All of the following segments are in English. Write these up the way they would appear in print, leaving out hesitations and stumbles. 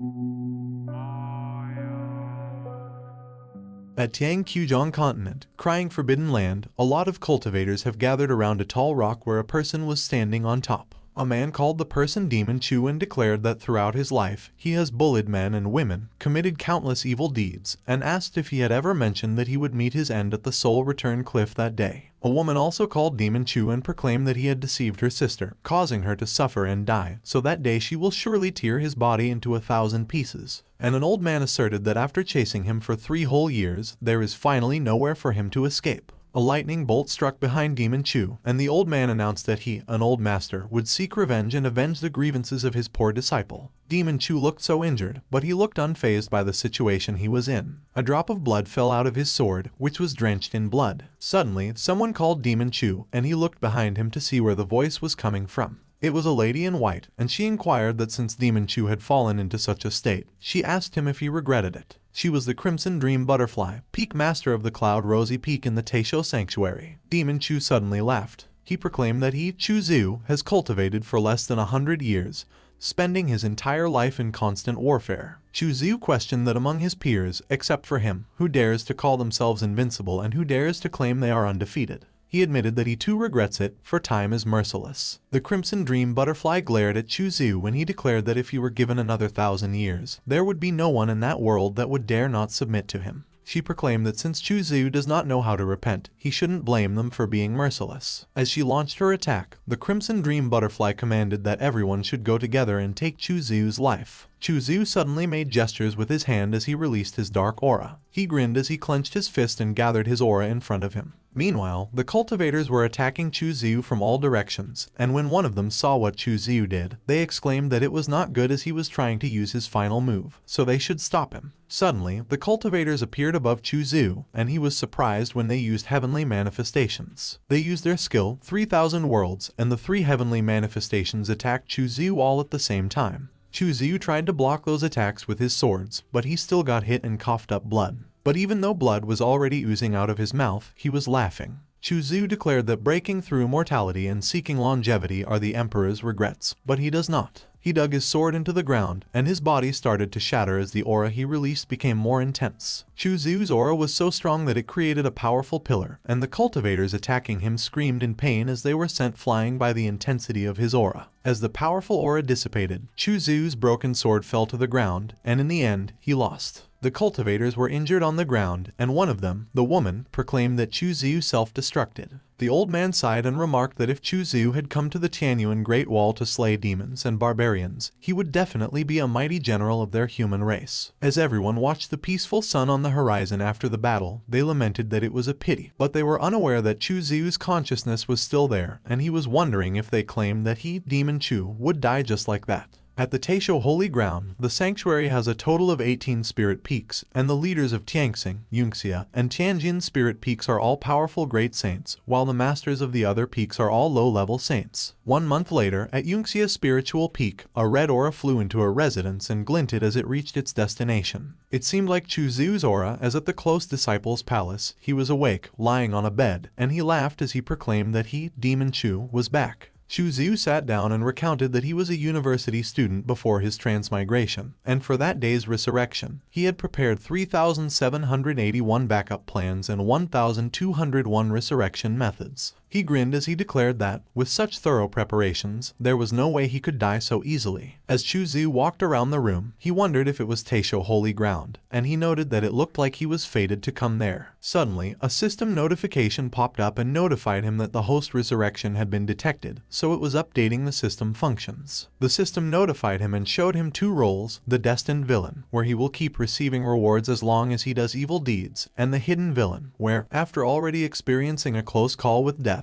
At Tiangqiuzhong continent, crying Forbidden Land, a lot of cultivators have gathered around a tall rock where a person was standing on top. A man called the person Demon Chu and declared that throughout his life, he has bullied men and women, committed countless evil deeds, and asked if he had ever mentioned that he would meet his end at the Soul Return Cliff that day. A woman also called Demon Chu and proclaimed that he had deceived her sister, causing her to suffer and die, so that day she will surely tear his body into 1,000 pieces. And an old man asserted that after chasing him for 3 whole years, there is finally nowhere for him to escape. A lightning bolt struck behind Demon Chu, and the old man announced that he, an old master, would seek revenge and avenge the grievances of his poor disciple. Demon Chu looked so injured, but he looked unfazed by the situation he was in. A drop of blood fell out of his sword, which was drenched in blood. Suddenly, someone called Demon Chu, and he looked behind him to see where the voice was coming from. It was a lady in white, and she inquired that since Demon Chu had fallen into such a state, she asked him if he regretted it. She was the Crimson Dream Butterfly, Peak Master of the Cloud Rosy Peak in the Taisho Sanctuary. Demon Chu suddenly laughed. He proclaimed that he, Chu Zhu, has cultivated for less than 100 years, spending his entire life in constant warfare. Chu Zhu questioned that among his peers, except for him, who dares to call themselves invincible and who dares to claim they are undefeated. He admitted that he too regrets it, for time is merciless. The Crimson Dream Butterfly glared at Chu Zhu when he declared that if he were given another 1,000 years, there would be no one in that world that would dare not submit to him. She proclaimed that since Chu Zhu does not know how to repent, he shouldn't blame them for being merciless. As she launched her attack, the Crimson Dream Butterfly commanded that everyone should go together and take Chu Zhu's life. Chu Zhu suddenly made gestures with his hand as he released his dark aura. He grinned as he clenched his fist and gathered his aura in front of him. Meanwhile, the cultivators were attacking Chu Zhu from all directions, and when one of them saw what Chu Zhu did, they exclaimed that it was not good as he was trying to use his final move, so they should stop him. Suddenly, the cultivators appeared above Chu Zhu, and he was surprised when they used heavenly manifestations. They used their skill, 3,000 worlds, and the 3 heavenly manifestations attacked Chu Zhu all at the same time. Chu Zhu tried to block those attacks with his swords, but he still got hit and coughed up blood. But even though blood was already oozing out of his mouth, he was laughing. Chu Zhu declared that breaking through mortality and seeking longevity are the Emperor's regrets, but he does not. He dug his sword into the ground, and his body started to shatter as the aura he released became more intense. Chu Zhu's aura was so strong that it created a powerful pillar, and the cultivators attacking him screamed in pain as they were sent flying by the intensity of his aura. As the powerful aura dissipated, Chu Zhu's broken sword fell to the ground, and in the end, he lost. The cultivators were injured on the ground, and one of them, the woman, proclaimed that Chu Zhu self-destructed. The old man sighed and remarked that if Chu Zhu had come to the Tianyuan Great Wall to slay demons and barbarians, he would definitely be a mighty general of their human race. As everyone watched the peaceful sun on the horizon after the battle, they lamented that it was a pity, but they were unaware that Chu Zhu's consciousness was still there, and he was wondering if they claimed that he, Demon Chu, would die just like that. At the Taisho Holy Ground, the sanctuary has a total of 18 spirit peaks, and the leaders of Tianxing, Yunxia, and Tianjin spirit peaks are all powerful great saints, while the masters of the other peaks are all low-level saints. 1 month later, at Yunxia's spiritual peak, a red aura flew into a residence and glinted as it reached its destination. It seemed like Chu Zhu's aura, as at the close disciple's palace, he was awake, lying on a bed, and he laughed as he proclaimed that he, Demon Chu, was back. Chu Zhu sat down and recounted that he was a university student before his transmigration, and for that day's resurrection, he had prepared 3,781 backup plans and 1,201 resurrection methods. He grinned as he declared that, with such thorough preparations, there was no way he could die so easily. As Chu Zhu walked around the room, he wondered if it was Taisho Holy Ground, and he noted that it looked like he was fated to come there. Suddenly, a system notification popped up and notified him that the host resurrection had been detected, so it was updating the system functions. The system notified him and showed him 2 roles, the Destined Villain, where he will keep receiving rewards as long as he does evil deeds, and the Hidden Villain, where, after already experiencing a close call with death,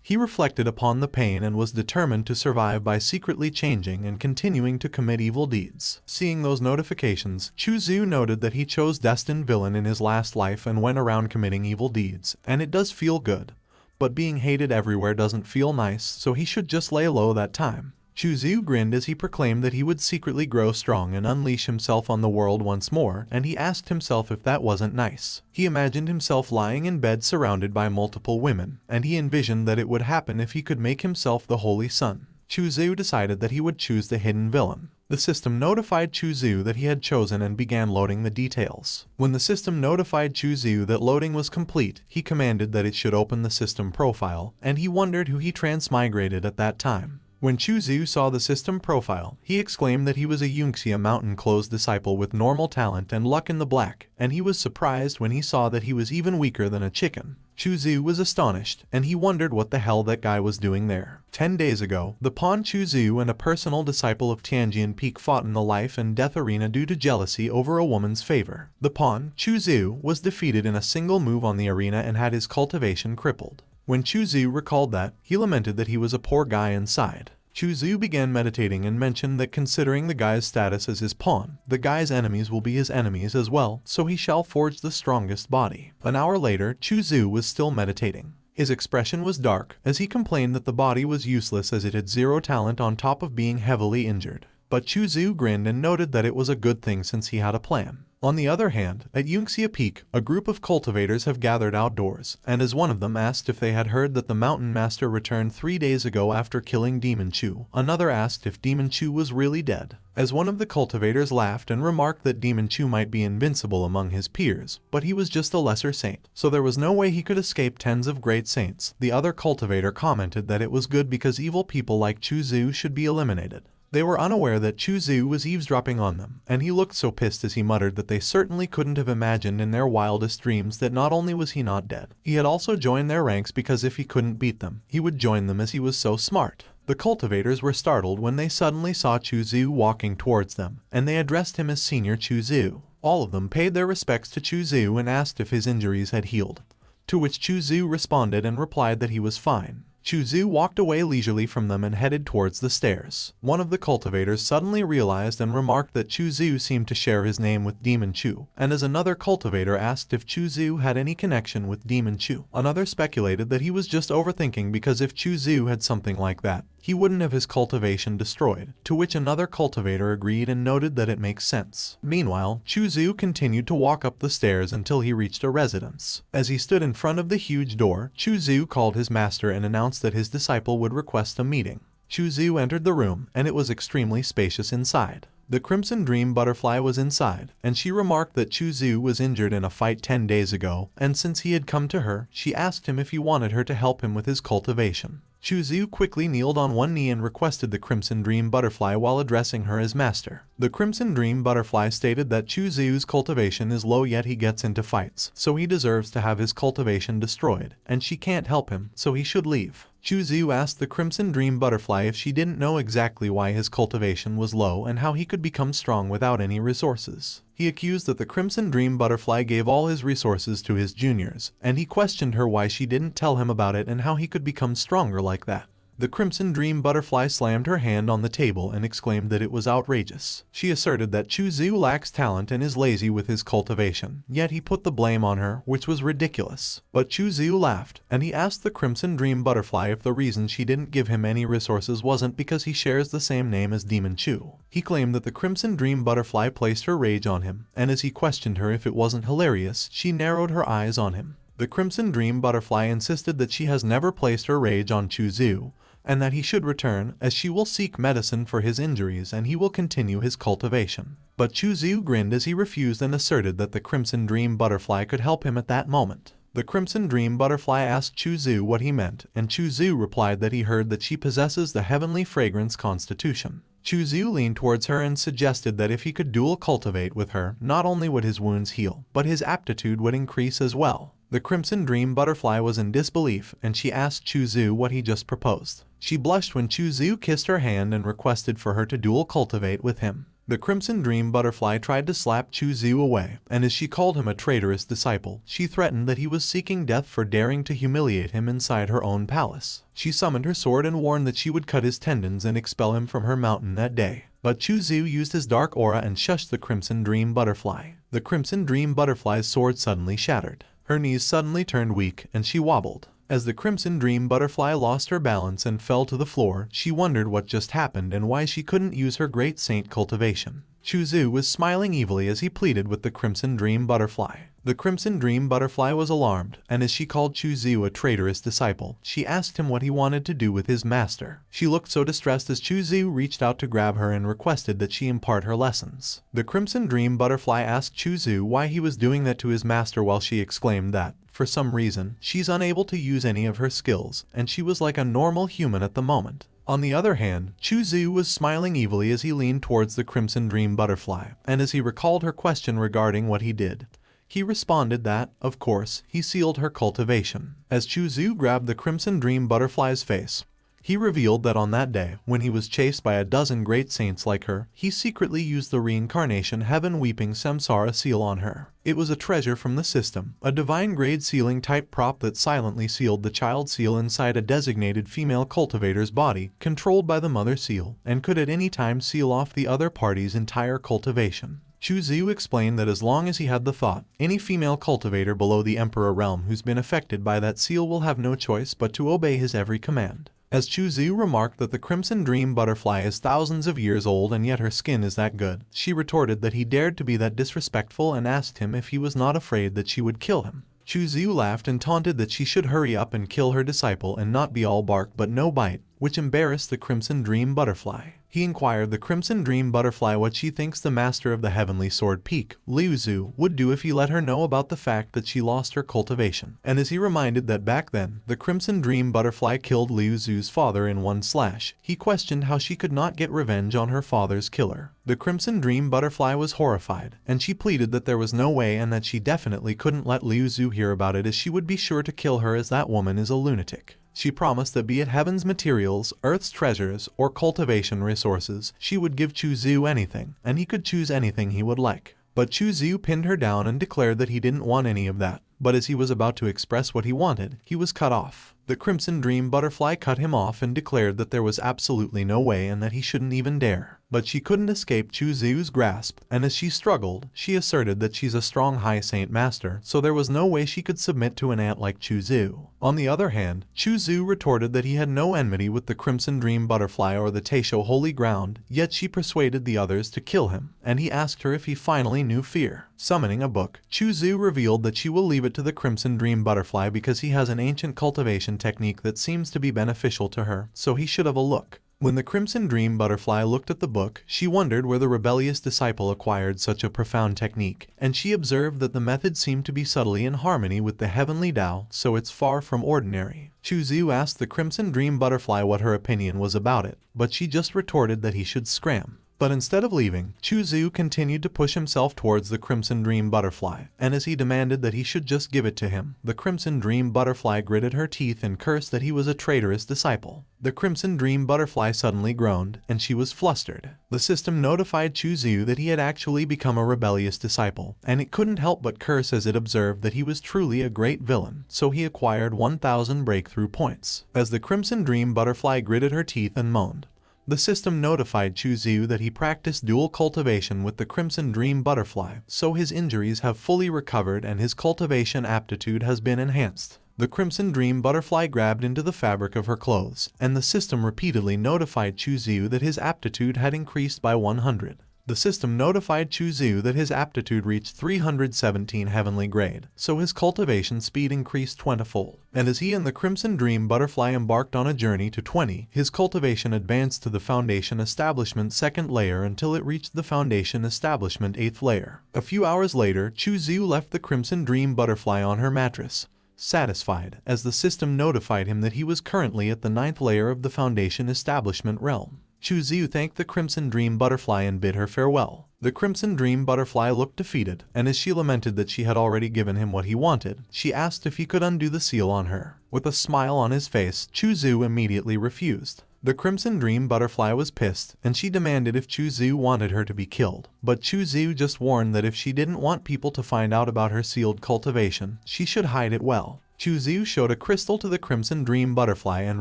he reflected upon the pain and was determined to survive by secretly changing and continuing to commit evil deeds. Seeing those notifications, Chu Zhu noted that he chose Destined Villain in his last life and went around committing evil deeds, and it does feel good. But being hated everywhere doesn't feel nice, so he should just lay low that time. Chu Zhu grinned as he proclaimed that he would secretly grow strong and unleash himself on the world once more, and he asked himself if that wasn't nice. He imagined himself lying in bed surrounded by multiple women, and he envisioned that it would happen if he could make himself the Holy Sun. Chu Zhu decided that he would choose the Hidden Villain. The system notified Chuzu that he had chosen and began loading the details. When the system notified Chuzu that loading was complete, he commanded that it should open the system profile, and he wondered who he transmigrated at that time. When Chuzu saw the system profile, he exclaimed that he was a Yunxia mountain closed disciple with normal talent and luck in the black, and he was surprised when he saw that he was even weaker than a chicken. Chuzu was astonished, and he wondered what the hell that guy was doing there. 10 days ago, the pawn Chuzu and a personal disciple of Tianjian Peak fought in the life and death arena due to jealousy over a woman's favor. The pawn, Chuzu, was defeated in a single move on the arena and had his cultivation crippled. When Chuzu recalled that, he lamented that he was a poor guy inside. Chuzu began meditating and mentioned that considering the guy's status as his pawn, the guy's enemies will be his enemies as well, so he shall forge the strongest body. An hour later, Chuzu was still meditating. His expression was dark, as he complained that the body was useless as it had zero talent on top of being heavily injured. But Chuzu grinned and noted that it was a good thing since he had a plan. On the other hand, at Yunxia Peak, a group of cultivators have gathered outdoors, and as one of them asked if they had heard that the Mountain Master returned 3 days ago after killing Demon Chu, another asked if Demon Chu was really dead. As one of the cultivators laughed and remarked that Demon Chu might be invincible among his peers, but he was just a lesser saint, so there was no way he could escape tens of great saints. The other cultivator commented that it was good because evil people like Chuzu should be eliminated. They were unaware that Chuzu was eavesdropping on them, and he looked so pissed as he muttered that they certainly couldn't have imagined in their wildest dreams that not only was he not dead, he had also joined their ranks because if he couldn't beat them, he would join them as he was so smart. The cultivators were startled when they suddenly saw Chuzu walking towards them, and they addressed him as Senior Chuzu. All of them paid their respects to Chuzu and asked if his injuries had healed, to which Chuzu responded and replied that he was fine. Chuzu walked away leisurely from them and headed towards the stairs. One of the cultivators suddenly realized and remarked that Chuzu seemed to share his name with Demon Chu, and as another cultivator asked if Chuzu had any connection with Demon Chu, another speculated that he was just overthinking because if Chuzu had something like that, he wouldn't have his cultivation destroyed, to which another cultivator agreed and noted that it makes sense. Meanwhile, Chuzu continued to walk up the stairs until he reached a residence. As he stood in front of the huge door, Chuzu called his master and announced that his disciple would request a meeting. Chuzu entered the room, and it was extremely spacious inside. The Crimson Dream Butterfly was inside, and she remarked that Chuzu was injured in a fight 10 days ago, and since he had come to her, she asked him if he wanted her to help him with his cultivation. Chuzu quickly kneeled on one knee and requested the Crimson Dream Butterfly while addressing her as master. The Crimson Dream Butterfly stated that Chuzu's cultivation is low yet he gets into fights, so he deserves to have his cultivation destroyed, and she can't help him, so he should leave. Chuzu asked the Crimson Dream Butterfly if she didn't know exactly why his cultivation was low and how he could become strong without any resources. He accused that the Crimson Dream Butterfly gave all his resources to his juniors, and he questioned her why she didn't tell him about it and how he could become stronger like that. The Crimson Dream Butterfly slammed her hand on the table and exclaimed that it was outrageous. She asserted that Chuzu lacks talent and is lazy with his cultivation, yet he put the blame on her, which was ridiculous. But Chuzu laughed, and he asked the Crimson Dream Butterfly if the reason she didn't give him any resources wasn't because he shares the same name as Demon Chu. He claimed that the Crimson Dream Butterfly placed her rage on him, and as he questioned her if it wasn't hilarious, she narrowed her eyes on him. The Crimson Dream Butterfly insisted that she has never placed her rage on Chuzu, and that he should return, as she will seek medicine for his injuries and he will continue his cultivation. But Chuzu grinned as he refused and asserted that the Crimson Dream Butterfly could help him at that moment. The Crimson Dream Butterfly asked Chuzu what he meant, and Chuzu replied that he heard that she possesses the Heavenly Fragrance Constitution. Chuzu leaned towards her and suggested that if he could dual cultivate with her, not only would his wounds heal, but his aptitude would increase as well. The Crimson Dream Butterfly was in disbelief, and she asked Chuzu what he just proposed. She blushed when Chuzu kissed her hand and requested for her to dual cultivate with him. The Crimson Dream Butterfly tried to slap Chuzu away, and as she called him a traitorous disciple, she threatened that he was seeking death for daring to humiliate him inside her own palace. She summoned her sword and warned that she would cut his tendons and expel him from her mountain that day. But Chuzu used his dark aura and shushed the Crimson Dream Butterfly. The Crimson Dream Butterfly's sword suddenly shattered. Her knees suddenly turned weak, and she wobbled. As the Crimson Dream Butterfly lost her balance and fell to the floor, she wondered what just happened and why she couldn't use her Great Saint cultivation. Chuzu was smiling evilly as he pleaded with the Crimson Dream Butterfly. The Crimson Dream Butterfly was alarmed, and as she called Chu a traitorous disciple, she asked him what he wanted to do with his master. She looked so distressed as Chu reached out to grab her and requested that she impart her lessons. The Crimson Dream Butterfly asked Chu why he was doing that to his master, while she exclaimed that, for some reason, she's unable to use any of her skills, and she was like a normal human at the moment. On the other hand, Chu was smiling evilly as he leaned towards the Crimson Dream Butterfly, and as he recalled her question regarding what he did, he responded that, of course, he sealed her cultivation. As Chu grabbed the Crimson Dream Butterfly's face, he revealed that on that day, when he was chased by a dozen great saints like her, he secretly used the Reincarnation Heaven Weeping Samsara seal on her. It was a treasure from the system, a divine-grade sealing type prop that silently sealed the child seal inside a designated female cultivator's body, controlled by the mother seal, and could at any time seal off the other party's entire cultivation. Chu explained that as long as he had the thought, any female cultivator below the Emperor realm who's been affected by that seal will have no choice but to obey his every command. As Chu remarked that the Crimson Dream Butterfly is thousands of years old and yet her skin is that good, she retorted that he dared to be that disrespectful and asked him if he was not afraid that she would kill him. Chu laughed and taunted that she should hurry up and kill her disciple and not be all bark but no bite, which embarrassed the Crimson Dream Butterfly. He inquired the Crimson Dream Butterfly what she thinks the master of the Heavenly Sword Peak, Liu, would do if he let her know about the fact that she lost her cultivation. And as he reminded that back then, the Crimson Dream Butterfly killed Liu's father in one slash, he questioned how she could not get revenge on her father's killer. The Crimson Dream Butterfly was horrified, and she pleaded that there was no way and that she definitely couldn't let Liu hear about it, as she would be sure to kill her, as that woman is a lunatic. She promised that be it heaven's materials, earth's treasures, or cultivation resources, she would give Chu anything, and he could choose anything he would like. But Chu pinned her down and declared that he didn't want any of that. But as he was about to express what he wanted, he was cut off. The Crimson Dream Butterfly cut him off and declared that there was absolutely no way and that he shouldn't even dare. But she couldn't escape Chu's grasp, and as she struggled, she asserted that she's a strong High Saint Master, so there was no way she could submit to an ant like Chu. On the other hand, Chu retorted that he had no enmity with the Crimson Dream Butterfly or the Taisho Holy Ground, yet she persuaded the others to kill him, and he asked her if he finally knew fear. Summoning a book, Chu revealed that she will leave it to the Crimson Dream Butterfly because he has an ancient cultivation technique that seems to be beneficial to her, so he should have a look. When the Crimson Dream Butterfly looked at the book, she wondered where the rebellious disciple acquired such a profound technique, and she observed that the method seemed to be subtly in harmony with the heavenly Tao, so it's far from ordinary. Chu asked the Crimson Dream Butterfly what her opinion was about it, but she just retorted that he should scram. But instead of leaving, Chu continued to push himself towards the Crimson Dream Butterfly, and as he demanded that he should just give it to him, the Crimson Dream Butterfly gritted her teeth and cursed that he was a traitorous disciple. The Crimson Dream Butterfly suddenly groaned, and she was flustered. The system notified Chu that he had actually become a rebellious disciple, and it couldn't help but curse as it observed that he was truly a great villain, so he acquired 1,000 breakthrough points. As the Crimson Dream Butterfly gritted her teeth and moaned, the system notified Chu that he practiced dual cultivation with the Crimson Dream Butterfly, so his injuries have fully recovered and his cultivation aptitude has been enhanced. The Crimson Dream Butterfly grabbed into the fabric of her clothes, and the system repeatedly notified Chu that his aptitude had increased by 100. The system notified Chu that his aptitude reached 317 heavenly grade, so his cultivation speed increased 20-fold. And as he and the Crimson Dream Butterfly embarked on a journey to 20, his cultivation advanced to the Foundation Establishment 2nd layer until it reached the Foundation Establishment 8th layer. A few hours later, Chu left the Crimson Dream Butterfly on her mattress, satisfied, as the system notified him that he was currently at the 9th layer of the Foundation Establishment realm. Chu thanked the Crimson Dream Butterfly and bid her farewell. The Crimson Dream Butterfly looked defeated, and as she lamented that she had already given him what he wanted, she asked if he could undo the seal on her. With a smile on his face, Chu immediately refused. The Crimson Dream Butterfly was pissed, and she demanded if Chu wanted her to be killed. But Chu just warned that if she didn't want people to find out about her sealed cultivation, she should hide it well. Chu showed a crystal to the Crimson Dream Butterfly and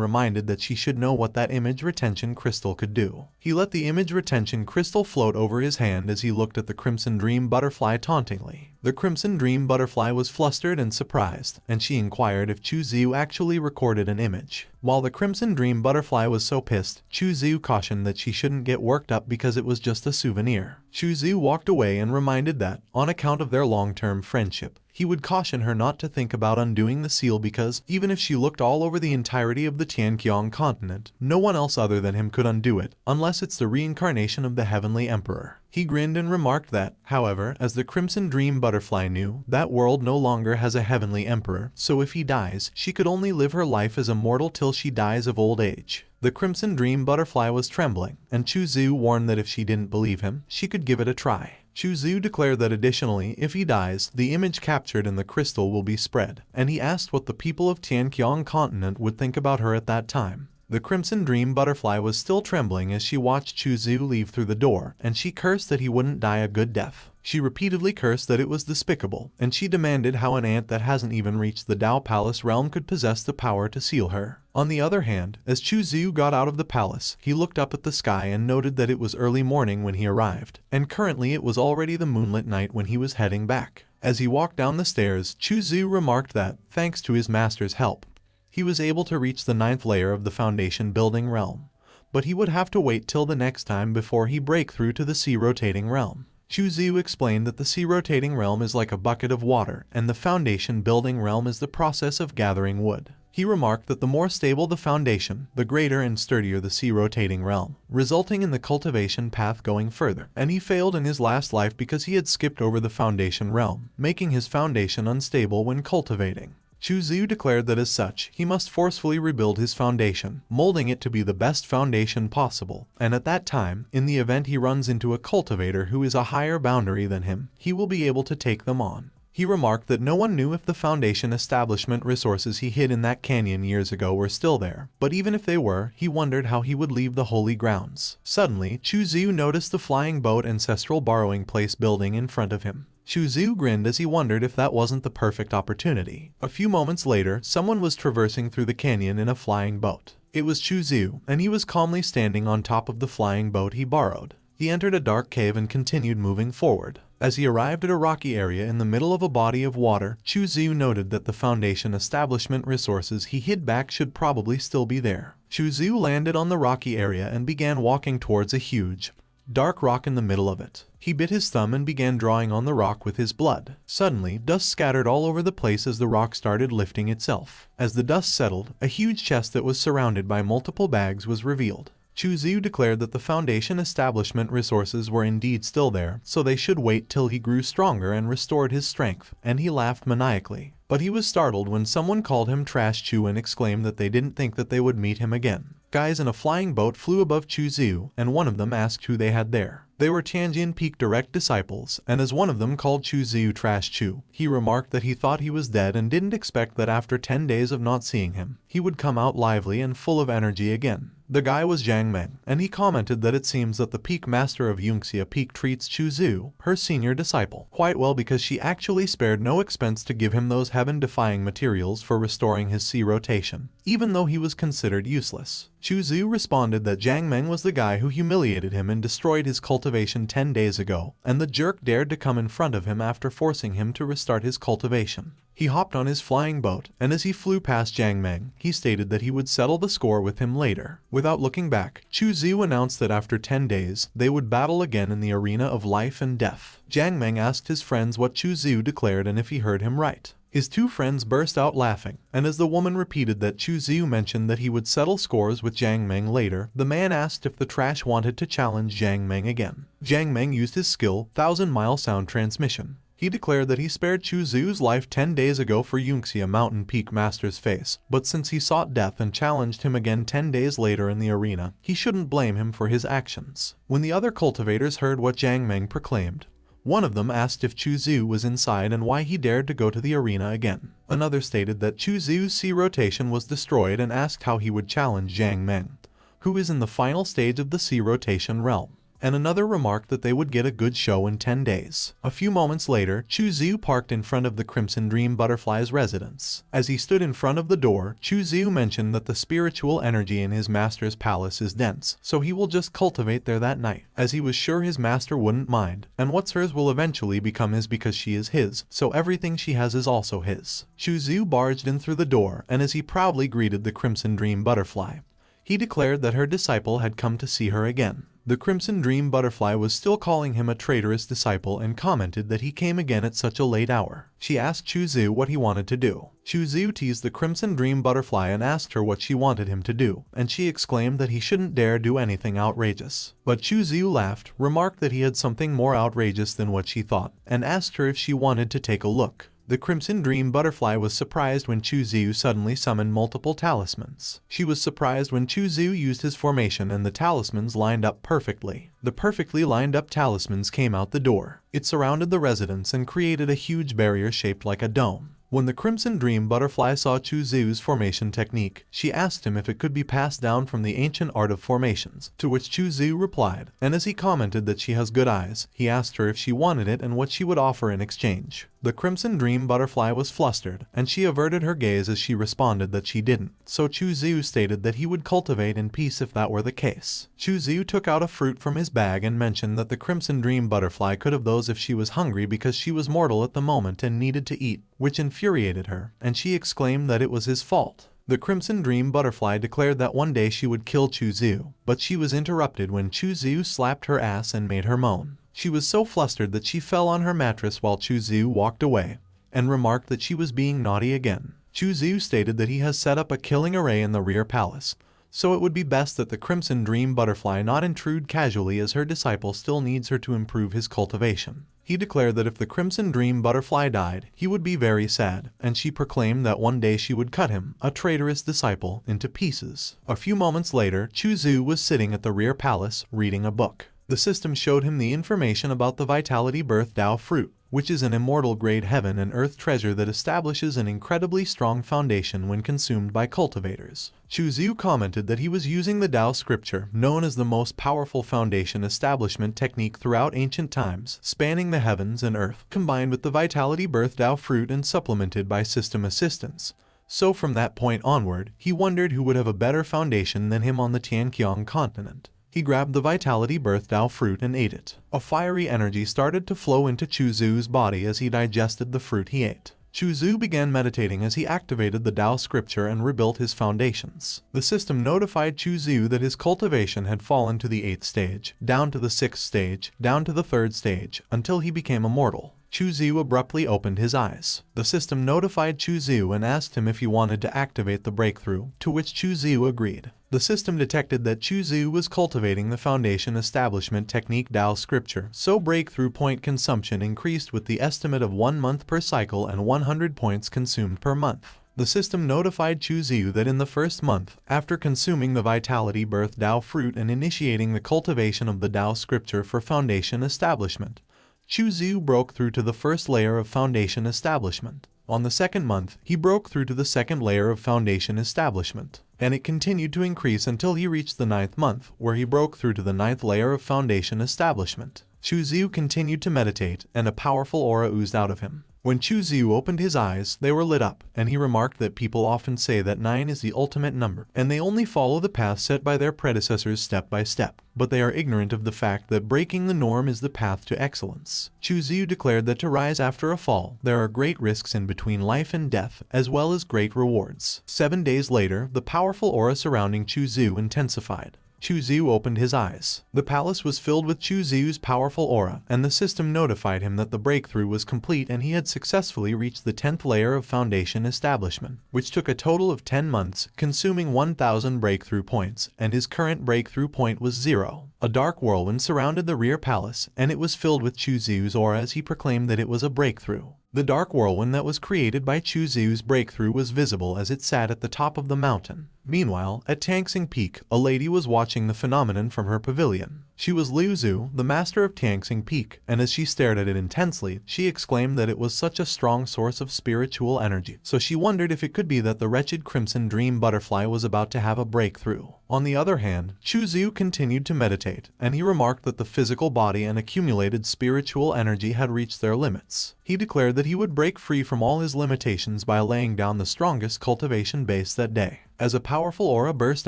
reminded that she should know what that image retention crystal could do. He let the image retention crystal float over his hand as he looked at the Crimson Dream Butterfly tauntingly. The Crimson Dream Butterfly was flustered and surprised, and she inquired if Chu actually recorded an image. While the Crimson Dream Butterfly was so pissed, Chu cautioned that she shouldn't get worked up because it was just a souvenir. Chu walked away and reminded that, on account of their long-term friendship, He would caution her not to think about undoing the seal because, even if she looked all over the entirety of the Tianqiang continent, no one else other than him could undo it, unless it's the reincarnation of the Heavenly Emperor. He grinned and remarked that, however, as the Crimson Dream Butterfly knew, that world no longer has a Heavenly Emperor, so if he dies, she could only live her life as a mortal till she dies of old age. The Crimson Dream Butterfly was trembling, and Chu Zhu warned that if she didn't believe him, she could give it a try. Chu Zhu declared that additionally, if he dies, the image captured in the crystal will be spread, and he asked what the people of Tianqiang continent would think about her at that time. The Crimson Dream Butterfly was still trembling as she watched Chu Zhu leave through the door, and she cursed that he wouldn't die a good death. She repeatedly cursed that it was despicable, and she demanded how an ant that hasn't even reached the Dao Palace realm could possess the power to seal her. On the other hand, as Chu Zhu got out of the palace, he looked up at the sky and noted that it was early morning when he arrived, and currently it was already the moonlit night when he was heading back. As he walked down the stairs, Chu Zhu remarked that, thanks to his master's help, he was able to reach the 9th layer of the foundation building realm, but he would have to wait till the next time before he break through to the sea rotating realm. Chu Zhu explained that the sea rotating realm is like a bucket of water, and the foundation building realm is the process of gathering wood. He remarked that the more stable the foundation, the greater and sturdier the sea rotating realm, resulting in the cultivation path going further, and he failed in his last life because he had skipped over the foundation realm, making his foundation unstable when cultivating. Chu Zhu declared that as such, he must forcefully rebuild his foundation, molding it to be the best foundation possible, and at that time, in the event he runs into a cultivator who is a higher boundary than him, he will be able to take them on. He remarked that no one knew if the foundation establishment resources he hid in that canyon years ago were still there, but even if they were, he wondered how he would leave the holy grounds. Suddenly, Chu Zhu noticed the flying boat ancestral borrowing place building in front of him. Chu Zhu grinned as he wondered if that wasn't the perfect opportunity. A few moments later, someone was traversing through the canyon in a flying boat. It was Chu Zhu, and he was calmly standing on top of the flying boat he borrowed. He entered a dark cave and continued moving forward. As he arrived at a rocky area in the middle of a body of water, Chu Zhu noted that the foundation establishment resources he hid back should probably still be there. Chu Zhu landed on the rocky area and began walking towards a huge, dark rock in the middle of it. He bit his thumb and began drawing on the rock with his blood. Suddenly, dust scattered all over the place as the rock started lifting itself. As the dust settled, a huge chest that was surrounded by multiple bags was revealed. Chu Zhu declared that the foundation establishment resources were indeed still there, so they should wait till he grew stronger and restored his strength, and he laughed maniacally. But he was startled when someone called him Trash Chu and exclaimed that they didn't think that they would meet him again. Guys in a flying boat flew above Chu Zhu, and one of them asked who they had there. They were Tianjin Peak direct disciples, and as one of them called Chu Zhu Trash Chu, he remarked that he thought he was dead and didn't expect that after 10 days of not seeing him, he would come out lively and full of energy again. The guy was Jiang Meng, and he commented that it seems that the Peak Master of Yunxia Peak treats Chu Zhu, her senior disciple, quite well because she actually spared no expense to give him those heaven-defying materials for restoring his sea rotation, even though he was considered useless. Chu Zhu responded that Jiang Meng was the guy who humiliated him and destroyed his cultivation 10 days ago, and the jerk dared to come in front of him after forcing him to restart his cultivation. He hopped on his flying boat, and as he flew past Jiang Meng, he stated that he would settle the score with him later. Without looking back, Chu Zhu announced that after 10 days, they would battle again in the arena of life and death. Jiang Meng asked his friends what Chu Zhu declared and if he heard him right. His two friends burst out laughing, and as the woman repeated that Chu Zhu mentioned that he would settle scores with Jiang Meng later, the man asked if the trash wanted to challenge Jiang Meng again. Jiang Meng used his skill, 1,000-mile sound transmission. He declared that he spared Chu Zhu's life 10 days ago for Yunxia Mountain Peak Master's face, but since he sought death and challenged him again 10 days later in the arena, he shouldn't blame him for his actions. When the other cultivators heard what Jiang Meng proclaimed, one of them asked if Chu Zhu was inside and why he dared to go to the arena again. Another stated that Chu Zhu's sea rotation was destroyed and asked how he would challenge Jiang Meng, who is in the final stage of the sea rotation realm. And another remarked that they would get a good show in 10 days. A few moments later, Chu Zhu parked in front of the Crimson Dream Butterfly's residence. As he stood in front of the door, Chu Zhu mentioned that the spiritual energy in his master's palace is dense, so he will just cultivate there that night, as he was sure his master wouldn't mind, and what's hers will eventually become his because she is his, so everything she has is also his. Chu Zhu barged in through the door, and as he proudly greeted the Crimson Dream Butterfly, he declared that her disciple had come to see her again. The Crimson Dream Butterfly was still calling him a traitorous disciple and commented that he came again at such a late hour. She asked Chuzu what he wanted to do. Chuzu teased the Crimson Dream Butterfly and asked her what she wanted him to do, and she exclaimed that he shouldn't dare do anything outrageous. But Chuzu laughed, remarked that he had something more outrageous than what she thought, and asked her if she wanted to take a look. The Crimson Dream Butterfly was surprised when Chuzu suddenly summoned multiple talismans. She was surprised when Chuzu used his formation and the talismans lined up perfectly. The perfectly lined up talismans came out the door. It surrounded the residence and created a huge barrier shaped like a dome. When the Crimson Dream Butterfly saw Chuzu's formation technique, she asked him if it could be passed down from the ancient art of formations, to which Chuzu replied, and as he commented that she has good eyes, he asked her if she wanted it and what she would offer in exchange. The Crimson Dream Butterfly was flustered, and she averted her gaze as she responded that she didn't, so Chuzu stated that he would cultivate in peace if that were the case. Chuzu took out a fruit from his bag and mentioned that the Crimson Dream Butterfly could have those if she was hungry because she was mortal at the moment and needed to eat, which infuriated her, and she exclaimed that it was his fault. The Crimson Dream Butterfly declared that one day she would kill Chuzu, but she was interrupted when Chuzu slapped her ass and made her moan. She was so flustered that she fell on her mattress while Chuzu walked away, and remarked that she was being naughty again. Chuzu stated that he has set up a killing array in the rear palace, so it would be best that the Crimson Dream Butterfly not intrude casually as her disciple still needs her to improve his cultivation. He declared that if the Crimson Dream Butterfly died, he would be very sad, and she proclaimed that one day she would cut him, a traitorous disciple, into pieces. A few moments later, Chuzu was sitting at the rear palace, reading a book. The system showed him the information about the Vitality Birth Tao fruit, which is an immortal grade heaven and earth treasure that establishes an incredibly strong foundation when consumed by cultivators. Chuzu commented that he was using the Tao scripture, known as the most powerful foundation establishment technique throughout ancient times, spanning the heavens and earth, combined with the Vitality Birth Tao fruit and supplemented by system assistance. So from that point onward, he wondered who would have a better foundation than him on the Tianqiang continent. He grabbed the Vitality Birth Tao fruit and ate it. A fiery energy started to flow into Chuzu's body as he digested the fruit he ate. Chuzu began meditating as he activated the Tao scripture and rebuilt his foundations. The system notified Chuzu that his cultivation had fallen to the 8th stage, down to the 6th stage, down to the 3rd stage, until he became immortal. Chuzu abruptly opened his eyes. The system notified Chuzu and asked him if he wanted to activate the breakthrough, to which Chuzu agreed. The system detected that Chuzu was cultivating the foundation establishment technique Tao scripture, so breakthrough point consumption increased with the estimate of 1 month per cycle and 100 points consumed per month. The system notified Chuzu that in the first month, after consuming the Vitality Birth Tao fruit and initiating the cultivation of the Tao scripture for foundation establishment, Chuzu broke through to the first layer of foundation establishment. On the second month, he broke through to the second layer of foundation establishment, and it continued to increase until he reached the 9th month, where he broke through to the 9th layer of foundation establishment. Chuzu continued to meditate, and a powerful aura oozed out of him. When Chuzu opened his eyes, they were lit up, and he remarked that people often say that 9 is the ultimate number, and they only follow the path set by their predecessors step by step, but they are ignorant of the fact that breaking the norm is the path to excellence. Chuzu declared that to rise after a fall, there are great risks in between life and death, as well as great rewards. 7 days later, the powerful aura surrounding Chuzu intensified. Chuzu opened his eyes. The palace was filled with Chuzu's powerful aura, and the system notified him that the breakthrough was complete and he had successfully reached the 10th layer of foundation establishment, which took a total of 10 months, consuming 1,000 breakthrough points, and his current breakthrough point was 0. A dark whirlwind surrounded the rear palace, and it was filled with Chuzu's aura as he proclaimed that it was a breakthrough. The dark whirlwind that was created by Chuzu's breakthrough was visible as it sat at the top of the mountain. Meanwhile, at Tangsing Peak, a lady was watching the phenomenon from her pavilion. She was Liu Zhu, the master of Tangsing Peak, and as she stared at it intensely, she exclaimed that it was such a strong source of spiritual energy. So she wondered if it could be that the wretched Crimson Dream Butterfly was about to have a breakthrough. On the other hand, Chuzu continued to meditate, and he remarked that the physical body and accumulated spiritual energy had reached their limits. He declared that he would break free from all his limitations by laying down the strongest cultivation base that day. As a powerful aura burst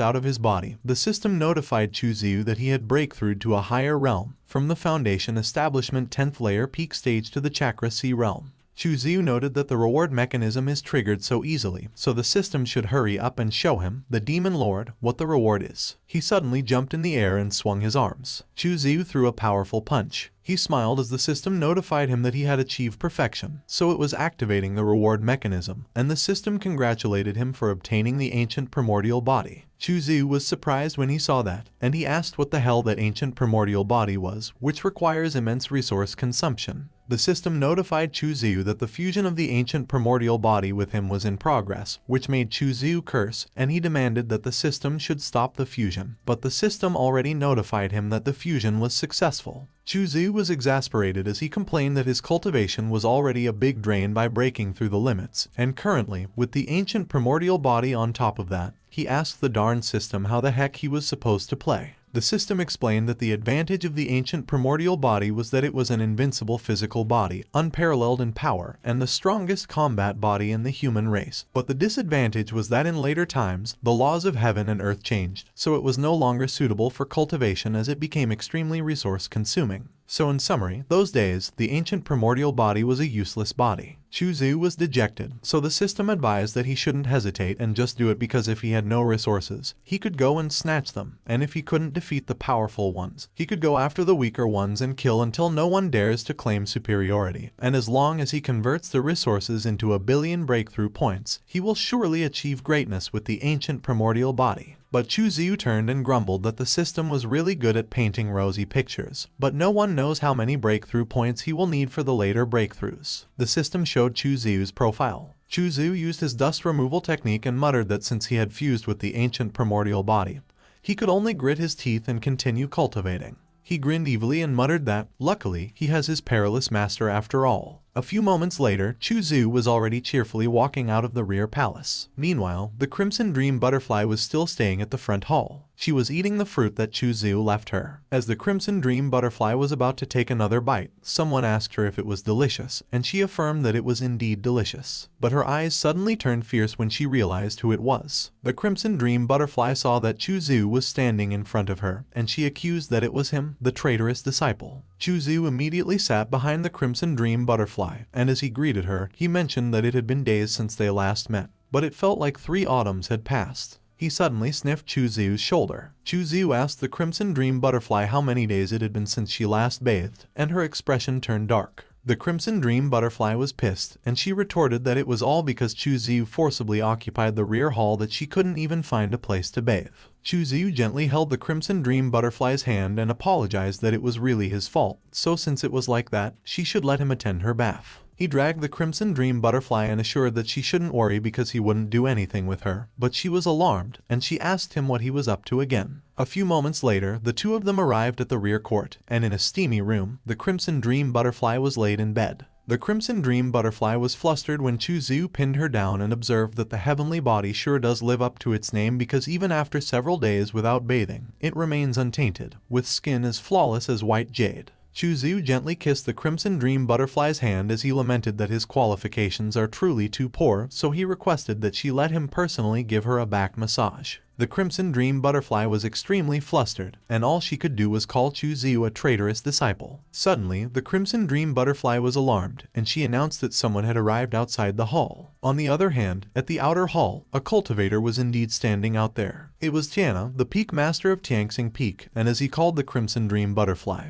out of his body, the system notified Chuzu that he had breakthrough to a higher realm, from the foundation establishment 10th layer peak stage to the chakra C realm. Chuziu noted that the reward mechanism is triggered so easily, so the system should hurry up and show him, the demon lord, what the reward is. He suddenly jumped in the air and swung his arms. Chuziu threw a powerful punch. He smiled as the system notified him that he had achieved perfection, so it was activating the reward mechanism, and the system congratulated him for obtaining the ancient primordial body. Chuziu was surprised when he saw that, and he asked what the hell that ancient primordial body was, which requires immense resource consumption. The system notified Chuziu that the fusion of the ancient primordial body with him was in progress, which made Chuziu curse, and he demanded that the system should stop the fusion, but the system already notified him that the fusion was successful. Chuziu was exasperated as he complained that his cultivation was already a big drain by breaking through the limits, and currently, with the ancient primordial body on top of that, he asked the darn system how the heck he was supposed to play. The system explained that the advantage of the ancient primordial body was that it was an invincible physical body, unparalleled in power, and the strongest combat body in the human race. But the disadvantage was that in later times, the laws of heaven and earth changed, so it was no longer suitable for cultivation as it became extremely resource-consuming. So in summary, those days, the ancient primordial body was a useless body. Chuziu was dejected, so the system advised that he shouldn't hesitate and just do it because if he had no resources, he could go and snatch them, and if he couldn't defeat the powerful ones, he could go after the weaker ones and kill until no one dares to claim superiority. And as long as he converts the resources into 1 billion breakthrough points, he will surely achieve greatness with the ancient primordial body. But Chuziu turned and grumbled that the system was really good at painting rosy pictures, but no one knows how many breakthrough points he will need for the later breakthroughs. The system showed Chuziu's profile. Chuziu used his dust removal technique and muttered that since he had fused with the ancient primordial body, he could only grit his teeth and continue cultivating. He grinned evilly and muttered that, luckily, he has his perilous master after all. A few moments later, Chuziu was already cheerfully walking out of the rear palace. Meanwhile, the Crimson Dream Butterfly was still staying at the front hall. She was eating the fruit that Chuziu left her. As the Crimson Dream Butterfly was about to take another bite, someone asked her if it was delicious, and she affirmed that it was indeed delicious. But her eyes suddenly turned fierce when she realized who it was. The Crimson Dream Butterfly saw that Chuziu was standing in front of her, and she accused that it was him, the traitorous disciple. Chuziu immediately sat behind the Crimson Dream Butterfly, and as he greeted her, he mentioned that it had been days since they last met, but it felt like 3 autumns had passed. He suddenly sniffed Chuziu's shoulder. Chuziu asked the Crimson Dream Butterfly how many days it had been since she last bathed, and her expression turned dark. The Crimson Dream Butterfly was pissed, and she retorted that it was all because Chuziu forcibly occupied the rear hall that she couldn't even find a place to bathe. Chuziu gently held the Crimson Dream Butterfly's hand and apologized that it was really his fault, so since it was like that, she should let him attend her bath. He dragged the Crimson Dream Butterfly and assured that she shouldn't worry because he wouldn't do anything with her, but she was alarmed, and she asked him what he was up to again. A few moments later, the two of them arrived at the rear court, and in a steamy room, the Crimson Dream Butterfly was laid in bed. The Crimson Dream Butterfly was flustered when Chuziu pinned her down and observed that the heavenly body sure does live up to its name because even after several days without bathing, it remains untainted, with skin as flawless as white jade. Chuziu gently kissed the Crimson Dream Butterfly's hand as he lamented that his qualifications are truly too poor, so he requested that she let him personally give her a back massage. The Crimson Dream Butterfly was extremely flustered, and all she could do was call Chuziu a traitorous disciple. Suddenly, the Crimson Dream Butterfly was alarmed, and she announced that someone had arrived outside the hall. On the other hand, at the outer hall, a cultivator was indeed standing out there. It was Tiana, the Peak Master of Tianxing Peak, and as he called the Crimson Dream Butterfly,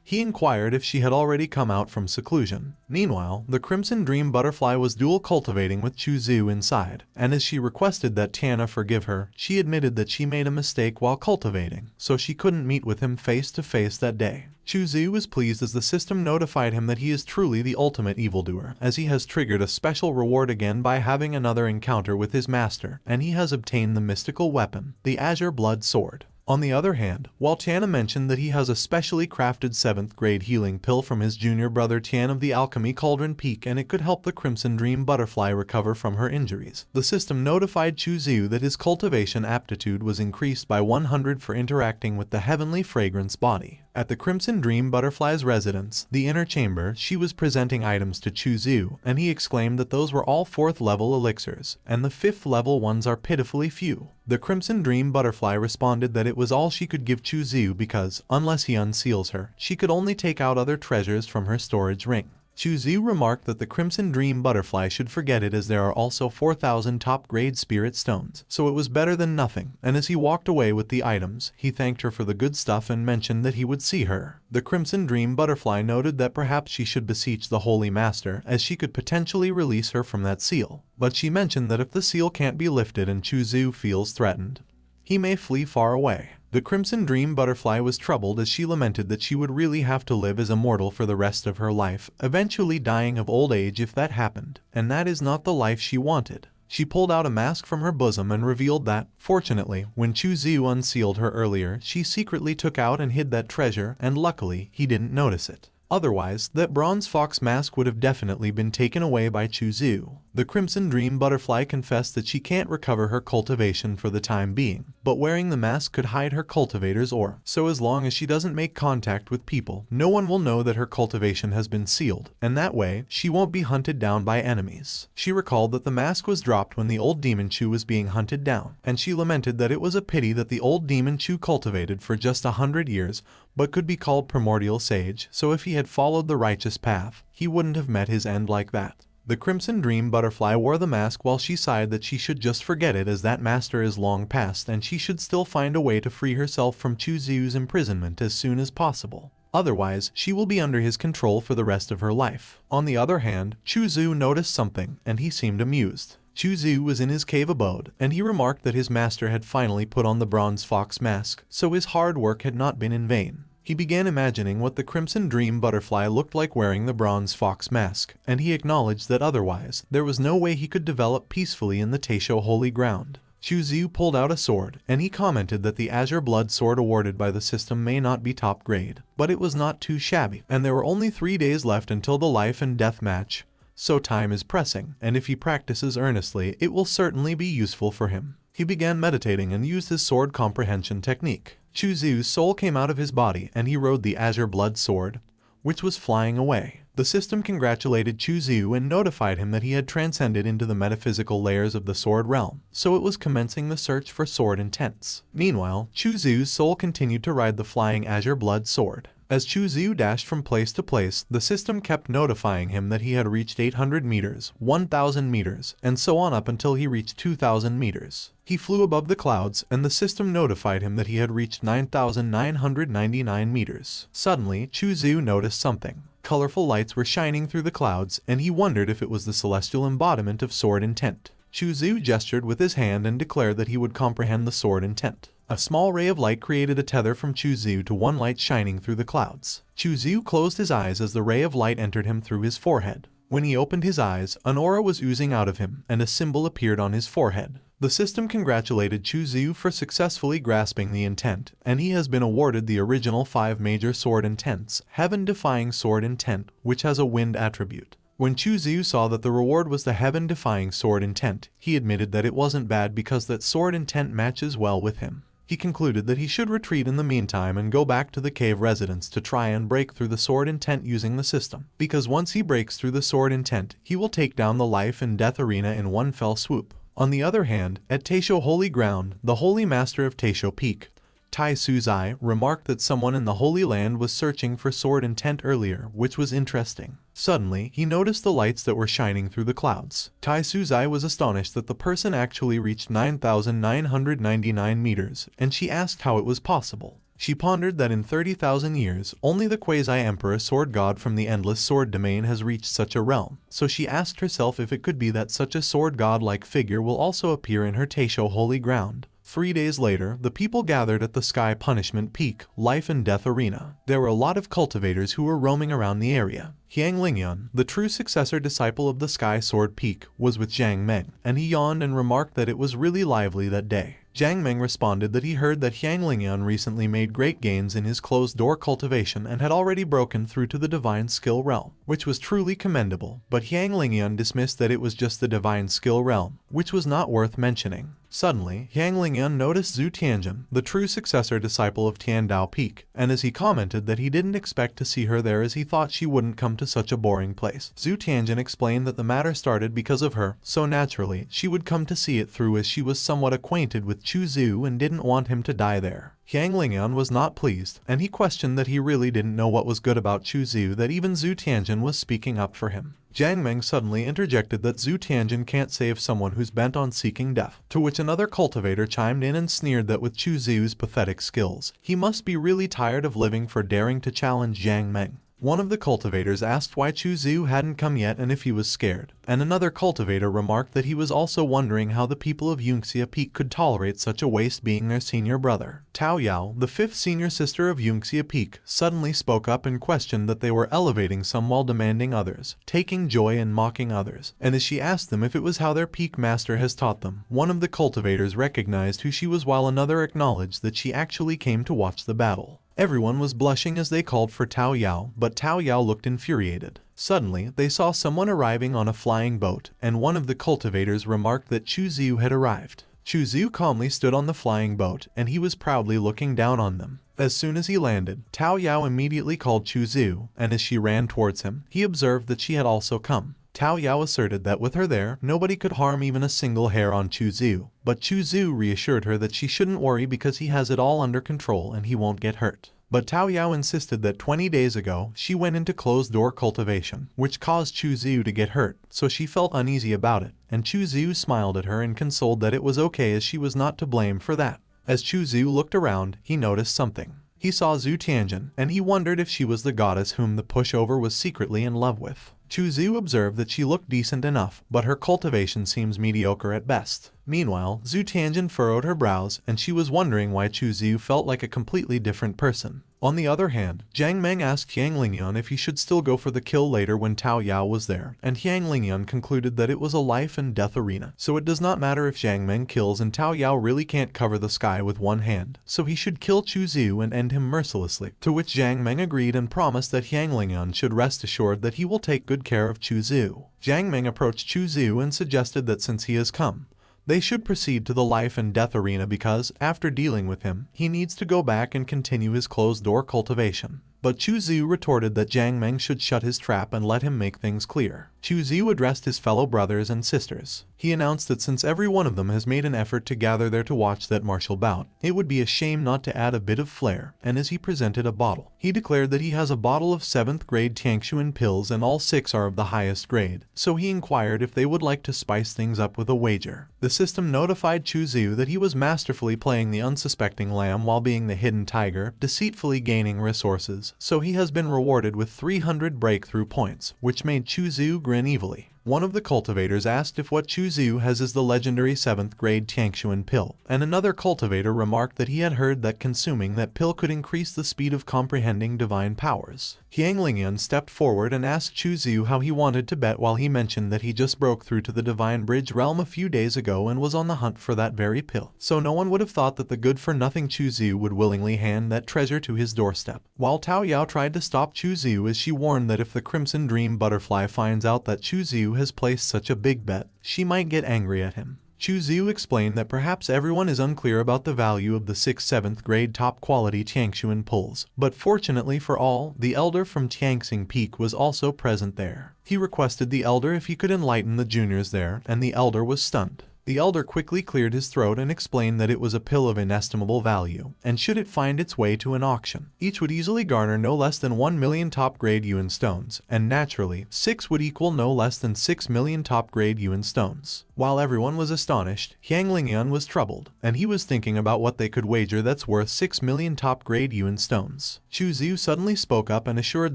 he inquired if she had already come out from seclusion. Meanwhile, the Crimson Dream Butterfly was dual cultivating with Chuziu inside, and as she requested that Tiana forgive her, she admitted that she made a mistake while cultivating, so she couldn't meet with him face to face that day. Chuziu was pleased as the system notified him that he is truly the ultimate evildoer, as he has triggered a special reward again by having another encounter with his master, and he has obtained the mystical weapon, the Azure Blood Sword. On the other hand, while Tiana mentioned that he has a specially crafted 7th grade healing pill from his junior brother Tian of the Alchemy Cauldron Peak and it could help the Crimson Dream Butterfly recover from her injuries, the system notified Chuziu that his cultivation aptitude was increased by 100 for interacting with the heavenly fragrance body. At the Crimson Dream Butterfly's residence, the inner chamber, she was presenting items to Chuziu, and he exclaimed that those were all 4th level elixirs, and the 5th level ones are pitifully few. The Crimson Dream Butterfly responded that it was all she could give Chuziu because, unless he unseals her, she could only take out other treasures from her storage ring. Chu Zhu remarked that the Crimson Dream Butterfly should forget it, as there are also 4,000 top-grade spirit stones, so it was better than nothing, and as he walked away with the items, he thanked her for the good stuff and mentioned that he would see her. The Crimson Dream Butterfly noted that perhaps she should beseech the Holy Master, as she could potentially release her from that seal, but she mentioned that if the seal can't be lifted and Chu Zhu feels threatened, he may flee far away. The Crimson Dream Butterfly was troubled as she lamented that she would really have to live as a mortal for the rest of her life, eventually dying of old age if that happened, and that is not the life she wanted. She pulled out a mask from her bosom and revealed that, fortunately, when Chu Zhu unsealed her earlier, she secretly took out and hid that treasure, and luckily, he didn't notice it. Otherwise, that bronze fox mask would have definitely been taken away by Chu Zhu. The Crimson Dream Butterfly confessed that she can't recover her cultivation for the time being, but wearing the mask could hide her cultivator's aura. So as long as she doesn't make contact with people, no one will know that her cultivation has been sealed, and that way, she won't be hunted down by enemies. She recalled that the mask was dropped when the old Demon Chu was being hunted down, and she lamented that it was a pity that the old Demon Chu cultivated for just 100 years, but could be called primordial sage, so if he had followed the righteous path, he wouldn't have met his end like that. The Crimson Dream Butterfly wore the mask while she sighed that she should just forget it, as that master is long past and she should still find a way to free herself from Chu Zhu's imprisonment as soon as possible. Otherwise, she will be under his control for the rest of her life. On the other hand, Chu Zhu noticed something, and he seemed amused. Chu Zhu was in his cave abode, and he remarked that his master had finally put on the bronze fox mask, so his hard work had not been in vain. He began imagining what the Crimson Dream Butterfly looked like wearing the bronze fox mask, and he acknowledged that otherwise, there was no way he could develop peacefully in the Taisho Holy Ground. Chu Zhu pulled out a sword, and he commented that the Azure Blood Sword awarded by the system may not be top grade, but it was not too shabby, and there were only 3 days left until the life and death match, so time is pressing, and if he practices earnestly, it will certainly be useful for him. He began meditating and used his sword comprehension technique. Chu Zhu's soul came out of his body and he rode the Azure Blood Sword, which was flying away. The system congratulated Chu Zhu and notified him that he had transcended into the metaphysical layers of the sword realm, so it was commencing the search for sword intents. Meanwhile, Chu Zhu's soul continued to ride the flying Azure Blood Sword. As Chu Zhu dashed from place to place, the system kept notifying him that he had reached 800 meters, 1,000 meters, and so on up until he reached 2,000 meters. He flew above the clouds, and the system notified him that he had reached 9,999 meters. Suddenly, Chu Zhu noticed something. Colorful lights were shining through the clouds, and he wondered if it was the celestial embodiment of sword intent. Chu Zhu gestured with his hand and declared that he would comprehend the sword intent. A small ray of light created a tether from Chu Zhu to one light shining through the clouds. Chu Zhu closed his eyes as the ray of light entered him through his forehead. When he opened his eyes, an aura was oozing out of him, and a symbol appeared on his forehead. The system congratulated Chu Zhu for successfully grasping the intent, and he has been awarded the original 5 major sword intents, heaven-defying sword intent, which has a wind attribute. When Chu Zhu saw that the reward was the heaven-defying sword intent, he admitted that it wasn't bad because that sword intent matches well with him. He concluded that he should retreat in the meantime and go back to the cave residence to try and break through the sword intent using the system, because once he breaks through the sword intent, he will take down the life and death arena in one fell swoop. On the other hand, at Taisho Holy Ground, the Holy Master of Taisho Peak, Tai Suzai, remarked that someone in the Holy Land was searching for sword intent earlier, which was interesting. Suddenly, he noticed the lights that were shining through the clouds. Tai Suzai was astonished that the person actually reached 9,999 meters, and she asked how it was possible. She pondered that in 30,000 years, only the Quasi-Emperor Sword God from the Endless Sword Domain has reached such a realm, so she asked herself if it could be that such a sword god-like figure will also appear in her Taisho Holy Ground. 3 days later, the people gathered at the Sky Punishment Peak, Life and Death Arena. There were a lot of cultivators who were roaming around the area. Hyang Lingyun, the true successor disciple of the Sky Sword Peak, was with Jiang Meng, and he yawned and remarked that it was really lively that day. Jiang Meng responded that he heard that Hyang Lingyun recently made great gains in his closed-door cultivation and had already broken through to the divine skill realm, which was truly commendable, but Hyang Lingyun dismissed that it was just the divine skill realm, which was not worth mentioning. Suddenly, Hyang Lingyun noticed Zhu Tianjin, the true successor disciple of Tiandao Peak, and as he commented that he didn't expect to see her there as he thought she wouldn't come to such a boring place. Zhu Tianjin explained that the matter started because of her, so naturally, she would come to see it through as she was somewhat acquainted with Chu Zhu and didn't want him to die there. Yang Lingyan was not pleased, and he questioned that he really didn't know what was good about Chu Zhu that even Zhu Tianjin was speaking up for him. Jiang Meng suddenly interjected that Zhu Tianjin can't save someone who's bent on seeking death, to which another cultivator chimed in and sneered that with Chu Zhu's pathetic skills, he must be really tired of living for daring to challenge Jiang Meng. One of the cultivators asked why Chu Zhu hadn't come yet and if he was scared, and another cultivator remarked that he was also wondering how the people of Yunxia Peak could tolerate such a waste being their senior brother. Tao Yao, the fifth senior sister of Yunxia Peak, suddenly spoke up and questioned that they were elevating some while demanding others, taking joy in mocking others, and as she asked them if it was how their peak master has taught them, one of the cultivators recognized who she was while another acknowledged that she actually came to watch the battle. Everyone was blushing as they called for Tao Yao, but Tao Yao looked infuriated. Suddenly, they saw someone arriving on a flying boat, and one of the cultivators remarked that Chu Zhu had arrived. Chu Zhu calmly stood on the flying boat, and he was proudly looking down on them. As soon as he landed, Tao Yao immediately called Chu Zhu, and as she ran towards him, he observed that she had also come. Tao Yao asserted that with her there, nobody could harm even a single hair on Chu Zhu, but Chu Zhu reassured her that she shouldn't worry because he has it all under control and he won't get hurt. But Tao Yao insisted that 20 days ago, she went into closed-door cultivation, which caused Chu Zhu to get hurt, so she felt uneasy about it, and Chu Zhu smiled at her and consoled that it was okay as she was not to blame for that. As Chu Zhu looked around, he noticed something. He saw Zhu Tianjin, and he wondered if she was the goddess whom the pushover was secretly in love with. Chu Zhu observed that she looked decent enough, but her cultivation seems mediocre at best. Meanwhile, Zhu Tianjin furrowed her brows, and she was wondering why Chu Zhu felt like a completely different person. On the other hand, Jiang Meng asked Yang Lingyan if he should still go for the kill later when Tao Yao was there, and Yang Lingyan concluded that it was a life and death arena, so it does not matter if Jiang Meng kills and Tao Yao really can't cover the sky with one hand, so he should kill Chu Zhu and end him mercilessly, to which Jiang Meng agreed and promised that Yang Lingyan should rest assured that he will take good care of Chu Zhu. Jiang Meng approached Chu Zhu and suggested that since he has come, they should proceed to the life and death arena because, after dealing with him, he needs to go back and continue his closed-door cultivation. But Chu Zhu retorted that Jiang Meng should shut his trap and let him make things clear. Chu Zhu addressed his fellow brothers and sisters. He announced that since every one of them has made an effort to gather there to watch that martial bout, it would be a shame not to add a bit of flair, and as he presented a bottle, he declared that he has a bottle of 7th grade Tiangshuan pills and all 6 are of the highest grade, so he inquired if they would like to spice things up with a wager. The system notified Chu Zhu that he was masterfully playing the unsuspecting lamb while being the hidden tiger, deceitfully gaining resources, so he has been rewarded with 300 breakthrough points, which made Chu Zhu grin evilly. One of the cultivators asked if what Chu Zhu has is the legendary 7th grade Tiangshuan pill, and another cultivator remarked that he had heard that consuming that pill could increase the speed of comprehending divine powers. Yang Lingyan stepped forward and asked Chu Zhu how he wanted to bet while he mentioned that he just broke through to the Divine Bridge realm a few days ago and was on the hunt for that very pill. So no one would have thought that the good-for-nothing Chu Zhu would willingly hand that treasure to his doorstep. While Tao Yao tried to stop Chu Zhu as she warned that if the Crimson Dream Butterfly finds out that Chu Zhu has placed such a big bet, she might get angry at him. Chu Zhu explained that perhaps everyone is unclear about the value of the 6th 7th grade top-quality Tiangshuan pulls, but fortunately for all, the elder from Tianxing Peak was also present there. He requested the elder if he could enlighten the juniors there, and the elder was stunned. The elder quickly cleared his throat and explained that it was a pill of inestimable value, and should it find its way to an auction, each would easily garner no less than 1 million top-grade yuan stones, and naturally, 6 would equal no less than 6 million top-grade yuan stones. While everyone was astonished, Yang Lingyan was troubled, and he was thinking about what they could wager that's worth 6 million top-grade yuan stones. Chu Zhu suddenly spoke up and assured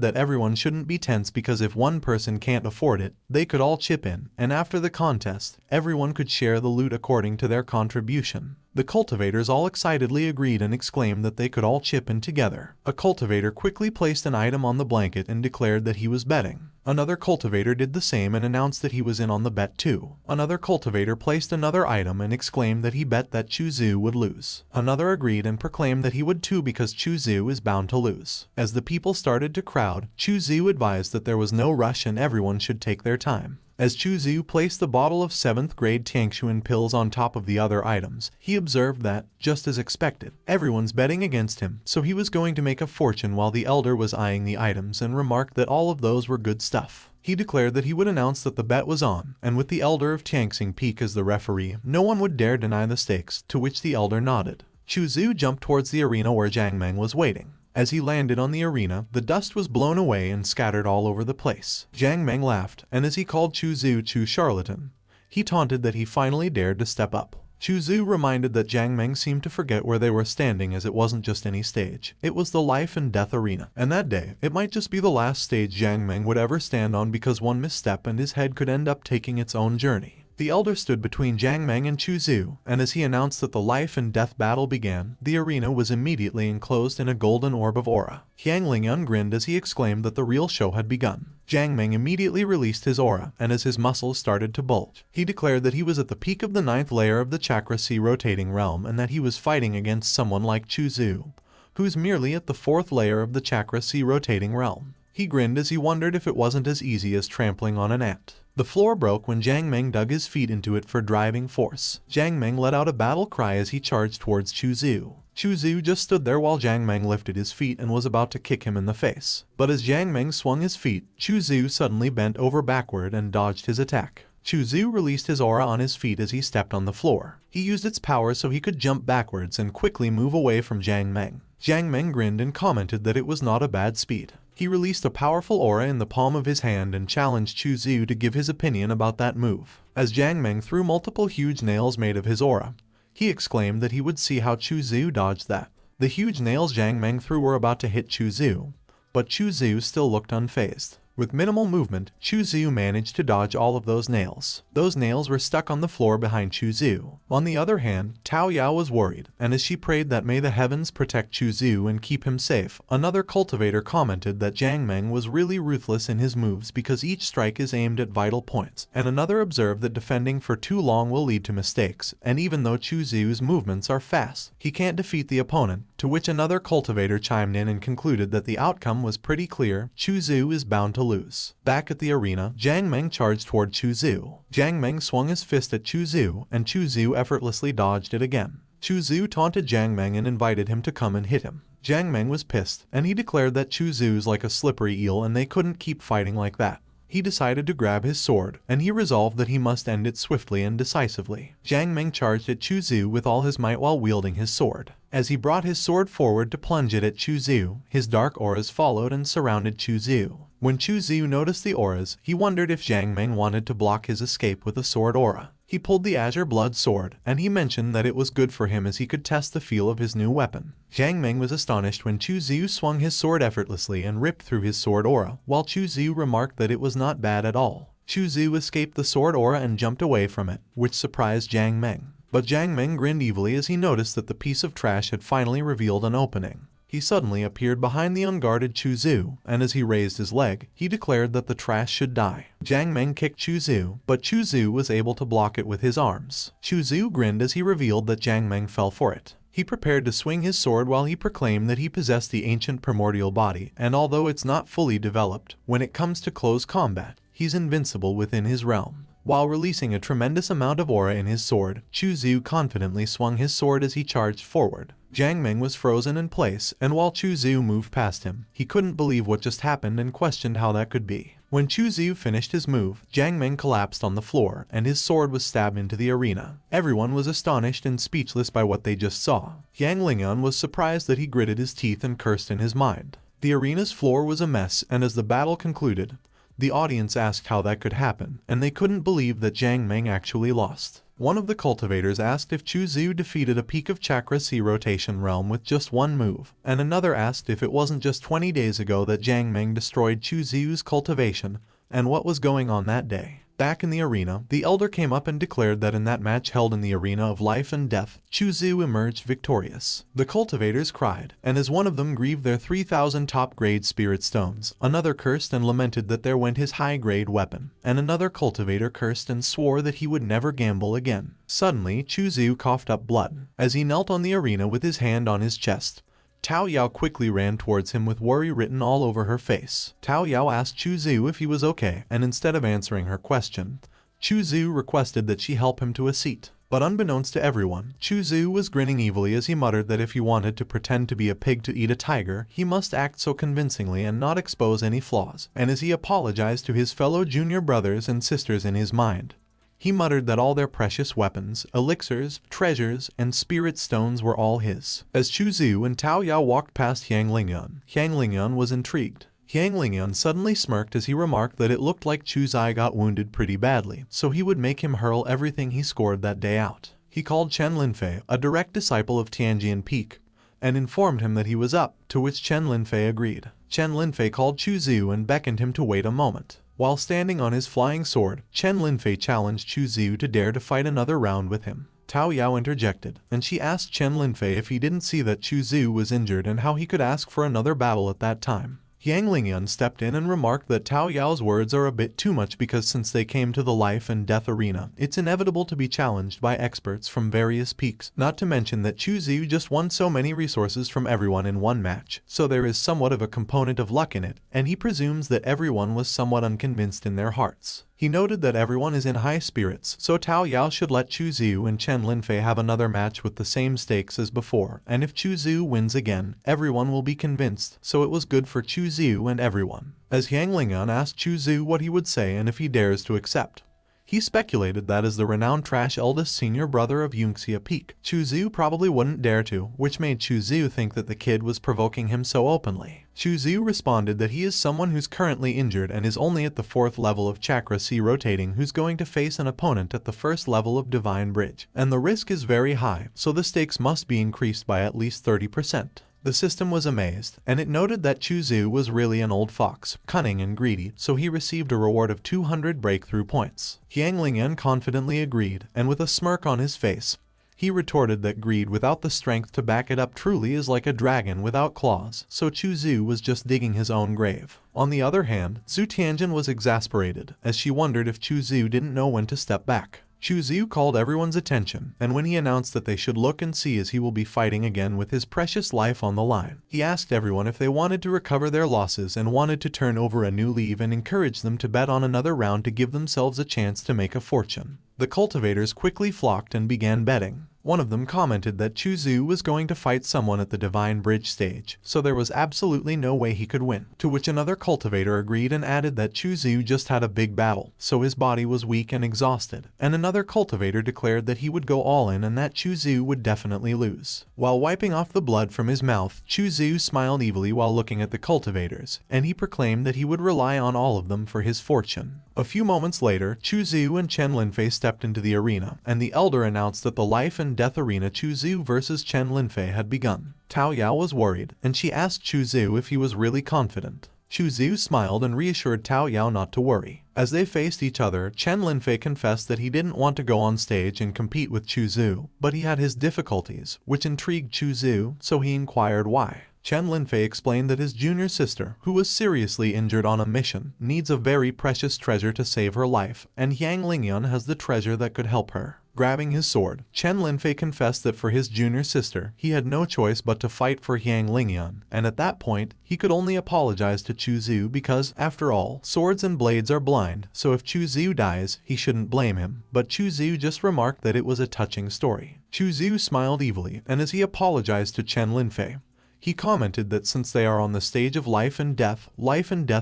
that everyone shouldn't be tense because if one person can't afford it, they could all chip in, and after the contest, everyone could share the loot according to their contribution. The cultivators all excitedly agreed and exclaimed that they could all chip in together. A cultivator quickly placed an item on the blanket and declared that he was betting. Another cultivator did the same and announced that he was in on the bet too. Another cultivator placed another item and exclaimed that he bet that Chu Zhu would lose. Another agreed and proclaimed that he would too because Chu Zhu is bound to lose. As the people started to crowd, Chu Zhu advised that there was no rush and everyone should take their time. As Chu Zhu placed the bottle of 7th grade Tiangshuan pills on top of the other items, he observed that, just as expected, everyone's betting against him, so he was going to make a fortune while the elder was eyeing the items and remarked that all of those were good stuff. He declared that he would announce that the bet was on, and with the elder of Tianxing Peak as the referee, no one would dare deny the stakes, to which the elder nodded. Chu Zhu jumped towards the arena where Jiang Meng was waiting. As he landed on the arena, the dust was blown away and scattered all over the place. Jiang Meng laughed, and as he called Chu Zhu Chu charlatan, he taunted that he finally dared to step up. Chu Zhu reminded that Jiang Meng seemed to forget where they were standing, as it wasn't just any stage. It was the life and death arena. And that day, it might just be the last stage Jiang Meng would ever stand on, because one misstep and his head could end up taking its own journey. The elder stood between Jiang Meng and Chu Zhu, and as he announced that the life and death battle began, the arena was immediately enclosed in a golden orb of aura. Yang Lingyun grinned as he exclaimed that the real show had begun. Jiang Meng immediately released his aura, and as his muscles started to bulge, he declared that he was at the peak of the 9th layer of the Chakra Sea rotating realm and that he was fighting against someone like Chu Zhu, who's merely at the 4th layer of the Chakra Sea rotating realm. He grinned as he wondered if it wasn't as easy as trampling on an ant. The floor broke when Jiang Meng dug his feet into it for driving force. Jiang Meng let out a battle cry as he charged towards Chu Zhu. Chu Zhu just stood there while Jiang Meng lifted his feet and was about to kick him in the face. But as Jiang Meng swung his feet, Chu Zhu suddenly bent over backward and dodged his attack. Chu Zhu released his aura on his feet as he stepped on the floor. He used its power so he could jump backwards and quickly move away from Jiang Meng. Jiang Meng grinned and commented that it was not a bad speed. He released a powerful aura in the palm of his hand and challenged Chu Zhu to give his opinion about that move. As Jiang Meng threw multiple huge nails made of his aura, he exclaimed that he would see how Chu Zhu dodged that. The huge nails Jiang Meng threw were about to hit Chu Zhu, but Chu Zhu still looked unfazed. With minimal movement, Chu Zhu managed to dodge all of those nails. Those nails were stuck on the floor behind Chu Zhu. On the other hand, Tao Yao was worried, and as she prayed that may the heavens protect Chu Zhu and keep him safe, another cultivator commented that Jiang Meng was really ruthless in his moves because each strike is aimed at vital points, and another observed that defending for too long will lead to mistakes, and even though Chu Zhu's movements are fast, he can't defeat the opponent, to which another cultivator chimed in and concluded that the outcome was pretty clear: Chu Zhu is bound to lose. Back at the arena, Jiang Meng charged toward Chu Zhu. Jiang Meng swung his fist at Chu Zhu, and Chu Zhu effortlessly dodged it again. Chu Zhu taunted Jiang Meng and invited him to come and hit him. Jiang Meng was pissed, and he declared that Chu Zhu's like a slippery eel and they couldn't keep fighting like that. He decided to grab his sword, and he resolved that he must end it swiftly and decisively. Jiang Meng charged at Chu Zhu with all his might while wielding his sword. As he brought his sword forward to plunge it at Chu Zhu, his dark auras followed and surrounded Chu Zhu. When Chu Zhu noticed the auras, he wondered if Jiang Meng wanted to block his escape with a sword aura. He pulled the Azure Blood Sword, and he mentioned that it was good for him as he could test the feel of his new weapon. Jiang Meng was astonished when Chu Zhu swung his sword effortlessly and ripped through his sword aura, while Chu Zhu remarked that it was not bad at all. Chu Zhu escaped the sword aura and jumped away from it, which surprised Jiang Meng. But Jiang Meng grinned evilly as he noticed that the piece of trash had finally revealed an opening. He suddenly appeared behind the unguarded Chu Zhu, and as he raised his leg, he declared that the trash should die. Jiang Meng kicked Chu Zhu, but Chu Zhu was able to block it with his arms. Chu Zhu grinned as he revealed that Jiang Meng fell for it. He prepared to swing his sword while he proclaimed that he possessed the ancient primordial body, and although it's not fully developed, when it comes to close combat, he's invincible within his realm. While releasing a tremendous amount of aura in his sword, Chu Zhu confidently swung his sword as he charged forward. Jiang Meng was frozen in place, and while Chu Zhu moved past him, he couldn't believe what just happened and questioned how that could be. When Chu Zhu finished his move, Jiang Meng collapsed on the floor, and his sword was stabbed into the arena. Everyone was astonished and speechless by what they just saw. Yang Lingyun was surprised that he gritted his teeth and cursed in his mind. The arena's floor was a mess, and as the battle concluded, the audience asked how that could happen, and they couldn't believe that Jiang Meng actually lost. One of the cultivators asked if Chu Zhu defeated a peak of Chakra Sea rotation realm with just one move, and another asked if it wasn't just 20 days ago that Jiang Meng destroyed Chu Zhu's cultivation, and what was going on that day. Back in the arena, the elder came up and declared that in that match held in the arena of life and death, Chu Zhu emerged victorious. The cultivators cried, and as one of them grieved their 3,000 top-grade spirit stones, another cursed and lamented that there went his high-grade weapon, and another cultivator cursed and swore that he would never gamble again. Suddenly, Chu Zhu coughed up blood. As he knelt on the arena with his hand on his chest, Tao Yao quickly ran towards him with worry written all over her face. Tao Yao asked Chu Zhu if he was okay, and instead of answering her question, Chu Zhu requested that she help him to a seat. But unbeknownst to everyone, Chu Zhu was grinning evilly as he muttered that if he wanted to pretend to be a pig to eat a tiger, he must act so convincingly and not expose any flaws. And as he apologized to his fellow junior brothers and sisters in his mind, he muttered that all their precious weapons, elixirs, treasures, and spirit stones were all his. As Chu Zhu and Tao Yao walked past Yang Lingyun was intrigued. Yang Lingyun suddenly smirked as he remarked that it looked like Chu Zai got wounded pretty badly, so he would make him hurl everything he scored that day out. He called Chen Linfei, a direct disciple of Tianjian Peak, and informed him that he was up, to which Chen Linfei agreed. Chen Linfei called Chu Zhu and beckoned him to wait a moment. While standing on his flying sword, Chen Linfei challenged Chu Zhu to dare to fight another round with him. Tao Yao interjected, and she asked Chen Linfei if he didn't see that Chu Zhu was injured and how he could ask for another battle at that time. Yang Lingyun stepped in and remarked that Tao Yao's words are a bit too much because since they came to the life and death arena, it's inevitable to be challenged by experts from various peaks, not to mention that Chu Zhu just won so many resources from everyone in one match, so there is somewhat of a component of luck in it, and he presumes that everyone was somewhat unconvinced in their hearts. He noted that everyone is in high spirits, so Tao Yao should let Chu Zhu and Chen Linfei have another match with the same stakes as before, and if Chu Zhu wins again, everyone will be convinced, so it was good for Chu Zhu and everyone. As Yang Lingyun asked Chu Zhu what he would say and if he dares to accept, he speculated that as the renowned trash eldest senior brother of Yunxia Peak, Chu Zhu probably wouldn't dare to, which made Chu Zhu think that the kid was provoking him so openly. Chu Zhu responded that he is someone who's currently injured and is only at the 4th level of Chakra C rotating who's going to face an opponent at the 1st level of Divine Bridge, and the risk is very high, so the stakes must be increased by at least 30%. The system was amazed, and it noted that Chu Zhu was really an old fox, cunning and greedy, so he received a reward of 200 breakthrough points. Yang Lingyun confidently agreed, and with a smirk on his face, he retorted that greed without the strength to back it up truly is like a dragon without claws, so Chu Zhu was just digging his own grave. On the other hand, Zhu Tianjin was exasperated, as she wondered if Chu Zhu didn't know when to step back. Chu Zhu called everyone's attention, and when he announced that they should look and see as he will be fighting again with his precious life on the line, he asked everyone if they wanted to recover their losses and wanted to turn over a new leaf and encouraged them to bet on another round to give themselves a chance to make a fortune. The cultivators quickly flocked and began betting. One of them commented that Chu Zhu was going to fight someone at the Divine Bridge stage, so there was absolutely no way he could win, to which another cultivator agreed and added that Chu Zhu just had a big battle, so his body was weak and exhausted, and another cultivator declared that he would go all in and that Chu Zhu would definitely lose. While wiping off the blood from his mouth, Chu Zhu smiled evilly while looking at the cultivators, and he proclaimed that he would rely on all of them for his fortune. A few moments later, Chu Zhu and Chen Linfei stepped into the arena, and the elder announced that the life and death arena Chu Zhu versus Chen Linfei had begun. Tao Yao was worried, and she asked Chu Zhu if he was really confident. Chu Zhu smiled and reassured Tao Yao not to worry. As they faced each other, Chen Linfei confessed that he didn't want to go on stage and compete with Chu Zhu, but he had his difficulties, which intrigued Chu Zhu, so he inquired why. Chen Linfei explained that his junior sister, who was seriously injured on a mission, needs a very precious treasure to save her life, and Yang Lingyun has the treasure that could help her. Grabbing his sword, Chen Linfei confessed that for his junior sister, he had no choice but to fight for Yang Lingyun, and at that point, he could only apologize to Chu Zhu because, after all, swords and blades are blind, so if Chu Zhu dies, he shouldn't blame him, but Chu Zhu just remarked that it was a touching story. Chu Zhu smiled evilly, and as he apologized to Chen Linfei, he commented that since they are on the stage of life and death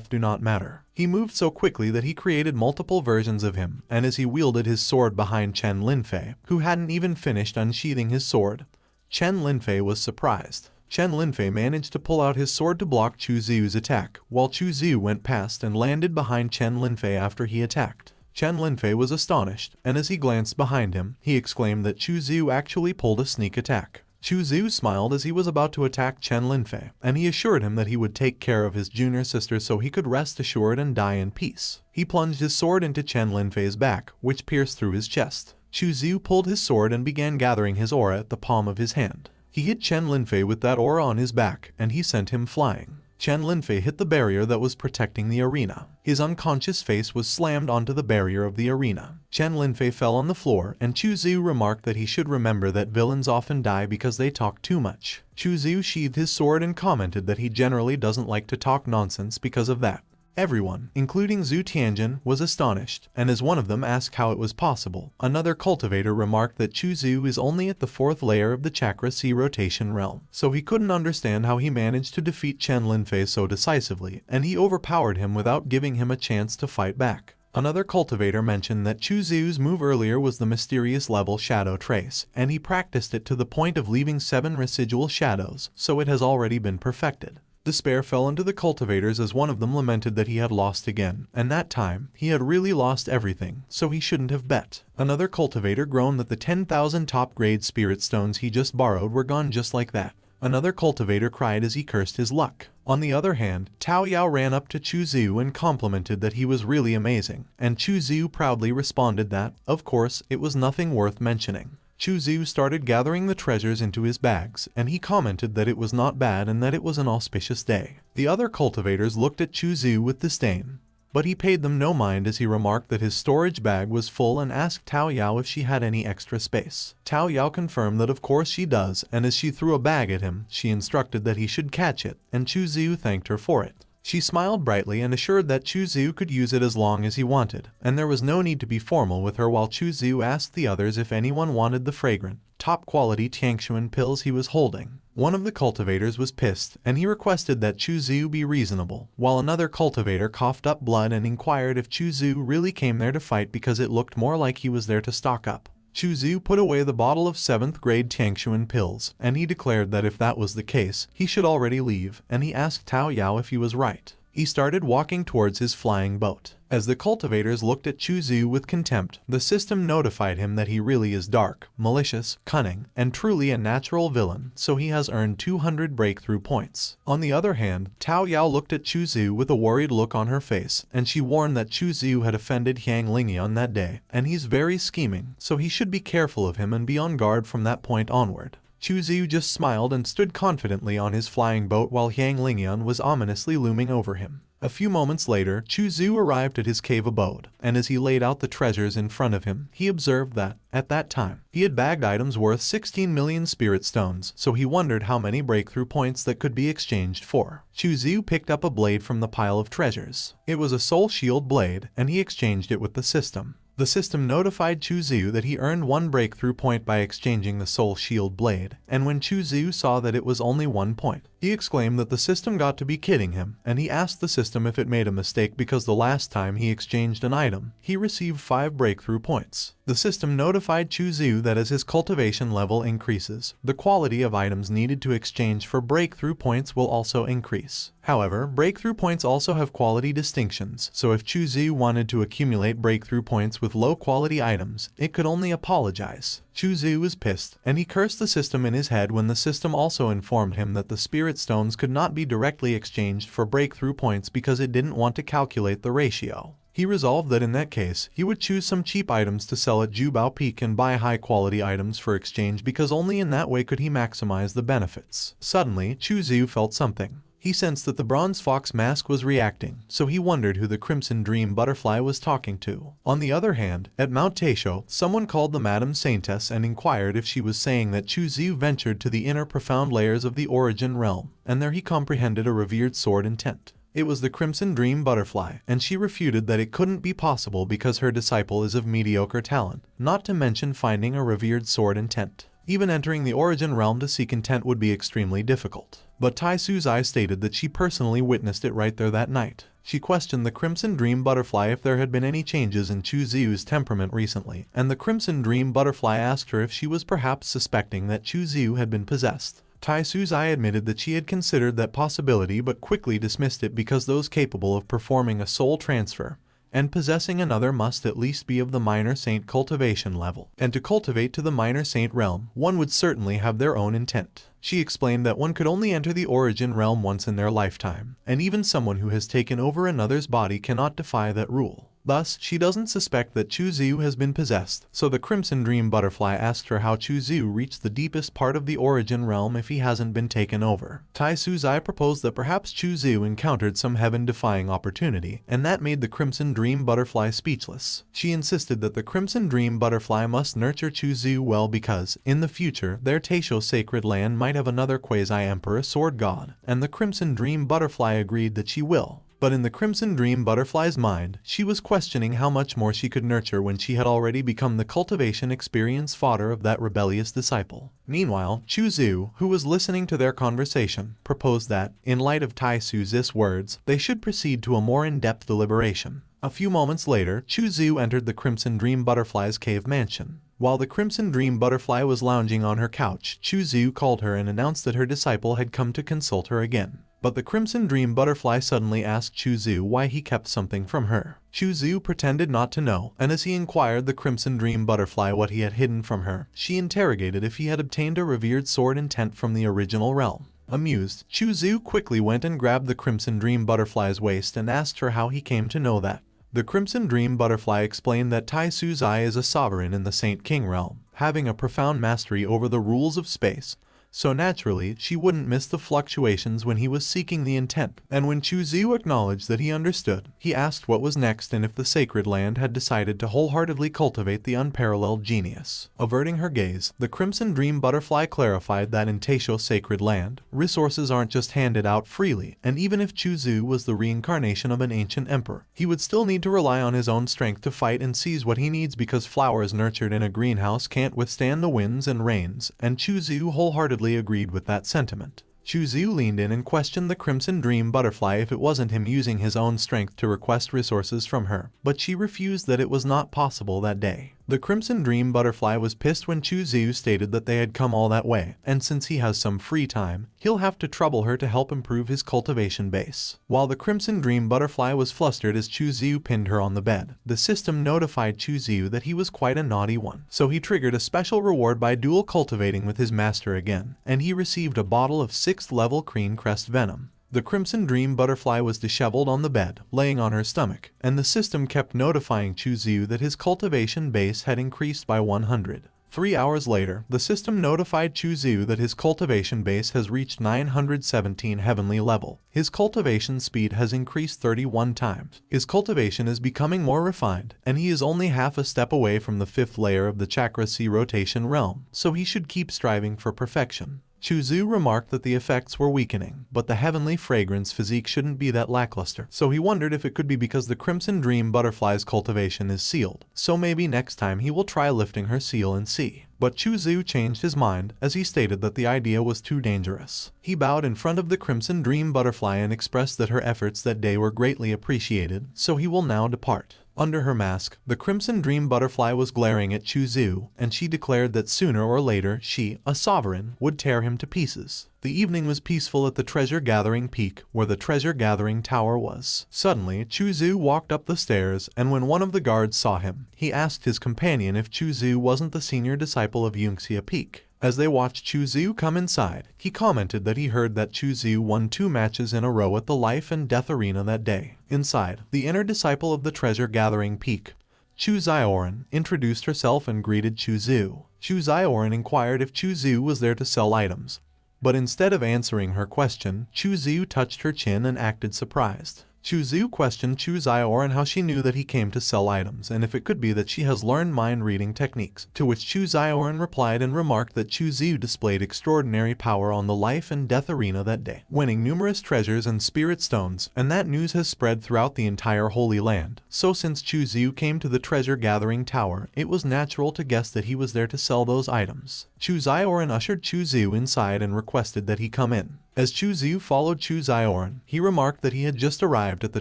do not matter. He moved so quickly that he created multiple versions of him, and as he wielded his sword behind Chen Linfei, who hadn't even finished unsheathing his sword, Chen Linfei was surprised. Chen Linfei managed to pull out his sword to block Chu Zhu's attack, while Chu Zhu went past and landed behind Chen Linfei after he attacked. Chen Linfei was astonished, and as he glanced behind him, he exclaimed that Chu Zhu actually pulled a sneak attack. Chu Zhu smiled as he was about to attack Chen Linfei, and he assured him that he would take care of his junior sister so he could rest assured and die in peace. He plunged his sword into Chen Linfei's back, which pierced through his chest. Chu Zhu pulled his sword and began gathering his aura at the palm of his hand. He hit Chen Linfei with that aura on his back, and he sent him flying. Chen Linfei hit the barrier that was protecting the arena. His unconscious face was slammed onto the barrier of the arena. Chen Linfei fell on the floor, and Chu Xiu remarked that he should remember that villains often die because they talk too much. Chu Xiu sheathed his sword and commented that he generally doesn't like to talk nonsense because of that. Everyone, including Zhu Tianjin, was astonished, and as one of them asked how it was possible, another cultivator remarked that Chu Xiu is only at the 4th layer of the Chakra C rotation realm, so he couldn't understand how he managed to defeat Chen Linfei so decisively, and he overpowered him without giving him a chance to fight back. Another cultivator mentioned that Chu Xiu's move earlier was the mysterious level Shadow Trace, and he practiced it to the point of leaving 7 residual shadows, so it has already been perfected. Despair fell into the cultivators as one of them lamented that he had lost again, and that time, he had really lost everything, so he shouldn't have bet. Another cultivator groaned that the 10,000 top-grade spirit stones he just borrowed were gone just like that. Another cultivator cried as he cursed his luck. On the other hand, Tao Yao ran up to Chu Xiu and complimented that he was really amazing, and Chu Xiu proudly responded that, of course, it was nothing worth mentioning. Chu Xiu started gathering the treasures into his bags, and he commented that it was not bad and that it was an auspicious day. The other cultivators looked at Chu Xiu with disdain, but he paid them no mind as he remarked that his storage bag was full and asked Tao Yao if she had any extra space. Tao Yao confirmed that of course she does, and as she threw a bag at him, she instructed that he should catch it, and Chu Xiu thanked her for it. She smiled brightly and assured that Chu Xiu could use it as long as he wanted, and there was no need to be formal with her while Chu Xiu asked the others if anyone wanted the fragrant, top-quality Tiangshuan pills he was holding. One of the cultivators was pissed, and he requested that Chu Xiu be reasonable, while another cultivator coughed up blood and inquired if Chu Xiu really came there to fight because it looked more like he was there to stock up. Chu Xiu put away the bottle of 7th grade Tiangshuan pills, and he declared that if that was the case, he should already leave, and he asked Tao Yao if he was right. He started walking towards his flying boat. As the cultivators looked at Chu Xiu with contempt, the system notified him that he really is dark, malicious, cunning, and truly a natural villain, so he has earned 200 breakthrough points. On the other hand, Tao Yao looked at Chu Xiu with a worried look on her face, and she warned that Chu Xiu had offended Yang Lingyan that day, and he's very scheming, so he should be careful of him and be on guard from that point onward. Chu Xiu just smiled and stood confidently on his flying boat while Yang Lingyan was ominously looming over him. A few moments later, Chu Xiu arrived at his cave abode, and as he laid out the treasures in front of him, he observed that, at that time, he had bagged items worth 16 million spirit stones, so he wondered how many breakthrough points that could be exchanged for. Chu Xiu picked up a blade from the pile of treasures. It was a soul shield blade, and he exchanged it with the system. The system notified Chu Xiu that he earned 1 breakthrough point by exchanging the soul shield blade, and when Chu Xiu saw that it was only 1 point, he exclaimed that the system got to be kidding him, and he asked the system if it made a mistake because the last time he exchanged an item, he received 5 breakthrough points. The system notified Chu Xiu that as his cultivation level increases, the quality of items needed to exchange for breakthrough points will also increase. However, breakthrough points also have quality distinctions, so if Chu Xiu wanted to accumulate breakthrough points with low-quality items, it could only apologize. Chu Xiu was pissed, and he cursed the system in his head when the system also informed him that the spirit stones could not be directly exchanged for breakthrough points because it didn't want to calculate the ratio. He resolved that in that case, he would choose some cheap items to sell at Jubao Peak and buy high-quality items for exchange because only in that way could he maximize the benefits. Suddenly, Chu Xiu felt something. He sensed that the bronze fox mask was reacting, so he wondered who the Crimson Dream Butterfly was talking to. On the other hand, at Mount Taisho, someone called the Madam Saintess and inquired if she was saying that Chu Xiu ventured to the inner profound layers of the Origin Realm, and there he comprehended a revered sword intent. It was the Crimson Dream Butterfly, and she refuted that it couldn't be possible because her disciple is of mediocre talent, not to mention finding a revered sword intent. Even entering the Origin Realm to seek intent would be extremely difficult. But Tai Suzai stated that she personally witnessed it right there that night. She questioned the Crimson Dream Butterfly if there had been any changes in Chu Xiu's temperament recently, and the Crimson Dream Butterfly asked her if she was perhaps suspecting that Chu Xiu had been possessed. Tai Suzai admitted that she had considered that possibility but quickly dismissed it because those capable of performing a soul transfer and possessing another must at least be of the minor saint cultivation level. And to cultivate to the minor saint realm, one would certainly have their own intent. She explained that one could only enter the Origin Realm once in their lifetime, and even someone who has taken over another's body cannot defy that rule. Thus, she doesn't suspect that Chuzu has been possessed, so the Crimson Dream Butterfly asked her how Chuzu reached the deepest part of the origin realm if he hasn't been taken over. Tai Suzai proposed that perhaps Chuzu encountered some heaven-defying opportunity, and that made the Crimson Dream Butterfly speechless. She insisted that the Crimson Dream Butterfly must nurture Chuzu well because, in the future, their Taisho sacred land might have another quasi-emperor sword god, and the Crimson Dream Butterfly agreed that she will. But in the Crimson Dream Butterfly's mind, she was questioning how much more she could nurture when she had already become the cultivation experience fodder of that rebellious disciple. Meanwhile, Chuzu, who was listening to their conversation, proposed that, in light of Tai Suzai's words, they should proceed to a more in-depth deliberation. A few moments later, Chuzu entered the Crimson Dream Butterfly's cave mansion. While the Crimson Dream Butterfly was lounging on her couch, Chuzu called her and announced that her disciple had come to consult her again. But the Crimson Dream Butterfly suddenly asked Chuzu why he kept something from her. Chuzu pretended not to know, and as he inquired the Crimson Dream Butterfly what he had hidden from her, she interrogated if he had obtained a revered sword intent from the original realm. Amused, Chuzu quickly went and grabbed the Crimson Dream Butterfly's waist and asked her how he came to know that. The Crimson Dream Butterfly explained that Tai Suzai is a sovereign in the Saint King realm, having a profound mastery over the rules of space. So naturally, she wouldn't miss the fluctuations when he was seeking the intent. And when Chuzu acknowledged that he understood, he asked what was next and if the sacred land had decided to wholeheartedly cultivate the unparalleled genius. Averting her gaze, the Crimson Dream Butterfly clarified that in Taisho sacred land, resources aren't just handed out freely, and even if Chuzu was the reincarnation of an ancient emperor, he would still need to rely on his own strength to fight and seize what he needs because flowers nurtured in a greenhouse can't withstand the winds and rains, and Chuzu wholeheartedly agreed with that sentiment. Chuzu leaned in and questioned the Crimson Dream Butterfly if it wasn't him using his own strength to request resources from her, but she refused that it was not possible that day. The Crimson Dream Butterfly was pissed when Chuzu stated that they had come all that way, and since he has some free time, he'll have to trouble her to help improve his cultivation base. While the Crimson Dream Butterfly was flustered as Chuzu pinned her on the bed, the system notified Chuzu that he was quite a naughty one, so he triggered a special reward by dual cultivating with his master again, and he received a bottle of 6th level Cream Crest Venom. The Crimson Dream Butterfly was disheveled on the bed, laying on her stomach, and the system kept notifying Chuzu that his cultivation base had increased by 100. 3 hours later, the system notified Chuzu that his cultivation base has reached 917 heavenly level. His cultivation speed has increased 31 times. His cultivation is becoming more refined, and he is only half a step away from the 5th layer of the Chakra C rotation realm, so he should keep striving for perfection. Chuzu remarked that the effects were weakening, but the heavenly fragrance physique shouldn't be that lackluster, so he wondered if it could be because the Crimson Dream Butterfly's cultivation is sealed, so maybe next time he will try lifting her seal and see. But Chuzu changed his mind as he stated that the idea was too dangerous. He bowed in front of the Crimson Dream Butterfly and expressed that her efforts that day were greatly appreciated, so he will now depart. Under her mask, the Crimson Dream Butterfly was glaring at Chuzu, and she declared that sooner or later she, a sovereign, would tear him to pieces. The evening was peaceful at the treasure-gathering peak, where the treasure-gathering tower was. Suddenly, Chuzu walked up the stairs, and when one of the guards saw him, he asked his companion if Chuzu wasn't the senior disciple of Yunxia Peak. As they watched Chuzu come inside, he commented that he heard that Chuzu won 2 matches in a row at the Life and Death Arena that day. Inside, the inner disciple of the treasure-gathering peak, Chuzai-Oren, introduced herself and greeted Chuzu. Chuzai-Oren inquired if Chuzu was there to sell items, but instead of answering her question, Chuzu touched her chin and acted surprised. Chuzu questioned Chuzai-Oren how she knew that he came to sell items and if it could be that she has learned mind-reading techniques, to which Chuzai-Oren replied and remarked that Chuzu displayed extraordinary power on the Life and Death Arena that day, winning numerous treasures and spirit stones, and that news has spread throughout the entire Holy Land. So since Chuzu came to the treasure-gathering tower, it was natural to guess that he was there to sell those items. Chuzai-Oren ushered Chuzu inside and requested that he come in. As Chuzu followed Chuzai-Oren, he remarked that he had just arrived at the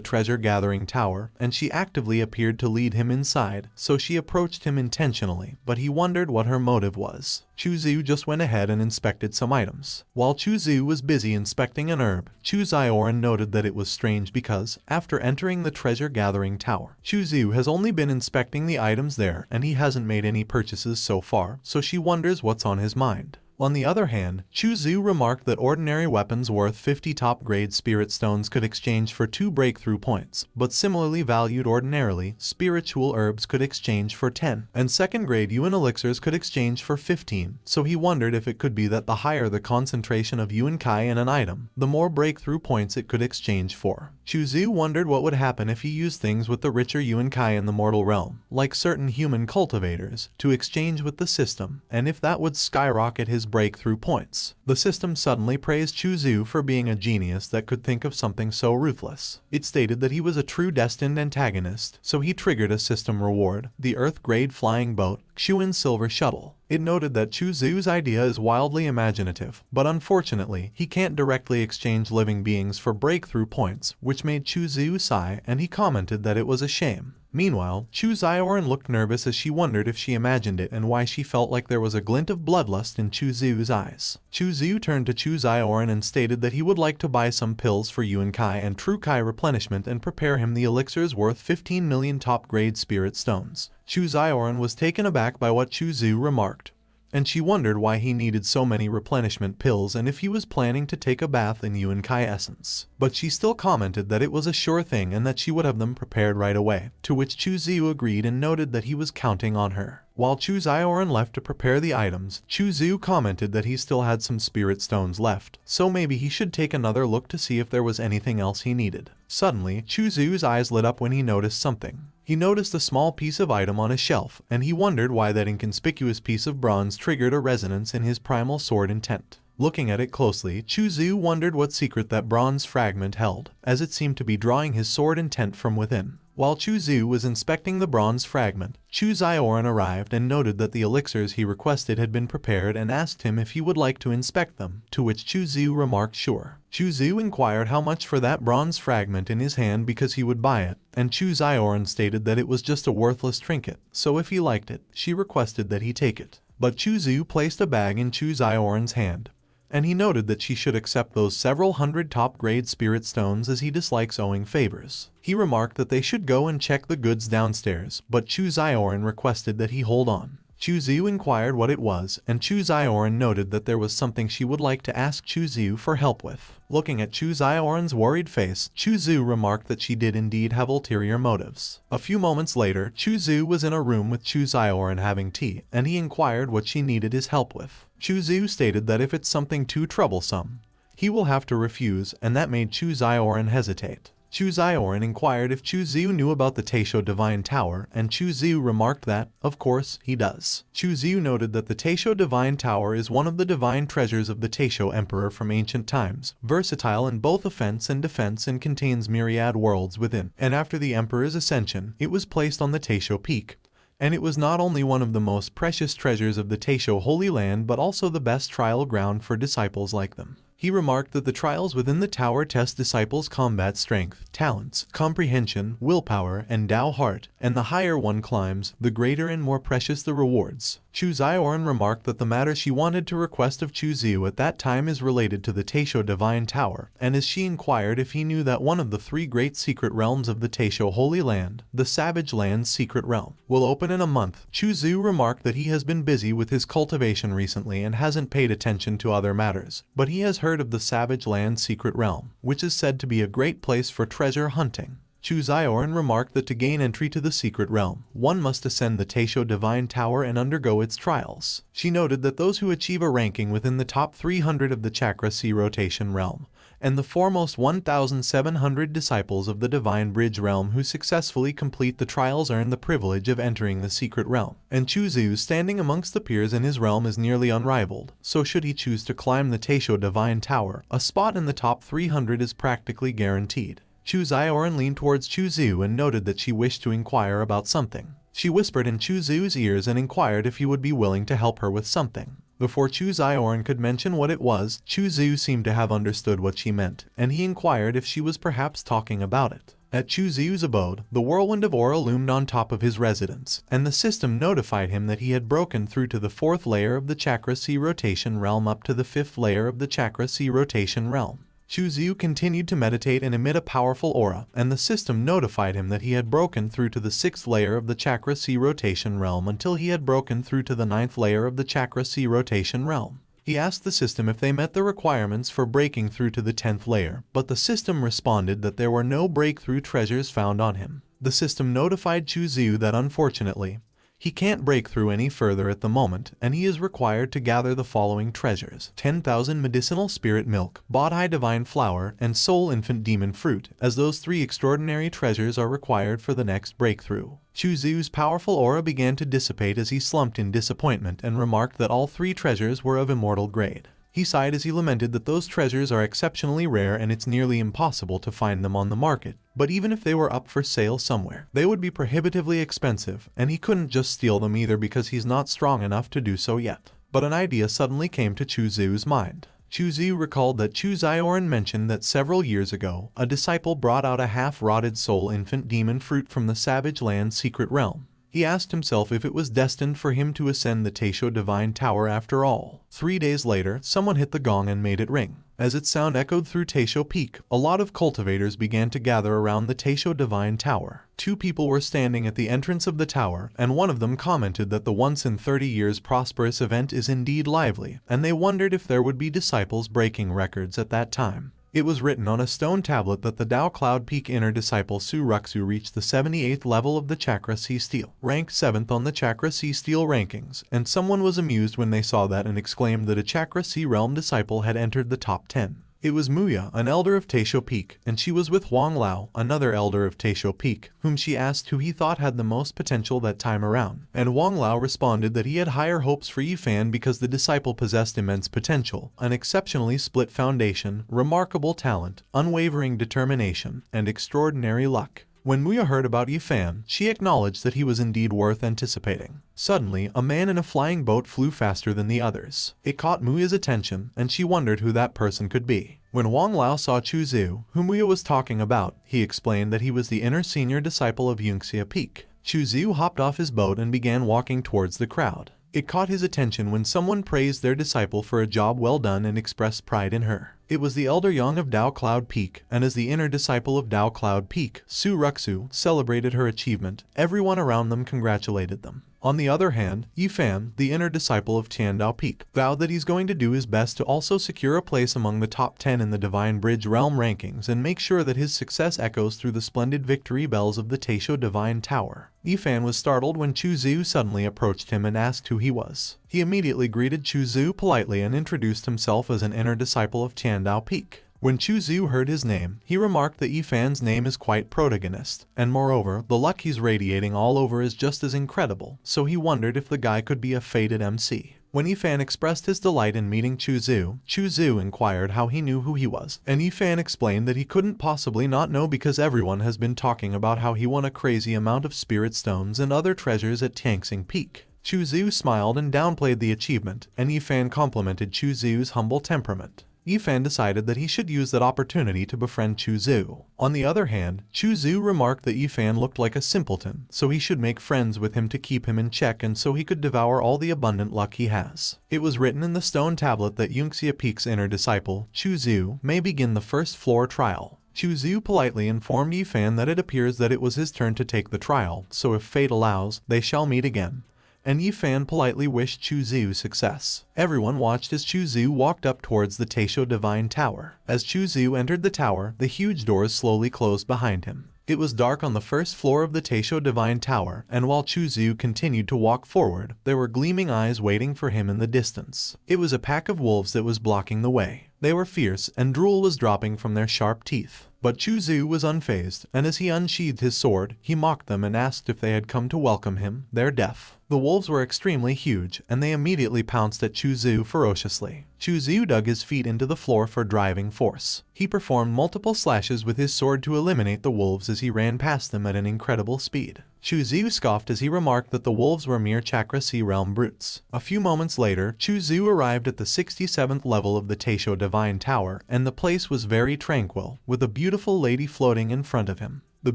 treasure-gathering tower, and she actively appeared to lead him inside, so she approached him intentionally, but he wondered what her motive was. Chuzu just went ahead and inspected some items. While Chuzu was busy inspecting an herb, Chuzai-Oren noted that it was strange because, after entering the treasure-gathering tower, Chuzu has only been inspecting the items there and he hasn't made any purchases so far, so she wonders what's on his mind. On the other hand, Chu Zhu remarked that ordinary weapons worth 50 top-grade spirit stones could exchange for 2 breakthrough points, but similarly valued ordinarily, spiritual herbs could exchange for 10, and second-grade Yuan elixirs could exchange for 15, so he wondered if it could be that the higher the concentration of Yuan Kai in an item, the more breakthrough points it could exchange for. Chu Zhu wondered what would happen if he used things with the richer Yuan Kai in the mortal realm, like certain human cultivators, to exchange with the system, and if that would skyrocket his breakthrough points. The system suddenly praised Chu Zhu for being a genius that could think of something so ruthless. It stated that he was a true destined antagonist, so he triggered a system reward, the Earth-grade flying boat, Xuan Silver Shuttle. It noted that Chu Zhu's idea is wildly imaginative, but unfortunately, he can't directly exchange living beings for breakthrough points, which made Chu Zhu sigh, and he commented that it was a shame. Meanwhile, Chu Zioran looked nervous as she wondered if she imagined it and why she felt like there was a glint of bloodlust in Chu Zhu's eyes. Chu Zhu turned to Chu Zioran and stated that he would like to buy some pills for Yuan Kai and True Kai replenishment and prepare him the elixirs worth 15 million top-grade spirit stones. Chu Zioran was taken aback by what Chu Zhu remarked, and she wondered why he needed so many replenishment pills and if he was planning to take a bath in Yuan Kai essence. But she still commented that it was a sure thing and that she would have them prepared right away, to which Chu Zhu agreed and noted that he was counting on her. While Chu Zioran left to prepare the items, Chu Zhu commented that he still had some spirit stones left, so maybe he should take another look to see if there was anything else he needed. Suddenly, Chu Zhu's eyes lit up when he noticed something. He noticed a small piece of item on a shelf, and he wondered why that inconspicuous piece of bronze triggered a resonance in his primal sword intent. Looking at it closely, Chu Zhu wondered what secret that bronze fragment held, as it seemed to be drawing his sword intent from within. While Chu Zhu was inspecting the bronze fragment, Chu Zioran arrived and noted that the elixirs he requested had been prepared and asked him if he would like to inspect them, to which Chu Zhu remarked sure. Chu Zhu inquired how much for that bronze fragment in his hand because he would buy it, and Chu Zioran stated that it was just a worthless trinket, so if he liked it, she requested that he take it. But Chu Zhu placed a bag in Chu Zioran's hand, and he noted that she should accept those several hundred top-grade spirit stones as he dislikes owing favors. He remarked that they should go and check the goods downstairs, but Chu Zioran requested that he hold on. Chu Zhu inquired what it was, and Chu Zioran noted that there was something she would like to ask Chu Zhu for help with. Looking at Chu Zioran's worried face, Chu Zhu remarked that she did indeed have ulterior motives. A few moments later, Chu Zhu was in a room with Chu Zioran having tea, and he inquired what she needed his help with. Chu Zhu stated that if it's something too troublesome, he will have to refuse, and that made Chu Zioran hesitate. Chu Zioran inquired if Chu Zhu knew about the Taisho Divine Tower, and Chu Zhu remarked that, of course, he does. Chu Zhu noted that the Taisho Divine Tower is one of the divine treasures of the Taisho Emperor from ancient times, versatile in both offense and defense and contains myriad worlds within. And after the Emperor's ascension, it was placed on the Taisho Peak. And it was not only one of the most precious treasures of the Taisho Holy Land but also the best trial ground for disciples like them. He remarked that the trials within the tower test disciples' combat strength, talents, comprehension, willpower, and Tao heart, and the higher one climbs, the greater and more precious the rewards. Chu Zioran remarked that the matter she wanted to request of Chu Zhu at that time is related to the Taisho Divine Tower, and as she inquired if he knew that one of the 3 great secret realms of the Taisho Holy Land, the Savage Land's secret realm, will open in a month, Chu Zhu remarked that he has been busy with his cultivation recently and hasn't paid attention to other matters, but he has heard of the Savage Land's secret realm, which is said to be a great place for treasure hunting. Chu Zioran remarked that to gain entry to the secret realm, one must ascend the Taisho Divine Tower and undergo its trials. She noted that those who achieve a ranking within the top 300 of the Chakra C rotation realm, and the foremost 1,700 disciples of the Divine Bridge realm who successfully complete the trials earn the privilege of entering the secret realm. And Chu Zhu's standing amongst the peers in his realm is nearly unrivaled, so should he choose to climb the Taisho Divine Tower, a spot in the top 300 is practically guaranteed. Chu Zioran leaned towards Chu Zhu and noted that she wished to inquire about something. She whispered in Chu Zhu's ears and inquired if he would be willing to help her with something. Before Chu Zioran could mention what it was, Chu Zhu seemed to have understood what she meant, and he inquired if she was perhaps talking about it. At Chu Zhu's abode, the whirlwind of aura loomed on top of his residence, and the system notified him that he had broken through to the 4th layer of the Chakra C rotation realm up to the 5th layer of the Chakra C rotation realm. Chu Zhu continued to meditate and emit a powerful aura, and the system notified him that he had broken through to the 6th layer of the Chakra C rotation realm until he had broken through to the 9th layer of the Chakra C rotation realm. He asked the system if they met the requirements for breaking through to the 10th layer, but the system responded that there were no breakthrough treasures found on him. The system notified Chu Xiu that unfortunately, he can't break through any further at the moment, and he is required to gather the following treasures: 10,000 medicinal spirit milk, Bodhi divine flower, and soul infant demon fruit, as those 3 extraordinary treasures are required for the next breakthrough. Chu Xiu's powerful aura began to dissipate as he slumped in disappointment and remarked that all 3 treasures were of immortal grade. He sighed as he lamented that those treasures are exceptionally rare and it's nearly impossible to find them on the market. But even if they were up for sale somewhere, they would be prohibitively expensive, and he couldn't just steal them either because he's not strong enough to do so yet. But an idea suddenly came to Chu Xiu's mind. Chu Xiu recalled that Chu Zioran mentioned that several years ago, a disciple brought out a half-rotted soul infant demon fruit from the Savage Land's secret realm. He asked himself if it was destined for him to ascend the Taisho Divine Tower after all. 3 days later, someone hit the gong and made it ring. As its sound echoed through Taisho Peak, a lot of cultivators began to gather around the Taisho Divine Tower. 2 people were standing at the entrance of the tower, and one of them commented that the once in 30 years prosperous event is indeed lively, and they wondered if there would be disciples breaking records at that time. It was written on a stone tablet that the Dao Cloud Peak inner disciple Su Ruxu reached the 78th level of the Chakra C Steel, ranked 7th on the Chakra C Steel rankings, and someone was amused when they saw that and exclaimed that a Chakra C Realm disciple had entered the top 10. It was Muya, an elder of Taisho Peak, and she was with Huang Lao, another elder of Taisho Peak, whom she asked who he thought had the most potential that time around. And Huang Lao responded that he had higher hopes for Yifan because the disciple possessed immense potential, an exceptionally split foundation, remarkable talent, unwavering determination, and extraordinary luck. When Muya heard about Yifan, she acknowledged that he was indeed worth anticipating. Suddenly, a man in a flying boat flew faster than the others. It caught Muya's attention, and she wondered who that person could be. When Wang Lao saw Chu Xiu, whom Muya was talking about, he explained that he was the inner senior disciple of Yunxia Peak. Chu Xiu hopped off his boat and began walking towards the crowd. It caught his attention when someone praised their disciple for a job well done and expressed pride in her. It was the elder Yang of Dao Cloud Peak, and as the inner disciple of Dao Cloud Peak, Su Ruxu celebrated her achievement. Everyone around them congratulated them. On the other hand, Yifan, the inner disciple of Tiandao Peak, vowed that he's going to do his best to also secure a place among the top 10 in the Divine Bridge Realm rankings and make sure that his success echoes through the splendid victory bells of the Taisho Divine Tower. Yifan was startled when Chu Xiu suddenly approached him and asked who he was. He immediately greeted Chu Xiu politely and introduced himself as an inner disciple of Tiandao Peak. When Chu Xiu heard his name, he remarked that Yifan's name is quite protagonist, and moreover, the luck he's radiating all over is just as incredible, so he wondered if the guy could be a fated MC. When Yifan expressed his delight in meeting Chu Xiu inquired how he knew who he was, and Yifan explained that he couldn't possibly not know because everyone has been talking about how he won a crazy amount of spirit stones and other treasures at Tianxing Peak. Chu Xiu smiled and downplayed the achievement, and Yifan complimented Chu Xiu's humble temperament. Yifan decided that he should use that opportunity to befriend Chu Xiu. On the other hand, Chu Xiu remarked that Yifan looked like a simpleton, so he should make friends with him to keep him in check and so he could devour all the abundant luck he has. It was written in the stone tablet that Yunxia Peak's inner disciple, Chu Xiu, may begin the first floor trial. Chu Xiu politely informed Yifan that it appears that it was his turn to take the trial, so if fate allows, they shall meet again. And Yifan politely wished Chu Xiu success. Everyone watched as Chu Xiu walked up towards the Taisho Divine Tower. As Chu Xiu entered the tower, the huge doors slowly closed behind him. It was dark on the first floor of the Taisho Divine Tower, and while Chu Xiu continued to walk forward, there were gleaming eyes waiting for him in the distance. It was a pack of wolves that was blocking the way. They were fierce, and drool was dropping from their sharp teeth. But Chu Xiu was unfazed, and as he unsheathed his sword, he mocked them and asked if they had come to welcome him. They're deaf. The wolves were extremely huge, and they immediately pounced at Chu Xiu ferociously. Chu Xiu dug his feet into the floor for driving force. He performed multiple slashes with his sword to eliminate the wolves as he ran past them at an incredible speed. Chu Xiu scoffed as he remarked that the wolves were mere Chakra Sea Realm brutes. A few moments later, Chu Xiu arrived at the 67th level of the Taisho Divine Tower, and the place was very tranquil, with a beautiful lady floating in front of him. The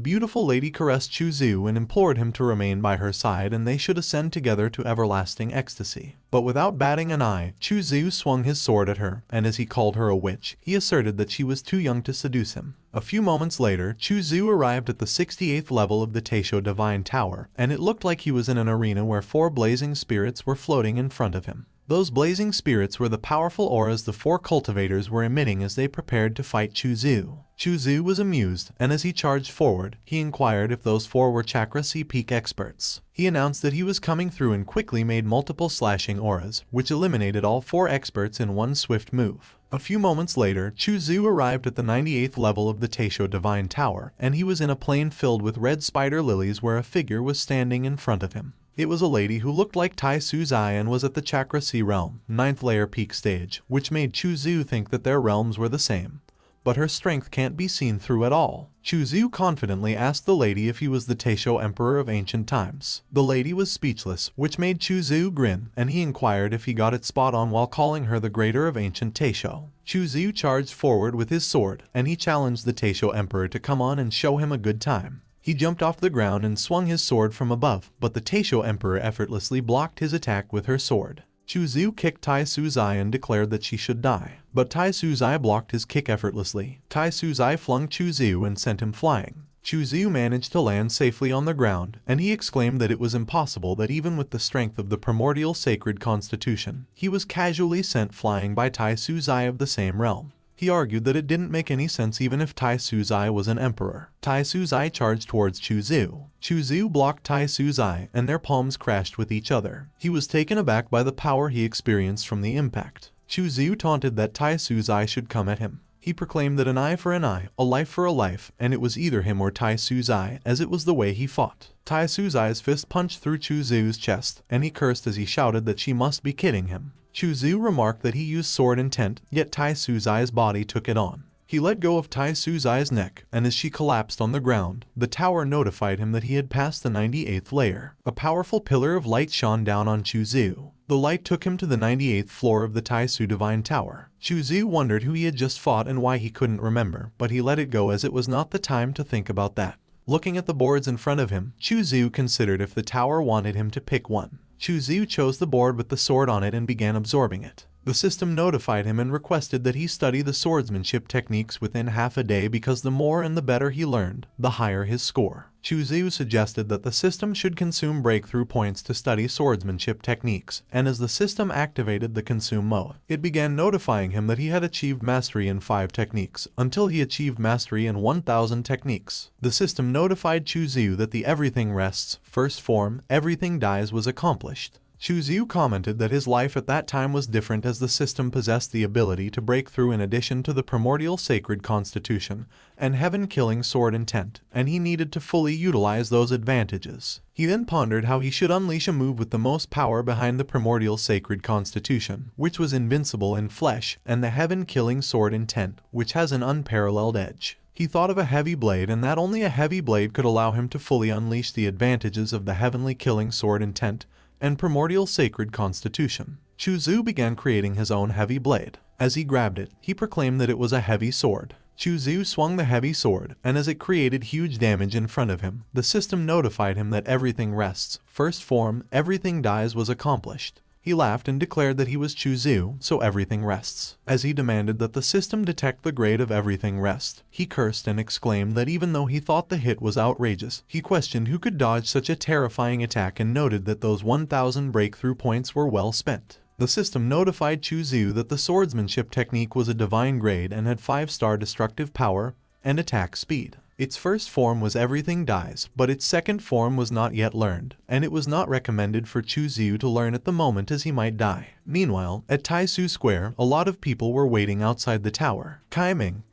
beautiful lady caressed Chu Xiu and implored him to remain by her side and they should ascend together to everlasting ecstasy. But without batting an eye, Chu Xiu swung his sword at her, and as he called her a witch, he asserted that she was too young to seduce him. A few moments later, Chu Xiu arrived at the 68th level of the Taisho Divine Tower, and it looked like he was in an arena where 4 blazing spirits were floating in front of him. Those blazing spirits were the powerful auras the 4 cultivators were emitting as they prepared to fight Chuzu. Chuzu was amused, and as he charged forward, he inquired if those 4 were Chakra C peak experts. He announced that he was coming through and quickly made multiple slashing auras, which eliminated all 4 experts in one swift move. A few moments later, Chuzu arrived at the 98th level of the Taisho Divine Tower, and he was in a plain filled with red spider lilies where a figure was standing in front of him. It was a lady who looked like Tai Suzai and was at the Chakra C realm, 9th layer peak stage, which made Chuzu think that their realms were the same. But her strength can't be seen through at all. Chuzu confidently asked the lady if he was the Taisho Emperor of ancient times. The lady was speechless, which made Chuzu grin, and he inquired if he got it spot on while calling her the greater of ancient Taisho. Chuzu charged forward with his sword, and he challenged the Taisho Emperor to come on and show him a good time. He jumped off the ground and swung his sword from above, but the Taisho Emperor effortlessly blocked his attack with her sword. Chuzu kicked Tai Suzai and declared that she should die, but Tai Suzai blocked his kick effortlessly. Tai Suzai flung Chuzu and sent him flying. Chuzu managed to land safely on the ground, and he exclaimed that it was impossible that even with the strength of the primordial sacred constitution, he was casually sent flying by Tai Suzai of the same realm. He argued that it didn't make any sense even if Tai Suzai was an emperor. Tai Suzai charged towards Chuzu. Chuzu blocked Tai Suzai, and their palms crashed with each other. He was taken aback by the power he experienced from the impact. Chuzu taunted that Tai Suzai should come at him. He proclaimed that an eye for an eye, a life for a life, and it was either him or Tai Suzai, as it was the way he fought. Tai Suzai's fist punched through Chuzu's chest, and he cursed as he shouted that she must be kidding him. Chuzu remarked that he used sword intent, yet Tai Suzai's body took it on. He let go of Tai Suzai's neck, and as she collapsed on the ground, the tower notified him that he had passed the 98th layer. A powerful pillar of light shone down on Chuzu. The light took him to the 98th floor of the Taisu Divine Tower. Chuzu wondered who he had just fought and why he couldn't remember, but he let it go as it was not the time to think about that. Looking at the boards in front of him, Chuzu considered if the tower wanted him to pick one. Chuzu chose the board with the sword on it and began absorbing it. The system notified him and requested that he study the swordsmanship techniques within half a day because the more and the better he learned, the higher his score. Chuzu suggested that the system should consume breakthrough points to study swordsmanship techniques, and as the system activated the consume mode, it began notifying him that he had achieved mastery in 5 techniques, until he achieved mastery in 1000 techniques. The system notified Chuzu that the everything rests, first form, everything dies was accomplished. Chuzu commented that his life at that time was different as the system possessed the ability to break through in addition to the primordial sacred constitution and heaven-killing sword intent, and he needed to fully utilize those advantages. He then pondered how he should unleash a move with the most power behind the primordial sacred constitution, which was invincible in flesh, and the heaven-killing sword intent, which has an unparalleled edge. He thought of a heavy blade and that only a heavy blade could allow him to fully unleash the advantages of the heavenly killing sword intent and primordial sacred constitution. Chuzu began creating his own heavy blade. As he grabbed it, he proclaimed that it was a heavy sword. Chuzu swung the heavy sword, and as it created huge damage in front of him, the system notified him that everything rests, first form, everything dies was accomplished. He laughed and declared that he was Chuzu, so everything rests. As he demanded that the system detect the grade of everything rest, he cursed and exclaimed that even though he thought the hit was outrageous, he questioned who could dodge such a terrifying attack and noted that those 1000 breakthrough points were well spent. The system notified Chuzu that the swordsmanship technique was a divine grade and had 5-star destructive power and attack speed. Its first form was everything dies, but its second form was not yet learned, and it was not recommended for Chuzu to learn at the moment as he might die. Meanwhile, at Taisu Square, a lot of people were waiting outside the tower. Kai Meng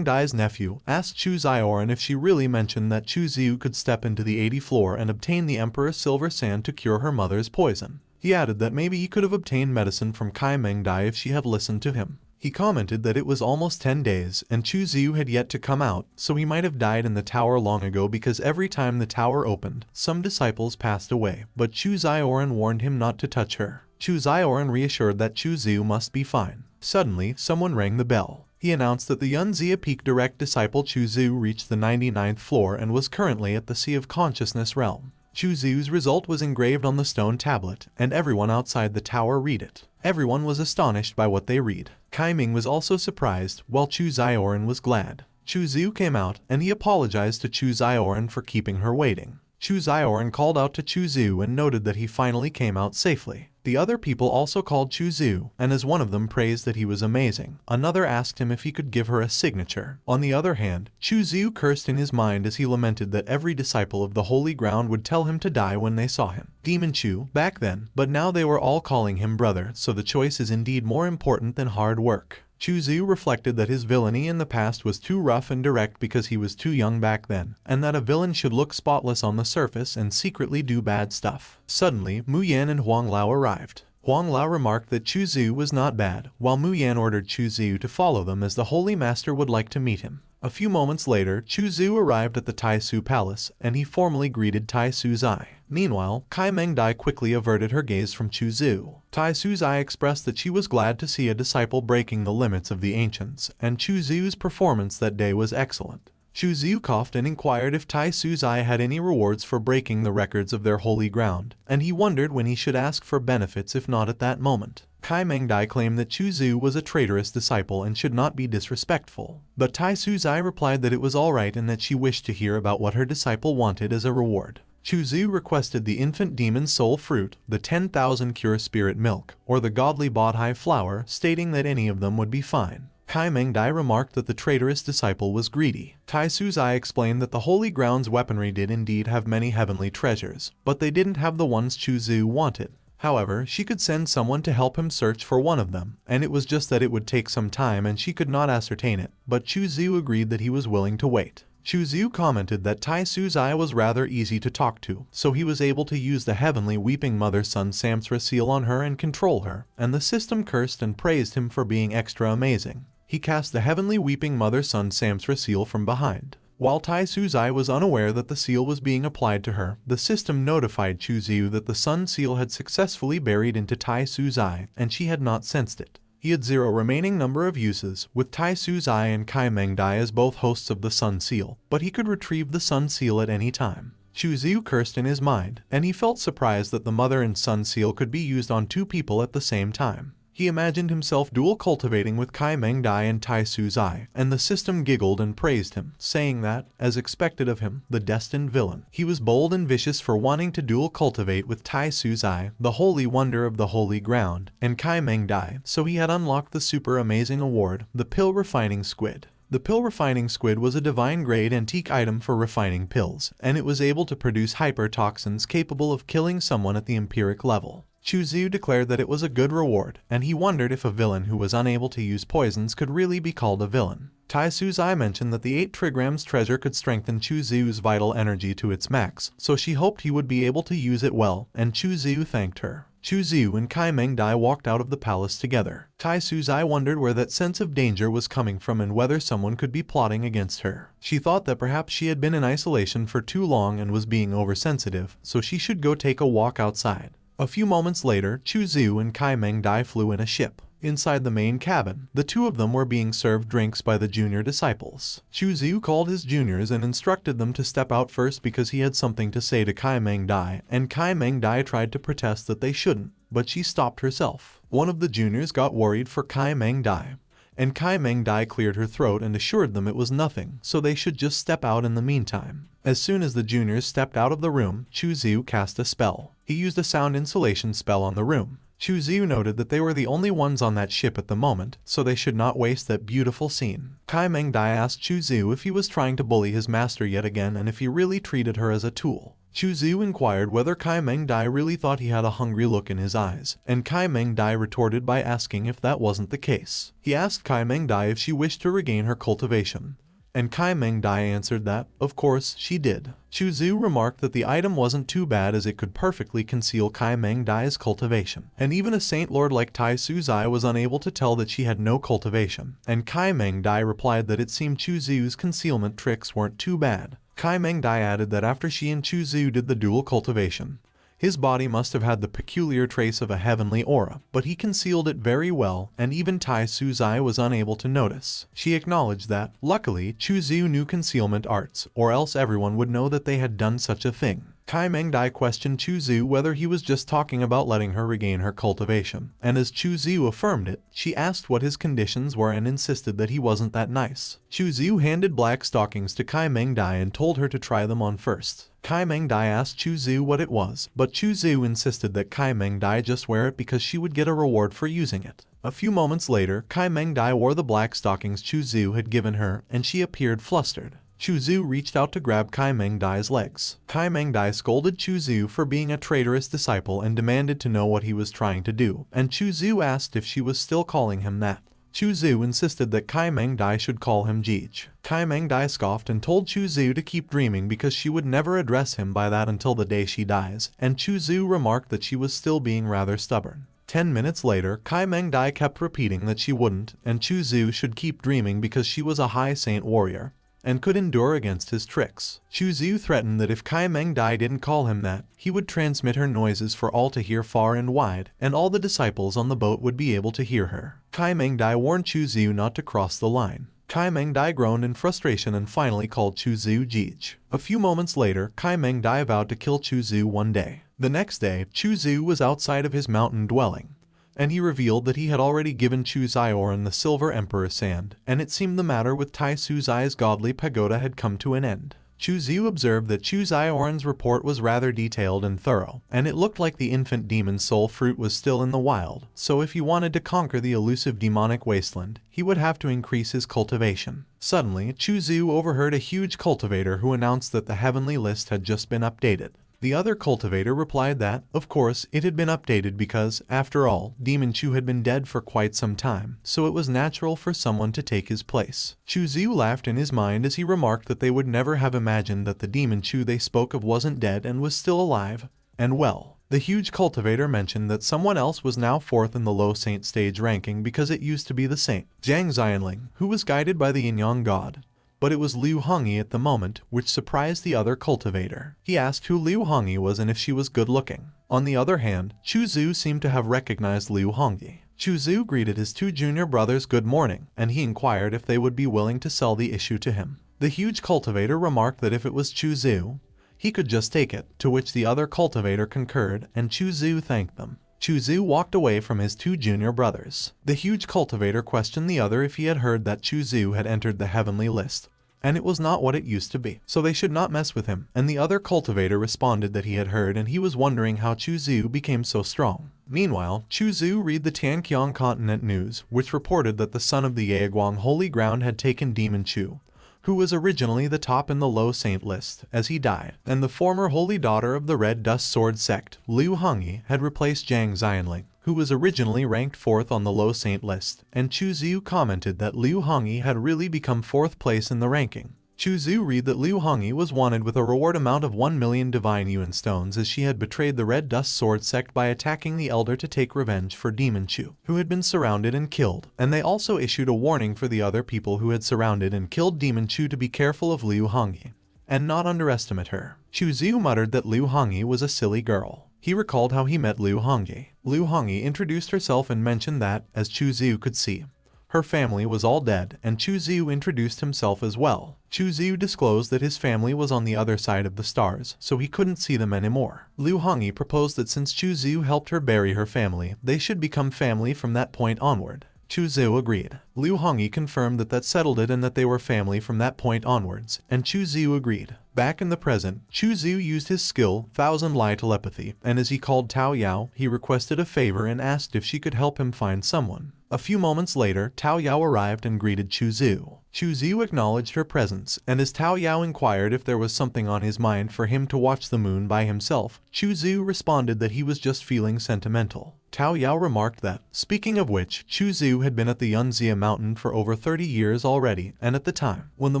Dai's nephew, asked Chu Zioran if she really mentioned that Chuzu could step into the 80th floor and obtain the Emperor's silver sand to cure her mother's poison. He added that maybe he could have obtained medicine from Kai Meng Dai if she had listened to him. He commented that it was almost 10 days and Chuzu had yet to come out, so he might have died in the tower long ago because every time the tower opened, some disciples passed away, but Chu Zioran warned him not to touch her. Chu Zioran reassured that Chuzu must be fine. Suddenly, someone rang the bell. He announced that the Yunzia Peak direct disciple Chuzu reached the 99th floor and was currently at the Sea of Consciousness realm. Chuzu's result was engraved on the stone tablet, and everyone outside the tower read it. Everyone was astonished by what they read. Kai Ming was also surprised, while Chu Zioran was glad. Chuzu came out, and he apologized to Chu Zioran for keeping her waiting. Chu Zioran called out to Chuzu and noted that he finally came out safely. The other people also called Chu Zhu, and as one of them praised that he was amazing, another asked him if he could give her a signature. On the other hand, Chu Zhu cursed in his mind as he lamented that every disciple of the holy ground would tell him to die when they saw him. Demon Chu, back then, but now they were all calling him brother, so the choice is indeed more important than hard work. Chu Zhu reflected that his villainy in the past was too rough and direct because he was too young back then, and that a villain should look spotless on the surface and secretly do bad stuff. Suddenly, Mu Yan and Huang Lao arrived. Huang Lao remarked that Chu Zhu was not bad, while Mu Yan ordered Chu Zhu to follow them as the Holy Master would like to meet him. A few moments later, Chu Zhu arrived at the Tai Su Palace, and he formally greeted Tai Su Zai. Meanwhile, Kai Meng Dai quickly averted her gaze from Chu Zhu. Tai Su Zai expressed that she was glad to see a disciple breaking the limits of the ancients, and Chu Zhu's performance that day was excellent. Chu Zhu coughed and inquired if Tai Su Zai had any rewards for breaking the records of their holy ground, and he wondered when he should ask for benefits if not at that moment. Kai Meng Dai claimed that Chu Zhu was a traitorous disciple and should not be disrespectful, but Tai Su Zai replied that it was alright and that she wished to hear about what her disciple wanted as a reward. Chu Zhu requested the infant demon soul fruit, the 10,000 cure spirit milk, or the godly bodhi flower, stating that any of them would be fine. Kai Meng Dai remarked that the traitorous disciple was greedy. Tai Su Zai explained that the Holy Ground's weaponry did indeed have many heavenly treasures, but they didn't have the ones Chu Zhu wanted. However, she could send someone to help him search for one of them, and it was just that it would take some time and she could not ascertain it, but Chu Zhu agreed that he was willing to wait. Chu Zhu commented that Tai Su Zai was rather easy to talk to, so he was able to use the heavenly Weeping Mother Sun Samsara seal on her and control her, and the system cursed and praised him for being extra amazing. He cast the heavenly Weeping Mother Sun Samsara seal from behind. While Tai Su Zai was unaware that the seal was being applied to her, the system notified Chu Zhu that the sun seal had successfully buried into Tai Su Zai, and she had not sensed it. He had 0 remaining number of uses, with Tai Su Zai and Kai Meng Dai as both hosts of the sun seal, but he could retrieve the sun seal at any time. Chu Zhu cursed in his mind, and he felt surprised that the mother and sun seal could be used on 2 people at the same time. He imagined himself dual cultivating with Kai Meng Dai and Tai Su Zai, and the system giggled and praised him, saying that, as expected of him, the destined villain, he was bold and vicious for wanting to dual cultivate with Tai Su Zai, the holy wonder of the holy ground, and Kai Meng Dai, so he had unlocked the super amazing award, the Pill Refining Squid. The Pill Refining Squid was a divine-grade antique item for refining pills, and it was able to produce hypertoxins capable of killing someone at the empiric level. Chu Zhu declared that it was a good reward, and he wondered if a villain who was unable to use poisons could really be called a villain. Tai Su Zai mentioned that the 8 trigrams treasure could strengthen Chu Zhu's vital energy to its max, so she hoped he would be able to use it well, and Chu Zhu thanked her. Chu Zhu and Kai Meng Dai walked out of the palace together. Tai Su Zai wondered where that sense of danger was coming from and whether someone could be plotting against her. She thought that perhaps she had been in isolation for too long and was being oversensitive, so she should go take a walk outside. A few moments later, Chu Zhu and Kai Meng Dai flew in a ship. Inside the main cabin, the 2 of them were being served drinks by the junior disciples. Chu Zhu called his juniors and instructed them to step out first because he had something to say to Kai Meng Dai, and Kai Meng Dai tried to protest that they shouldn't, but she stopped herself. One of the juniors got worried for Kai Meng Dai, and Kai Meng Dai cleared her throat and assured them it was nothing, so they should just step out in the meantime. As soon as the juniors stepped out of the room, Chu Zhu cast a spell. He used a sound insulation spell on the room. Chu Zhu noted that they were the only ones on that ship at the moment, so they should not waste that beautiful scene. Kai Meng Dai asked Chu Zhu if he was trying to bully his master yet again and if he really treated her as a tool. Chu Zhu inquired whether Kai Meng Dai really thought he had a hungry look in his eyes, and Kai Meng Dai retorted by asking if that wasn't the case. He asked Kai Meng Dai if she wished to regain her cultivation, and Kai Meng Dai answered that, of course, she did. Chu Zhu remarked that the item wasn't too bad as it could perfectly conceal Kai Meng Dai's cultivation, and even a saint lord like Tai Su Zai was unable to tell that she had no cultivation, and Kai Meng Dai replied that it seemed Chu Zhu's concealment tricks weren't too bad. Kai Meng Dai added that after she and Chu Zhu did the dual cultivation, his body must have had the peculiar trace of a heavenly aura, but he concealed it very well, and even Tai Su Zai was unable to notice. She acknowledged that, luckily, Chu Zhu knew concealment arts, or else everyone would know that they had done such a thing. Kai Mengdai questioned Chu Zhu whether he was just talking about letting her regain her cultivation, and as Chu Zhu affirmed it, she asked what his conditions were and insisted that he wasn't that nice. Chu Zhu handed black stockings to Kai Mengdai and told her to try them on first. Kai Mengdai asked Chu Zhu what it was, but Chu Zhu insisted that Kai Mengdai just wear it because she would get a reward for using it. A few moments later, Kai Mengdai wore the black stockings Chu Zhu had given her, and she appeared flustered. Chu Zhu reached out to grab Kai Mengdai's legs. Kai Mengdai scolded Chu Zhu for being a traitorous disciple and demanded to know what he was trying to do, and Chu Zhu asked if she was still calling him that. Chu Zhu insisted that Kai Mengdai should call him Jeej. Kai Mengdai scoffed and told Chu Zhu to keep dreaming because she would never address him by that until the day she dies, and Chu Zhu remarked that she was still being rather stubborn. 10 minutes later, Kai Mengdai kept repeating that she wouldn't, and Chu Zhu should keep dreaming because she was a high saint warrior and could endure against his tricks. Chu Zhu threatened that if Kai Mengdai didn't call him that, he would transmit her noises for all to hear far and wide, and all the disciples on the boat would be able to hear her. Kai Mengdai warned Chu Zhu not to cross the line. Kai Mengdai groaned in frustration and finally called Chu Zhu Jeej. A few moments later, Kai Mengdai vowed to kill Chu Zhu one day. The next day, Chu Zhu was outside of his mountain dwelling, and he revealed that he had already given Chu Zioran the Silver Emperor sand, and it seemed the matter with Tai Suzai's godly pagoda had come to an end. Chu Zhu observed that Chu Zioran's report was rather detailed and thorough, and it looked like the infant demon soul fruit was still in the wild, so if he wanted to conquer the elusive demonic wasteland, he would have to increase his cultivation. Suddenly, Chu Zhu overheard a huge cultivator who announced that the heavenly list had just been updated. The other cultivator replied that, of course, it had been updated because, after all, Demon Chu had been dead for quite some time, so it was natural for someone to take his place. Chu Zhu laughed in his mind as he remarked that they would never have imagined that the Demon Chu they spoke of wasn't dead and was still alive and well. The huge cultivator mentioned that someone else was now fourth in the low saint stage ranking because it used to be the saint, Zhang Xianling, who was guided by the Yin-Yang god. But it was Liu Hongyi at the moment, which surprised the other cultivator. He asked who Liu Hongyi was and if she was good-looking. On the other hand, Chu Zhu seemed to have recognized Liu Hongyi. Chu Zhu greeted his two junior brothers good morning, and he inquired if they would be willing to sell the issue to him. The huge cultivator remarked that if it was Chu Zhu, he could just take it, to which the other cultivator concurred, and Chu Zhu thanked them. Chu Zhu walked away from his two junior brothers. The huge cultivator questioned the other if he had heard that Chu Zhu had entered the heavenly list, and it was not what it used to be, so they should not mess with him, and the other cultivator responded that he had heard and he was wondering how Chu Zhu became so strong. Meanwhile, Chu Zhu read the Tianqiang Continent News, which reported that the son of the Yaeguang Holy Ground had taken Demon Chu, who was originally the top in the low saint list, as he died, and the former holy daughter of the Red Dust Sword sect, Liu Hongyi, had replaced Zhang Xianling, who was originally ranked 4th on the low saint list, and Chu Zhu commented that Liu Hongyi had really become 4th place in the ranking. Chu Zhu read that Liu Hongyi was wanted with a reward amount of 1 million divine yuan stones as she had betrayed the Red Dust Sword sect by attacking the elder to take revenge for Demon Chu, who had been surrounded and killed, and they also issued a warning for the other people who had surrounded and killed Demon Chu to be careful of Liu Hongyi and not underestimate her. Chu Zhu muttered that Liu Hongyi was a silly girl. He recalled how he met Liu Hongyi. Liu Hongyi introduced herself and mentioned that, as Chu Zhu could see, her family was all dead, and Chu Zhu introduced himself as well. Chu Zhu disclosed that his family was on the other side of the stars, so he couldn't see them anymore. Liu Hongyi proposed that since Chu Zhu helped her bury her family, they should become family from that point onward. Chu Zhu agreed. Liu Hongyi confirmed that that settled it and that they were family from that point onwards, and Chu Zhu agreed. Back in the present, Chu Zhu used his skill, Thousand Lie Telepathy, and as he called Tao Yao, he requested a favor and asked if she could help him find someone. A few moments later, Tao Yao arrived and greeted Chu Zhu. Chu Zhu acknowledged her presence, and as Tao Yao inquired if there was something on his mind for him to watch the moon by himself, Chu Zhu responded that he was just feeling sentimental. Tao Yao remarked that, speaking of which, Chu Zhu had been at the Yunzia mountain for over 30 years already, and at the time, when the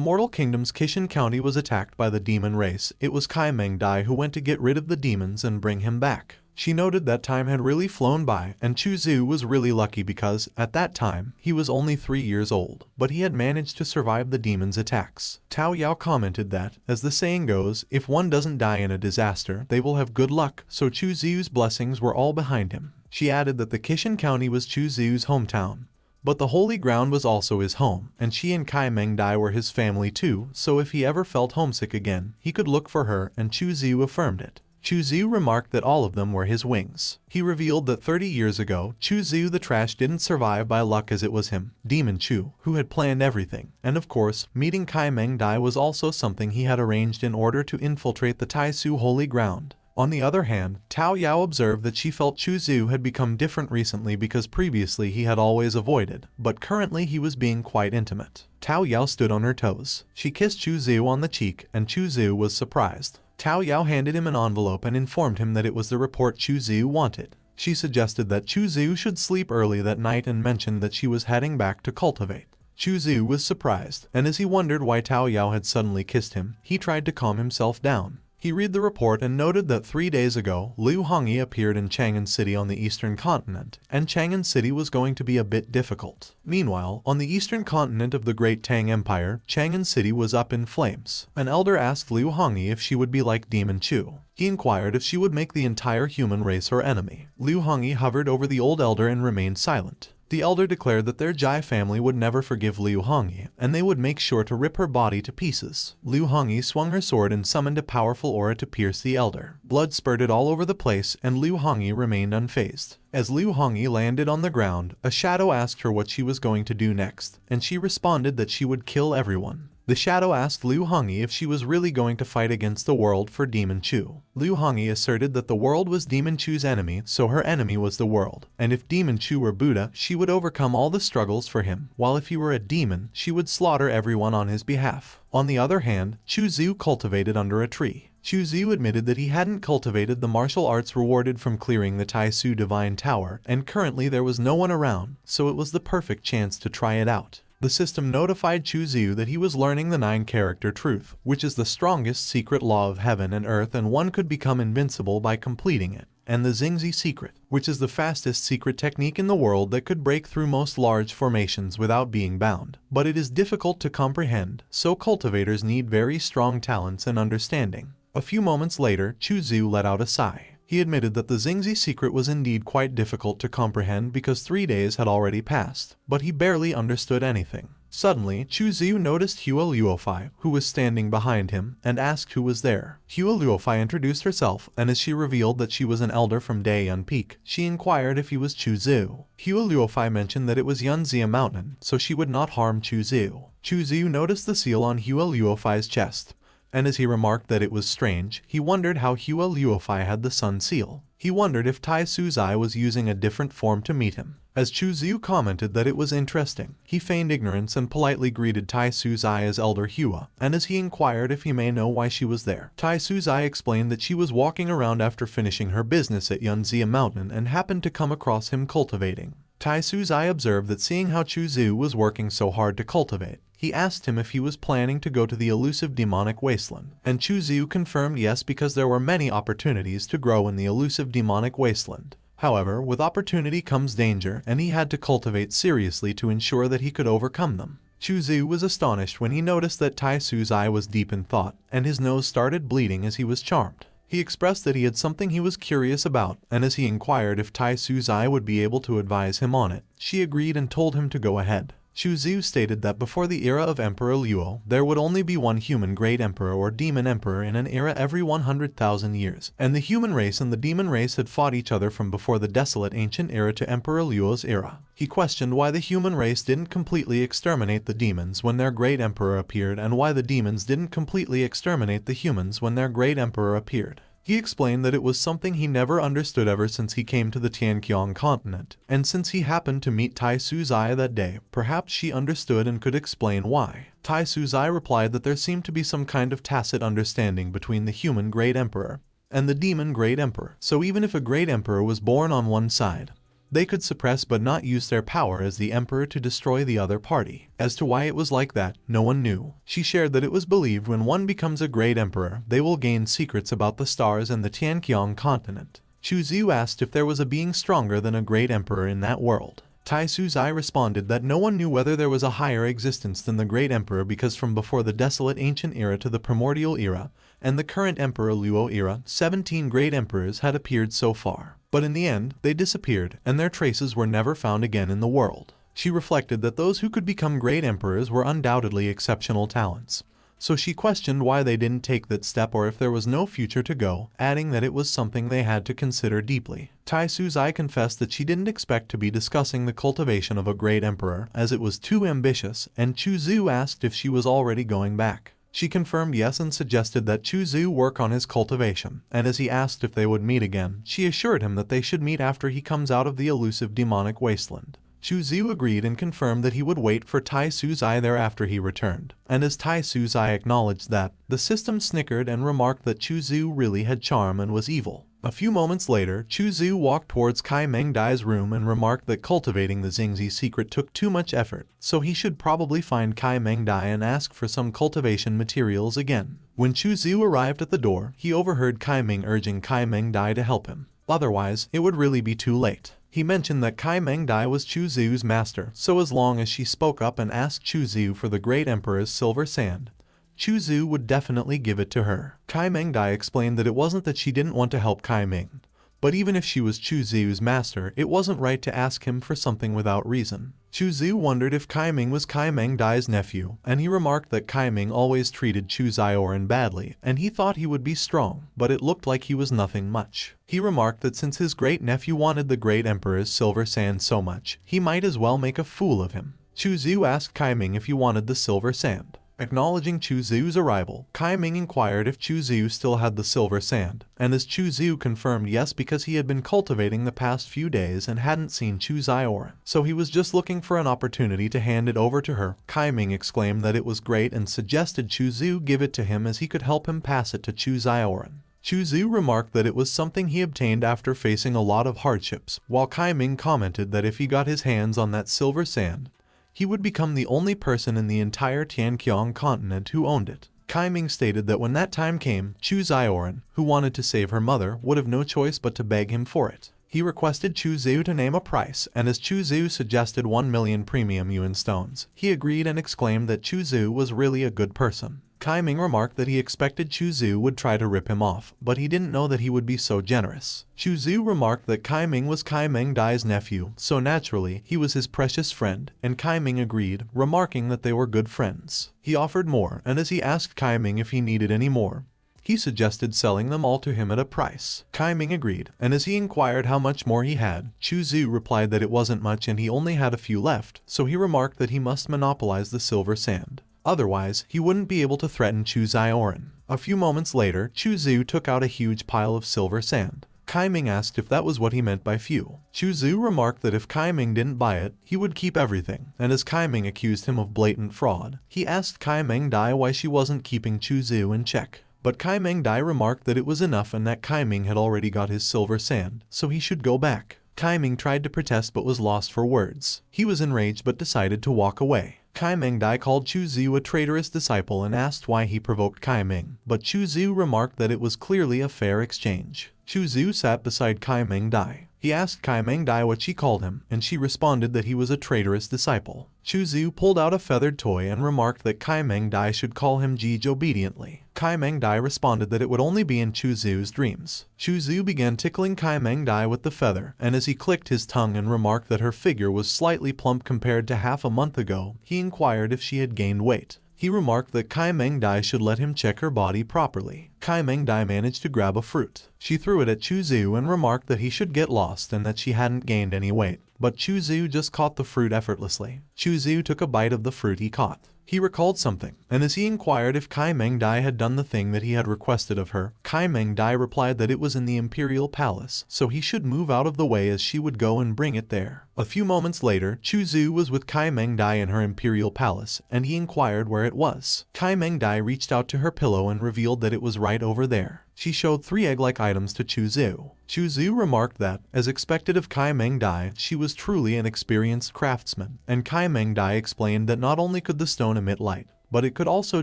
Mortal Kingdom's Kishan County was attacked by the demon race, it was Kai Mengdai who went to get rid of the demons and bring him back. She noted that time had really flown by, and Chu Zhu was really lucky because, at that time, he was only 3 years old, but he had managed to survive the demons' attacks. Tao Yao commented that, as the saying goes, if one doesn't die in a disaster, they will have good luck, so Chu Zhu's blessings were all behind him. She added that the Kishan County was Chu Zhu's hometown, But the Holy Ground was also his home, and she and Kai Mengdai were his family too, so if he ever felt homesick again, he could look for her, and Chu Xiu affirmed it. Chu Xiu remarked that all of them were his wings. He revealed that 30 years ago, Chu Xiu the trash didn't survive by luck, as it was him, Demon Chu, who had planned everything. And of course, meeting Kai Mengdai was also something he had arranged in order to infiltrate the Taisu Holy Ground. On the other hand, Tao Yao observed that she felt Chu Xiu had become different recently because previously he had always avoided, but currently he was being quite intimate. Tao Yao stood on her toes. She kissed Chu Xiu on the cheek, and Chu Xiu was surprised. Tao Yao handed him an envelope and informed him that it was the report Chu Xiu wanted. She suggested that Chu Xiu should sleep early that night and mentioned that she was heading back to cultivate. Chu Xiu was surprised, and as he wondered why Tao Yao had suddenly kissed him, he tried to calm himself down. He read the report and noted that 3 days ago, Liu Hongyi appeared in Chang'an City on the eastern continent, and Chang'an City was going to be a bit difficult. Meanwhile, on the eastern continent of the Great Tang Empire, Chang'an City was up in flames. An elder asked Liu Hongyi if she would be like Demon Chu. He inquired if she would make the entire human race her enemy. Liu Hongyi hovered over the old elder and remained silent. The elder declared that their Jai family would never forgive Liu Hongyi, and they would make sure to rip her body to pieces. Liu Hongyi swung her sword and summoned a powerful aura to pierce the elder. Blood spurted all over the place, and Liu Hongyi remained unfazed. As Liu Hongyi landed on the ground, a shadow asked her what she was going to do next, and she responded that she would kill everyone. The shadow asked Liu Hongyi if she was really going to fight against the world for Demon Chu. Liu Hongyi asserted that the world was Demon Chu's enemy, so her enemy was the world. And if Demon Chu were Buddha, she would overcome all the struggles for him, while if he were a demon, she would slaughter everyone on his behalf. On the other hand, Chu Xiu cultivated under a tree. Chu Xiu admitted that he hadn't cultivated the martial arts rewarded from clearing the Taisu Divine Tower, and currently there was no one around, so it was the perfect chance to try it out. The system notified Chu Xiu that he was learning the 9-character truth, which is the strongest secret law of heaven and earth, and one could become invincible by completing it, and the Xingzi secret, which is the fastest secret technique in the world that could break through most large formations without being bound. But it is difficult to comprehend, so cultivators need very strong talents and understanding. A few moments later, Chu Xiu let out a sigh. He admitted that the Xingzi secret was indeed quite difficult to comprehend because 3 days had already passed, but he barely understood anything. Suddenly, Chu Xiu noticed Hua Luofei, who was standing behind him, and asked who was there. Hua Luofei introduced herself, and as she revealed that she was an elder from Daiyun Peak, she inquired if he was Chu Xiu. Hua Luofei mentioned that it was Yunzia Mountain, so she would not harm Chu Xiu. Chu Xiu noticed the seal on Hua Luofei's chest, and as he remarked that it was strange, he wondered how Hua Luofei had the sun seal. He wondered if Tai Suzai was using a different form to meet him. As Chu Xiu commented that it was interesting, he feigned ignorance and politely greeted Tai Suzai as Elder Hua, and as he inquired if he may know why she was there, Tai Suzai explained that she was walking around after finishing her business at Yunzia Mountain and happened to come across him cultivating. Tai Suzai observed that seeing how Chu Xiu was working so hard to cultivate, he asked him if he was planning to go to the elusive demonic wasteland, and Chu Xiu confirmed yes because there were many opportunities to grow in the elusive demonic wasteland. However, with opportunity comes danger, and he had to cultivate seriously to ensure that he could overcome them. Chu Xiu was astonished when he noticed that Tai Suzai was deep in thought, and his nose started bleeding as he was charmed. He expressed that he had something he was curious about, and as he inquired if Tai Suzai would be able to advise him on it, she agreed and told him to go ahead. Chu Xiu stated that before the era of Emperor Luo, there would only be one human Great Emperor or Demon Emperor in an era every 100,000 years, and the human race and the demon race had fought each other from before the desolate ancient era to Emperor Luo's era. He questioned why the human race didn't completely exterminate the demons when their Great Emperor appeared, and why the demons didn't completely exterminate the humans when their Great Emperor appeared. He explained that it was something he never understood ever since he came to the Tianqiang continent, and since he happened to meet Tai Suzai that day, perhaps she understood and could explain why. Tai Suzai replied that there seemed to be some kind of tacit understanding between the human Great Emperor and the demon Great Emperor, so even if a Great Emperor was born on one side, they could suppress but not use their power as the emperor to destroy the other party. As to why it was like that, no one knew. She shared that it was believed when one becomes a great emperor, they will gain secrets about the stars and the Tianqiang continent. Chu Xiu asked if there was a being stronger than a great emperor in that world. Tai Suzai responded that no one knew whether there was a higher existence than the great emperor because from before the desolate ancient era to the primordial era, and the current Emperor Luo era, 17 great emperors had appeared so far. But in the end, they disappeared, and their traces were never found again in the world. She reflected that those who could become great emperors were undoubtedly exceptional talents. So she questioned why they didn't take that step or if there was no future to go, adding that it was something they had to consider deeply. Tai Suzai confessed that she didn't expect to be discussing the cultivation of a great emperor, as it was too ambitious, and Chu Zu asked if she was already going back. She confirmed yes and suggested that Chu Zu work on his cultivation, and as he asked if they would meet again, she assured him that they should meet after he comes out of the elusive demonic wasteland. Chu Zu agreed and confirmed that he would wait for Tai Suzai there after he returned, and as Tai Suzai acknowledged that, the system snickered and remarked that Chu Zu really had charm and was evil. A few moments later, Chu Zu walked towards Kai Meng Dai's room and remarked that cultivating the Xingzi secret took too much effort, so he should probably find Kai Meng Dai and ask for some cultivation materials again. When Chu Zu arrived at the door, he overheard Kai Meng urging Kai Meng Dai to help him. Otherwise, it would really be too late. He mentioned that Kai Meng Dai was Chu Zu's master, so as long as she spoke up and asked Chu Zu for the Great Emperor's silver sand, Chu Zu would definitely give it to her. Kai Meng Dai explained that it wasn't that she didn't want to help Kai Meng, but even if she was Chu Zu's master, it wasn't right to ask him for something without reason. Chu Zu wondered if Kai Meng was Kai Meng Dai's nephew, and he remarked that Kai Meng always treated Chu Zioran badly, and he thought he would be strong, but it looked like he was nothing much. He remarked that since his great-nephew wanted the Great Emperor's silver sand so much, he might as well make a fool of him. Chu Zu asked Kai Meng if he wanted the silver sand. Acknowledging Chu Zu's arrival, Kai Meng inquired if Chu Zu still had the silver sand, and as Chu Zu confirmed yes because he had been cultivating the past few days and hadn't seen Chu Zioran, so he was just looking for an opportunity to hand it over to her. Kai Meng exclaimed that it was great and suggested Chu Zu give it to him as he could help him pass it to Chu Zioran. Chu Zu remarked that it was something he obtained after facing a lot of hardships, while Kai Meng commented that if he got his hands on that silver sand, he would become the only person in the entire Tianqiang continent who owned it. Kai Meng stated that when that time came, Chu Zioran, who wanted to save her mother, would have no choice but to beg him for it. He requested Chu Zu to name a price, and as Chu Zu suggested 1 million premium yuan stones, he agreed and exclaimed that Chu Zu was really a good person. Kai Meng remarked that he expected Chu Zu would try to rip him off, but he didn't know that he would be so generous. Chu Zu remarked that Kai Meng was Kai Meng Dai's nephew, so naturally, he was his precious friend, and Kai Meng agreed, remarking that they were good friends. He offered more, and as he asked Kai Meng if he needed any more, he suggested selling them all to him at a price. Kai Meng agreed, and as he inquired how much more he had, Chu Zu replied that it wasn't much and he only had a few left, so he remarked that he must monopolize the silver sand. Otherwise, he wouldn't be able to threaten Chu Zioran. A few moments later, Chu Zu took out a huge pile of silver sand. Kai Meng asked if that was what he meant by few. Chu Zu remarked that if Kai Meng didn't buy it, he would keep everything, and as Kai Meng accused him of blatant fraud, he asked Kai Meng Dai why she wasn't keeping Chu Zu in check. But Kai Meng Dai remarked that it was enough and that Kai Meng had already got his silver sand, so he should go back. Kai Meng tried to protest but was lost for words. He was enraged but decided to walk away. Kai Meng Dai called Chu Zu a traitorous disciple and asked why he provoked Kai Meng, but Chu Zu remarked that it was clearly a fair exchange. Chu Zu sat beside Kai Meng Dai. He asked Kai Meng Dai what she called him, and she responded that he was a traitorous disciple. Chu Zu pulled out a feathered toy and remarked that Kai Meng Dai should call him Gij obediently. Kai Meng Dai responded that it would only be in Chu Zu's dreams. Chu Zu began tickling Kai Meng Dai with the feather, and as he clicked his tongue and remarked that her figure was slightly plump compared to half a month ago, he inquired if she had gained weight. He remarked that Kai Meng Dai should let him check her body properly. Kai Meng Dai managed to grab a fruit. She threw it at Chu Zu and remarked that he should get lost and that she hadn't gained any weight. But Chu Zu just caught the fruit effortlessly. Chu Zu took a bite of the fruit he caught. He recalled something, and as he inquired if Kai Meng Dai had done the thing that he had requested of her, Kai Meng Dai replied that it was in the Imperial Palace, so he should move out of the way as she would go and bring it there. A few moments later, Chu Zu was with Kai Meng Dai in her Imperial Palace, and he inquired where it was. Kai Meng Dai reached out to her pillow and revealed that it was right over there. She showed 3 egg-like items to Chu Zu. Chu Zu remarked that, as expected of Kai Meng Dai, she was truly an experienced craftsman, and Kai Meng Dai explained that not only could the stone emit light, but it could also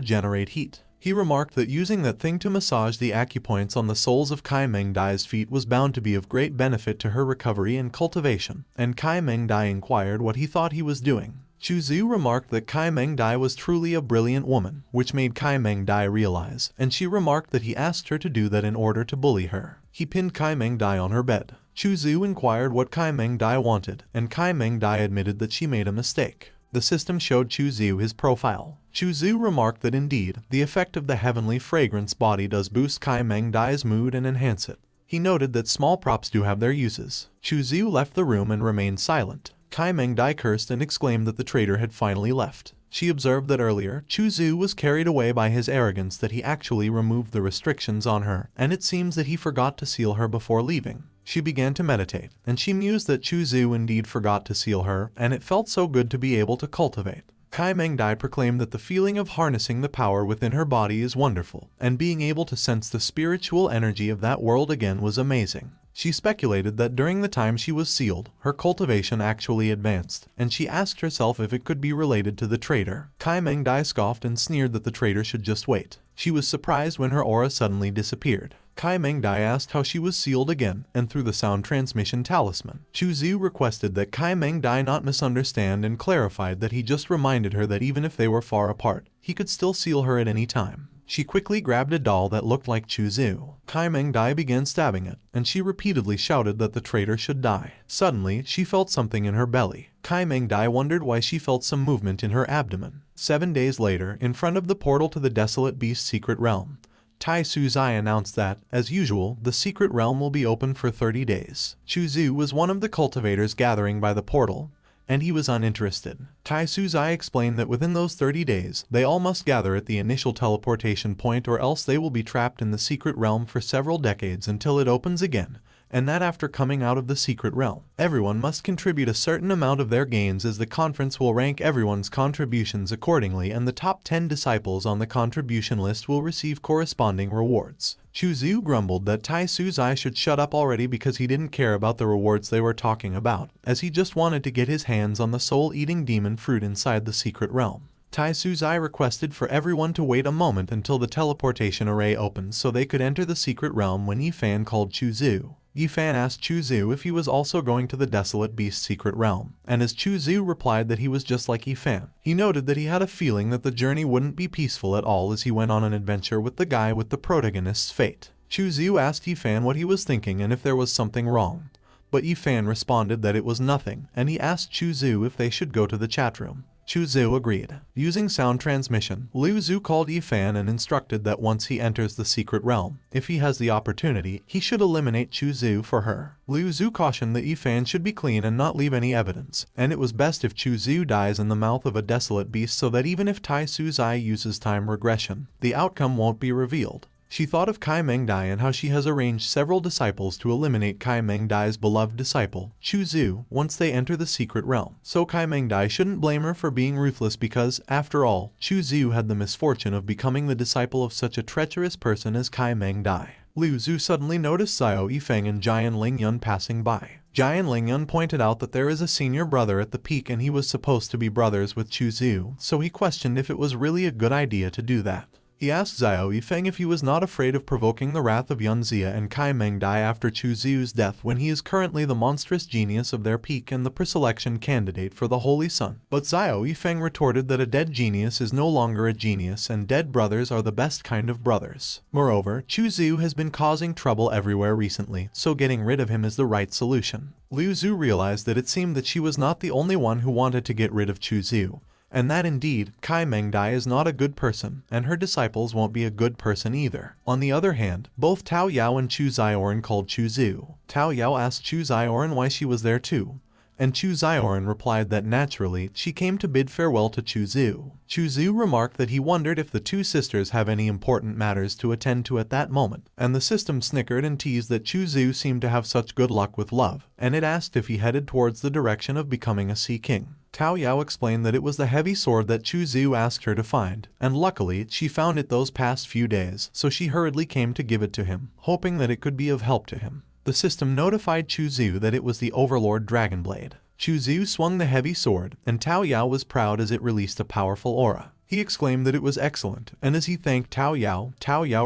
generate heat. He remarked that using that thing to massage the acupoints on the soles of Kai Meng Dai's feet was bound to be of great benefit to her recovery and cultivation, and Kai Meng Dai inquired what he thought he was doing. Chu Zu remarked that Kai Meng Dai was truly a brilliant woman, which made Kai Meng Dai realize, and she remarked that he asked her to do that in order to bully her. He pinned Kai Meng Dai on her bed. Chu Zhu inquired what Kai Meng Dai wanted, and Kai Meng Dai admitted that she made a mistake. The system showed Chu Zhu his profile. Chu Zhu remarked that indeed, the effect of the heavenly fragrance body does boost Kai Meng Dai's mood and enhance it. He noted that small props do have their uses. Chu Zhu left the room and remained silent. Kai Meng Dai cursed and exclaimed that the traitor had finally left. She observed that earlier, Chu Zhu was carried away by his arrogance that he actually removed the restrictions on her, and it seems that he forgot to seal her before leaving. She began to meditate, and she mused that Chu Zhu indeed forgot to seal her, and it felt so good to be able to cultivate. Kai Meng Dai proclaimed that the feeling of harnessing the power within her body is wonderful, and being able to sense the spiritual energy of that world again was amazing. She speculated that during the time she was sealed, her cultivation actually advanced, and she asked herself if it could be related to the traitor. Kai Meng Dai scoffed and sneered that the traitor should just wait. She was surprised when her aura suddenly disappeared. Kai Meng Dai asked how she was sealed again, and through the sound transmission talisman. Chu Zhu requested that Kai Meng Dai not misunderstand and clarified that he just reminded her that even if they were far apart, he could still seal her at any time. She quickly grabbed a doll that looked like Chu Zhu. Kai Meng Dai began stabbing it, and she repeatedly shouted that the traitor should die. Suddenly, she felt something in her belly. Kai Meng Dai wondered why she felt some movement in her abdomen. 7 days later, in front of the portal to the Desolate Beast's secret realm, Tai Suzai announced that, as usual, the secret realm will be open for 30 days. Chu Zhu was one of the cultivators gathering by the portal, and he was uninterested. Tai Suzai explained that within those 30 days, they all must gather at the initial teleportation point or else they will be trapped in the secret realm for several decades until it opens again, and that after coming out of the secret realm, everyone must contribute a certain amount of their gains as the conference will rank everyone's contributions accordingly and the top 10 disciples on the contribution list will receive corresponding rewards. Chu Zhu grumbled that Tai Suzai should shut up already because he didn't care about the rewards they were talking about, as he just wanted to get his hands on the soul-eating demon fruit inside the secret realm. Tai Suzai requested for everyone to wait a moment until the teleportation array opened so they could enter the secret realm when Yifan called Chu Zhu. Yifan asked Chu Zhu if he was also going to the Desolate Beast's secret realm, and as Chu Zhu replied that he was just like Yifan, he noted that he had a feeling that the journey wouldn't be peaceful at all as he went on an adventure with the guy with the protagonist's fate. Chu Zhu asked Yifan what he was thinking and if there was something wrong, but Yifan responded that it was nothing, and he asked Chu Zhu if they should go to the chat room. Chu Zhu agreed. Using sound transmission, Liu Zhu called Yifan and instructed that once he enters the secret realm, if he has the opportunity, he should eliminate Chu Zhu for her. Liu Zhu cautioned that Yifan should be clean and not leave any evidence, and it was best if Chu Zhu dies in the mouth of a desolate beast so that even if Tai Suzai uses time regression, the outcome won't be revealed. She thought of Kai Meng Dai and how she has arranged several disciples to eliminate Kai Meng Dai's beloved disciple, Chu Zhu, once they enter the secret realm. So Kai Meng Dai shouldn't blame her for being ruthless because, after all, Chu Zhu had the misfortune of becoming the disciple of such a treacherous person as Kai Meng Dai. Liu Zhu suddenly noticed Xiao Yifeng and Jian Lingyun passing by. Jian Lingyun pointed out that there is a senior brother at the peak and he was supposed to be brothers with Chu Zhu, so he questioned if it was really a good idea to do that. He asked Xiao Yifeng if he was not afraid of provoking the wrath of Yunzia and Kai Meng Dai after Chu Zhu's death when he is currently the monstrous genius of their peak and the preselection candidate for the Holy Sun. But Xiao Yifeng retorted that a dead genius is no longer a genius and dead brothers are the best kind of brothers. Moreover, Chu Zhu has been causing trouble everywhere recently, so getting rid of him is the right solution. Liu Zhu realized that it seemed that she was not the only one who wanted to get rid of Chu Zhu, and that indeed, Kai Meng Dai is not a good person, and her disciples won't be a good person either. On the other hand, both Tao Yao and Chu Zioran called Chu Zhu. Tao Yao asked Chu Zioran why she was there too, and Chu Zioran replied that naturally, she came to bid farewell to Chu Zhu. Chu Zhu remarked that he wondered if the two sisters have any important matters to attend to at that moment, and the system snickered and teased that Chu Zhu seemed to have such good luck with love, and it asked if he headed towards the direction of becoming a Sea King. Tao Yao explained that it was the heavy sword that Chu Zhu asked her to find, and luckily, she found it those past few days, so she hurriedly came to give it to him, hoping that it could be of help to him. The system notified Chu Zhu that it was the Overlord Dragonblade. Chu Zhu swung the heavy sword, and Tao Yao was proud as it released a powerful aura. He exclaimed that it was excellent, and as he thanked Tao Yao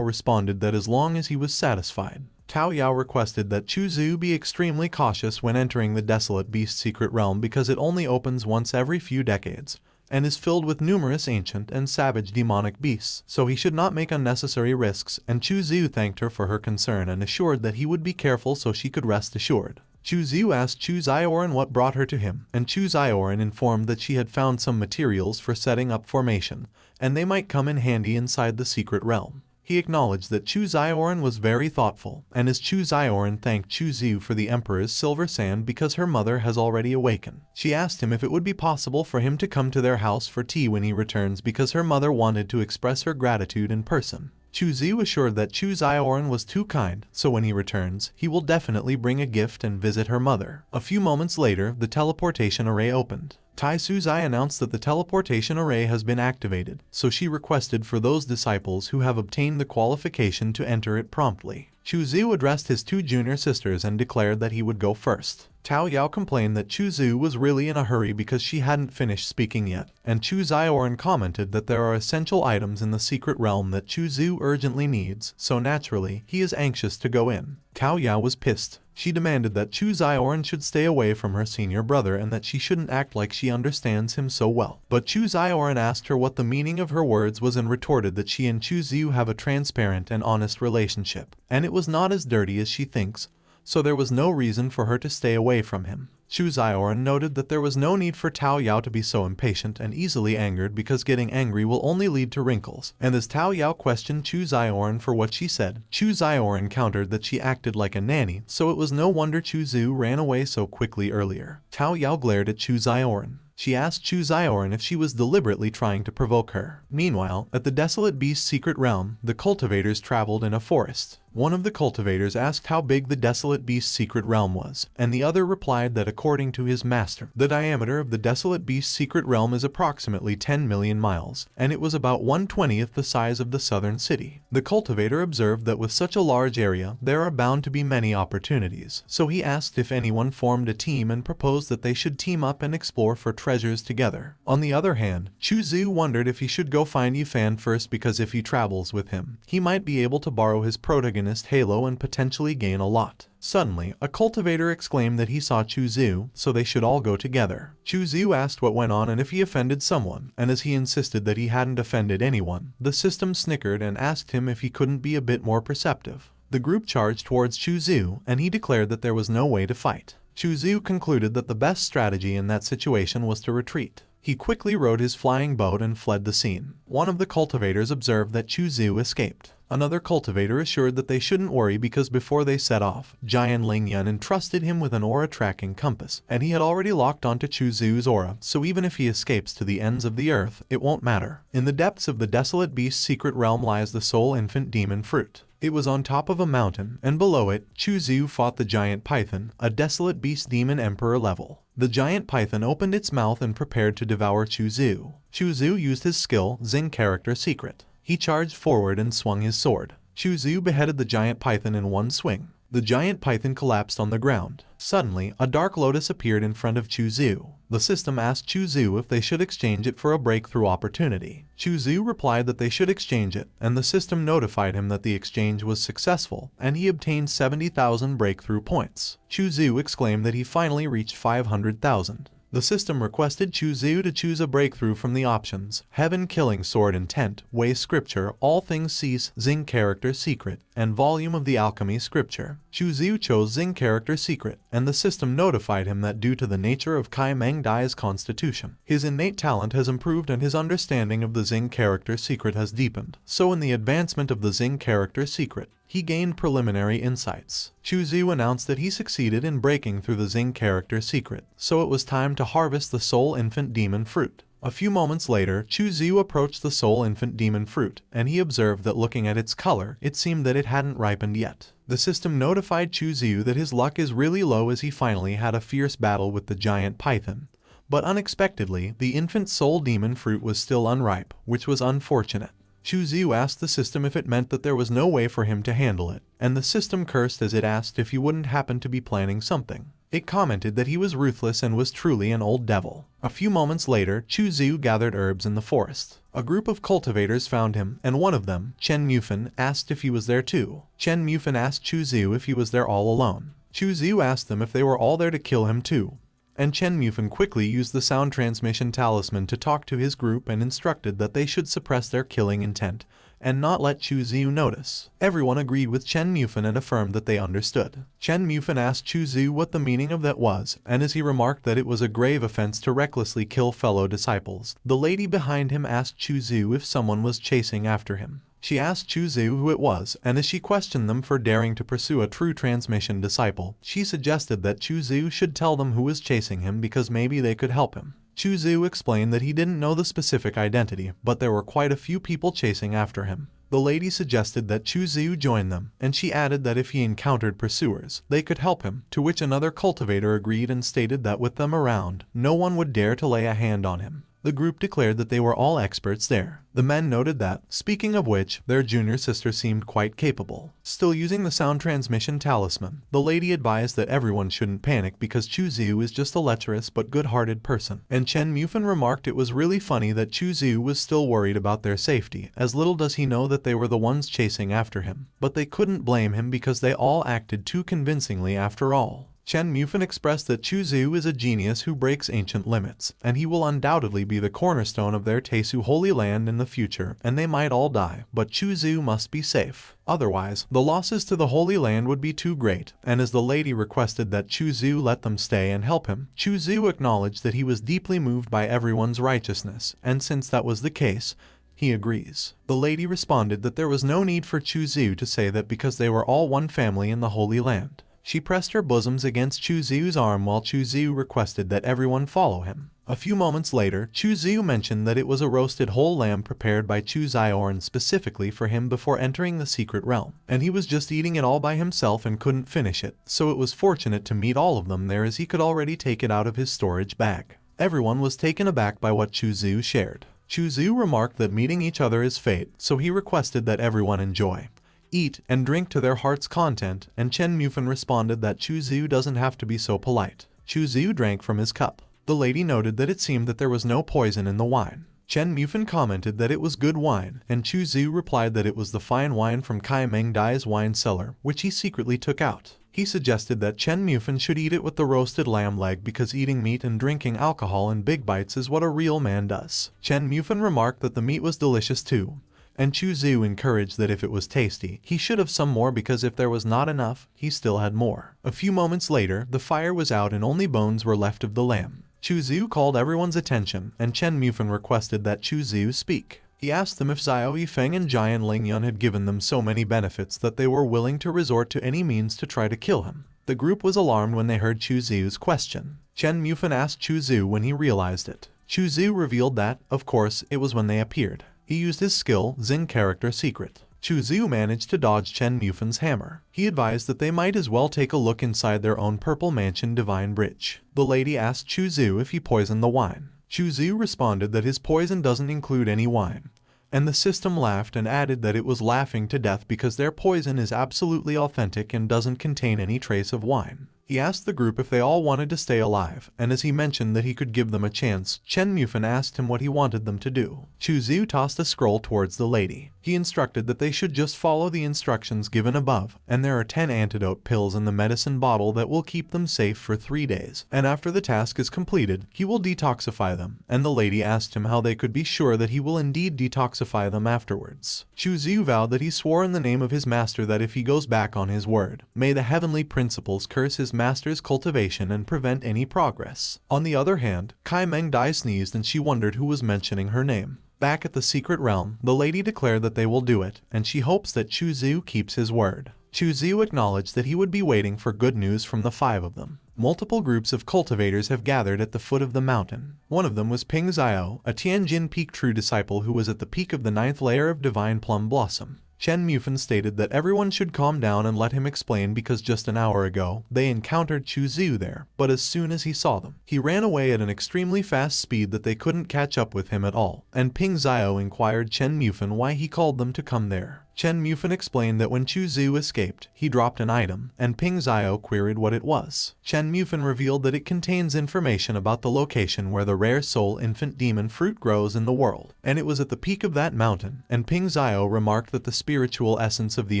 responded that as long as he was satisfied. Tao Yao requested that Chu Zhu be extremely cautious when entering the Desolate Beast's secret realm because it only opens once every few decades, and is filled with numerous ancient and savage demonic beasts, so he should not make unnecessary risks, and Chu Zhu thanked her for her concern and assured that he would be careful so she could rest assured. Chu Zhu asked Chu Zioran what brought her to him, and Chu Zioran informed that she had found some materials for setting up formation, and they might come in handy inside the secret realm. He acknowledged that Chu Zioran was very thoughtful, and as Chu Zioran thanked Chu Zhu for the Emperor's silver sand because her mother has already awakened, she asked him if it would be possible for him to come to their house for tea when he returns because her mother wanted to express her gratitude in person. Chu Zhu assured that Chu Zioran was too kind, so when he returns, he will definitely bring a gift and visit her mother. A few moments later, the teleportation array opened. Tai Suzai announced that the teleportation array has been activated, so she requested for those disciples who have obtained the qualification to enter it promptly. Chu Zhu addressed his two junior sisters and declared that he would go first. Tao Yao complained that Chu Zhu was really in a hurry because she hadn't finished speaking yet, and Chu Zioran commented that there are essential items in the secret realm that Chu Zhu urgently needs, so naturally, he is anxious to go in. Tao Yao was pissed. She demanded that Chu Zioran should stay away from her senior brother and that she shouldn't act like she understands him so well. But Chu Zioran asked her what the meaning of her words was and retorted that she and Chu Zhu have a transparent and honest relationship, and it was not as dirty as she thinks, so there was no reason for her to stay away from him. Chu Zioran noted that there was no need for Tao Yao to be so impatient and easily angered because getting angry will only lead to wrinkles, and as Tao Yao questioned Chu Zioran for what she said, Chu Zioran countered that she acted like a nanny, so it was no wonder Chu Zhu ran away so quickly earlier. Tao Yao glared at Chu Zioran. She asked Chu Zioran if she was deliberately trying to provoke her. Meanwhile, at the Desolate Beast's secret realm, the cultivators traveled in a forest. One of the cultivators asked how big the Desolate Beast's secret realm was, and the other replied that according to his master, the diameter of the Desolate Beast's secret realm is approximately 10 million miles, and it was about 1/20th the size of the southern city. The cultivator observed that with such a large area, there are bound to be many opportunities, so he asked if anyone formed a team and proposed that they should team up and explore for treasures together. On the other hand, Chu Zhu wondered if he should go find Yufan first because if he travels with him, he might be able to borrow his protagonist halo and potentially gain a lot. Suddenly, a cultivator exclaimed that he saw Chu Zhu, so they should all go together. Chu Zhu asked what went on and if he offended someone, and as he insisted that he hadn't offended anyone, the system snickered and asked him if he couldn't be a bit more perceptive. The group charged towards Chu Zhu, and he declared that there was no way to fight. Chu Zhu concluded that the best strategy in that situation was to retreat. He quickly rode his flying boat and fled the scene. One of the cultivators observed that Chu Zhu escaped. Another cultivator assured that they shouldn't worry because before they set off, Jian Lingyan entrusted him with an aura tracking compass, and he had already locked onto Chu Zhu's aura, so even if he escapes to the ends of the earth, it won't matter. In the depths of the Desolate Beast's secret realm lies the Soul Infant Demon Fruit. It was on top of a mountain, and below it, Chu Zhu fought the giant python, a Desolate Beast Demon Emperor level. The giant python opened its mouth and prepared to devour Chu Zhu. Chu Zhu used his skill, Xing Character Secret. He charged forward and swung his sword. Chu Zhu beheaded the giant python in one swing. The giant python collapsed on the ground. Suddenly, a dark lotus appeared in front of Chu Zhu. The system asked Chu Zhu if they should exchange it for a breakthrough opportunity. Chu Zhu replied that they should exchange it, and the system notified him that the exchange was successful, and he obtained 70,000 breakthrough points. Chu Zhu exclaimed that he finally reached 500,000. The system requested Chu Zhu to choose a breakthrough from the options: Heaven Killing Sword Intent, Way Scripture, All Things Cease, Xing Character Secret, and Volume of the Alchemy Scripture. Chu Zhu chose Xing Character Secret, and the system notified him that due to the nature of Kai Meng Dai's constitution, his innate talent has improved and his understanding of the Xing Character Secret has deepened. So in the advancement of the Xing Character Secret, he gained preliminary insights. Chu Zhu announced that he succeeded in breaking through the Xing Character Secret, so it was time to harvest the Soul Infant Demon Fruit. A few moments later, Chu Zhu approached the Soul Infant Demon Fruit, and he observed that looking at its color, it seemed that it hadn't ripened yet. The system notified Chu Zhu that his luck is really low as he finally had a fierce battle with the giant python. But unexpectedly, the infant Soul Demon Fruit was still unripe, which was unfortunate. Chu Zhu asked the system if it meant that there was no way for him to handle it, and the system cursed as it asked if he wouldn't happen to be planning something. It commented that he was ruthless and was truly an old devil. A few moments later, Chu Zhu gathered herbs in the forest. A group of cultivators found him, and one of them, Chen Mufan, asked if he was there too. Chen Mufan asked Chu Zhu if he was there all alone. Chu Zhu asked them if they were all there to kill him too. and Chen Mufan quickly used the sound transmission talisman to talk to his group and instructed that they should suppress their killing intent and not let Chu Ziyu notice. Everyone agreed with Chen Mufan and affirmed that they understood. Chen Mufan asked Chu Ziyu what the meaning of that was, and as he remarked that it was a grave offense to recklessly kill fellow disciples, the lady behind him asked Chu Ziyu if someone was chasing after him. She asked Chu Ziyu who it was, and as she questioned them for daring to pursue a true transmission disciple, she suggested that Chu Ziyu should tell them who was chasing him because maybe they could help him. Chu Ziyu explained that he didn't know the specific identity, but there were quite a few people chasing after him. The lady suggested that Chu Ziyu join them, and she added that if he encountered pursuers, they could help him, to which another cultivator agreed and stated that with them around, no one would dare to lay a hand on him. The group declared that they were all experts there. The men noted that, speaking of which, their junior sister seemed quite capable. Still using the sound transmission talisman, the lady advised that everyone shouldn't panic because Chu Ziyu is just a lecherous but good-hearted person. And Chen Mufan remarked it was really funny that Chu Ziyu was still worried about their safety, as little does he know that they were the ones chasing after him. But they couldn't blame him because they all acted too convincingly after all. Chen Mufan expressed that Chu Ziyu is a genius who breaks ancient limits, and he will undoubtedly be the cornerstone of their Tesu Holy Land in the future, and they might all die, but Chu Ziyu must be safe. Otherwise, the losses to the Holy Land would be too great, and as the lady requested that Chu Ziyu let them stay and help him, Chu Ziyu acknowledged that he was deeply moved by everyone's righteousness, and since that was the case, he agrees. The lady responded that there was no need for Chu Ziyu to say that because they were all one family in the Holy Land. She pressed her bosoms against Chu Ziyu's arm while Chu Ziyu requested that everyone follow him. A few moments later, Chu Ziyu mentioned that it was a roasted whole lamb prepared by Chu Ziorn specifically for him before entering the secret realm, and he was just eating it all by himself and couldn't finish it, so it was fortunate to meet all of them there as he could already take it out of his storage bag. Everyone was taken aback by what Chu Ziyu shared. Chu Ziyu remarked that meeting each other is fate, so he requested that everyone enjoy, eat, and drink to their heart's content, and Chen Mufan responded that Chu Ziyu doesn't have to be so polite. Chu Ziyu drank from his cup. The lady noted that it seemed that there was no poison in the wine. Chen Mufan commented that it was good wine, and Chu Ziyu replied that it was the fine wine from Kai Meng Dai's wine cellar, which he secretly took out. He suggested that Chen Mufan should eat it with the roasted lamb leg because eating meat and drinking alcohol in big bites is what a real man does. Chen Mufan remarked that the meat was delicious too, and Chu Ziyu encouraged that if it was tasty, he should have some more because if there was not enough, he still had more. A few moments later, the fire was out and only bones were left of the lamb. Chu Ziyu called everyone's attention, and Chen Mufan requested that Chu Ziyu speak. He asked them if Xiao Yifeng and Jian Lingyun had given them so many benefits that they were willing to resort to any means to try to kill him. The group was alarmed when they heard Chu Ziyu's question. Chen Mufan asked Chu Ziyu when he realized it. Chu Ziyu revealed that, of course, it was when they appeared. He used his skill, Xin Character Secret. Chu Ziyu managed to dodge Chen Mufan's hammer. He advised that they might as well take a look inside their own Purple Mansion Divine Bridge. The lady asked Chu Ziyu if he poisoned the wine. Chu Ziyu responded that his poison doesn't include any wine, and the system laughed and added that it was laughing to death because their poison is absolutely authentic and doesn't contain any trace of wine. He asked the group if they all wanted to stay alive, and as he mentioned that he could give them a chance, Chen Mufan asked him what he wanted them to do. Chu Ziyu tossed a scroll towards the lady. He instructed that they should just follow the instructions given above, and there are 10 antidote pills in the medicine bottle that will keep them safe for 3 days, and after the task is completed, he will detoxify them, and the lady asked him how they could be sure that he will indeed detoxify them afterwards. Chu Ziyu vowed that he swore in the name of his master that if he goes back on his word, may the heavenly principles curse his master's cultivation and prevent any progress. On the other hand, Kai Meng Dai sneezed and she wondered who was mentioning her name. Back at the secret realm, the lady declared that they will do it, and she hopes that Chu Ziyu keeps his word. Chu Ziyu acknowledged that he would be waiting for good news from the 5 of them. Multiple groups of cultivators have gathered at the foot of the mountain. One of them was Ping Xiao, a Tianjin Peak true disciple who was at the peak of the 9th layer of Divine Plum Blossom. Chen Mufan stated that everyone should calm down and let him explain because just an hour ago, they encountered Chu Ziyu there, but as soon as he saw them, he ran away at an extremely fast speed that they couldn't catch up with him at all, and Ping Xiao inquired Chen Mufan why he called them to come there. Chen Mufan explained that when Chu Ziyu escaped, he dropped an item, and Ping Xiao queried what it was. Chen Mufan revealed that it contains information about the location where the rare soul infant demon fruit grows in the world, and it was at the peak of that mountain, and Ping Xiao remarked that the spiritual essence of the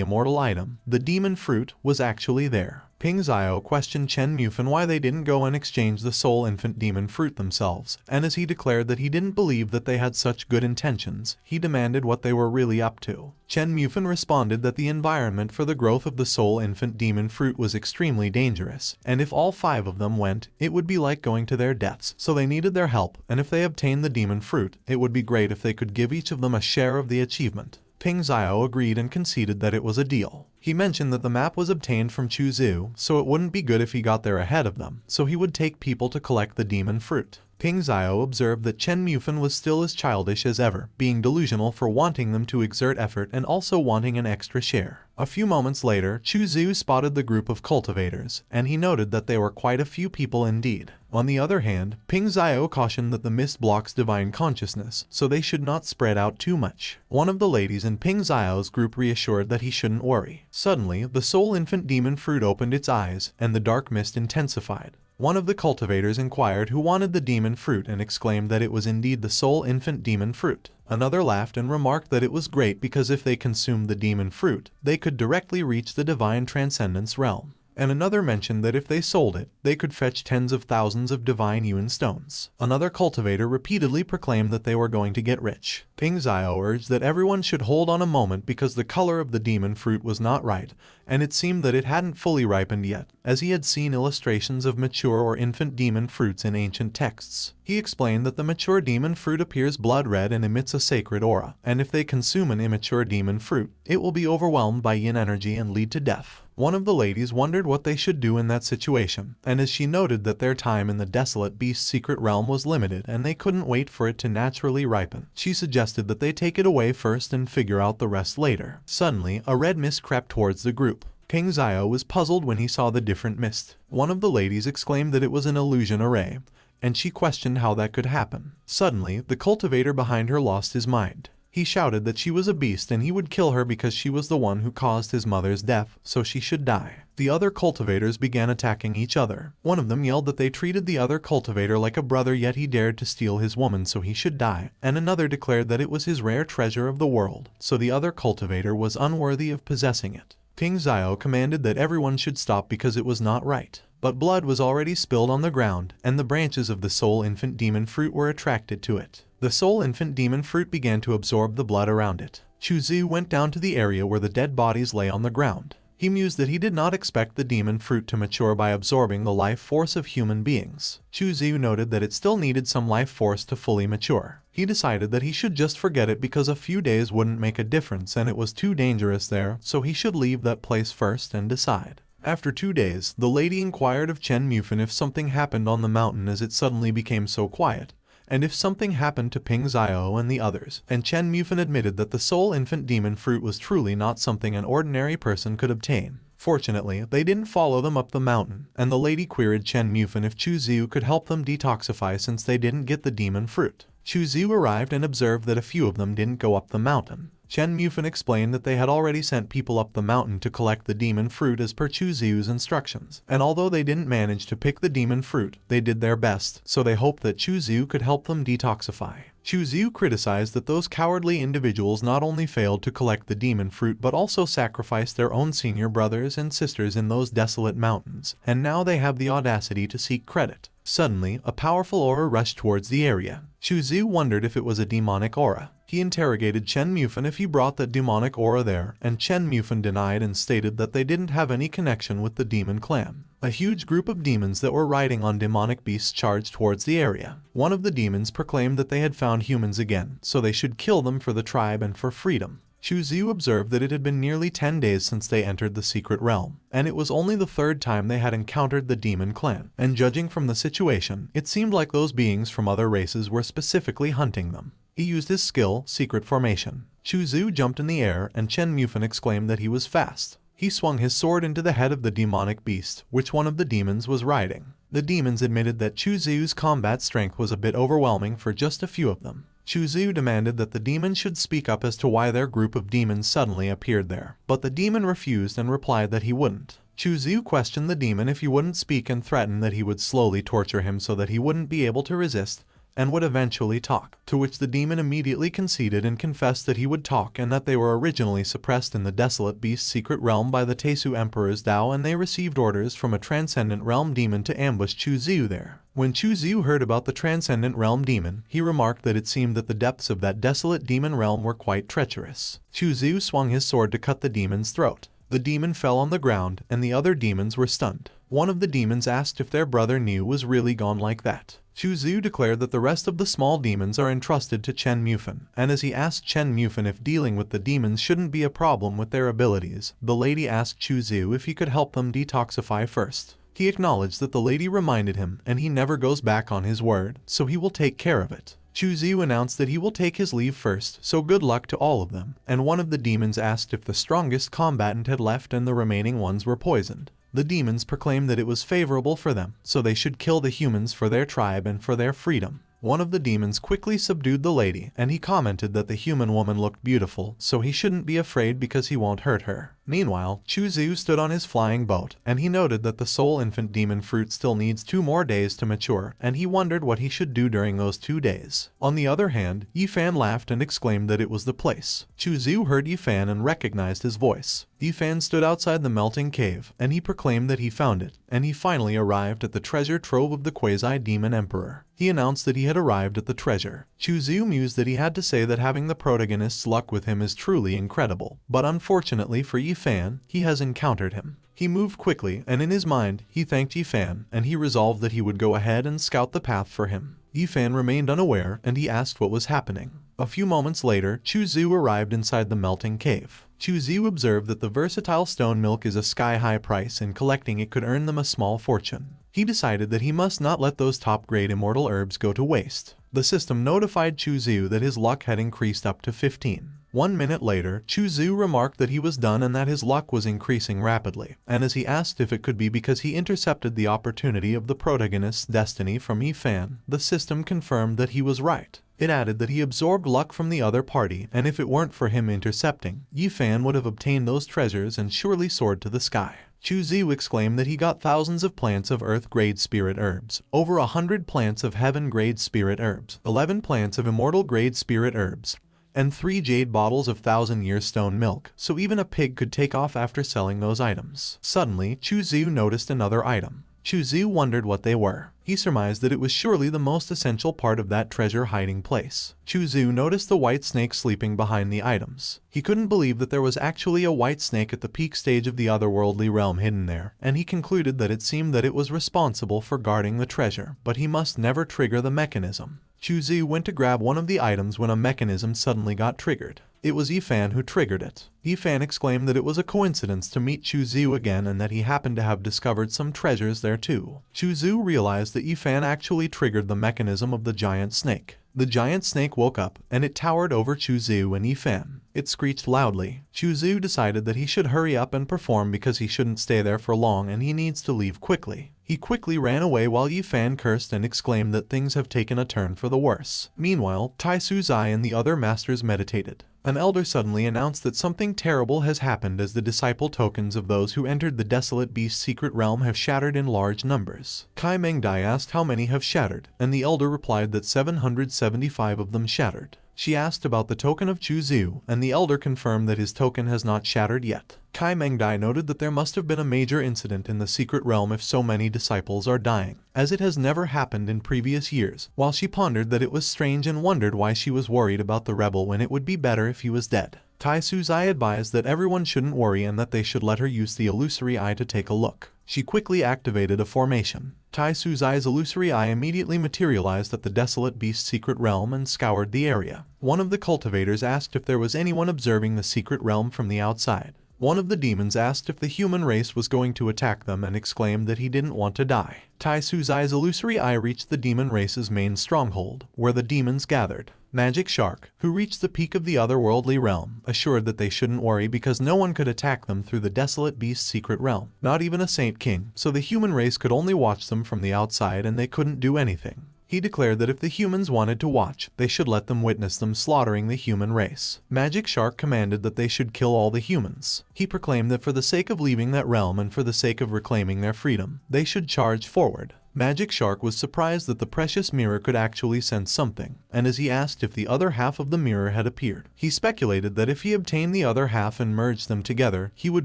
immortal item, the demon fruit, was actually there. Ping Xiao questioned Chen Mufan why they didn't go and exchange the soul infant demon fruit themselves, and as he declared that he didn't believe that they had such good intentions, he demanded what they were really up to. Chen Mufan responded that the environment for the growth of the soul infant demon fruit was extremely dangerous, and if all 5 of them went, it would be like going to their deaths, so they needed their help, and if they obtained the demon fruit, it would be great if they could give each of them a share of the achievement. Ping Xiao agreed and conceded that it was a deal. He mentioned that the map was obtained from Chu Zhu, so it wouldn't be good if he got there ahead of them, so he would take people to collect the demon fruit. Ping Xiao observed that Chen Mufan was still as childish as ever, being delusional for wanting them to exert effort and also wanting an extra share. A few moments later, Chu Zhu spotted the group of cultivators, and he noted that they were quite a few people indeed. On the other hand, Ping Xiao cautioned that the mist blocks divine consciousness, so they should not spread out too much. One of the ladies in Ping Xiao's group reassured that he shouldn't worry. Suddenly, the soul infant demon fruit opened its eyes, and the dark mist intensified. One of the cultivators inquired who wanted the demon fruit and exclaimed that it was indeed the soul infant demon fruit. Another laughed and remarked that it was great because if they consumed the demon fruit, they could directly reach the divine transcendence realm. And another mentioned that if they sold it, they could fetch tens of thousands of divine yuan stones. Another cultivator repeatedly proclaimed that they were going to get rich. Ping Xiao urged that everyone should hold on a moment because the color of the demon fruit was not right, and it seemed that it hadn't fully ripened yet, as he had seen illustrations of mature or infant demon fruits in ancient texts. He explained that the mature demon fruit appears blood red and emits a sacred aura, and if they consume an immature demon fruit, it will be overwhelmed by yin energy and lead to death. One of the ladies wondered what they should do in that situation, and as she noted that their time in the desolate beast's secret realm was limited and they couldn't wait for it to naturally ripen, she suggested that they take it away first and figure out the rest later. Suddenly, a red mist crept towards the group. Ping Xiao was puzzled when he saw the different mist. One of the ladies exclaimed that it was an illusion array, and she questioned how that could happen. Suddenly, the cultivator behind her lost his mind. He shouted that she was a beast and he would kill her because she was the one who caused his mother's death, so she should die. The other cultivators began attacking each other. One of them yelled that they treated the other cultivator like a brother, yet he dared to steal his woman, so he should die, and another declared that it was his rare treasure of the world, so the other cultivator was unworthy of possessing it. Ping Xiao commanded that everyone should stop because it was not right. But blood was already spilled on the ground, and the branches of the soul infant demon fruit were attracted to it. The soul infant demon fruit began to absorb the blood around it. Chu Zhu went down to the area where the dead bodies lay on the ground. He mused that he did not expect the demon fruit to mature by absorbing the life force of human beings. Chu Zhu noted that it still needed some life force to fully mature. He decided that he should just forget it because a few days wouldn't make a difference and it was too dangerous there, so he should leave that place first and decide. After 2 days, the lady inquired of Chen Mufan if something happened on the mountain as it suddenly became so quiet, and if something happened to Ping Xiao and the others, and Chen Mufan admitted that the soul infant demon fruit was truly not something an ordinary person could obtain. Fortunately, they didn't follow them up the mountain, and the lady queried Chen Mufan if Chu Zhu could help them detoxify since they didn't get the demon fruit. Chu Zhu arrived and observed that a few of them didn't go up the mountain. Chen Mufan explained that they had already sent people up the mountain to collect the demon fruit as per Chu Zhu's instructions, and although they didn't manage to pick the demon fruit, they did their best, so they hoped that Chu Zhu could help them detoxify. Chu Zhu criticized that those cowardly individuals not only failed to collect the demon fruit but also sacrificed their own senior brothers and sisters in those desolate mountains, and now they have the audacity to seek credit. Suddenly, a powerful aura rushed towards the area. Chu Zhu wondered if it was a demonic aura. He interrogated Chen Mufan if he brought that demonic aura there, and Chen Mufan denied and stated that they didn't have any connection with the demon clan. A huge group of demons that were riding on demonic beasts charged towards the area. One of the demons proclaimed that they had found humans again, so they should kill them for the tribe and for freedom. Chu Zhu observed that it had been nearly 10 days since they entered the secret realm, and it was only the 3rd time they had encountered the demon clan, and judging from the situation, it seemed like those beings from other races were specifically hunting them. He used his skill, Secret Formation. Chu Zhu jumped in the air, and Chen Mufan exclaimed that he was fast. He swung his sword into the head of the demonic beast, which one of the demons was riding. The demons admitted that Chu Zhu's combat strength was a bit overwhelming for just a few of them. Chu Zhu demanded that the demon should speak up as to why their group of demons suddenly appeared there, but the demon refused and replied that he wouldn't. Chu Zhu questioned the demon if he wouldn't speak and threatened that he would slowly torture him so that he wouldn't be able to resist, and would eventually talk, to which the demon immediately conceded and confessed that he would talk and that they were originally suppressed in the Desolate Beast's secret realm by the Tesu Emperor's Tao, and they received orders from a Transcendent Realm demon to ambush Chu Xiu there. When Chu Xiu heard about the Transcendent Realm demon, he remarked that it seemed that the depths of that desolate demon realm were quite treacherous. Chu Xiu swung his sword to cut the demon's throat. The demon fell on the ground, and the other demons were stunned. One of the demons asked if their brother Niu was really gone like that. Chu Xiu declared that the rest of the small demons are entrusted to Chen Mufan, and as he asked Chen Mufan if dealing with the demons shouldn't be a problem with their abilities, the lady asked Chu Xiu if he could help them detoxify first. He acknowledged that the lady reminded him, and he never goes back on his word, so he will take care of it. Chu Xiu announced that he will take his leave first, so good luck to all of them, and one of the demons asked if the strongest combatant had left and the remaining ones were poisoned. The demons proclaimed that it was favorable for them, so they should kill the humans for their tribe and for their freedom. One of the demons quickly subdued the lady, and he commented that the human woman looked beautiful, so he shouldn't be afraid because he won't hurt her. Meanwhile, Chu Xiu stood on his flying boat, and he noted that the soul infant demon fruit still needs 2 more days to mature, and he wondered what he should do during those 2 days. On the other hand, Yifan laughed and exclaimed that it was the place. Chu Xiu heard Yifan and recognized his voice. Yifan stood outside the melting cave, and he proclaimed that he found it, and he finally arrived at the treasure trove of the Quasi-Demon Emperor. He announced that he had arrived at the treasure. Chu Xiu mused that he had to say that having the protagonist's luck with him is truly incredible, but unfortunately for Yifan, he has encountered him. He moved quickly, and in his mind, he thanked Yifan, and he resolved that he would go ahead and scout the path for him. Yifan remained unaware, and he asked what was happening. A few moments later, Chu Xiu arrived inside the melting cave. Chu Xiu observed that the versatile stone milk is a sky-high price, and collecting it could earn them a small fortune. He decided that he must not let those top-grade immortal herbs go to waste. The system notified Chu Xiu that his luck had increased up to 15. 1 minute later, Chu Xiu remarked that he was done and that his luck was increasing rapidly, and as he asked if it could be because he intercepted the opportunity of the protagonist's destiny from Yifan, the system confirmed that he was right. It added that he absorbed luck from the other party, and if it weren't for him intercepting, Yifan would have obtained those treasures and surely soared to the sky. Chu Xiu exclaimed that he got thousands of plants of earth-grade spirit herbs, over 100 plants of heaven-grade spirit herbs, 11 plants of immortal-grade spirit herbs, and 3 jade bottles of 1,000-year stone milk, so even a pig could take off after selling those items. Suddenly, Chu Xiu noticed another item. Chu Xiu wondered what they were. He surmised that it was surely the most essential part of that treasure hiding place. Chu Xiu noticed the white snake sleeping behind the items. He couldn't believe that there was actually a white snake at the peak stage of the otherworldly realm hidden there, and he concluded that it seemed that it was responsible for guarding the treasure, but he must never trigger the mechanism. Chu Xiu went to grab one of the items when a mechanism suddenly got triggered. It was Yifan who triggered it. Yifan exclaimed that it was a coincidence to meet Chu Xiu again and that he happened to have discovered some treasures there too. Chu Xiu realized that Yifan actually triggered the mechanism of the giant snake. The giant snake woke up, and it towered over Chu Xiu and Yifan. It screeched loudly. Chu Xiu decided that he should hurry up and perform because he shouldn't stay there for long and he needs to leave quickly. He quickly ran away while Yifan cursed and exclaimed that things have taken a turn for the worse. Meanwhile, Tai Su Zai and the other masters meditated. An elder suddenly announced that something terrible has happened as the disciple tokens of those who entered the Desolate Beast's secret realm have shattered in large numbers. Kai Mengdai asked how many have shattered, and the elder replied that 775 of them shattered. She asked about the token of Chu Xiu, and the elder confirmed that his token has not shattered yet. Kai Mengdai noted that there must have been a major incident in the secret realm if so many disciples are dying, as it has never happened in previous years, while she pondered that it was strange and wondered why she was worried about the rebel when it would be better if he was dead. Tai Su Zai advised that everyone shouldn't worry and that they should let her use the illusory eye to take a look. She quickly activated a formation. Tai Su Zai's illusory eye immediately materialized at the Desolate Beast's secret realm and scoured the area. One of the cultivators asked if there was anyone observing the secret realm from the outside. One of the demons asked if the human race was going to attack them and exclaimed that he didn't want to die. Tai Su Zai's illusory eye reached the demon race's main stronghold, where the demons gathered. Magic Shark, who reached the peak of the otherworldly realm, assured that they shouldn't worry because no one could attack them through the Desolate Beast's secret realm, not even a Saint King, so the human race could only watch them from the outside and they couldn't do anything. He declared that if the humans wanted to watch, they should let them witness them slaughtering the human race. Magic Shark commanded that they should kill all the humans. He proclaimed that for the sake of leaving that realm and for the sake of reclaiming their freedom, they should charge forward. Magic Shark was surprised that the precious mirror could actually sense something, and as he asked if the other half of the mirror had appeared, he speculated that if he obtained the other half and merged them together, he would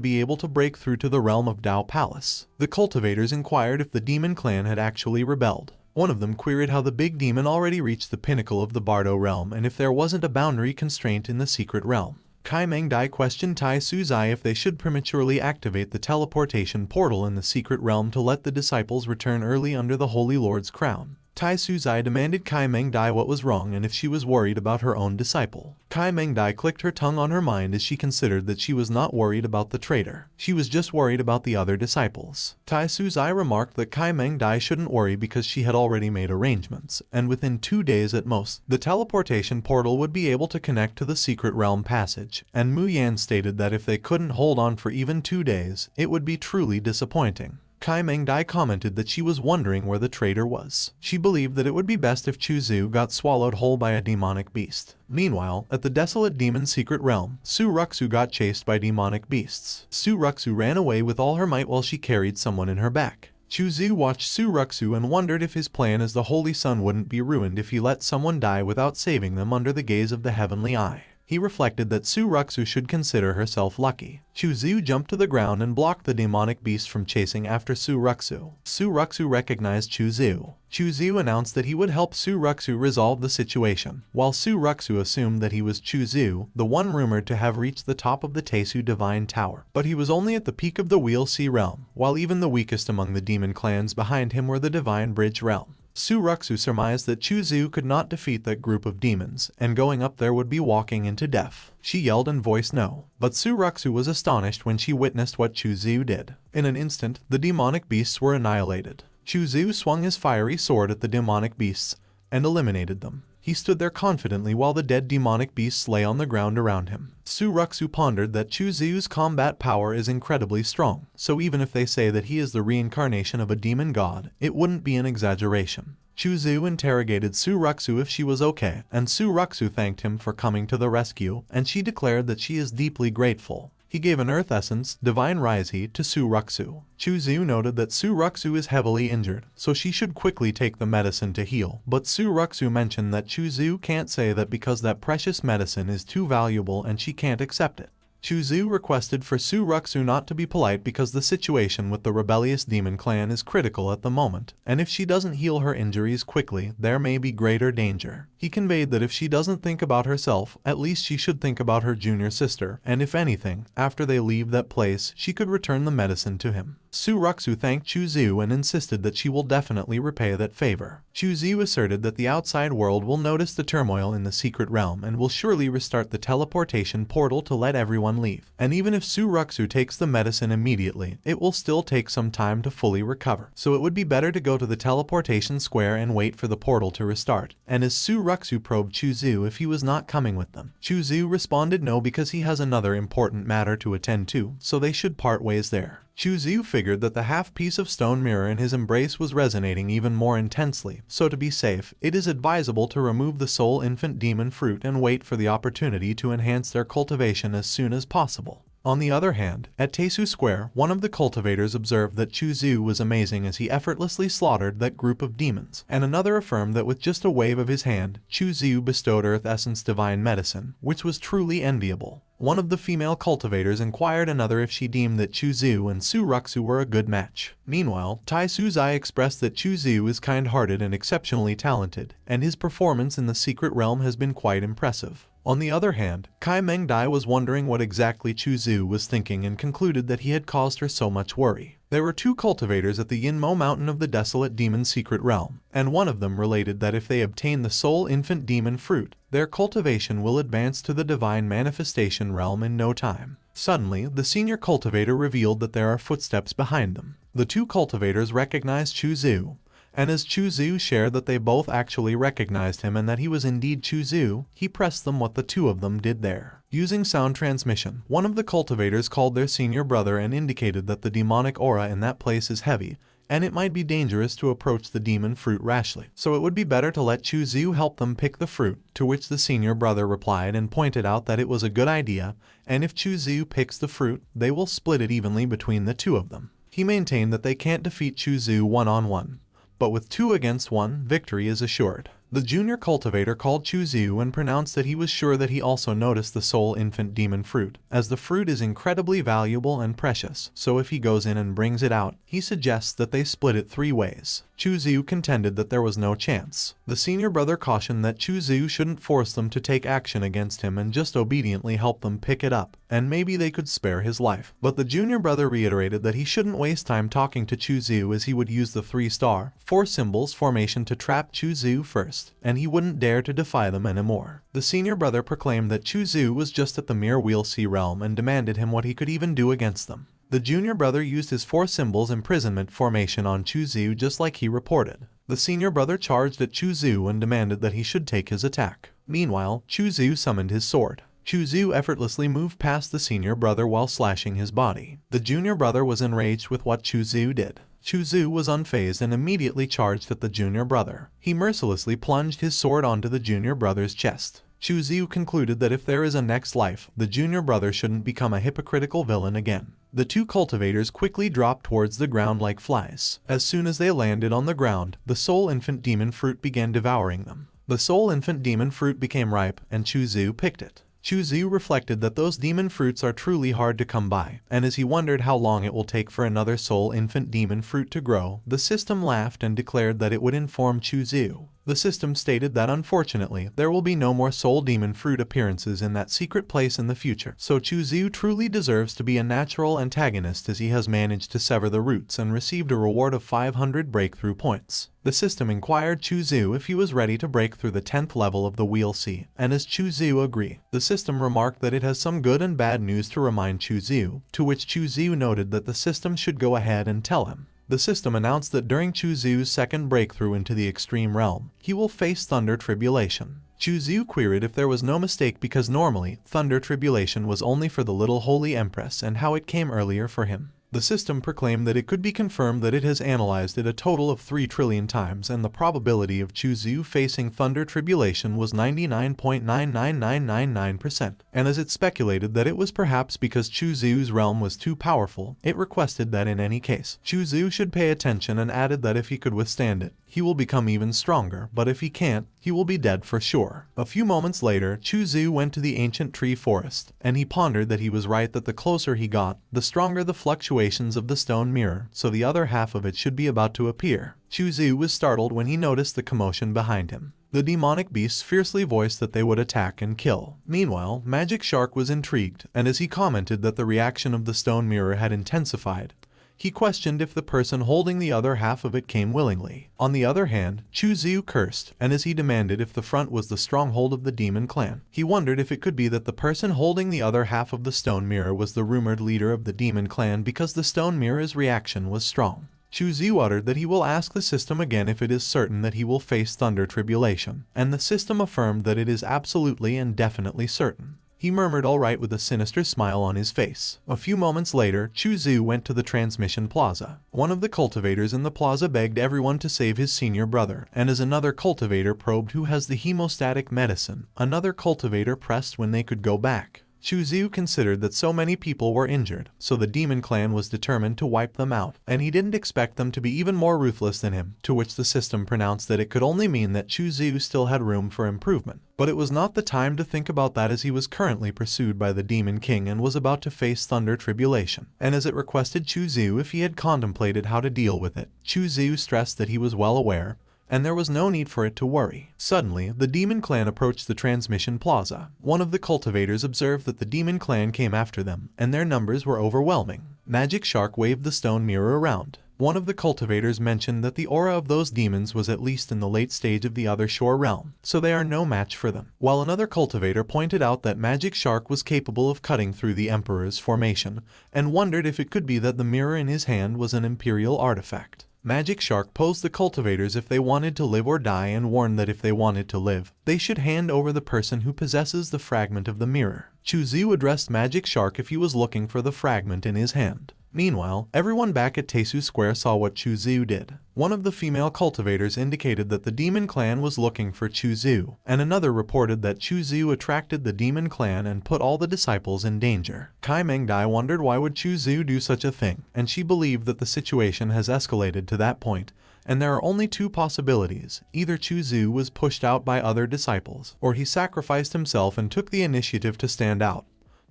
be able to break through to the realm of Dao Palace. The cultivators inquired if the demon clan had actually rebelled. One of them queried how the big demon already reached the pinnacle of the Bardo realm and if there wasn't a boundary constraint in the secret realm. Kai Meng Dai questioned Tai Su Zai if they should prematurely activate the teleportation portal in the secret realm to let the disciples return early under the Holy Lord's crown. Tai Su Zai demanded Kai Meng Dai what was wrong and if she was worried about her own disciple. Kai Meng Dai clicked her tongue on her mind as she considered that she was not worried about the traitor. She was just worried about the other disciples. Tai Su Zai remarked that Kai Meng Dai shouldn't worry because she had already made arrangements, and within 2 days at most, the teleportation portal would be able to connect to the secret realm passage, and Mu Yan stated that if they couldn't hold on for even 2 days, it would be truly disappointing. Kai Meng Dai commented that she was wondering where the traitor was. She believed that it would be best if Chu Zhu got swallowed whole by a demonic beast. Meanwhile, at the desolate demon secret realm, Su Ruxu got chased by demonic beasts. Su Ruxu ran away with all her might while she carried someone in her back. Chu Zhu watched Su Ruxu and wondered if his plan as the Holy Sun wouldn't be ruined if he let someone die without saving them under the gaze of the heavenly eye. He reflected that Su Ruxu should consider herself lucky. Chu Zhu jumped to the ground and blocked the demonic beast from chasing after Su Ruxu. Su Ruxu recognized Chu Zhu. Chu Zhu announced that he would help Su Ruxu resolve the situation. While Su Ruxu assumed that he was Chu Zhu, the one rumored to have reached the top of the Tesu Divine Tower. But he was only at the peak of the Wheel Sea realm, while even the weakest among the demon clans behind him were the Divine Bridge realm. Su Ruxu surmised that Chu Zhu could not defeat that group of demons, and going up there would be walking into death. She yelled and voiced no, but Su Ruxu was astonished when she witnessed what Chu Zhu did. In an instant, the demonic beasts were annihilated. Chu Zhu swung his fiery sword at the demonic beasts and eliminated them. He stood there confidently while the dead demonic beasts lay on the ground around him. Su Ruxu pondered that Chu Zhu's combat power is incredibly strong, so even if they say that he is the reincarnation of a demon god, it wouldn't be an exaggeration. Chu Zhu interrogated Su Ruxu if she was okay, and Su Ruxu thanked him for coming to the rescue, and she declared that she is deeply grateful. He gave an earth essence, Divine Rise Heat, to Su Ruxu. Chu Zhu noted that Su Ruxu is heavily injured, so she should quickly take the medicine to heal. But Su Ruxu mentioned that Chu Zhu can't say that because that precious medicine is too valuable and she can't accept it. Chu Zhu requested for Su Ruxu not to be polite because the situation with the rebellious demon clan is critical at the moment, and if she doesn't heal her injuries quickly, there may be greater danger. He conveyed that if she doesn't think about herself, at least she should think about her junior sister, and if anything, after they leave that place, she could return the medicine to him. Su Ruxu thanked Chu Zhu and insisted that she will definitely repay that favor. Chu Zhu asserted that the outside world will notice the turmoil in the secret realm and will surely restart the teleportation portal to let everyone leave. And even if Su Ruxu takes the medicine immediately, it will still take some time to fully recover. So it would be better to go to the teleportation square and wait for the portal to restart. And as Su Ruxu probed Chu Zhu if he was not coming with them, Chu Zhu responded no because he has another important matter to attend to, so they should part ways there. Chu Zhu figured that the half-piece of stone mirror in his embrace was resonating even more intensely, so to be safe, it is advisable to remove the soul infant demon fruit and wait for the opportunity to enhance their cultivation as soon as possible. On the other hand, at Tesu Square, one of the cultivators observed that Chu Zhu was amazing as he effortlessly slaughtered that group of demons, and another affirmed that with just a wave of his hand, Chu Zhu bestowed Earth Essence Divine Medicine, which was truly enviable. One of the female cultivators inquired another if she deemed that Chu Zhu and Su Ruxu were a good match. Meanwhile, Tai Su Zai expressed that Chu Zhu is kind-hearted and exceptionally talented, and his performance in the secret realm has been quite impressive. On the other hand, Kai Meng Dai was wondering what exactly Chu Zhu was thinking and concluded that he had caused her so much worry. There were 2 cultivators at the Yinmo Mountain of the desolate demon secret realm, and one of them related that if they obtain the soul infant demon fruit, their cultivation will advance to the divine manifestation realm in no time. Suddenly, the senior cultivator revealed that there are footsteps behind them. The 2 cultivators recognized Chu Zhu, and as Chu Zhu shared that they both actually recognized him and that he was indeed Chu Zhu, he pressed them what the 2 of them did there. Using sound transmission, one of the cultivators called their senior brother and indicated that the demonic aura in that place is heavy, and it might be dangerous to approach the demon fruit rashly. So it would be better to let Chu Zhu help them pick the fruit, to which the senior brother replied and pointed out that it was a good idea, and if Chu Zhu picks the fruit, they will split it evenly between the 2 of them. He maintained that they can't defeat Chu Zhu one-on-one, but with 2 against 1, victory is assured. The junior cultivator called Chuzu and pronounced that he was sure that he also noticed the soul infant demon fruit, as the fruit is incredibly valuable and precious, so if he goes in and brings it out, he suggests that they split it 3 ways. Chuzu contended that there was no chance. The senior brother cautioned that Chuzu shouldn't force them to take action against him and just obediently help them pick it up, and maybe they could spare his life. But the junior brother reiterated that he shouldn't waste time talking to Chuzu, as he would use the 3-star, 4 symbols formation to trap Chuzu first, and he wouldn't dare to defy them anymore. The senior brother proclaimed that Chuzu was just at the mere Wheel C realm and demanded him what he could even do against them. The junior brother used his 4 symbols imprisonment formation on Chuzu just like he reported. The senior brother charged at Chuzu and demanded that he should take his attack. Meanwhile, Chuzu summoned his sword. Chuzu effortlessly moved past the senior brother while slashing his body. The junior brother was enraged with what Chuzu did. Chuzu was unfazed and immediately charged at the junior brother. He mercilessly plunged his sword onto the junior brother's chest. Chuzu concluded that if there is a next life, the junior brother shouldn't become a hypocritical villain again. The 2 cultivators quickly dropped towards the ground like flies. As soon as they landed on the ground, the soul infant demon fruit began devouring them. The soul infant demon fruit became ripe, and Chuzu picked it. Chuzu reflected that those demon fruits are truly hard to come by, and as he wondered how long it will take for another soul infant demon fruit to grow, the system laughed and declared that it would inform Chuzu. The system stated that unfortunately, there will be no more soul demon fruit appearances in that secret place in the future, so Chuzu truly deserves to be a natural antagonist, as he has managed to sever the roots and received a reward of 500 breakthrough points. The system inquired Chuzu if he was ready to break through the 10th level of the Wheel C, and as Chuzu agreed, the system remarked that it has some good and bad news to remind Chuzu, to which Chuzu noted that the system should go ahead and tell him. The system announced that during Chuzu's second breakthrough into the extreme realm, he will face Thunder Tribulation. Chuzu queried if there was no mistake, because normally, Thunder Tribulation was only for the little Holy Empress, and how it came earlier for him. The system proclaimed that it could be confirmed that it has analyzed it a total of 3 trillion times, and the probability of Chuzu facing Thunder Tribulation was 99.99999%, and as it speculated that it was perhaps because Chuzu's realm was too powerful, it requested that in any case, Chuzu should pay attention, and added that if he could withstand it, he will become even stronger, but if he can't, he will be dead for sure. A few moments later, Chuzu went to the ancient tree forest, and he pondered that he was right that the closer he got, the stronger the fluctuations of the stone mirror, so the other half of it should be about to appear. Chuzu was startled when he noticed the commotion behind him. The demonic beasts fiercely voiced that they would attack and kill. Meanwhile, Magic Shark was intrigued, and as he commented that the reaction of the stone mirror had intensified, he questioned if the person holding the other half of it came willingly. On the other hand, Chuzu cursed, and as he demanded if the front was the stronghold of the demon clan, he wondered if it could be that the person holding the other half of the stone mirror was the rumored leader of the demon clan, because the stone mirror's reaction was strong. Chuzu uttered that he will ask the system again if it is certain that he will face Thunder Tribulation, and the system affirmed that it is absolutely and definitely certain. He murmured all right with a sinister smile on his face. A few moments later, Chuzu went to the transmission plaza. One of the cultivators in the plaza begged everyone to save his senior brother, and as another cultivator probed who has the hemostatic medicine, another cultivator pressed when they could go back. Chuzu considered that so many people were injured, so the demon clan was determined to wipe them out, and he didn't expect them to be even more ruthless than him, to which the system pronounced that it could only mean that Chuzu still had room for improvement. But it was not the time to think about that, as he was currently pursued by the Demon King and was about to face Thunder Tribulation, and as it requested Chuzu if he had contemplated how to deal with it, Chuzu stressed that he was well aware, and there was no need for it to worry. Suddenly, the Demon Clan approached the transmission plaza. One of the cultivators observed that the Demon Clan came after them, and their numbers were overwhelming. Magic Shark waved the stone mirror around. One of the cultivators mentioned that the aura of those demons was at least in the late stage of the other shore realm, so they are no match for them. While another cultivator pointed out that Magic Shark was capable of cutting through the Emperor's formation, and wondered if it could be that the mirror in his hand was an Imperial artifact. Magic Shark posed the cultivators if they wanted to live or die, and warned that if they wanted to live, they should hand over the person who possesses the fragment of the mirror. Chuzu addressed Magic Shark if he was looking for the fragment in his hand. Meanwhile, everyone back at Tesu Square saw what Chuzu did. One of the female cultivators indicated that the Demon Clan was looking for Chuzu, and another reported that Chuzu attracted the Demon Clan and put all the disciples in danger. Kai Mengdai wondered why would Chuzu do such a thing, and she believed that the situation has escalated to that point, and there are only two possibilities. Either Chu was pushed out by other disciples, or he sacrificed himself and took the initiative to stand out.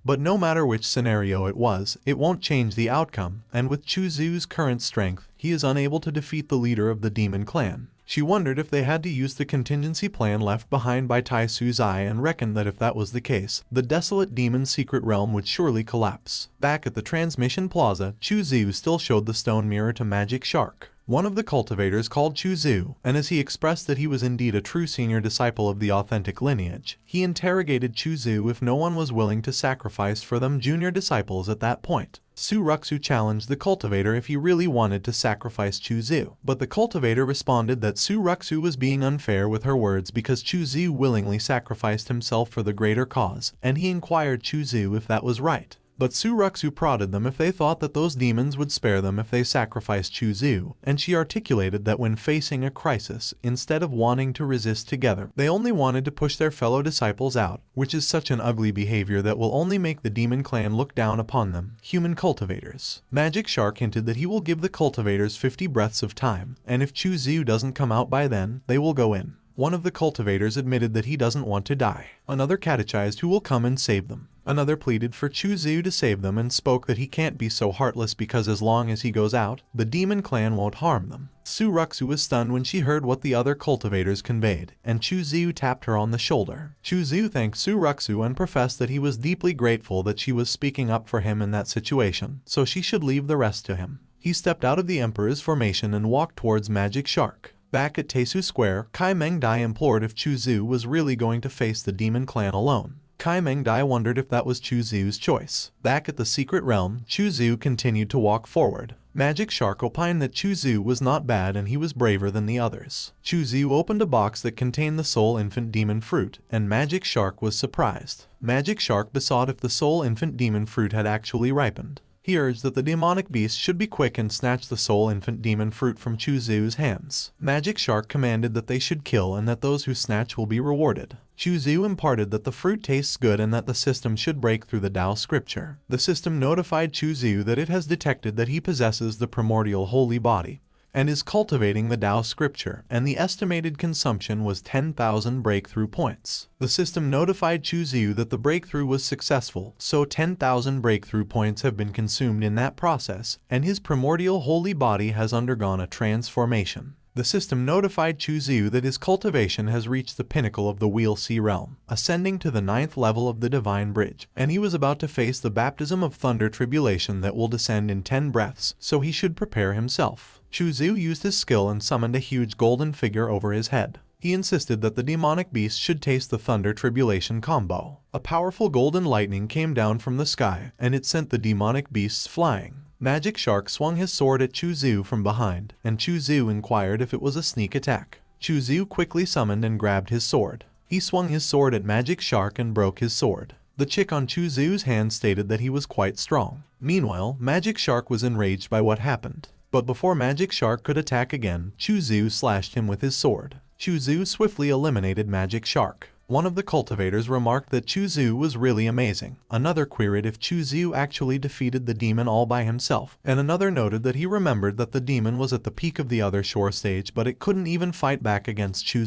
But no matter which scenario it was, it won't change the outcome, and with Chu's current strength, he is unable to defeat the leader of the demon clan. She wondered if they had to use the contingency plan left behind by Tai Suzai and reckoned that if that was the case, the desolate demon's secret realm would surely collapse. Back at the transmission plaza, Chu still showed the stone mirror to Magic Shark. One of the cultivators called Chu, and as he expressed that he was indeed a true senior disciple of the authentic lineage, he interrogated Chu if no one was willing to sacrifice for them junior disciples at that point. Su Ruxu challenged the cultivator if he really wanted to sacrifice Chu, but the cultivator responded that Su Ruxu was being unfair with her words because Chu willingly sacrificed himself for the greater cause, and he inquired Chu if that was right. But Su Ruxu prodded them if they thought that those demons would spare them if they sacrificed Chu, and she articulated that when facing a crisis, instead of wanting to resist together, they only wanted to push their fellow disciples out, which is such an ugly behavior that will only make the demon clan look down upon them, human cultivators. Magic Shark hinted that he will give the cultivators 50 breaths of time, and if Chu doesn't come out by then, they will go in. One of the cultivators admitted that he doesn't want to die. Another catechized who will come and save them. Another pleaded for Chu to save them and spoke that he can't be so heartless because as long as he goes out, the demon clan won't harm them. Su Ruxu was stunned when she heard what the other cultivators conveyed, and Chu tapped her on the shoulder. Chu thanked Su Ruxu and professed that he was deeply grateful that she was speaking up for him in that situation, so she should leave the rest to him. He stepped out of the Emperor's formation and walked towards Magic Shark. Back at Taesu Square, Kai Mengdai implored if Chu was really going to face the demon clan alone. Kai Mengdai wondered if that was Chu's choice. Back at the secret realm, Chu continued to walk forward. Magic Shark opined that Chu was not bad and he was braver than the others. Chu opened a box that contained the Soul Infant Demon Fruit, and Magic Shark was surprised. Magic Shark besought if the Soul Infant Demon Fruit had actually ripened. He urged that the demonic beast should be quick and snatch the Soul Infant Demon Fruit from Chu's hands. Magic Shark commanded that they should kill and that those who snatch will be rewarded. Chu imparted that the fruit tastes good and that the system should break through the Tao scripture. The system notified Chu that it has detected that he possesses the primordial holy body and is cultivating the Tao scripture, and the estimated consumption was 10,000 breakthrough points. The system notified Chu that the breakthrough was successful, so 10,000 breakthrough points have been consumed in that process, and his primordial holy body has undergone a transformation. The system notified Chu that his cultivation has reached the pinnacle of the Wheel Sea realm, ascending to the 9th level of the Divine Bridge, and he was about to face the baptism of thunder tribulation that will descend in 10 breaths, so he should prepare himself. Chu used his skill and summoned a huge golden figure over his head. He insisted that the demonic beast should taste the thunder tribulation combo. A powerful golden lightning came down from the sky, and it sent the demonic beasts flying. Magic Shark swung his sword at Chu from behind, and Chu inquired if it was a sneak attack. Chu quickly summoned and grabbed his sword. He swung his sword at Magic Shark and broke his sword. The chick on Chu's hand stated that he was quite strong. Meanwhile, Magic Shark was enraged by what happened. But before Magic Shark could attack again, Chu slashed him with his sword. Chu swiftly eliminated Magic Shark. One of the cultivators remarked that Chu was really amazing. Another queried if Chu actually defeated the demon all by himself, and another noted that he remembered that the demon was at the peak of the other shore stage but it couldn't even fight back against Chu.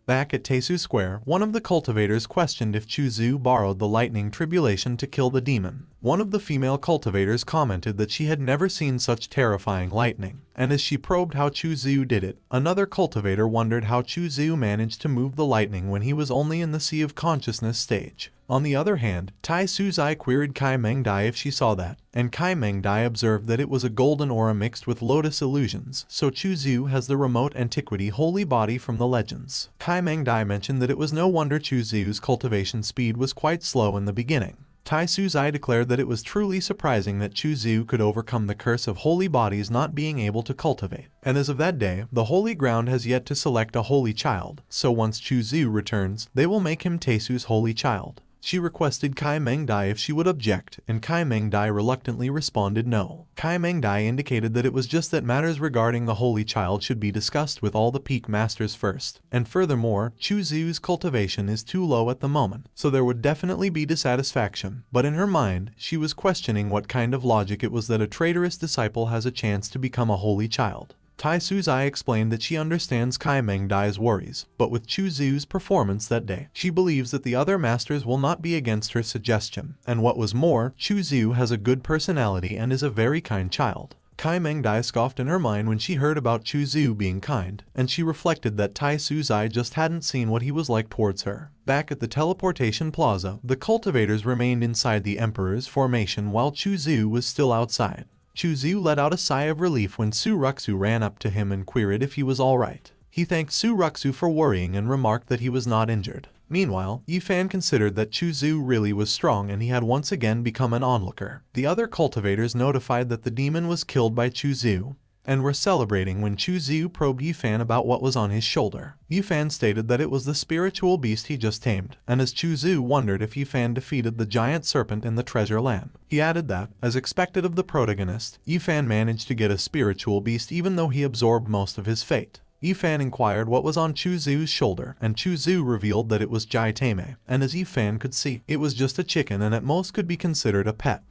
Back at Taesu Square, one of the cultivators questioned if Chu borrowed the lightning tribulation to kill the demon. One of the female cultivators commented that she had never seen such terrifying lightning, and as she probed how Chu did it, another cultivator wondered how Chu managed to move the lightning when he was only in the Sea of Consciousness stage. On the other hand, Tai Suzai queried Kai Mengdai if she saw that, and Kai Mengdai observed that it was a golden aura mixed with lotus illusions, so Chu has the remote antiquity holy body from the legends. Kai Mengdai mentioned that it was no wonder Chu's cultivation speed was quite slow in the beginning. Tai Suzai declared that it was truly surprising that Chu could overcome the curse of holy bodies not being able to cultivate. And as of that day, the Holy Ground has yet to select a holy child, so once Chu returns, they will make him Taesu's holy child. She requested Kai Mengdai if she would object, and Kai Mengdai reluctantly responded no. Kai Mengdai indicated that it was just that matters regarding the Holy Child should be discussed with all the peak masters first, and furthermore, Chu's cultivation is too low at the moment, so there would definitely be dissatisfaction, but in her mind, she was questioning what kind of logic it was that a traitorous disciple has a chance to become a Holy Child. Tai Suzai explained that she understands Kai Mengdai's worries, but with Chu Zu's performance that day, she believes that the other masters will not be against her suggestion, and what was more, Chu Zu has a good personality and is a very kind child. Kai Mengdai scoffed in her mind when she heard about Chu Zu being kind, and she reflected that Tai Suzai just hadn't seen what he was like towards her. Back at the teleportation plaza, the cultivators remained inside the Emperor's formation while Chu Zu was still outside. Chu Zu let out a sigh of relief when Su Ruxu ran up to him and queried if he was alright. He thanked Su Ruxu for worrying and remarked that he was not injured. Meanwhile, Yifan considered that Chu Zu really was strong and he had once again become an onlooker. The other cultivators notified that the demon was killed by Chu Zu, and were celebrating when Chu Zu probed Yifan about what was on his shoulder. Yifan stated that it was the spiritual beast he just tamed, and as Chu Zu wondered if Yifan defeated the giant serpent in the treasure lamp. He added that, as expected of the protagonist, Yifan managed to get a spiritual beast even though he absorbed most of his fate. Yifan inquired what was on Chu Zu's shoulder, and Chu Zu revealed that it was Jai Tame, and as Yifan could see, it was just a chicken and at most could be considered a pet.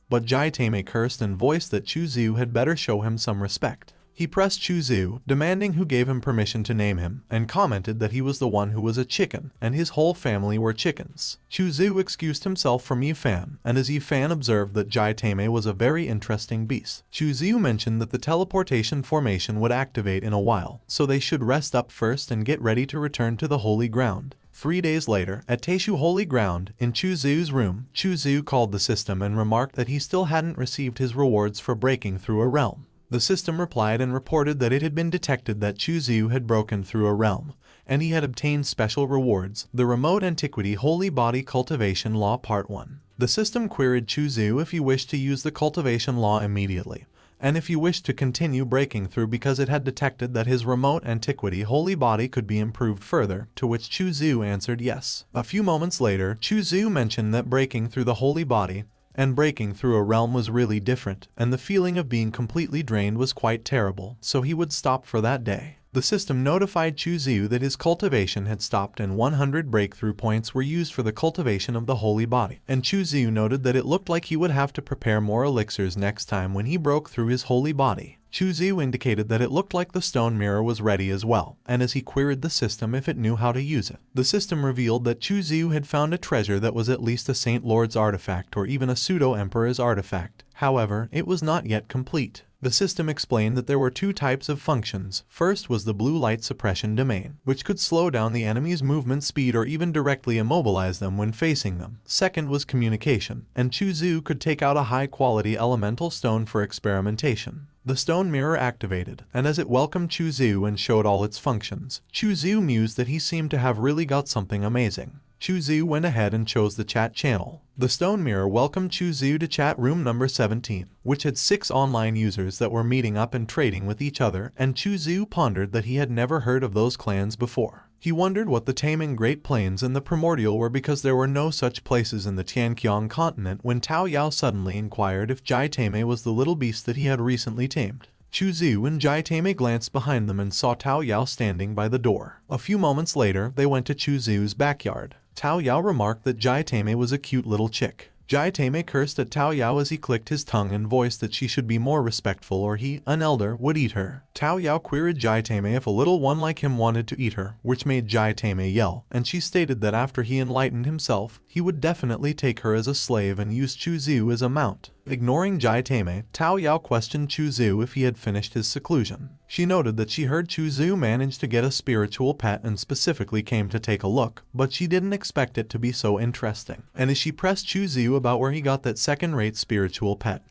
But Jai Tame cursed and voiced that Chu Zu had better show him some respect. He pressed Chu Zu, demanding who gave him permission to name him, and commented that he was the one who was a chicken, and his whole family were chickens. Chu Zu excused himself from Yifan, and as Yifan observed that Jai Tame was a very interesting beast, Chu Zu mentioned that the teleportation formation would activate in a while, so they should rest up first and get ready to return to the holy ground. 3 days later, at Teishu Holy Ground, in Chu Zu's room, Chu Zu called the system and remarked that he still hadn't received his rewards for breaking through a realm. The system replied and reported that it had been detected that Chu Zu had broken through a realm, and he had obtained special rewards, the Remote Antiquity Holy Body Cultivation Law Part 1. The system queried Chu Zu if he wished to use the cultivation law immediately, and if he wished to continue breaking through because it had detected that his remote antiquity holy body could be improved further, to which Chu Zu answered yes. A few moments later, Chu Zu mentioned that breaking through the holy body and breaking through a realm was really different, and the feeling of being completely drained was quite terrible, so he would stop for that day. The system notified Chu Zu that his cultivation had stopped and 100 breakthrough points were used for the cultivation of the holy body, and Chu Zu noted that it looked like he would have to prepare more elixirs next time when he broke through his holy body. Chu Zu indicated that it looked like the stone mirror was ready as well, and as he queried the system if it knew how to use it, the system revealed that Chu Zu had found a treasure that was at least a Saint Lord's artifact or even a pseudo-emperor's artifact. However, it was not yet complete. The system explained that there were two types of functions. First was the blue light suppression domain, which could slow down the enemy's movement speed or even directly immobilize them when facing them. Second was communication, and Chu Zu could take out a high-quality elemental stone for experimentation. The stone mirror activated, and as it welcomed Chu Zu and showed all its functions, Chu Zu mused that he seemed to have really got something amazing. Chu Zu went ahead and chose the chat channel. The stone mirror welcomed Chu Zu to chat room number 17, which had 6 online users that were meeting up and trading with each other, and Chu Zu pondered that he had never heard of those clans before. He wondered what the Taming Great Plains and the Primordial were because there were no such places in the Tianqiang continent when Tao Yao suddenly inquired if Jai Tame was the little beast that he had recently tamed. Chu Zu and Jai Tame glanced behind them and saw Tao Yao standing by the door. A few moments later, they went to Chu Zu's backyard. Tao Yao remarked that Jai Tame was a cute little chick. Jai Tame cursed at Tao Yao as he clicked his tongue and voiced that she should be more respectful or he, an elder, would eat her. Tao Yao queried Jai Tame if a little one like him wanted to eat her, which made Jai Tame yell, and she stated that after he enlightened himself, he would definitely take her as a slave and use Chu Zu as a mount. Ignoring Jai Tame, Tao Yao questioned Chu Zu if he had finished his seclusion. She noted that she heard Chu Zu managed to get a spiritual pet and specifically came to take a look, but she didn't expect it to be so interesting. And as she pressed Chu Zu about where he got that second-rate spiritual pet,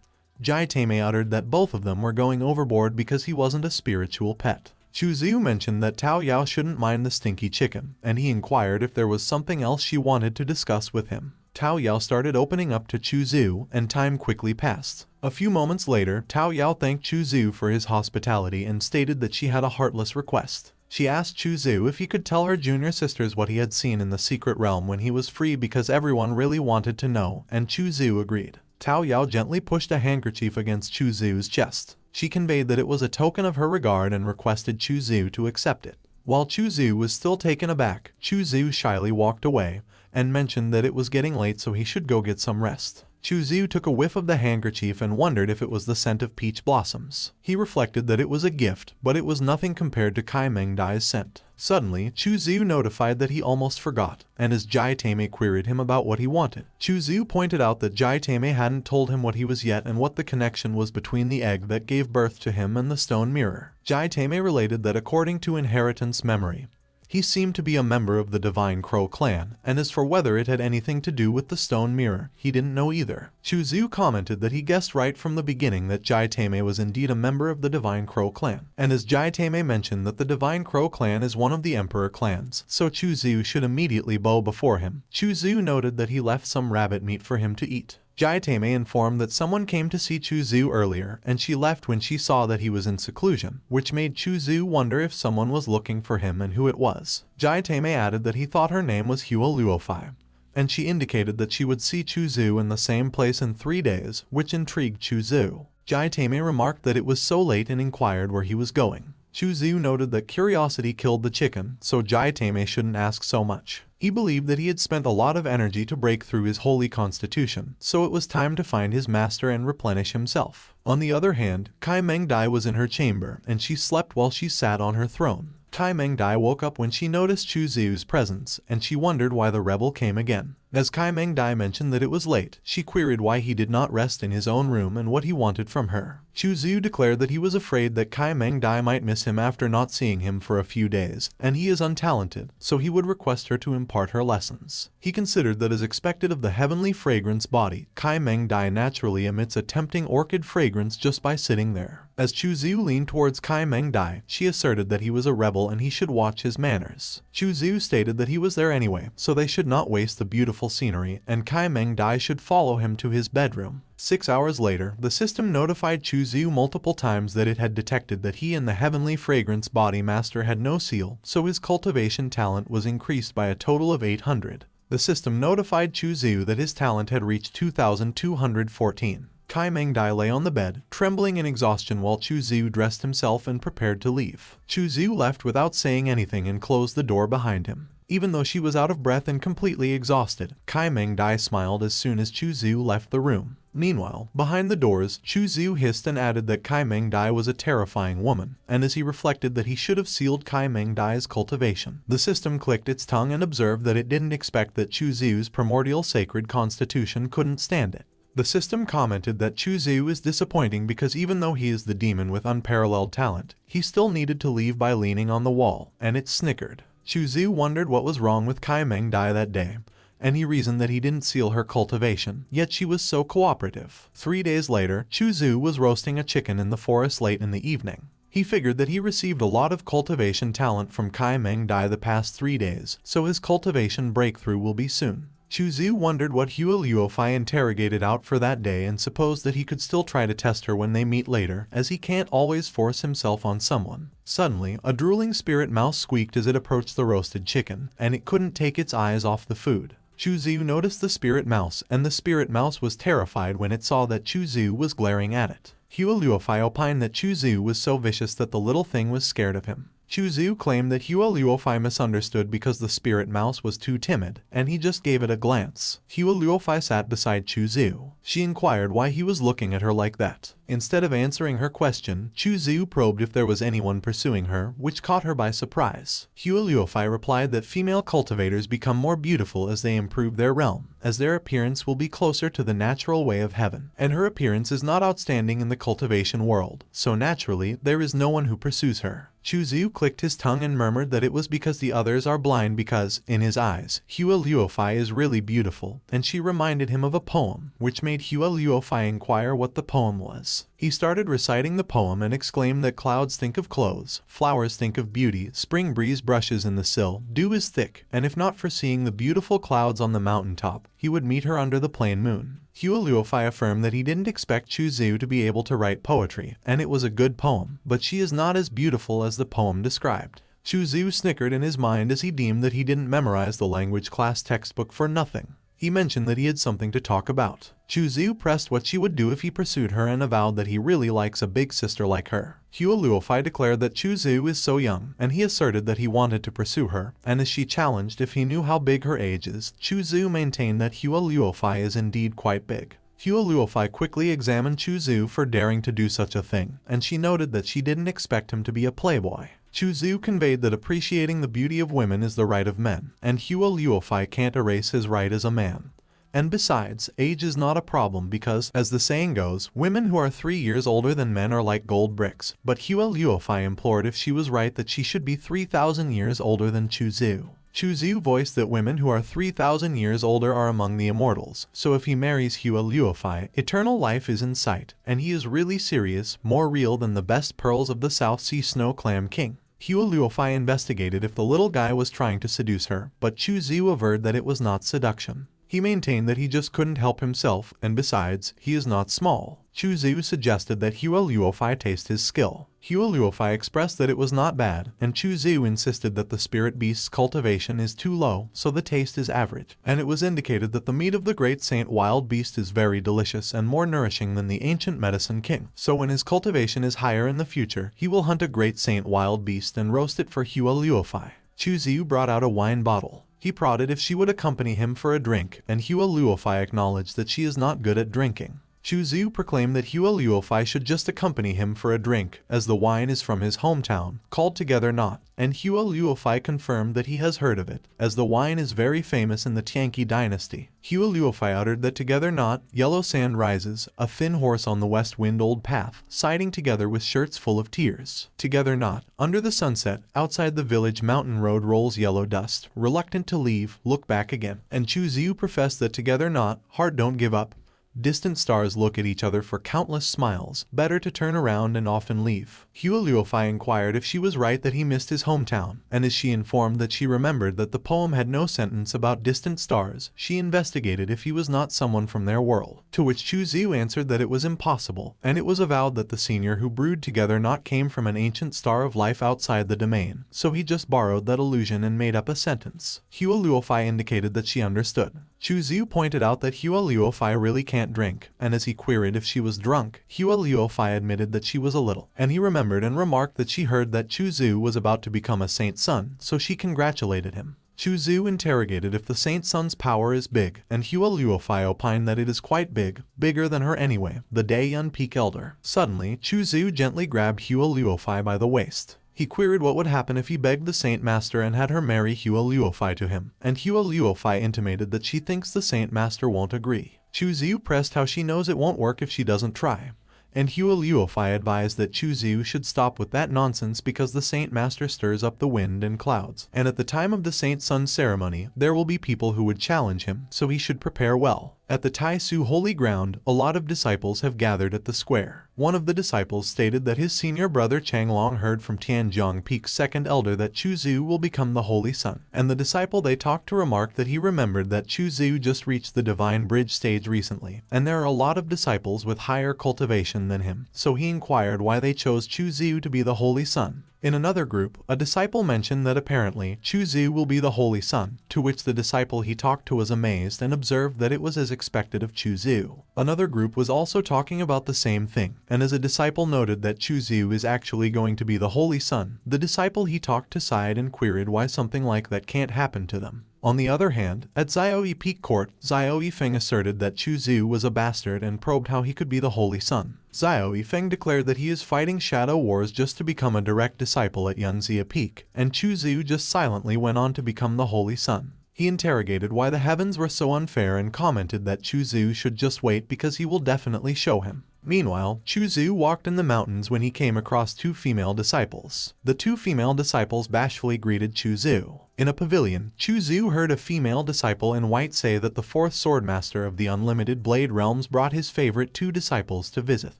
Jai Tame uttered that both of them were going overboard because he wasn't a spiritual pet. Chu Zu mentioned that Tao Yao shouldn't mind the stinky chicken, and he inquired if there was something else she wanted to discuss with him. Tao Yao started opening up to Chu Zu, and time quickly passed. A few moments later, Tao Yao thanked Chu Zu for his hospitality and stated that she had a heartless request. She asked Chu Zu if he could tell her junior sisters what he had seen in the secret realm when he was free because everyone really wanted to know, and Chu Zu agreed. Tao Yao gently pushed a handkerchief against Chu Zu's chest. She conveyed that it was a token of her regard and requested Chu Zu to accept it. While Chu Zu was still taken aback, Chu Zu shyly walked away and mentioned that it was getting late so he should go get some rest. Chu took a whiff of the handkerchief and wondered if it was the scent of peach blossoms. He reflected that it was a gift, but it was nothing compared to Kai Meng Dai's scent. Suddenly, Chu notified that he almost forgot, and as Jai Tame queried him about what he wanted, Chu pointed out that Jai Tame hadn't told him what he was yet and what the connection was between the egg that gave birth to him and the stone mirror. Jai Tame related that according to inheritance memory, he seemed to be a member of the Divine Crow clan, and as for whether it had anything to do with the stone mirror, he didn't know either. Chu commented that he guessed right from the beginning that Jai Tame was indeed a member of the Divine Crow clan, and as Jai Tame mentioned that the Divine Crow clan is one of the Emperor clans, so Chu should immediately bow before him. Chu noted that he left some rabbit meat for him to eat. Jai Tame informed that someone came to see Chu earlier, and she left when she saw that he was in seclusion, which made Chu wonder if someone was looking for him and who it was. Jai Tame added that he thought her name was Hua Luofei, and she indicated that she would see Chu in the same place in 3 days, which intrigued Chu. Jai Tame remarked that it was so late and inquired where he was going. Chu noted that curiosity killed the chicken, so Jai Tame shouldn't ask so much. He believed that he had spent a lot of energy to break through his holy constitution, so it was time to find his master and replenish himself. On the other hand, Kai Meng Dai was in her chamber, and she slept while she sat on her throne. Kai Meng Dai woke up when she noticed Chu's presence, and she wondered why the rebel came again. As Kai Meng Dai mentioned that it was late, she queried why he did not rest in his own room and what he wanted from her. Chu declared that he was afraid that Kai Meng Dai might miss him after not seeing him for a few days, and he is untalented, so he would request her to impart her lessons. He considered that as expected of the heavenly fragrance body, Kai Meng Dai naturally emits a tempting orchid fragrance just by sitting there. As Chu leaned towards Kai Meng Dai, she asserted that he was a rebel and he should watch his manners. Chu stated that he was there anyway, so they should not waste the beautiful scenery, and Kai Meng Dai should follow him to his bedroom. 6 hours later, the system notified Chu multiple times that it had detected that he and the heavenly fragrance body master had no seal, so his cultivation talent was increased by a total of 800. The system notified Chu that his talent had reached 2,214. Kai Meng Dai lay on the bed, trembling in exhaustion while Chu dressed himself and prepared to leave. Chu left without saying anything and closed the door behind him. Even though she was out of breath and completely exhausted, Kai Meng Dai smiled as soon as Chu left the room. Meanwhile, behind the doors, Chu hissed and added that Kai Meng Dai was a terrifying woman, and as he reflected that he should have sealed Kai Meng Dai's cultivation, the system clicked its tongue and observed that it didn't expect that Chu's primordial sacred constitution couldn't stand it. The system commented that Chu is disappointing because even though he is the demon with unparalleled talent, he still needed to leave by leaning on the wall, and it snickered. Chu wondered what was wrong with Kai Meng Dai that day, and he reasoned that he didn't seal her cultivation, yet she was so cooperative. 3 days later, Chu was roasting a chicken in the forest late in the evening. He figured that he received a lot of cultivation talent from Kai Meng Dai the past 3 days, so his cultivation breakthrough will be soon. Chu wondered what Hua Luofei interrogated out for that day and supposed that he could still try to test her when they meet later, as he can't always force himself on someone. Suddenly, a drooling spirit mouse squeaked as it approached the roasted chicken, and it couldn't take its eyes off the food. Chu noticed the spirit mouse, and the spirit mouse was terrified when it saw that Chu was glaring at it. Hua Luofei opined that Chu was so vicious that the little thing was scared of him. Chu claimed that Hua Luofei misunderstood because the spirit mouse was too timid, and he just gave it a glance. Hua Luofei sat beside Chu. She inquired why he was looking at her like that. Instead of answering her question, Chu probed if there was anyone pursuing her, which caught her by surprise. Hua Luofei replied that female cultivators become more beautiful as they improve their realm, as their appearance will be closer to the natural way of heaven, and her appearance is not outstanding in the cultivation world, so naturally there is no one who pursues her. Chu clicked his tongue and murmured that it was because the others are blind because, in his eyes, Hua Luofei is really beautiful, and she reminded him of a poem, which made Hua Luofei inquire what the poem was. He started reciting the poem and exclaimed that clouds think of clothes, flowers think of beauty, spring breeze brushes in the sill, dew is thick, and if not for seeing the beautiful clouds on the mountaintop, he would meet her under the plain moon. Hua Luofei affirmed that he didn't expect Chu to be able to write poetry, and it was a good poem, but she is not as beautiful as the poem described. Chu snickered in his mind as he deemed that he didn't memorize the language class textbook for nothing. He mentioned that he had something to talk about. Chu pressed what she would do if he pursued her and avowed that he really likes a big sister like her. Hua Luofei declared that Chu is so young, and he asserted that he wanted to pursue her, and as she challenged if he knew how big her age is, Chu maintained that Hua Luofei is indeed quite big. Hua Luofei quickly examined Chu Zhu for daring to do such a thing, and she noted that she didn't expect him to be a playboy. Chu Zhu conveyed that appreciating the beauty of women is the right of men, and Hua Luofei can't erase his right as a man. And besides, age is not a problem because, as the saying goes, women who are 3 years older than men are like gold bricks. But Hua Luofei implored if she was right that she should be 3,000 years older than Chu Zhu. Chu Zhu voiced that women who are 3,000 years older are among the immortals, so if he marries Hua Luofei, eternal life is in sight, and he is really serious, more real than the best pearls of the South Sea Snow Clam King. Hua Luofei investigated if the little guy was trying to seduce her, but Chu Zhu averred that it was not seduction. He maintained that he just couldn't help himself, and besides, he is not small. Chu Zhu suggested that Hua Luofei taste his skill. Hua Luofei expressed that it was not bad, and Chu Zhu insisted that the spirit beast's cultivation is too low, so the taste is average, and it was indicated that the meat of the great saint wild beast is very delicious and more nourishing than the ancient medicine king. So when his cultivation is higher in the future, he will hunt a great saint wild beast and roast it for Hua Luofei. Chu Zhu brought out a wine bottle. He prodded if she would accompany him for a drink, and Hua Luofei acknowledged that she is not good at drinking. Chu Zhu proclaimed that Hua Luofei should just accompany him for a drink, as the wine is from his hometown, called Together Not, and Hua Luofei confirmed that he has heard of it, as the wine is very famous in the Tianqi dynasty. Hua Luofei uttered that Together Not, yellow sand rises, a thin horse on the west wind old path, siding together with shirts full of tears. Together Not, under the sunset, outside the village mountain road rolls yellow dust, reluctant to leave, look back again. And Chu Zhu professed that Together Not, heart don't give up. Distant stars look at each other for countless smiles, better to turn around and often leave. Hua Luofei inquired if she was right that he missed his hometown, and as she informed that she remembered that the poem had no sentence about distant stars, she investigated if he was not someone from their world. To which Chu Zhu answered that it was impossible, and it was avowed that the senior who brewed Together Not came from an ancient star of life outside the domain, so he just borrowed that illusion and made up a sentence. Hua Luofei indicated that she understood. Chu Zhu pointed out that Hua Luofei really can't drink, and as he queried if she was drunk, Hua Luofei admitted that she was a little, and he remembered and remarked that she heard that Chu Zhu was about to become a saint's son, so she congratulated him. Chu Zhu interrogated if the saint's son's power is big, and Hua Luofei opined that it is quite big, bigger than her anyway, the Daeyun Peak Elder. Suddenly, Chu Zhu gently grabbed Hua Luofei by the waist. He queried what would happen if he begged the Saint Master and had her marry Hua Luofei to him, and Hua Luofei intimated that she thinks the Saint Master won't agree. Chu Zhu pressed how she knows it won't work if she doesn't try, and Hua Luofei advised that Chu Zhu should stop with that nonsense because the Saint Master stirs up the wind and clouds, and at the time of the Saint's Son ceremony, there will be people who would challenge him, so he should prepare well. At the Tai Su holy ground, a lot of disciples have gathered at the square. One of the disciples stated that his senior brother Changlong heard from Tianjiang Peak's second elder that Chu Zhu will become the holy son, and the disciple they talked to remarked that he remembered that Chu Zhu just reached the divine bridge stage recently, and there are a lot of disciples with higher cultivation than him, so he inquired why they chose Chu Zhu to be the holy son. In another group, a disciple mentioned that apparently Chu Zhu will be the holy son, to which the disciple he talked to was amazed and observed that it was as expected of Chu Zhu. Another group was also talking about the same thing, and as a disciple noted that Chu Zhu is actually going to be the holy son, the disciple he talked to sighed and queried why something like that can't happen to them. On the other hand, at Xiaoyi Peak Court, Xiaoyi Feng asserted that Chu Zhu was a bastard and probed how he could be the holy son. Xiaoyi Feng declared that he is fighting shadow wars just to become a direct disciple at Yunzia Peak, and Chu Zhu just silently went on to become the holy son. He interrogated why the heavens were so unfair and commented that Chu Zhu should just wait because he will definitely show him. Meanwhile, Chu Zhu walked in the mountains when he came across two female disciples. The two female disciples bashfully greeted Chu Zhu. In a pavilion, Chu Zhu heard a female disciple in white say that the fourth swordmaster of the unlimited blade realms brought his favorite two disciples to visit,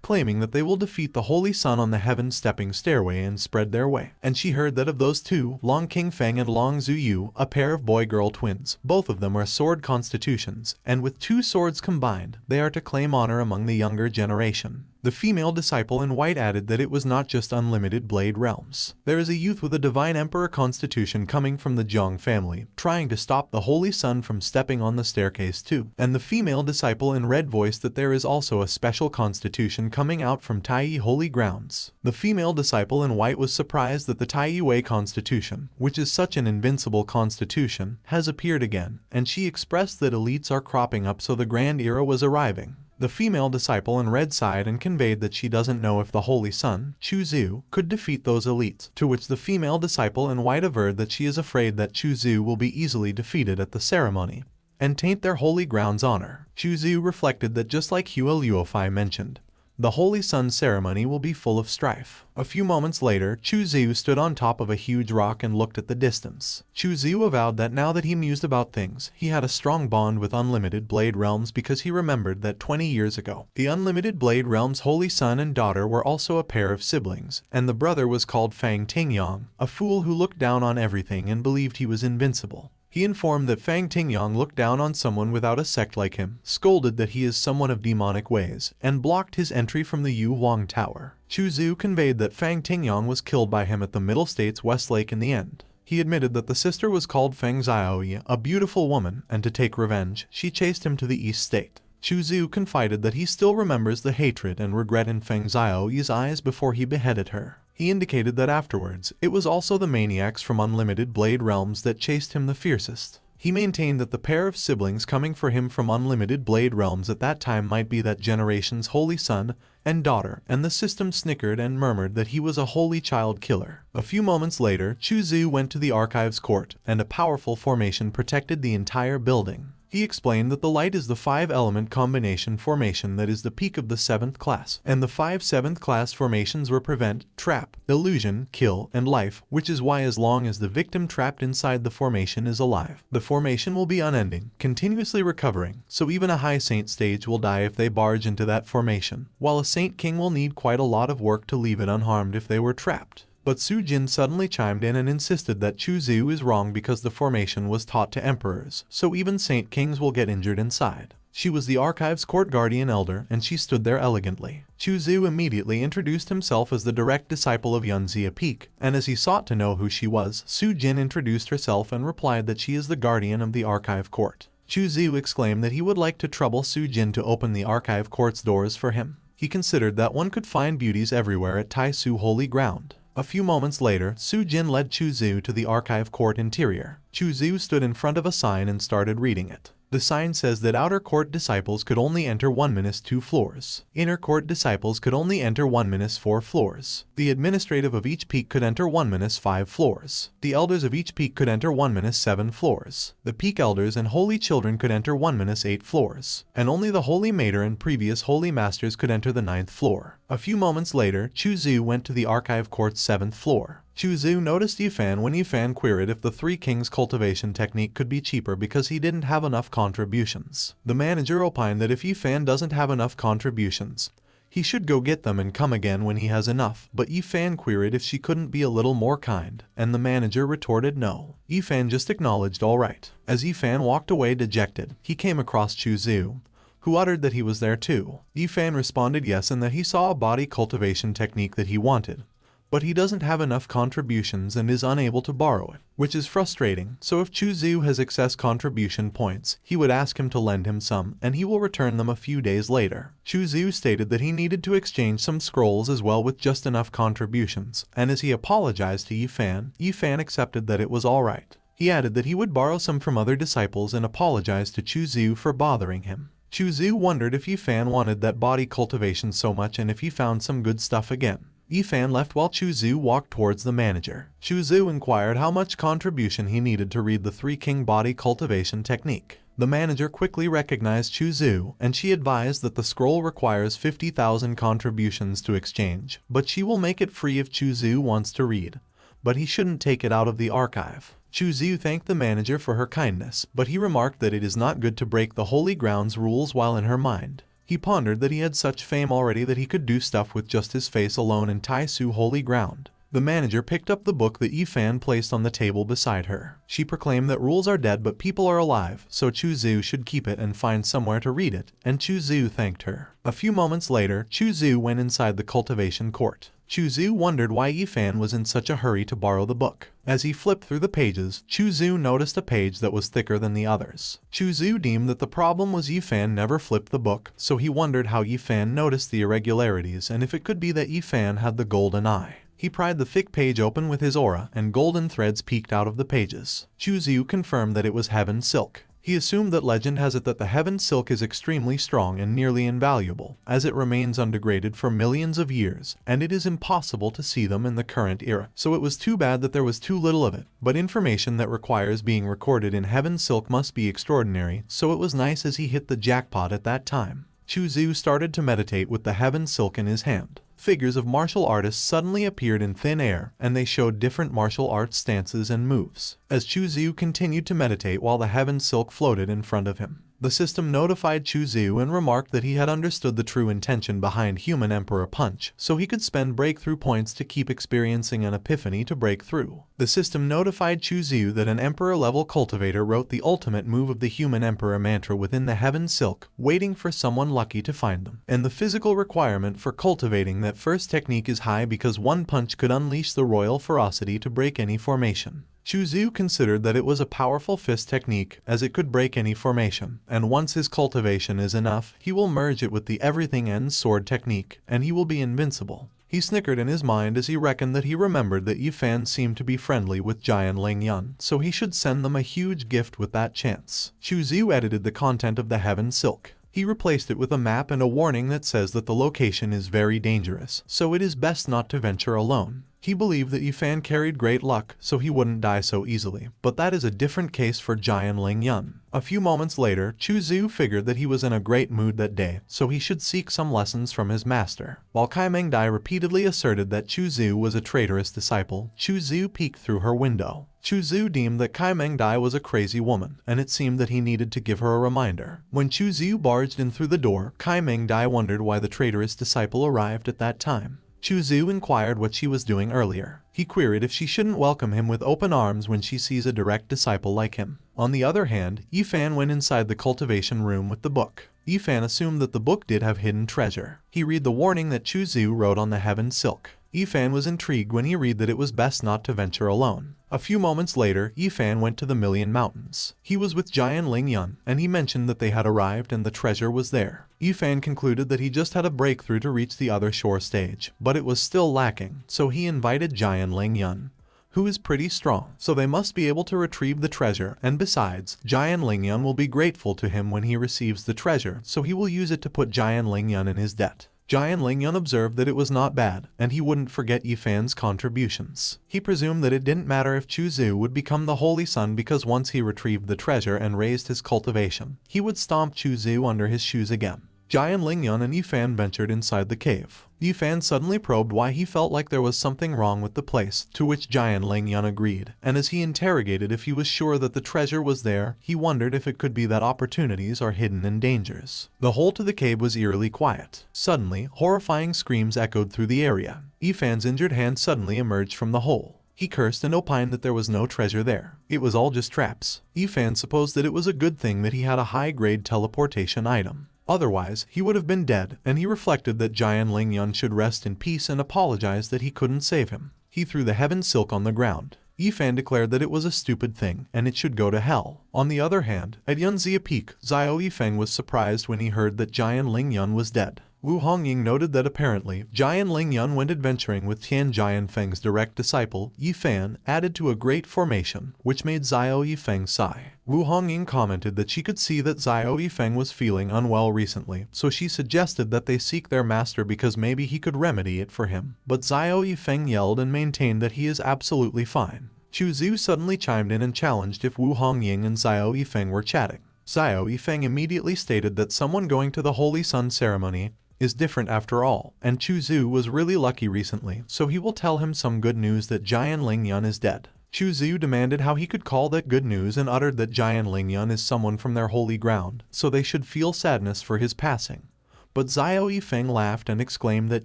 claiming that they will defeat the holy sun on the heaven-stepping stairway and spread their way. And she heard that of those two, Long King Feng and Long Zhu Yu, a pair of boy-girl twins, both of them are sword constitutions, and with two swords combined, they are to claim honor among the younger generation. The female disciple in white added that it was not just unlimited blade realms. There is a youth with a divine emperor constitution coming from the Zhang family, trying to stop the holy sun from stepping on the staircase too. And the female disciple in red voiced that there is also a special constitution coming out from Taiyi holy grounds. The female disciple in white was surprised that the Taiyi Wei constitution, which is such an invincible constitution, has appeared again, and she expressed that elites are cropping up, so the grand era was arriving. The female disciple in red sighed and conveyed that she doesn't know if the Holy Sun, Chu could defeat those elites, to which the female disciple in white averred that she is afraid that Chu will be easily defeated at the ceremony and taint their holy ground's honor. Chu reflected that just like Hua Luofei mentioned, the Holy Sun ceremony will be full of strife. A few moments later, Chu stood on top of a huge rock and looked at the distance. Chu avowed that now that he mused about things, he had a strong bond with Unlimited Blade Realms because he remembered that 20 years ago, the Unlimited Blade Realms' holy son and daughter were also a pair of siblings, and the brother was called Fang Tingyang, a fool who looked down on everything and believed he was invincible. He informed that Fang Tingyang looked down on someone without a sect like him, scolded that he is someone of demonic ways, and blocked his entry from the Yu Huang Tower. Chu conveyed that Fang Tingyang was killed by him at the Middle States West Lake in the end. He admitted that the sister was called Feng Xiaoyi, a beautiful woman, and to take revenge, she chased him to the East State. Chu confided that he still remembers the hatred and regret in Feng Xiaoyi's eyes before he beheaded her. He indicated that afterwards, it was also the maniacs from Unlimited Blade Realms that chased him the fiercest. He maintained that the pair of siblings coming for him from Unlimited Blade Realms at that time might be that generation's holy son and daughter, and the system snickered and murmured that he was a holy child killer. A few moments later, Chu went to the archives court, and a powerful formation protected the entire building. He explained that the light is the 5-element combination formation that is the peak of the 7th class, and the 5 7th class formations were prevent, trap, illusion, kill, and life, which is why as long as the victim trapped inside the formation is alive, the formation will be unending, continuously recovering, so even a high saint stage will die if they barge into that formation, while a saint king will need quite a lot of work to leave it unharmed if they were trapped. But Su Jin suddenly chimed in and insisted that Chu is wrong because the formation was taught to emperors, so even saint kings will get injured inside. She was the archives court guardian elder, and she stood there elegantly. Chu immediately introduced himself as the direct disciple of Yunzia Peak, and as he sought to know who she was, Su Jin introduced herself and replied that she is the guardian of the archive court. Chu exclaimed that he would like to trouble Su Jin to open the archive court's doors for him. He considered that one could find beauties everywhere at Tai Su Holy Ground. A few moments later, Su Jin led Chu to the archive court interior. Chu stood in front of a sign and started reading it. The sign says that outer court disciples could only enter 1-2 floors. Inner court disciples could only enter 1-4 floors. The administrative of each peak could enter 1-5 floors. The elders of each peak could enter 1-7 floors. The peak elders and holy children could enter 1-8 floors. And only the holy mater and previous holy masters could enter the 9th floor. A few moments later, Chu went to the archive court's 7th floor. Chu noticed Yifan when Yifan queried if the Three Kings cultivation technique could be cheaper because he didn't have enough contributions. The manager opined that if Yifan doesn't have enough contributions, he should go get them and come again when he has enough, but Yifan queried if she couldn't be a little more kind, and the manager retorted no. Yifan just acknowledged alright. As Yifan walked away dejected, he came across Chu who uttered that he was there too. Yifan responded yes and that he saw a body cultivation technique that he wanted, but he doesn't have enough contributions and is unable to borrow it, which is frustrating, so if Chu has excess contribution points, he would ask him to lend him some, and he will return them a few days later. Chu stated that he needed to exchange some scrolls as well with just enough contributions, and as he apologized to Yifan accepted that it was alright. He added that he would borrow some from other disciples and apologized to Chu for bothering him. Chu wondered if Yifan wanted that body cultivation so much and if he found some good stuff again. Yifan left while Chu walked towards the manager. Chu inquired how much contribution he needed to read the Three King body cultivation technique. The manager quickly recognized Chu and she advised that the scroll requires 50,000 contributions to exchange, but she will make it free if Chu wants to read, but he shouldn't take it out of the archive. Chu thanked the manager for her kindness, but he remarked that it is not good to break the Holy Ground's rules while in her mind. He pondered that he had such fame already that he could do stuff with just his face alone in Tai Su Holy Ground. The manager picked up the book that Yifan placed on the table beside her. She proclaimed that rules are dead but people are alive, so Chu should keep it and find somewhere to read it, and Chu thanked her. A few moments later, Chu went inside the cultivation court. Chu wondered why Yifan was in such a hurry to borrow the book. As he flipped through the pages, Chu noticed a page that was thicker than the others. Chu deemed that the problem was Yifan never flipped the book, so he wondered how Yifan noticed the irregularities and if it could be that Yifan had the golden eye. He pried the thick page open with his aura, and golden threads peeked out of the pages. Chu confirmed that it was heaven silk. He assumed that legend has it that the heaven silk is extremely strong and nearly invaluable, as it remains undegraded for millions of years, and it is impossible to see them in the current era. So it was too bad that there was too little of it, but information that requires being recorded in heaven silk must be extraordinary, so it was nice as he hit the jackpot at that time. Chu started to meditate with the heaven silk in his hand. Figures of martial artists suddenly appeared in thin air, and they showed different martial arts stances and moves. As Chu continued to meditate while the heaven silk floated in front of him, the system notified Chu and remarked that he had understood the true intention behind Human Emperor Punch, so he could spend breakthrough points to keep experiencing an epiphany to break through. The system notified Chu that an Emperor-level cultivator wrote the ultimate move of the Human Emperor mantra within the heaven silk, waiting for someone lucky to find them. And the physical requirement for cultivating that first technique is high because one punch could unleash the royal ferocity to break any formation. Chu considered that it was a powerful fist technique as it could break any formation, and once his cultivation is enough, he will merge it with the everything ends sword technique, and he will be invincible. He snickered in his mind as he reckoned that he remembered that Yifan seemed to be friendly with Jian Lingyun, so he should send them a huge gift with that chance. Chu edited the content of the heaven silk. He replaced it with a map and a warning that says that the location is very dangerous, so it is best not to venture alone. He believed that Yifan carried great luck, so he wouldn't die so easily, but that is a different case for Jian Lingyun. A few moments later, Chu figured that he was in a great mood that day, so he should seek some lessons from his master. While Kaimengdai repeatedly asserted that Chu was a traitorous disciple, Chu peeked through her window. Chu deemed that Kaimengdai was a crazy woman, and it seemed that he needed to give her a reminder. When Chu barged in through the door, Kaimengdai wondered why the traitorous disciple arrived at that time. Chu inquired what she was doing earlier. He queried if she shouldn't welcome him with open arms when she sees a direct disciple like him. On the other hand, Yifan went inside the cultivation room with the book. Yifan assumed that the book did have hidden treasure. He read the warning that Chu wrote on the heaven silk. Yifan was intrigued when he read that it was best not to venture alone. A few moments later, Yifan went to the Million Mountains. He was with Jian Lingyun, and he mentioned that they had arrived and the treasure was there. Yifan concluded that he just had a breakthrough to reach the other shore stage, but it was still lacking, so he invited Jian Lingyun, who is pretty strong, so they must be able to retrieve the treasure, and besides, Jian Lingyun will be grateful to him when he receives the treasure, so he will use it to put Jian Lingyun in his debt. Jian Lingyun observed that it was not bad, and he wouldn't forget Yifan's contributions. He presumed that it didn't matter if Chu would become the Holy Sun because once he retrieved the treasure and raised his cultivation, he would stomp Chu under his shoes again. Jian Lingyun and Yifan ventured inside the cave. Yifan suddenly probed why he felt like there was something wrong with the place, to which Jian Lingyun agreed, and as he interrogated if he was sure that the treasure was there, he wondered if it could be that opportunities are hidden in dangers. The hole to the cave was eerily quiet. Suddenly, horrifying screams echoed through the area. Yifan's injured hand suddenly emerged from the hole. He cursed and opined that there was no treasure there. It was all just traps. Yifan supposed that it was a good thing that he had a high-grade teleportation item. Otherwise, he would have been dead, and he reflected that Jian Lingyun should rest in peace and apologize that he couldn't save him. He threw the heaven silk on the ground. Yifan declared that it was a stupid thing, and it should go to hell. On the other hand, at Yunzia Peak, Xiao Yifeng was surprised when he heard that Jian Lingyun was dead. Wu Hongying noted that apparently, Jian Lingyun went adventuring with Tian Jianfeng's direct disciple, Yifan, added to a great formation, which made Xiao Yifeng sigh. Wu Hongying commented that she could see that Xiao Yifeng was feeling unwell recently, so she suggested that they seek their master because maybe he could remedy it for him. But Xiao Yifeng yelled and maintained that he is absolutely fine. Chu suddenly chimed in and challenged if Wu Hongying and Xiao Yifeng were chatting. Xiao Yifeng immediately stated that someone going to the Holy Sun ceremony is different after all, and Chu was really lucky recently, so he will tell him some good news that Jian Lingyun is dead. Chu demanded how he could call that good news and uttered that Jian Lingyun is someone from their holy ground, so they should feel sadness for his passing. But Xiao Yifeng laughed and exclaimed that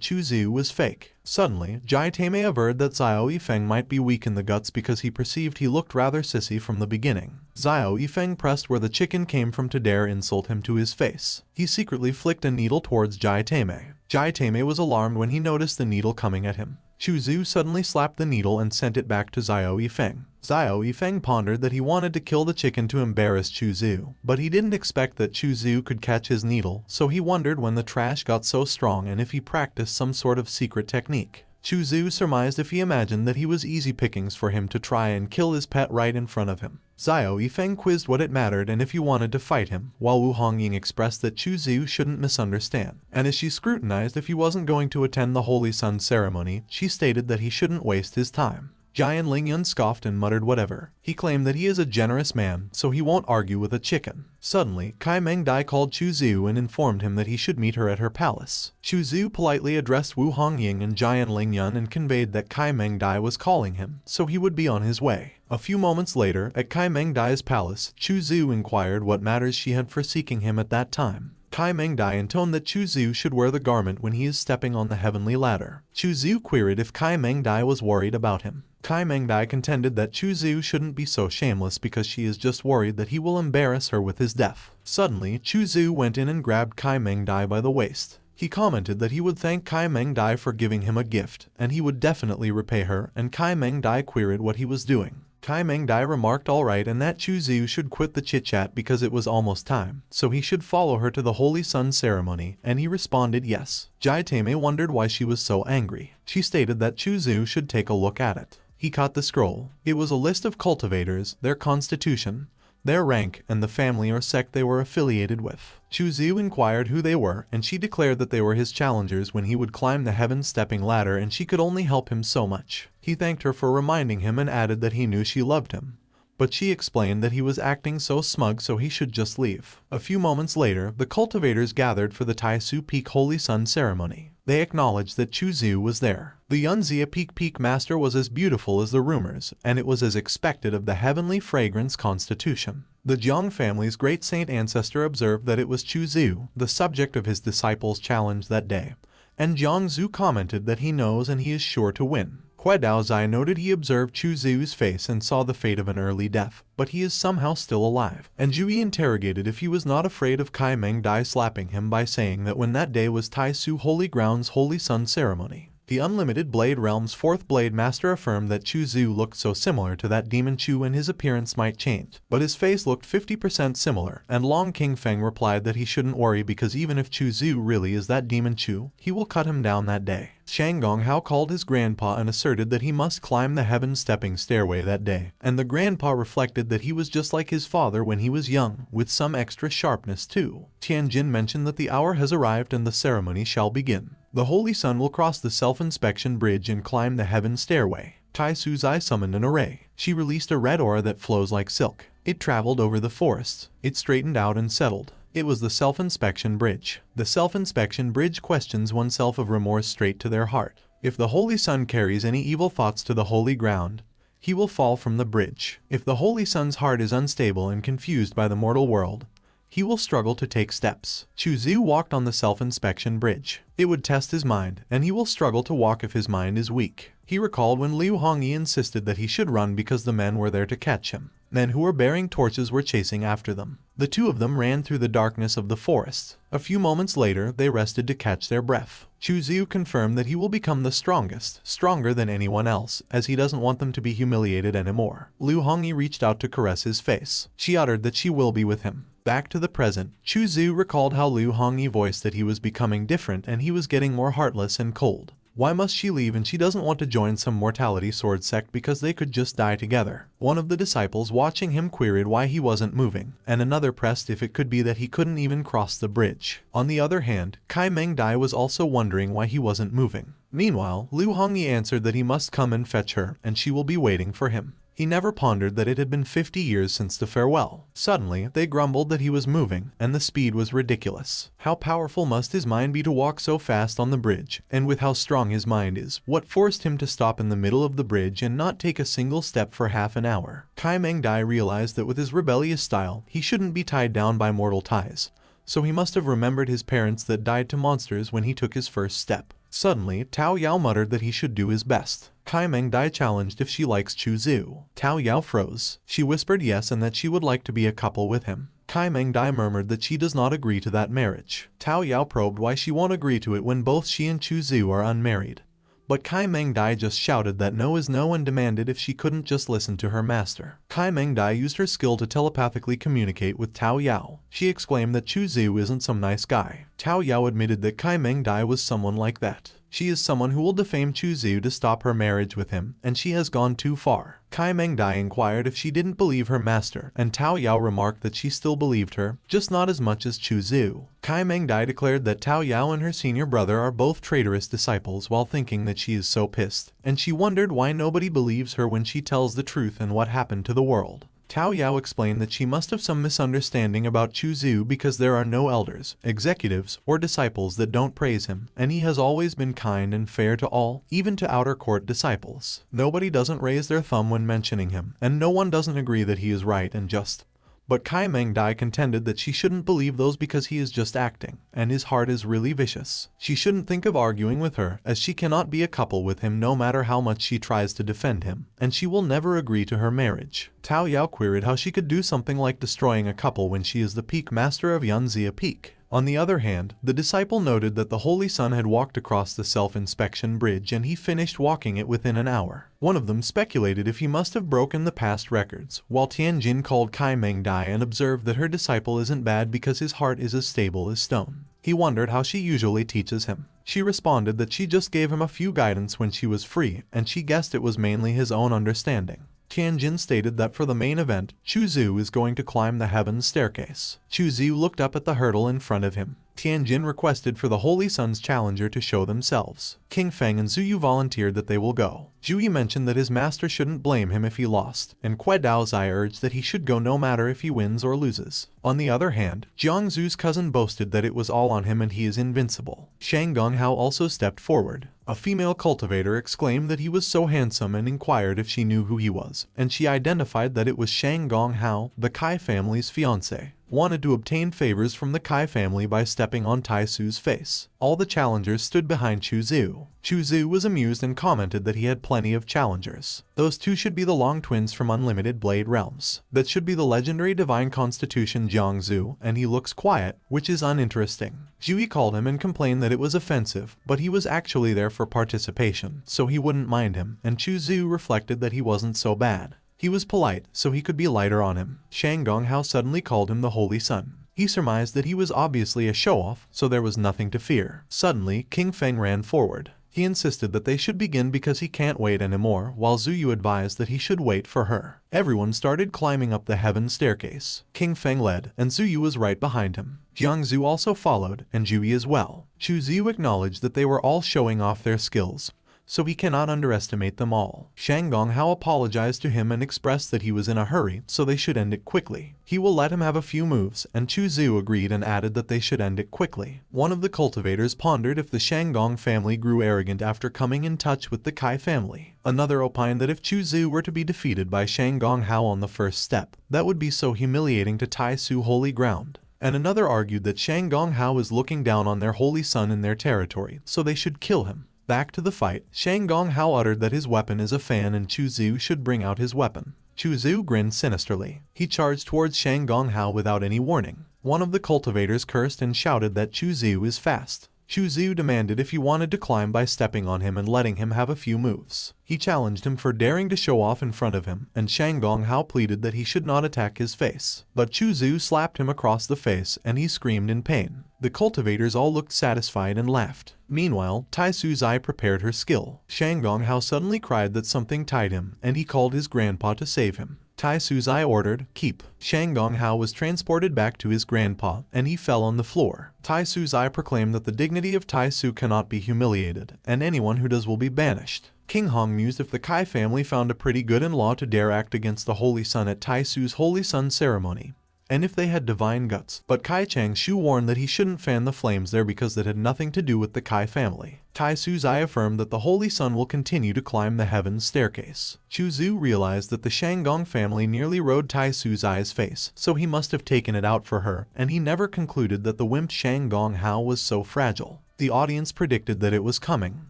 Chu was fake. Suddenly, Jai Teimei averred that Xiao Yifeng might be weak in the guts because he perceived he looked rather sissy from the beginning. Xiao Yifeng pressed where the chicken came from to dare insult him to his face. He secretly flicked a needle towards Jai Teimei. Jai Teimei was alarmed when he noticed the needle coming at him. Chu suddenly slapped the needle and sent it back to Xiao Yifeng. Xiao Yifeng pondered that he wanted to kill the chicken to embarrass Chu, but he didn't expect that Chu could catch his needle, so he wondered when the trash got so strong and if he practiced some sort of secret technique. Chu surmised if he imagined that he was easy pickings for him to try and kill his pet right in front of him. Xiao Yifeng quizzed what it mattered and if he wanted to fight him, while Wu Hongying expressed that Chu Xiu shouldn't misunderstand. And as she scrutinized if he wasn't going to attend the Holy Sun ceremony, she stated that he shouldn't waste his time. Jian Lingyun scoffed and muttered whatever. He claimed that he is a generous man, so he won't argue with a chicken. Suddenly, Kai Mengdai called Chu Xiu and informed him that he should meet her at her palace. Chu Xiu politely addressed Wu Hongying and Jian Lingyun and conveyed that Kai Mengdai was calling him, so he would be on his way. A few moments later, at Kai Mengdai's palace, Chu Xiu inquired what matters she had for seeking him at that time. Kai Mengdai intoned that Chu Xiu should wear the garment when he is stepping on the heavenly ladder. Chu Xiu queried if Kai Mengdai was worried about him. Kai Mengdai contended that Chu Xiu shouldn't be so shameless because she is just worried that he will embarrass her with his death. Suddenly, Chu Xiu went in and grabbed Kai Mengdai by the waist. He commented that he would thank Kai Mengdai for giving him a gift, and he would definitely repay her, and Kai Mengdai queried what he was doing. Kai Mengdai remarked alright and that Chu Xiu should quit the chit-chat because it was almost time, so he should follow her to the Holy Sun ceremony, and he responded yes. Jai Teimei wondered why she was so angry. She stated that Chu Xiu should take a look at it. He caught the scroll. It was a list of cultivators, their constitution, their rank, and the family or sect they were affiliated with. Chu Xiu inquired who they were, and she declared that they were his challengers when he would climb the heaven-stepping ladder and she could only help him so much. He thanked her for reminding him and added that he knew she loved him. But she explained that he was acting so smug so he should just leave. A few moments later, the cultivators gathered for the Taisu Peak Holy Sun ceremony. They acknowledged that Chu Xiu was there. The Yunzia Peak Master was as beautiful as the rumors, and it was as expected of the heavenly fragrance constitution. The Jiang family's great saint ancestor observed that it was Chu Xiu, the subject of his disciples' challenge that day, and Jiang Zhu commented that he knows and he is sure to win. Kuai Daozai noted he observed Chu Xiu's face and saw the fate of an early death, but he is somehow still alive. And Zhu Yi interrogated if he was not afraid of Kai Mengdai slapping him by saying that when that day was Taisu Holy Ground's Holy Sun ceremony. The Unlimited Blade Realm's fourth Blade Master affirmed that Chu Xiu looked so similar to that demon Chu and his appearance might change, but his face looked 50% similar, and Long King Feng replied that he shouldn't worry because even if Chu Xiu really is that demon Chu, he will cut him down that day. Shang Gonghao called his grandpa and asserted that he must climb the heaven-stepping stairway that day, and the grandpa reflected that he was just like his father when he was young, with some extra sharpness too. Tianjin mentioned that the hour has arrived and the ceremony shall begin. The Holy Sun will cross the self-inspection bridge and climb the heaven stairway. Tai Suzai summoned an array. She released a red aura that flows like silk. It traveled over the forests. It straightened out and settled. It was the self-inspection bridge. The self-inspection bridge questions oneself of remorse straight to their heart. If the Holy Sun carries any evil thoughts to the holy ground, he will fall from the bridge. If the Holy Sun's heart is unstable and confused by the mortal world, he will struggle to take steps. Chu Xiu walked on the self-inspection bridge. It would test his mind, and he will struggle to walk if his mind is weak. He recalled when Liu Hongyi insisted that he should run because the men were there to catch him. Men who were bearing torches were chasing after them. The two of them ran through the darkness of the forest. A few moments later, they rested to catch their breath. Chu Xiu confirmed that he will become the strongest, stronger than anyone else, as he doesn't want them to be humiliated anymore. Liu Hongyi reached out to caress his face. She uttered that she will be with him. Back to the present, Chu Xiu recalled how Liu Hongyi voiced that he was becoming different and he was getting more heartless and cold. Why must she leave and she doesn't want to join some mortality sword sect because they could just die together? One of the disciples watching him queried why he wasn't moving, and another pressed if it could be that he couldn't even cross the bridge. On the other hand, Kai Mengdai was also wondering why he wasn't moving. Meanwhile, Liu Hongyi answered that he must come and fetch her, and she will be waiting for him. He never pondered that it had been 50 years since the farewell. Suddenly, they grumbled that he was moving, and the speed was ridiculous. How powerful must his mind be to walk so fast on the bridge, and with how strong his mind is, what forced him to stop in the middle of the bridge and not take a single step for half an hour? Kai Mengdai realized that with his rebellious style, he shouldn't be tied down by mortal ties, so he must have remembered his parents that died to monsters when he took his first step. Suddenly, Tao Yao muttered that he should do his best. Kai Mengdai challenged if she likes Chu Xiu. Tao Yao froze. She whispered yes and that she would like to be a couple with him. Kai Mengdai murmured that she does not agree to that marriage. Tao Yao probed why she won't agree to it when both she and Chu Xiu are unmarried. But Kai Mengdai just shouted that no is no and demanded if she couldn't just listen to her master. Kai Mengdai used her skill to telepathically communicate with Tao Yao. She exclaimed that Chu Xiu isn't some nice guy. Tao Yao admitted that Kai Mengdai was someone like that. She is someone who will defame Chu Zhu to stop her marriage with him, and she has gone too far. Kai Mengdai inquired if she didn't believe her master, and Tao Yao remarked that she still believed her, just not as much as Chu Zhu. Kai Mengdai declared that Tao Yao and her senior brother are both traitorous disciples while thinking that she is so pissed, and she wondered why nobody believes her when she tells the truth and what happened to the world. Tao Yao explained that she must have some misunderstanding about Chu Zhu because there are no elders, executives, or disciples that don't praise him, and he has always been kind and fair to all, even to outer court disciples. Nobody doesn't raise their thumb when mentioning him, and no one doesn't agree that he is right and just. But Kai Mengdai contended that she shouldn't believe those because he is just acting, and his heart is really vicious. She shouldn't think of arguing with her, as she cannot be a couple with him no matter how much she tries to defend him, and she will never agree to her marriage. Tao Yao queried how she could do something like destroying a couple when she is the peak master of Yanzia Peak. On the other hand, the disciple noted that the Holy Son had walked across the self-inspection bridge and he finished walking it within an hour. One of them speculated if he must have broken the past records, while Tianjin called Kai Mengdai and observed that her disciple isn't bad because his heart is as stable as stone. He wondered how she usually teaches him. She responded that she just gave him a few guidance when she was free, and she guessed it was mainly his own understanding. Tianjin stated that for the main event, Chu Zhu is going to climb the heaven's staircase. Chu Zhu looked up at the hurdle in front of him. Tianjin requested for the Holy Sun's challenger to show themselves. King Feng and Zhu Yu volunteered that they will go. Zhu Yu mentioned that his master shouldn't blame him if he lost, and Kuai Daozai urged that he should go no matter if he wins or loses. On the other hand, Jiang Zhu's cousin boasted that it was all on him and he is invincible. Shang Gonghao also stepped forward. A female cultivator exclaimed that he was so handsome and inquired if she knew who he was, and she identified that it was Shang Gonghao, the Kai family's fiancé. Wanted to obtain favors from the Kai family by stepping on Tai Su's face. All the challengers stood behind Chu Zhu. Chu Zhu was amused and commented that he had plenty of challengers. Those two should be the Long twins from Unlimited Blade Realms. That should be the legendary Divine Constitution Jiang Zhu, and he looks quiet, which is uninteresting. Zhu Yi called him and complained that it was offensive, but he was actually there for participation, so he wouldn't mind him, and Chu Zhu reflected that he wasn't so bad. He was polite, so he could be lighter on him. Shang Gonghao suddenly called him the Holy Sun. He surmised that he was obviously a show-off, so there was nothing to fear. Suddenly, King Feng ran forward. He insisted that they should begin because he can't wait anymore, while Zhu Yu advised that he should wait for her. Everyone started climbing up the heaven staircase. King Feng led, and Zhu Yu was right behind him. Jiang Zhu also followed, and Zhu Yi as well. Chu Zhu acknowledged that they were all showing off their skills, so he cannot underestimate them all. Shang Gonghao apologized to him and expressed that he was in a hurry, so they should end it quickly. He will let him have a few moves, and Chu Zhu agreed and added that they should end it quickly. One of the cultivators pondered if the Shanggong family grew arrogant after coming in touch with the Kai family. Another opined that if Chu Zhu were to be defeated by Shang Gonghao on the first step, that would be so humiliating to Tai Su holy ground. And another argued that Shang Gonghao is looking down on their holy son in their territory, so they should kill him. Back to the fight, Shang Gonghao uttered that his weapon is a fan and Chu Zhu should bring out his weapon. Chu Zhu grinned sinisterly. He charged towards Shang Gonghao without any warning. One of the cultivators cursed and shouted that Chu Zhu is fast. Chu Zhu demanded if he wanted to climb by stepping on him and letting him have a few moves. He challenged him for daring to show off in front of him, and Shang Gonghao pleaded that he should not attack his face. But Chu Zhu slapped him across the face and he screamed in pain. The cultivators all looked satisfied and laughed. Meanwhile, Tai Su Zai prepared her skill. Shang Gonghao suddenly cried that something tied him, and he called his grandpa to save him. Tai Su Zai ordered, "Keep." Shang Gonghao was transported back to his grandpa, and he fell on the floor. Tai Su Zai proclaimed that the dignity of Tai Su cannot be humiliated, and anyone who does will be banished. King Hong mused if the Kai family found a pretty good in-law to dare act against the Holy Sun at Tai Su's Holy Sun ceremony, and if they had divine guts. But Kai Chang Shu warned that he shouldn't fan the flames there because that had nothing to do with the Kai family. Tai Su Zai affirmed that the Holy Sun will continue to climb the heaven's staircase. Chu Zhu realized that the Shanggong family nearly rode Tai Su Zai's face, so he must have taken it out for her, and he never concluded that the wimp Shang Gonghao was so fragile. The audience predicted that it was coming.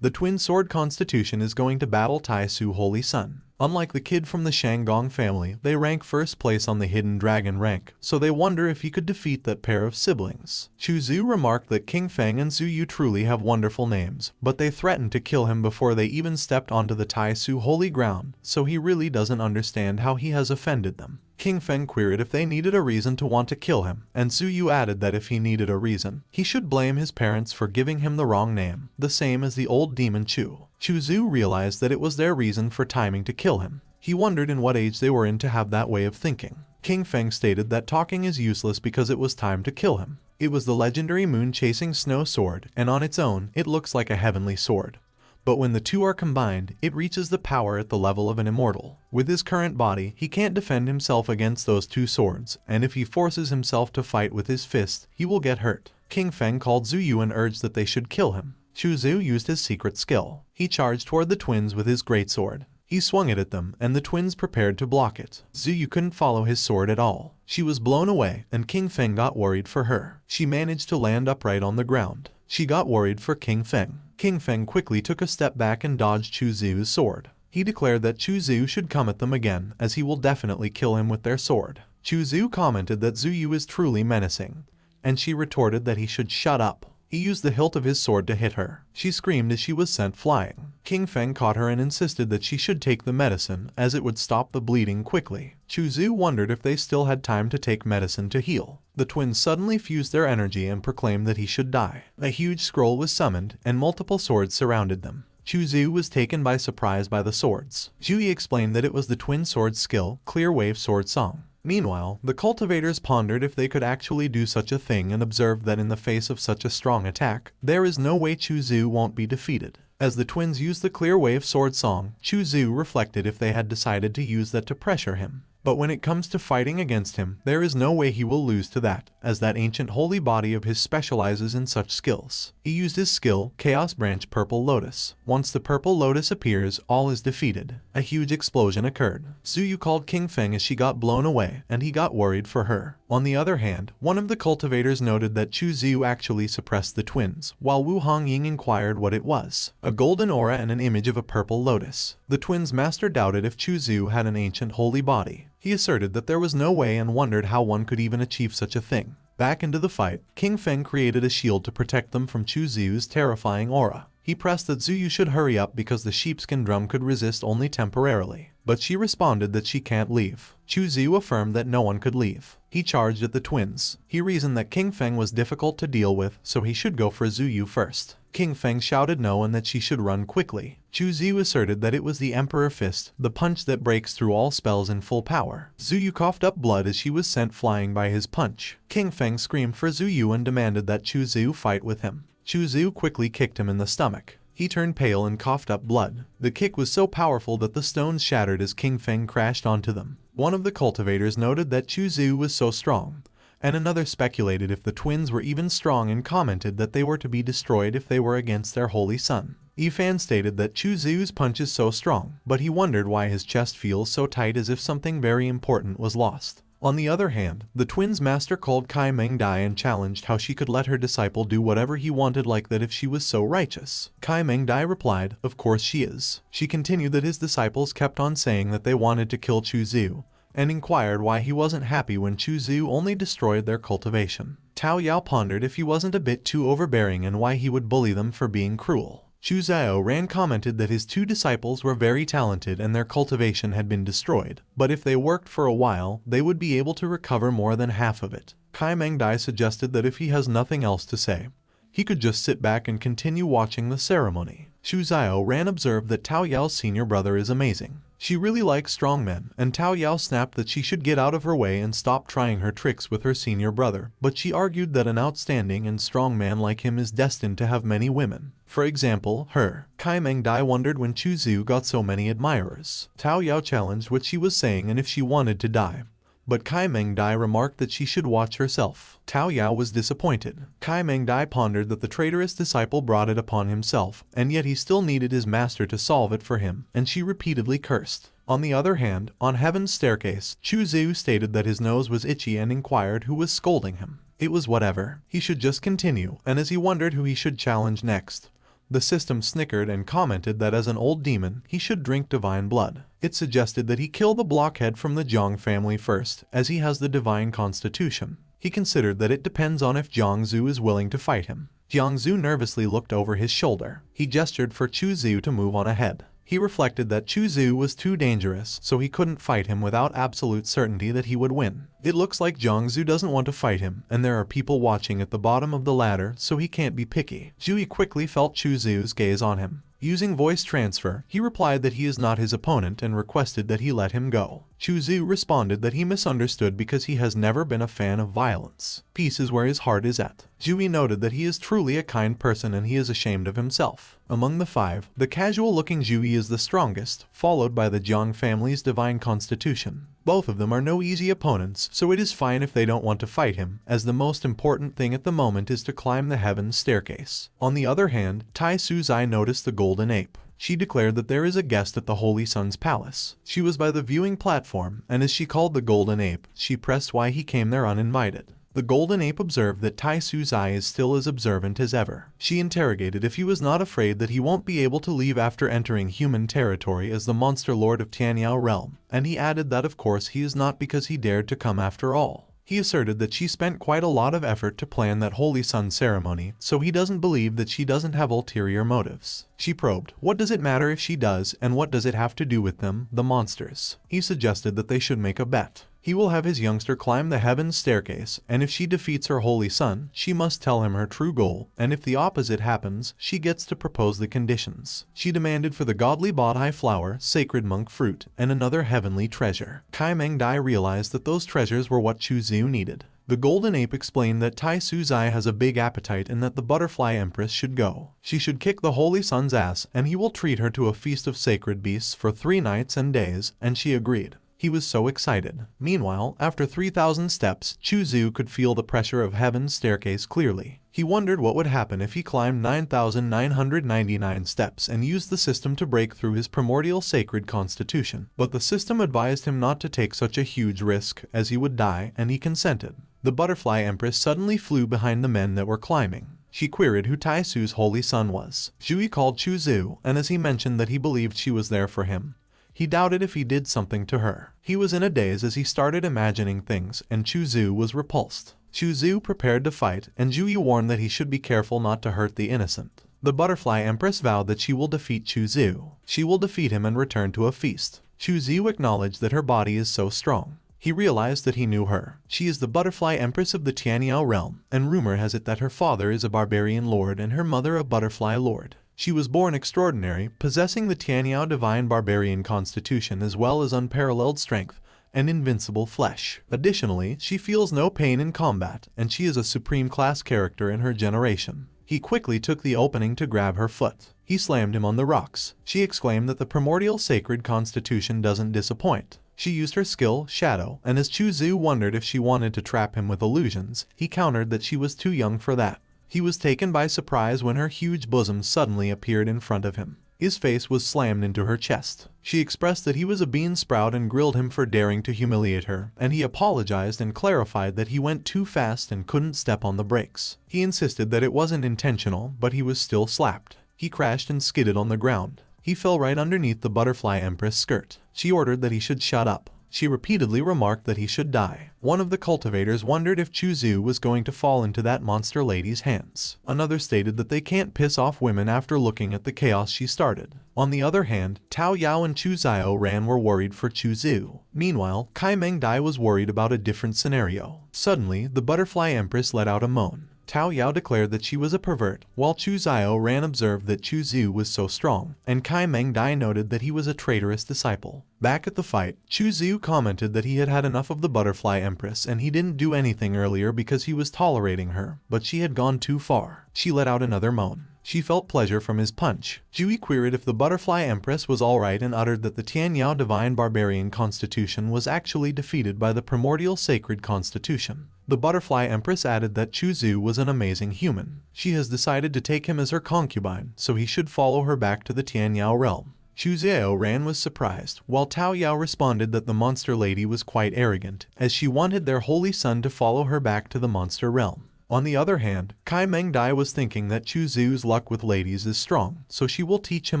The twin sword constitution is going to battle Tai Su Holy Sun. Unlike the kid from the Shanggong family, they rank first place on the Hidden Dragon rank, so they wonder if he could defeat that pair of siblings. Chu Zhu remarked that King Feng and Zhu Yu truly have wonderful names, but they threatened to kill him before they even stepped onto the Tai Su holy ground, so he really doesn't understand how he has offended them. King Feng queried if they needed a reason to want to kill him, and Zhu Yu added that if he needed a reason, he should blame his parents for giving him the wrong name, the same as the old demon Chu. Chu Zhu realized that it was their reason for timing to kill him. He wondered in what age they were in to have that way of thinking. King Feng stated that talking is useless because it was time to kill him. It was the legendary moon-chasing snow sword, and on its own, it looks like a heavenly sword. But when the two are combined, it reaches the power at the level of an immortal. With his current body, he can't defend himself against those two swords, and if he forces himself to fight with his fist, he will get hurt. King Feng called Zhu Yu and urged that they should kill him. Chu Zhu used his secret skill. He charged toward the twins with his greatsword. He swung it at them, and the twins prepared to block it. Zhu Yu couldn't follow his sword at all. She was blown away, and King Feng got worried for her. She managed to land upright on the ground. She got worried for King Feng. King Feng quickly took a step back and dodged Chu Zhu's sword. He declared that Chu Zhu should come at them again, as he will definitely kill him with their sword. Chu Zhu commented that Zhu Yu is truly menacing, and she retorted that he should shut up. He used the hilt of his sword to hit her. She screamed as she was sent flying. King Feng caught her and insisted that she should take the medicine, as it would stop the bleeding quickly. Chu Zhu wondered if they still had time to take medicine to heal. The twins suddenly fused their energy and proclaimed that he should die. A huge scroll was summoned, and multiple swords surrounded them. Chu Zhu was taken by surprise by the swords. Zhu Yi explained that it was the twin sword skill, Clear Wave Sword Song. Meanwhile, the cultivators pondered if they could actually do such a thing and observed that in the face of such a strong attack, there is no way Chu Zhu won't be defeated. As the twins used the Clear Wave Sword Song, Chu Zhu reflected if they had decided to use that to pressure him. But when it comes to fighting against him, there is no way he will lose to that, as that ancient holy body of his specializes in such skills. He used his skill, Chaos Branch Purple Lotus. Once the Purple Lotus appears, all is defeated. A huge explosion occurred. Zhu Yu called King Feng as she got blown away, and he got worried for her. On the other hand, one of the cultivators noted that Chu Zhu actually suppressed the twins, while Wu Hongying inquired what it was. A golden aura and an image of a purple lotus. The twins' master doubted if Chu Zhu had an ancient holy body. He asserted that there was no way and wondered how one could even achieve such a thing. Back into the fight, King Feng created a shield to protect them from Chu Zhu's terrifying aura. He pressed that Zhu Yu should hurry up because the sheepskin drum could resist only temporarily. But she responded that she can't leave. Chu Zhu affirmed that no one could leave. He charged at the twins. He reasoned that King Feng was difficult to deal with, so he should go for Zhu Yu first. King Feng shouted no and that she should run quickly. Chu Zhu asserted that it was the Emperor Fist, the punch that breaks through all spells in full power. Zhu Yu coughed up blood as she was sent flying by his punch. King Feng screamed for Zhu Yu and demanded that Chu Zhu fight with him. Chu Zhu quickly kicked him in the stomach. He turned pale and coughed up blood. The kick was so powerful that the stones shattered as King Feng crashed onto them. One of the cultivators noted that Chu Zhu was so strong, and another speculated if the twins were even strong and commented that they were to be destroyed if they were against their holy son. Yifan stated that Chu Zhu's punch is so strong, but he wondered why his chest feels so tight as if something very important was lost. On the other hand, the twins' master called Kai Meng Dai and challenged how she could let her disciple do whatever he wanted like that if she was so righteous. Kai Meng Dai replied, "Of course she is." She continued that his disciples kept on saying that they wanted to kill Chu Zhu, and inquired why he wasn't happy when Chu Zhu only destroyed their cultivation. Tao Yao pondered if he wasn't a bit too overbearing and why he would bully them for being cruel. Chu Xiaoran commented that his two disciples were very talented and their cultivation had been destroyed, but if they worked for a while, they would be able to recover more than half of it. Kai Meng Dai suggested that if he has nothing else to say, he could just sit back and continue watching the ceremony. Chu Xiaoran observed that Tao Yao's senior brother is amazing. She really likes strong men, and Tao Yao snapped that she should get out of her way and stop trying her tricks with her senior brother, but she argued that an outstanding and strong man like him is destined to have many women. For example, her. Kai Meng Dai wondered when Chu Zhu got so many admirers. Tao Yao challenged what she was saying and if she wanted to die. But Kai Meng Dai remarked that she should watch herself. Tao Yao was disappointed. Kai Meng Dai pondered that the traitorous disciple brought it upon himself, and yet he still needed his master to solve it for him, and she repeatedly cursed. On the other hand, on Heaven's staircase, Chu Zhu stated that his nose was itchy and inquired who was scolding him. It was whatever. He should just continue, and as he wondered who he should challenge next, the system snickered and commented that as an old demon, he should drink divine blood. It suggested that he kill the blockhead from the Jiang family first, as he has the divine constitution. He considered that it depends on if Jiangzu is willing to fight him. Jiangzu nervously looked over his shoulder. He gestured for Chu Zhu to move on ahead. He reflected that Chu Zhu was too dangerous, so he couldn't fight him without absolute certainty that he would win. It looks like Jiangsu doesn't want to fight him, and there are people watching at the bottom of the ladder, so he can't be picky. Zhu quickly felt Chu Zhu's gaze on him. Using voice transfer, he replied that he is not his opponent and requested that he let him go. Chu Zhu responded that he misunderstood because he has never been a fan of violence. Peace is where his heart is at. Zhu noted that he is truly a kind person and he is ashamed of himself. Among the five, the casual-looking Zhu is the strongest, followed by the Jiang family's divine constitution. Both of them are no easy opponents, so it is fine if they don't want to fight him, as the most important thing at the moment is to climb the heaven's staircase. On the other hand, Tai Suzai noticed the golden ape. She declared that there is a guest at the Holy Sun's palace. She was by the viewing platform, and as she called the golden ape, she pressed why he came there uninvited. The golden ape observed that Tai Suzai is still as observant as ever. She interrogated if he was not afraid that he won't be able to leave after entering human territory as the monster lord of Tianyao realm, and he added that of course he is not because he dared to come after all. He asserted that she spent quite a lot of effort to plan that Holy Sun ceremony, so he doesn't believe that she doesn't have ulterior motives. She probed, what does it matter if she does, and what does it have to do with them, the monsters? He suggested that they should make a bet. He will have his youngster climb the heaven's staircase, and if she defeats her holy son, she must tell him her true goal, and if the opposite happens, she gets to propose the conditions. She demanded for the godly Bodhi flower, sacred monk fruit, and another heavenly treasure. Kai Mengdai realized that those treasures were what Chu Zhu needed. The golden ape explained that Tai Suzai has a big appetite and that the butterfly empress should go. She should kick the holy sun's ass, and he will treat her to a feast of sacred beasts for 3 nights and days, and she agreed. He was so excited. Meanwhile, after 3,000 steps, Chu Zhu could feel the pressure of heaven's staircase clearly. He wondered what would happen if he climbed 9,999 steps and used the system to break through his primordial sacred constitution. But the system advised him not to take such a huge risk, as he would die, and he consented. The butterfly empress suddenly flew behind the men that were climbing. She queried who Tai Su's holy son was. Zhu called Chu Zhu, and as he mentioned that he believed she was there for him, he doubted if he did something to her. He was in a daze as he started imagining things, and Chu Zhu was repulsed. Chu Zhu prepared to fight, and Zhu warned that he should be careful not to hurt the innocent. The butterfly empress vowed that she will defeat Chu Zhu. She will defeat him and return to a feast. Chu Zhu acknowledged that her body is so strong. He realized that he knew her. She is the butterfly empress of the Tianyao realm, and rumor has it that her father is a barbarian lord and her mother a butterfly lord. She was born extraordinary, possessing the Tianyao divine barbarian constitution as well as unparalleled strength and invincible flesh. Additionally, she feels no pain in combat, and she is a supreme class character in her generation. He quickly took the opening to grab her foot. He slammed him on the rocks. She exclaimed that the primordial sacred constitution doesn't disappoint. She used her skill, Shadow, and as Chu Zhu wondered if she wanted to trap him with illusions, he countered that she was too young for that. He was taken by surprise when her huge bosom suddenly appeared in front of him. His face was slammed into her chest. She expressed that he was a bean sprout and grilled him for daring to humiliate her, and he apologized and clarified that he went too fast and couldn't step on the brakes. He insisted that it wasn't intentional, but he was still slapped. He crashed and skidded on the ground. He fell right underneath the butterfly empress skirt. She ordered that he should shut up. She repeatedly remarked that he should die. One of the cultivators wondered if Chu Zhu was going to fall into that monster lady's hands. Another stated that they can't piss off women after looking at the chaos she started. On the other hand, Tao Yao and Chu Xiao Ran were worried for Chu Zhu. Meanwhile, Kai Mengdai was worried about a different scenario. Suddenly, the butterfly empress let out a moan. Tao Yao declared that she was a pervert, while Chu Xiao Ran observed that Chu Zhu was so strong, and Kai Mengdai noted that he was a traitorous disciple. Back at the fight, Chu Zhu commented that he had had enough of the butterfly empress and he didn't do anything earlier because he was tolerating her, but she had gone too far. She let out another moan. She felt pleasure from his punch. Zhu queried if the butterfly empress was alright and uttered that the Tianyao divine barbarian constitution was actually defeated by the primordial sacred constitution. The butterfly empress added that Chu Zhu was an amazing human. She has decided to take him as her concubine, so he should follow her back to the Tianyao realm. Chu Xiao Ran was surprised, while Tao Yao responded that the monster lady was quite arrogant, as she wanted their holy son to follow her back to the monster realm. On the other hand, Kai Mengdai was thinking that Chu Zhu's luck with ladies is strong, so she will teach him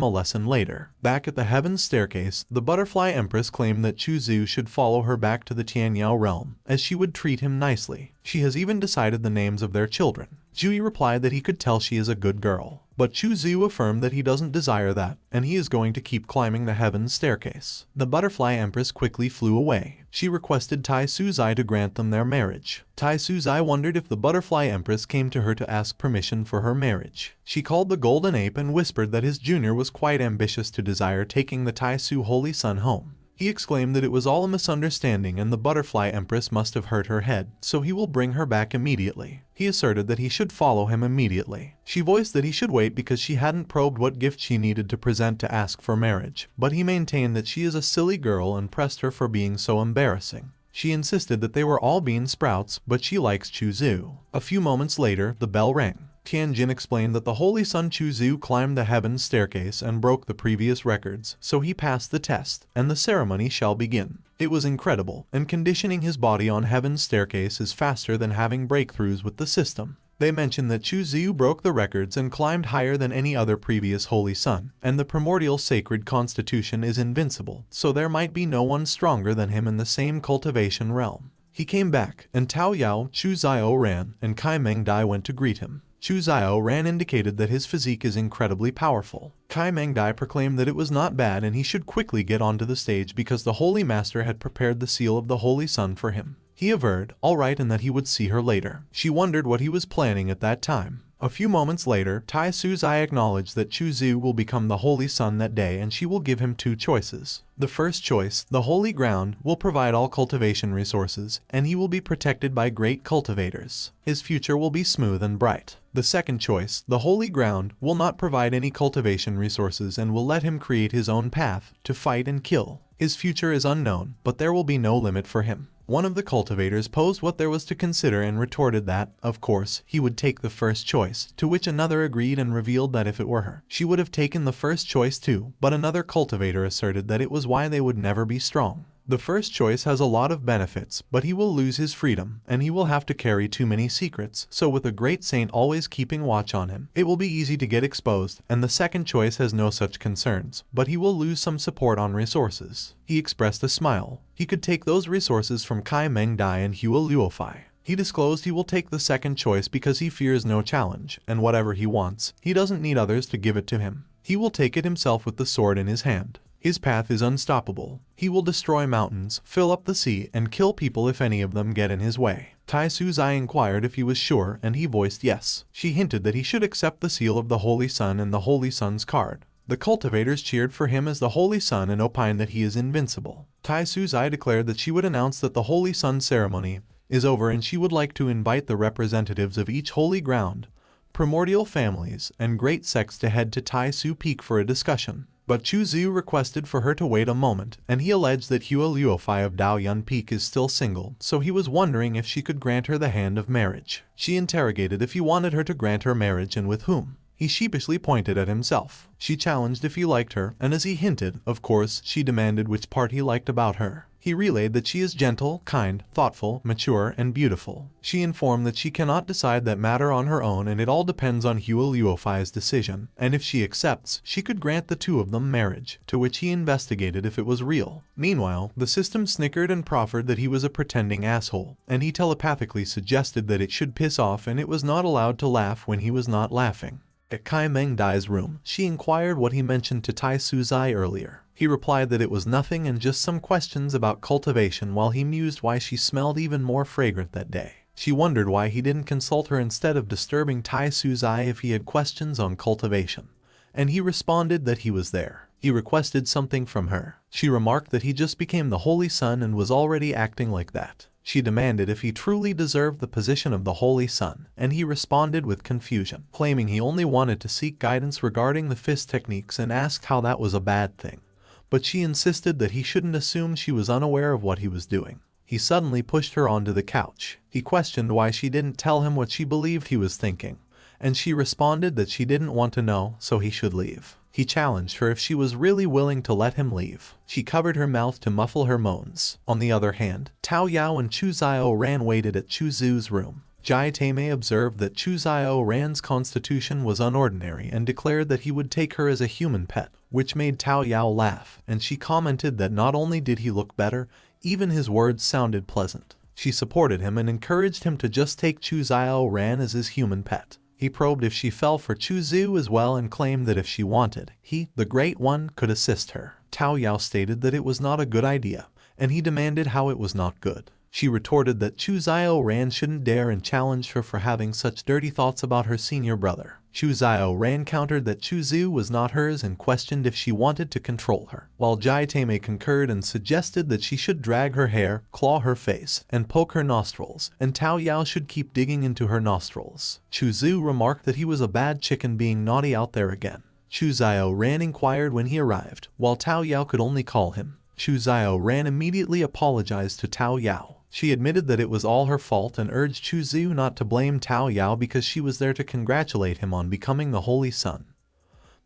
a lesson later. Back at the heaven's staircase, the butterfly empress claimed that Chu Zhu should follow her back to the Tianyao realm, as she would treat him nicely. She has even decided the names of their children. Zhu replied that he could tell she is a good girl. But Chu Zhu affirmed that he doesn't desire that, and he is going to keep climbing the heaven's staircase. The butterfly empress quickly flew away. She requested Tai Suzai to grant them their marriage. Tai Suzai wondered if the butterfly empress came to her to ask permission for her marriage. She called the golden ape and whispered that his junior was quite ambitious to desire taking the Tai Su holy son home. He exclaimed that it was all a misunderstanding and the butterfly empress must have hurt her head, so he will bring her back immediately. He asserted that he should follow him immediately. She voiced that he should wait because she hadn't probed what gift she needed to present to ask for marriage, but he maintained that she is a silly girl and pressed her for being so embarrassing. She insisted that they were all bean sprouts, but she likes Chu Zhu. A few moments later, the bell rang. Tianjin explained that the holy son Chu Zhu climbed the heaven's staircase and broke the previous records, so he passed the test, and the ceremony shall begin. It was incredible, and conditioning his body on heaven's staircase is faster than having breakthroughs with the system. They mentioned that Chu Zhu broke the records and climbed higher than any other previous holy son, and the primordial sacred constitution is invincible, so there might be no one stronger than him in the same cultivation realm. He came back, and Tao Yao, Chu Zhao ran, and Kai Meng Dai went to greet him. Chu Zhao ran indicated that his physique is incredibly powerful. Kai Meng Dai proclaimed that it was not bad and he should quickly get onto the stage because the Holy Master had prepared the seal of the Holy Sun for him. He averred, all right, and that he would see her later. She wondered what he was planning at that time. A few moments later, Tai Suzai acknowledged that Chu Zhu will become the Holy Sun that day and she will give him two choices. The first choice, the Holy Ground, will provide all cultivation resources, and he will be protected by great cultivators. His future will be smooth and bright. The second choice, the Holy Ground, will not provide any cultivation resources and will let him create his own path to fight and kill. His future is unknown, but there will be no limit for him. One of the cultivators posed what there was to consider and retorted that, of course, he would take the first choice, to which another agreed and revealed that if it were her, she would have taken the first choice too, but another cultivator asserted that it was why they would never be strong. The first choice has a lot of benefits, but he will lose his freedom, and he will have to carry too many secrets, so with a great saint always keeping watch on him, it will be easy to get exposed, and the second choice has no such concerns, but he will lose some support on resources. He expressed a smile. He could take those resources from Kai Meng Dai and Hua Luofei. He disclosed he will take the second choice because he fears no challenge, and whatever he wants, he doesn't need others to give it to him. He will take it himself with the sword in his hand. His path is unstoppable. He will destroy mountains, fill up the sea, and kill people if any of them get in his way. Tai Suzai inquired if he was sure, and he voiced yes. She hinted that he should accept the seal of the Holy Sun and the Holy Sun's card. The cultivators cheered for him as the Holy Sun and opined that he is invincible. Tai Suzai declared that she would announce that the Holy Sun ceremony is over and she would like to invite the representatives of each holy ground, primordial families, and great sects to head to Tai Su Peak for a discussion. But Chu Zhu requested for her to wait a moment, and he alleged that Hua Luofei of Daoyun Peak is still single, so he was wondering if she could grant her the hand of marriage. She interrogated if he wanted her to grant her marriage and with whom. He sheepishly pointed at himself. She challenged if he liked her, and as he hinted, of course, she demanded which part he liked about her. He relayed that she is gentle, kind, thoughtful, mature, and beautiful. She informed that she cannot decide that matter on her own and it all depends on Hua Luofei's decision, and if she accepts, she could grant the two of them marriage, to which he investigated if it was real. Meanwhile, the system snickered and proffered that he was a pretending asshole, and he telepathically suggested that it should piss off and it was not allowed to laugh when he was not laughing. At Kai Meng Dai's room, she inquired what he mentioned to Tai Suzai earlier. He replied that it was nothing and just some questions about cultivation while he mused why she smelled even more fragrant that day. She wondered why he didn't consult her instead of disturbing Tai Suzai if he had questions on cultivation. And he responded that he was there. He requested something from her. She remarked that he just became the Holy Sun and was already acting like that. She demanded if he truly deserved the position of the Holy Sun, and he responded with confusion, claiming he only wanted to seek guidance regarding the fist techniques and asked how that was a bad thing. But she insisted that he shouldn't assume she was unaware of what he was doing. He suddenly pushed her onto the couch. He questioned why she didn't tell him what she believed he was thinking, and she responded that she didn't want to know, so he should leave. He challenged her if she was really willing to let him leave. She covered her mouth to muffle her moans. On the other hand, Tao Yao and Chu Zhao Ran waited at Chu Zhu's room. Jai Teimei observed that Chu Zhao Ran's constitution was unordinary and declared that he would take her as a human pet, which made Tao Yao laugh, and she commented that not only did he look better, even his words sounded pleasant. She supported him and encouraged him to just take Chu Zhao Ran as his human pet. He probed if she fell for Chu Zhu as well and claimed that if she wanted, he, the Great One, could assist her. Tao Yao stated that it was not a good idea, and he demanded how it was not good. She retorted that Chu Zhao Ran shouldn't dare and challenged her for having such dirty thoughts about her senior brother. Chu Zhao Ran countered that Chu Zhu was not hers and questioned if she wanted to control her, while Jai Tame concurred and suggested that she should drag her hair, claw her face, and poke her nostrils, and Tao Yao should keep digging into her nostrils. Chu Zhu remarked that he was a bad chicken being naughty out there again. Chu Zhao Ran inquired when he arrived, while Tao Yao could only call him. Chu Zhao Ran immediately apologized to Tao Yao. She admitted that it was all her fault and urged Chu Zhu not to blame Tao Yao because she was there to congratulate him on becoming the Holy Son.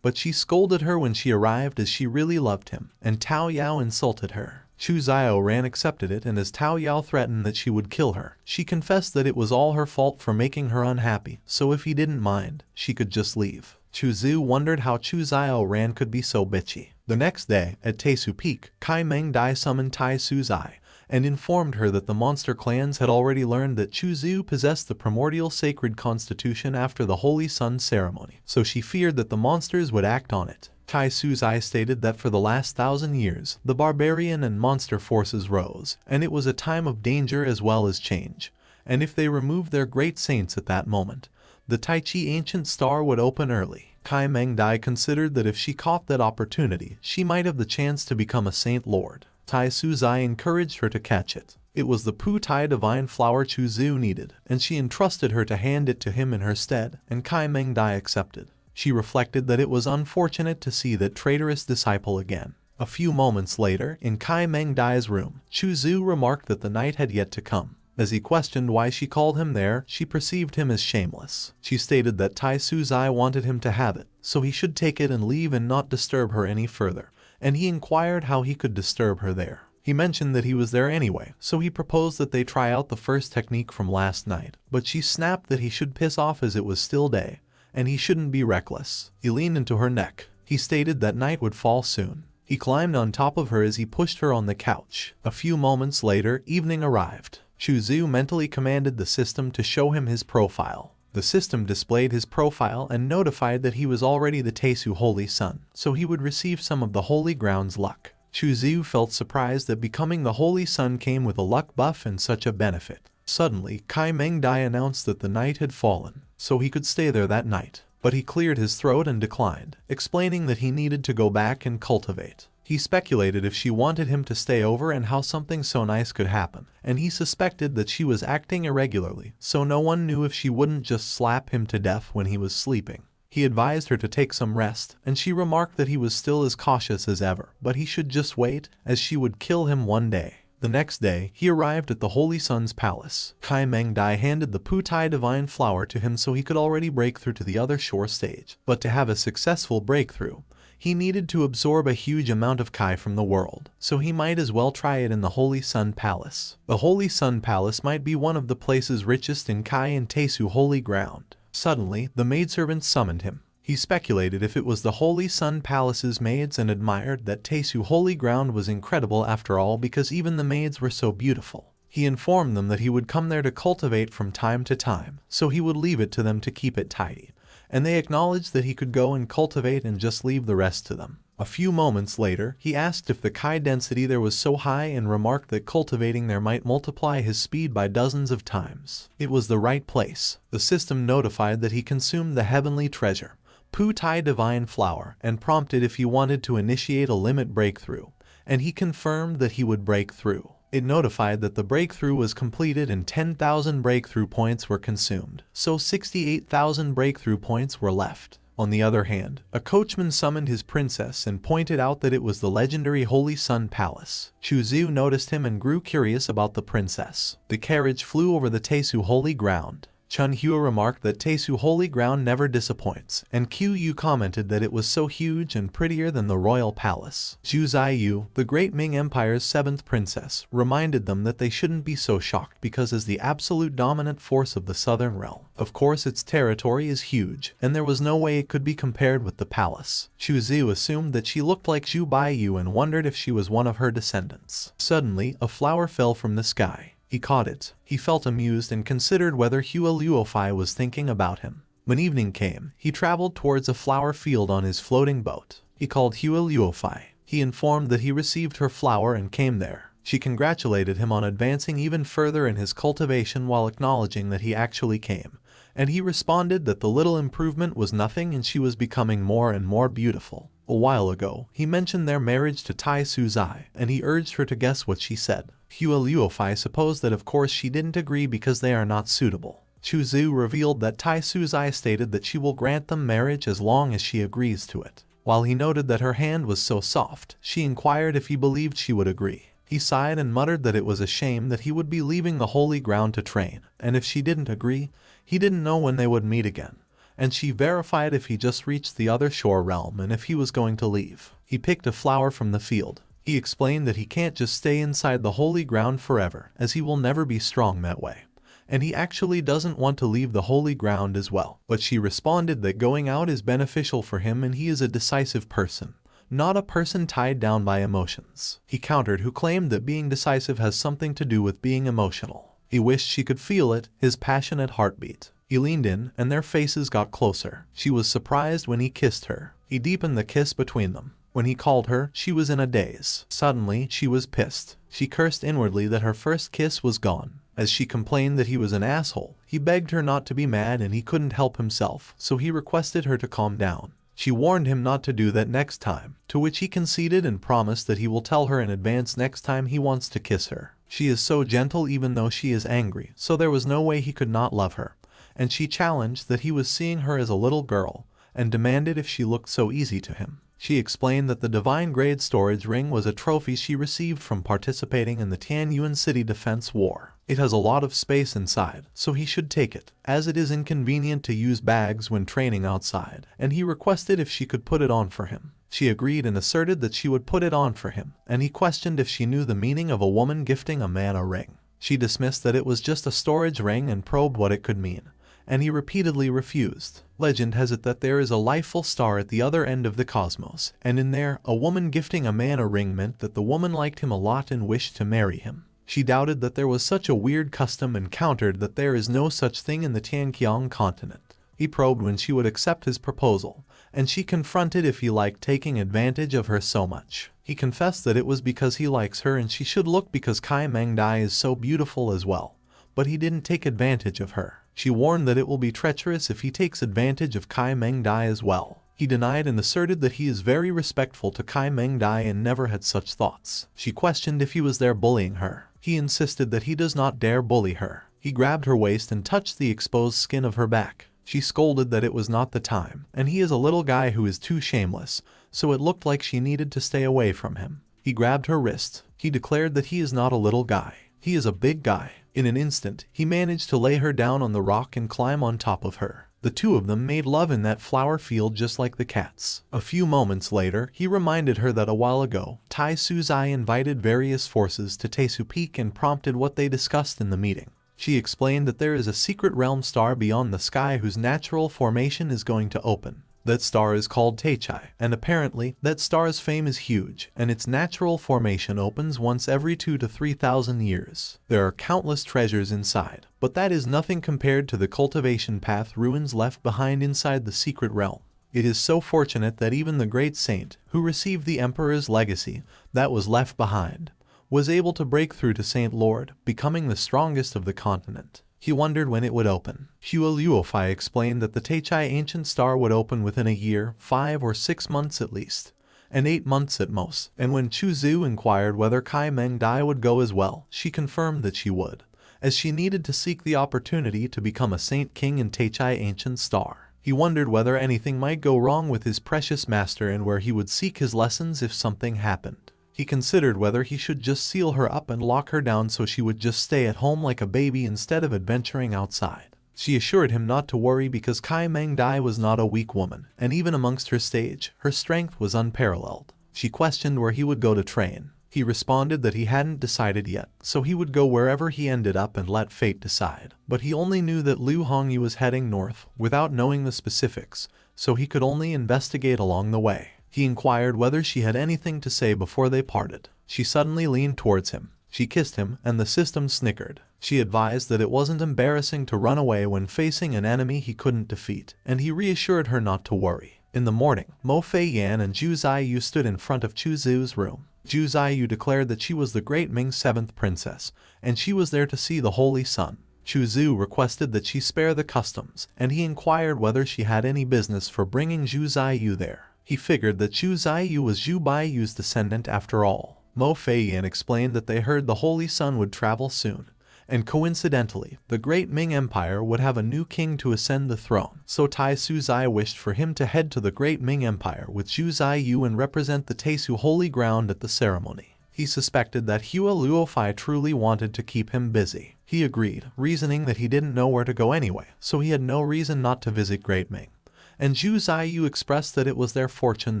But she scolded her when she arrived as she really loved him, and Tao Yao insulted her. Chu Zhao Ran accepted it, and as Tao Yao threatened that she would kill her, she confessed that it was all her fault for making her unhappy, so if he didn't mind, she could just leave. Chu Zhu wondered how Chu Zhao Ran could be so bitchy. The next day, at Taisu Peak, Kai Meng Dai summoned Tai Su Zai and informed her that the monster clans had already learned that Chu Zhu possessed the primordial sacred constitution after the Holy Sun ceremony, so she feared that the monsters would act on it. Tai Su Zai stated that for the last 1,000 years, the barbarian and monster forces rose, and it was a time of danger as well as change, and if they removed their great saints at that moment, the Tai Chi ancient star would open early. Kai Meng Dai considered that if she caught that opportunity, she might have the chance to become a saint lord. Tai Su Zai encouraged her to catch it. It was the Pu Tai divine flower Chu Zhu needed, and she entrusted her to hand it to him in her stead, and Kai Meng Dai accepted. She reflected that it was unfortunate to see that traitorous disciple again. A few moments later, in Kai Meng Dai's room, Chu Zhu remarked that the night had yet to come. As he questioned why she called him there, she perceived him as shameless. She stated that Tai Su Zai wanted him to have it, so he should take it and leave and not disturb her any further, and he inquired how he could disturb her there. He mentioned that he was there anyway, so he proposed that they try out the first technique from last night, but she snapped that he should piss off as it was still day, and he shouldn't be reckless. He leaned into her neck. He stated that night would fall soon. He climbed on top of her as he pushed her on the couch. A few moments later, evening arrived. Chu Zhu mentally commanded the system to show him his profile. The system displayed his profile and notified that he was already the Taisu Holy Son, so he would receive some of the Holy Ground's luck. Chu Zhu felt surprised that becoming the Holy Son came with a luck buff and such a benefit. Suddenly, Kai Meng Dai announced that the night had fallen, so he could stay there that night. But he cleared his throat and declined, explaining that he needed to go back and cultivate. He speculated if she wanted him to stay over and how something so nice could happen, and he suspected that she was acting irregularly, so no one knew if she wouldn't just slap him to death when he was sleeping. He advised her to take some rest, and she remarked that he was still as cautious as ever, but he should just wait, as she would kill him one day. The next day, he arrived at the Holy Sun's palace. Kai Meng Dai handed the Pu Tai divine flower to him so he could already break through to the other shore stage, but to have a successful breakthrough, he needed to absorb a huge amount of Kai from the world, so he might as well try it in the Holy Sun Palace. The Holy Sun Palace might be one of the places richest in Kai and Taisu Holy Ground. Suddenly, the maidservant summoned him. He speculated if it was the Holy Sun Palace's maids and admired that Taisu Holy Ground was incredible after all because even the maids were so beautiful. He informed them that he would come there to cultivate from time to time, so he would leave it to them to keep it tidy, and they acknowledged that he could go and cultivate and just leave the rest to them. A few moments later, he asked if the Kai density there was so high and remarked that cultivating there might multiply his speed by dozens of times. It was the right place. The system notified that he consumed the heavenly treasure, Pu Tai divine flower, and prompted if he wanted to initiate a limit breakthrough, and he confirmed that he would break through. It notified that the breakthrough was completed and 10,000 breakthrough points were consumed, so 68,000 breakthrough points were left. On the other hand, a coachman summoned his princess and pointed out that it was the legendary Holy Sun Palace. Chu Zhu noticed him and grew curious about the princess. The carriage flew over the Taisu Holy Ground. Chun Hua remarked that Taisu Holy Ground never disappoints, and Qiu Yu commented that it was so huge and prettier than the royal palace. Zhu Ziyu, the great Ming Empire's 7th princess, reminded them that they shouldn't be so shocked because as the absolute dominant force of the southern realm, of course its territory is huge, and there was no way it could be compared with the palace. Chu Zi assumed that she looked like Zhu Baiyu and wondered if she was one of her descendants. Suddenly, a flower fell from the sky. He caught it. He felt amused and considered whether Hua Luofei was thinking about him. When evening came, he traveled towards a flower field on his floating boat. He called Luofei. He informed that he received her flower and came there. She congratulated him on advancing even further in his cultivation while acknowledging that he actually came, and he responded that the little improvement was nothing and she was becoming more and more beautiful. A while ago, he mentioned their marriage to Tai Suzai, and he urged her to guess what she said. Luofei supposed that of course she didn't agree because they are not suitable. Zhu revealed that Tai Suzai stated that she will grant them marriage as long as she agrees to it. While he noted that her hand was so soft, she inquired if he believed she would agree. He sighed and muttered that it was a shame that he would be leaving the holy ground to train, and if she didn't agree, he didn't know when they would meet again. And she verified if he just reached the other shore realm and if he was going to leave. He picked a flower from the field. He explained that he can't just stay inside the holy ground forever, as he will never be strong that way. And he actually doesn't want to leave the holy ground as well. But she responded that going out is beneficial for him and he is a decisive person, not a person tied down by emotions. He countered who claimed that being decisive has something to do with being emotional. He wished she could feel it, his passionate heartbeat. He leaned in, and their faces got closer. She was surprised when he kissed her. He deepened the kiss between them. When he called her, she was in a daze. Suddenly, she was pissed. She cursed inwardly that her first kiss was gone. As she complained that he was an asshole, he begged her not to be mad and he couldn't help himself, so he requested her to calm down. She warned him not to do that next time, to which he conceded and promised that he will tell her in advance next time he wants to kiss her. She is so gentle even though she is angry, so there was no way he could not love her. And she challenged that he was seeing her as a little girl, and demanded if she looked so easy to him. She explained that the divine grade storage ring was a trophy she received from participating in the Tianyuan City Defense War. It has a lot of space inside, so he should take it, as it is inconvenient to use bags when training outside, and he requested if she could put it on for him. She agreed and asserted that she would put it on for him, and he questioned if she knew the meaning of a woman gifting a man a ring. She dismissed that it was just a storage ring and probed what it could mean, and he repeatedly refused. Legend has it that there is a lifeful star at the other end of the cosmos, and in there, a woman gifting a man a ring meant that the woman liked him a lot and wished to marry him. She doubted that there was such a weird custom and countered that there is no such thing in the Tianqiang continent. He probed when she would accept his proposal, and she confronted if he liked taking advantage of her so much. He confessed that it was because he likes her and she should look because Kai Mengdai is so beautiful as well, but he didn't take advantage of her. She warned that it will be treacherous if he takes advantage of Kai Mengdai as well. He denied and asserted that he is very respectful to Kai Mengdai and never had such thoughts. She questioned if he was there bullying her. He insisted that he does not dare bully her. He grabbed her waist and touched the exposed skin of her back. She scolded that it was not the time, and he is a little guy who is too shameless, so it looked like she needed to stay away from him. He grabbed her wrist. He declared that he is not a little guy. He is a big guy. In an instant, he managed to lay her down on the rock and climb on top of her. The two of them made love in that flower field just like the cats. A few moments later, he reminded her that a while ago, Tai Suzai invited various forces to Tesu Peak and prompted what they discussed in the meeting. She explained that there is a secret realm star beyond the sky whose natural formation is going to open. That star is called Teichai, and apparently, that star's fame is huge, and its natural formation opens once every 2,000 to 3,000 years. There are countless treasures inside, but that is nothing compared to the cultivation path ruins left behind inside the secret realm. It is so fortunate that even the great saint, who received the emperor's legacy, that was left behind, was able to break through to Saint Lord, becoming the strongest of the continent. He wondered when it would open. Luofei explained that the Teichai ancient star would open within a year, 5 or 6 months at least, and 8 months at most. And when Zhu inquired whether Kai Mengdai would go as well, she confirmed that she would, as she needed to seek the opportunity to become a saint king in Teichai ancient star. He wondered whether anything might go wrong with his precious master and where he would seek his lessons if something happened. He considered whether he should just seal her up and lock her down so she would just stay at home like a baby instead of adventuring outside. She assured him not to worry because Kai Mengdai was not a weak woman, and even amongst her stage, her strength was unparalleled. She questioned where he would go to train. He responded that he hadn't decided yet, so he would go wherever he ended up and let fate decide. But he only knew that Liu Hongyu was heading north, without knowing the specifics, so he could only investigate along the way. He inquired whether she had anything to say before they parted. She suddenly leaned towards him. She kissed him, and the system snickered. She advised that it wasn't embarrassing to run away when facing an enemy he couldn't defeat, and he reassured her not to worry. In the morning, Mo Fei Yan and Zhu Ziyu stood in front of Chu Zu's room. Zhu Ziyu declared that she was the great Ming's 7th princess, and she was there to see the Holy Sun. Chu Zu requested that she spare the customs, and he inquired whether she had any business for bringing Zhu Ziyu there. He figured that Zhu Ziyu was Zhu Baiyu's descendant after all. Mo Fei Yan explained that they heard the Holy Sun would travel soon, and coincidentally, the great Ming Empire would have a new king to ascend the throne. So Tai Suzai wished for him to head to the great Ming Empire with Zhu Ziyu and represent the Taisu holy ground at the ceremony. He suspected that Hua Luofei truly wanted to keep him busy. He agreed, reasoning that he didn't know where to go anyway, so he had no reason not to visit Great Ming. And Zhu Ziyu expressed that it was their fortune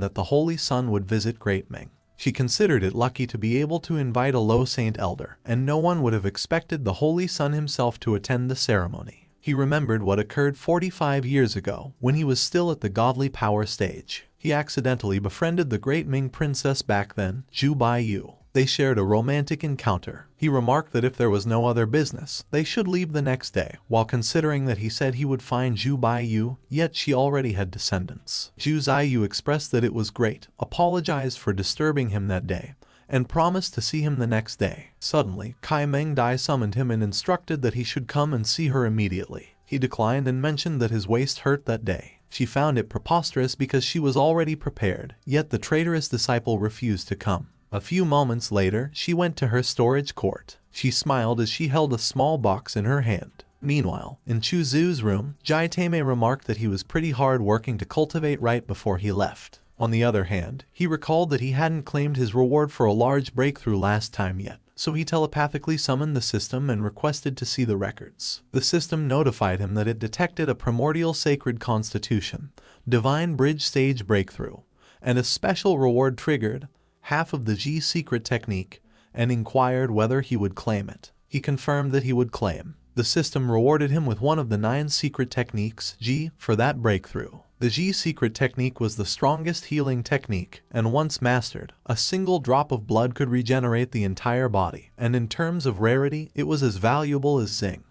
that the Holy Sun would visit Great Ming. She considered it lucky to be able to invite a low saint elder, and no one would have expected the Holy Sun himself to attend the ceremony. He remembered what occurred 45 years ago, when he was still at the godly power stage. He accidentally befriended the great Ming princess back then, Zhu Baiyu. They shared a romantic encounter. He remarked that if there was no other business, they should leave the next day, while considering that he said he would find Zhu Baiyu, yet she already had descendants. Zhu Ziyu expressed that it was great, apologized for disturbing him that day, and promised to see him the next day. Suddenly, Kai Mengdai summoned him and instructed that he should come and see her immediately. He declined and mentioned that his waist hurt that day. She found it preposterous because she was already prepared, yet the traitorous disciple refused to come. A few moments later, she went to her storage court. She smiled as she held a small box in her hand. Meanwhile, in Chu Zu's room, Jai Teimei remarked that he was pretty hard working to cultivate right before he left. On the other hand, he recalled that he hadn't claimed his reward for a large breakthrough last time yet, so he telepathically summoned the system and requested to see the records. The system notified him that it detected a primordial sacred constitution, divine bridge stage breakthrough, and a special reward triggered, half of the G secret technique, and inquired whether he would claim it. He confirmed that he would claim. The system rewarded him with one of the 9 secret techniques, G, for that breakthrough. The G secret technique was the strongest healing technique, and once mastered, a single drop of blood could regenerate the entire body, and in terms of rarity, it was as valuable as Xing.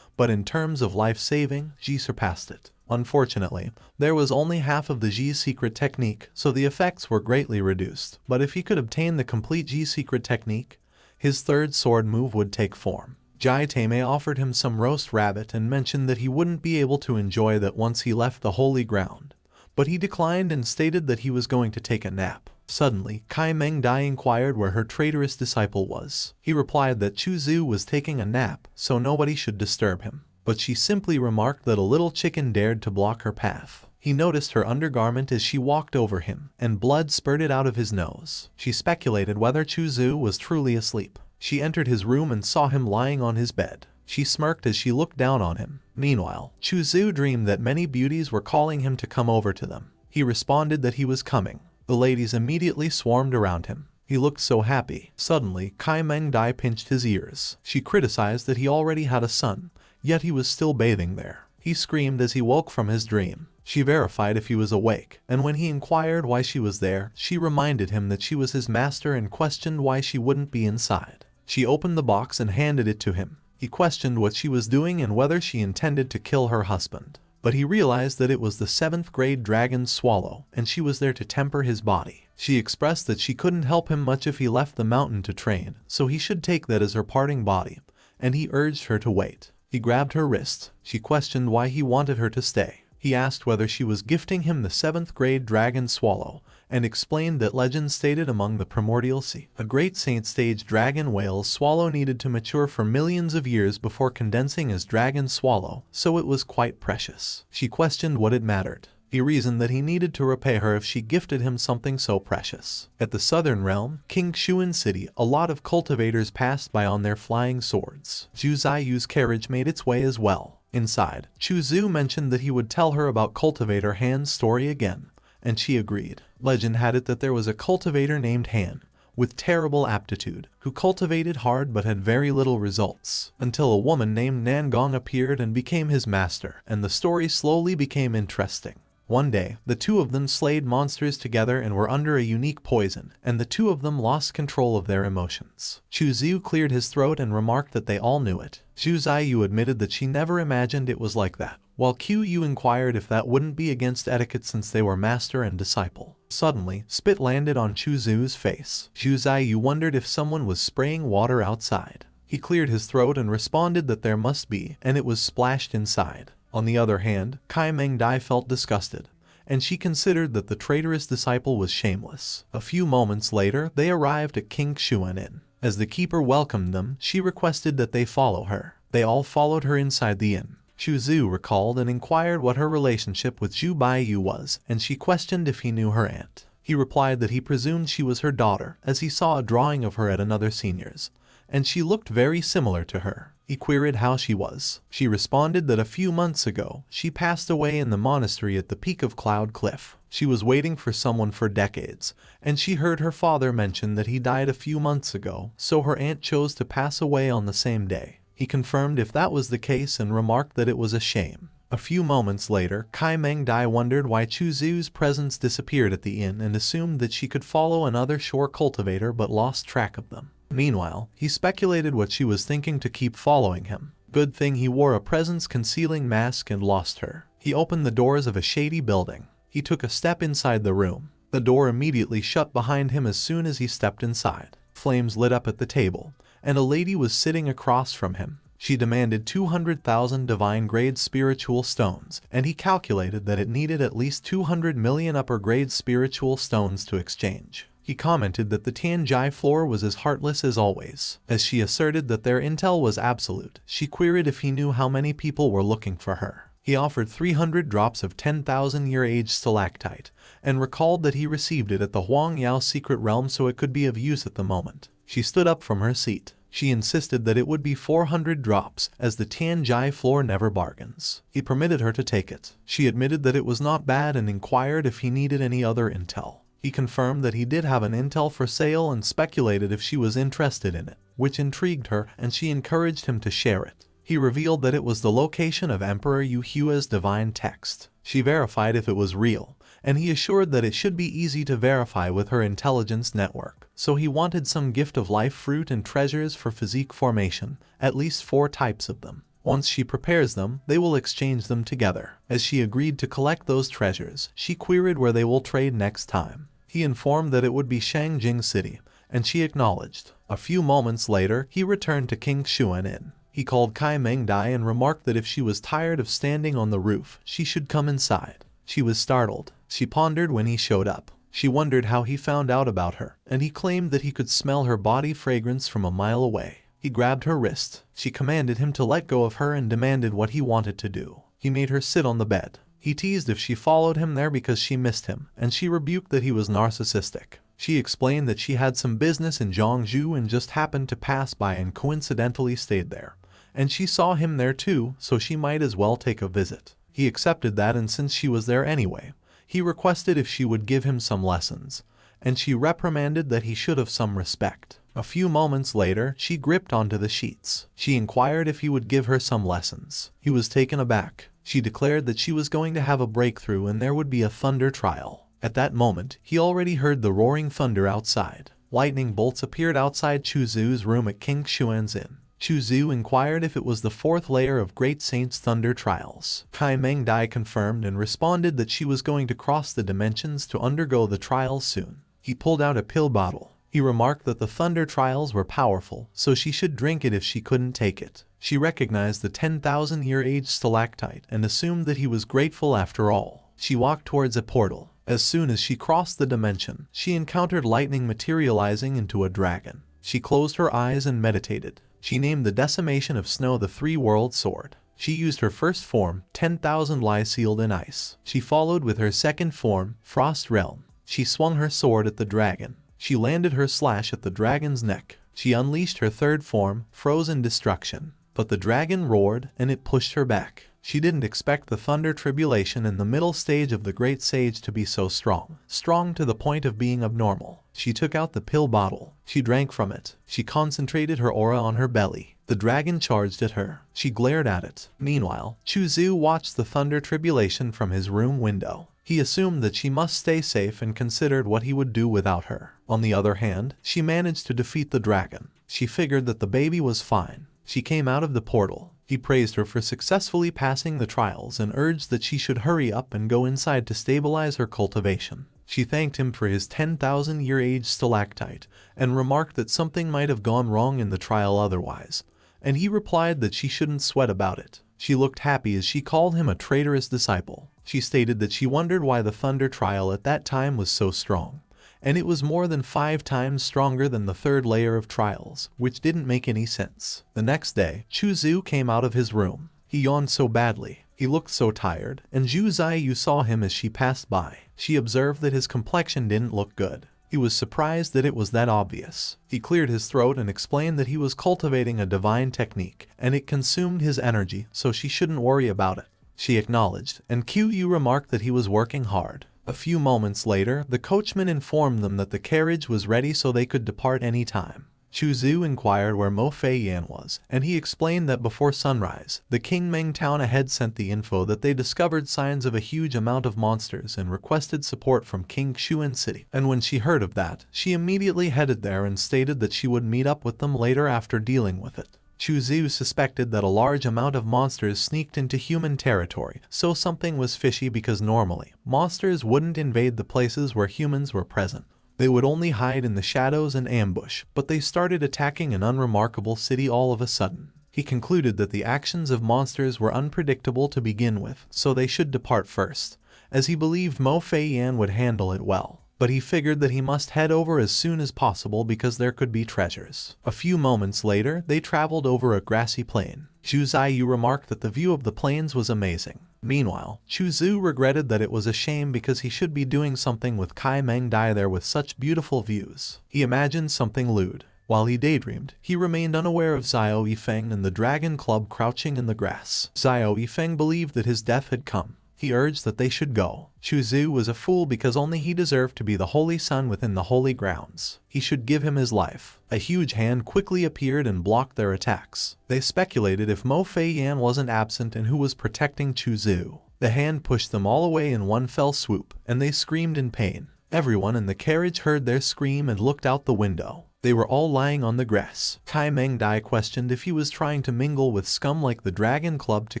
But in terms of life-saving, G surpassed it. Unfortunately, there was only half of the G secret technique, so the effects were greatly reduced. But if he could obtain the complete G secret technique, his third sword move would take form. Jai Teimei offered him some roast rabbit and mentioned that he wouldn't be able to enjoy that once he left the holy ground. But he declined and stated that he was going to take a nap. Suddenly, Kai Mengdai inquired where her traitorous disciple was. He replied that Chu Zu was taking a nap, so nobody should disturb him. But she simply remarked that a little chicken dared to block her path. He noticed her undergarment as she walked over him, and blood spurted out of his nose. She speculated whether Chu Zu was truly asleep. She entered his room and saw him lying on his bed. She smirked as she looked down on him. Meanwhile, Chu Zu dreamed that many beauties were calling him to come over to them. He responded that he was coming. The ladies immediately swarmed around him. He looked so happy. Suddenly, Kai Mengdai pinched his ears. She criticized that he already had a son, yet he was still bathing there. He screamed as he woke from his dream. She verified if he was awake, and when he inquired why she was there, she reminded him that she was his master and questioned why she wouldn't be inside. She opened the box and handed it to him. He questioned what she was doing and whether she intended to kill her husband. But he realized that it was the 7th grade dragon swallow, and she was there to temper his body. She expressed that she couldn't help him much if he left the mountain to train, so he should take that as her parting body, and he urged her to wait. He grabbed her wrist. She questioned why he wanted her to stay. He asked whether she was gifting him the 7th grade dragon swallow, and explained that legend stated among the primordial sea, a great saint stage dragon whale swallow needed to mature for millions of years before condensing as dragon swallow, so it was quite precious. She questioned what it mattered. He reasoned that he needed to repay her if she gifted him something so precious. At the southern realm, King Shuan City, a lot of cultivators passed by on their flying swords. Zhu Ziyu's carriage made its way as well. Inside, Chu Zu mentioned that he would tell her about cultivator Han's story again, and she agreed. Legend had it that there was a cultivator named Han, with terrible aptitude, who cultivated hard but had very little results, until a woman named Nangong appeared and became his master, and the story slowly became interesting. One day, the two of them slayed monsters together and were under a unique poison, and the two of them lost control of their emotions. Chu Xiu cleared his throat and remarked that they all knew it. Zhu Ziyu admitted that she never imagined it was like that, while Qu Yu inquired if that wouldn't be against etiquette since they were master and disciple. Suddenly, spit landed on Chu Xiu's face. Zhu Ziyu wondered if someone was spraying water outside. He cleared his throat and responded that there must be, and it was splashed inside. On the other hand, Kai Mengdai felt disgusted, and she considered that the traitorous disciple was shameless. A few moments later, they arrived at King Xuan Inn. As the keeper welcomed them, she requested that they follow her. They all followed her inside the inn. Chu Xiu recalled and inquired what her relationship with Zhu Baiyu was, and she questioned if he knew her aunt. He replied that he presumed she was her daughter, as he saw a drawing of her at another senior's, and she looked very similar to her. He queried how she was. She responded that a few months ago, she passed away in the monastery at the peak of Cloud Cliff. She was waiting for someone for decades, and she heard her father mention that he died a few months ago, so her aunt chose to pass away on the same day. He confirmed if that was the case and remarked that it was a shame. A few moments later, Kai Mengdai wondered why Chu Xiu's presence disappeared at the inn and assumed that she could follow another shore cultivator but lost track of them. Meanwhile, he speculated what she was thinking to keep following him. Good thing he wore a presence-concealing mask and lost her. He opened the doors of a shady building. He took a step inside the room. The door immediately shut behind him as soon as he stepped inside. Flames lit up at the table, and a lady was sitting across from him. She demanded 200,000 divine-grade spiritual stones, and he calculated that it needed at least 200 million upper-grade spiritual stones to exchange. He commented that the Tianjai floor was as heartless as always. As she asserted that their intel was absolute, she queried if he knew how many people were looking for her. He offered 300 drops of 10,000-year-age stalactite, and recalled that he received it at the Huangyao secret realm so it could be of use at the moment. She stood up from her seat. She insisted that it would be 400 drops, as the Tianjai floor never bargains. He permitted her to take it. She admitted that it was not bad and inquired if he needed any other intel. He confirmed that he did have an intel for sale and speculated if she was interested in it, which intrigued her, and she encouraged him to share it. He revealed that it was the location of Emperor Yu Hua's divine text. She verified if it was real, and he assured that it should be easy to verify with her intelligence network. So he wanted some gift of life fruit and treasures for physique formation, at least 4 types of them. Once she prepares them, they will exchange them together. As she agreed to collect those treasures, she queried where they will trade next time. He informed that it would be Shangjing City, and she acknowledged. A few moments later, he returned to King Xuan Inn. He called Kai Mengdai and remarked that if she was tired of standing on the roof, she should come inside. She was startled. She pondered when he showed up. She wondered how he found out about her, and he claimed that he could smell her body fragrance from a mile away. He grabbed her wrist. She commanded him to let go of her and demanded what he wanted to do. He made her sit on the bed. He teased if she followed him there because she missed him, and she rebuked that he was narcissistic. She explained that she had some business in Zhongzhou and just happened to pass by and coincidentally stayed there. And she saw him there too, so she might as well take a visit. He accepted that, and since she was there anyway, he requested if she would give him some lessons, and she reprimanded that he should have some respect. A few moments later, she gripped onto the sheets. She inquired if he would give her some lessons. He was taken aback. She declared that she was going to have a breakthrough and there would be a thunder trial. At that moment, he already heard the roaring thunder outside. Lightning bolts appeared outside Chu Xiu's room at King Xuan's Inn. Chu Xiu inquired if it was the 4th layer of Great Saint's thunder trials. Kai Mengdai confirmed and responded that she was going to cross the dimensions to undergo the trials soon. He pulled out a pill bottle. He remarked that the thunder trials were powerful, so she should drink it if she couldn't take it. She recognized the 10,000-year-age stalactite and assumed that he was grateful after all. She walked towards a portal. As soon as she crossed the dimension, she encountered lightning materializing into a dragon. She closed her eyes and meditated. She named the decimation of snow the 3-world sword. She used her first form, 10,000 lie sealed in ice. She followed with her second form, Frost Realm. She swung her sword at the dragon. She landed her slash at the dragon's neck. She unleashed her third form, Frozen Destruction. But the dragon roared, and it pushed her back. She didn't expect the thunder tribulation in the middle stage of the Great Sage to be so strong. Strong to the point of being abnormal. She took out the pill bottle. She drank from it. She concentrated her aura on her belly. The The dragon charged at her. She glared at it. Meanwhile, Chu Zhu watched the thunder tribulation from his room window. He assumed that she must stay safe and considered what he would do without her. On the other hand, she managed to defeat the dragon. She figured that the baby was fine. She came out of the portal. He praised her for successfully passing the trials and urged that she should hurry up and go inside to stabilize her cultivation. She thanked him for his 10,000-year-age stalactite and remarked that something might have gone wrong in the trial otherwise, and he replied that she shouldn't sweat about it. She looked happy as she called him a traitorous disciple. She stated that she wondered why the thunder trial at that time was so strong, and it was more than 5 times stronger than the third layer of trials, which didn't make any sense. The next day, Chu Zhu came out of his room. He yawned so badly. He looked so tired, and Zhu Ziyu saw him as she passed by. She observed that his complexion didn't look good. He was surprised that it was that obvious. He cleared his throat and explained that he was cultivating a divine technique, and it consumed his energy, so she shouldn't worry about it. She acknowledged, and Qiu remarked that he was working hard. A few moments later, the coachman informed them that the carriage was ready so they could depart any time. Chu Zhu inquired where Mo Fei Yan was, and he explained that before sunrise, the Qingmeng town ahead sent the info that they discovered signs of a huge amount of monsters and requested support from King Xuan City. And when she heard of that, she immediately headed there and stated that she would meet up with them later after dealing with it. Chu Zhu suspected that a large amount of monsters sneaked into human territory, so something was fishy because normally, monsters wouldn't invade the places where humans were present. They would only hide in the shadows and ambush, but they started attacking an unremarkable city all of a sudden. He concluded that the actions of monsters were unpredictable to begin with, so they should depart first, as he believed Mo Fei Yan would handle it well. But he figured that he must head over as soon as possible because there could be treasures. A few moments later, they traveled over a grassy plain. Zhu Ziyu remarked that the view of the plains was amazing. Meanwhile, Chu Zhu regretted that it was a shame because he should be doing something with Kai Meng Dai there with such beautiful views. He imagined something lewd. While he daydreamed, he remained unaware of Xiao Yifeng and the Dragon Club crouching in the grass. Xiao Yifeng believed that his death had come. He urged that they should go. Chu Zhu was a fool because only he deserved to be the holy son within the holy grounds. He should give him his life. A huge hand quickly appeared and blocked their attacks. They speculated if Mo Fei Yan wasn't absent and who was protecting Chu Zhu. The hand pushed them all away in one fell swoop, and they screamed in pain. Everyone in the carriage heard their scream and looked out the window. They were all lying on the grass. Kai Meng Dai questioned if he was trying to mingle with scum like the Dragon Club to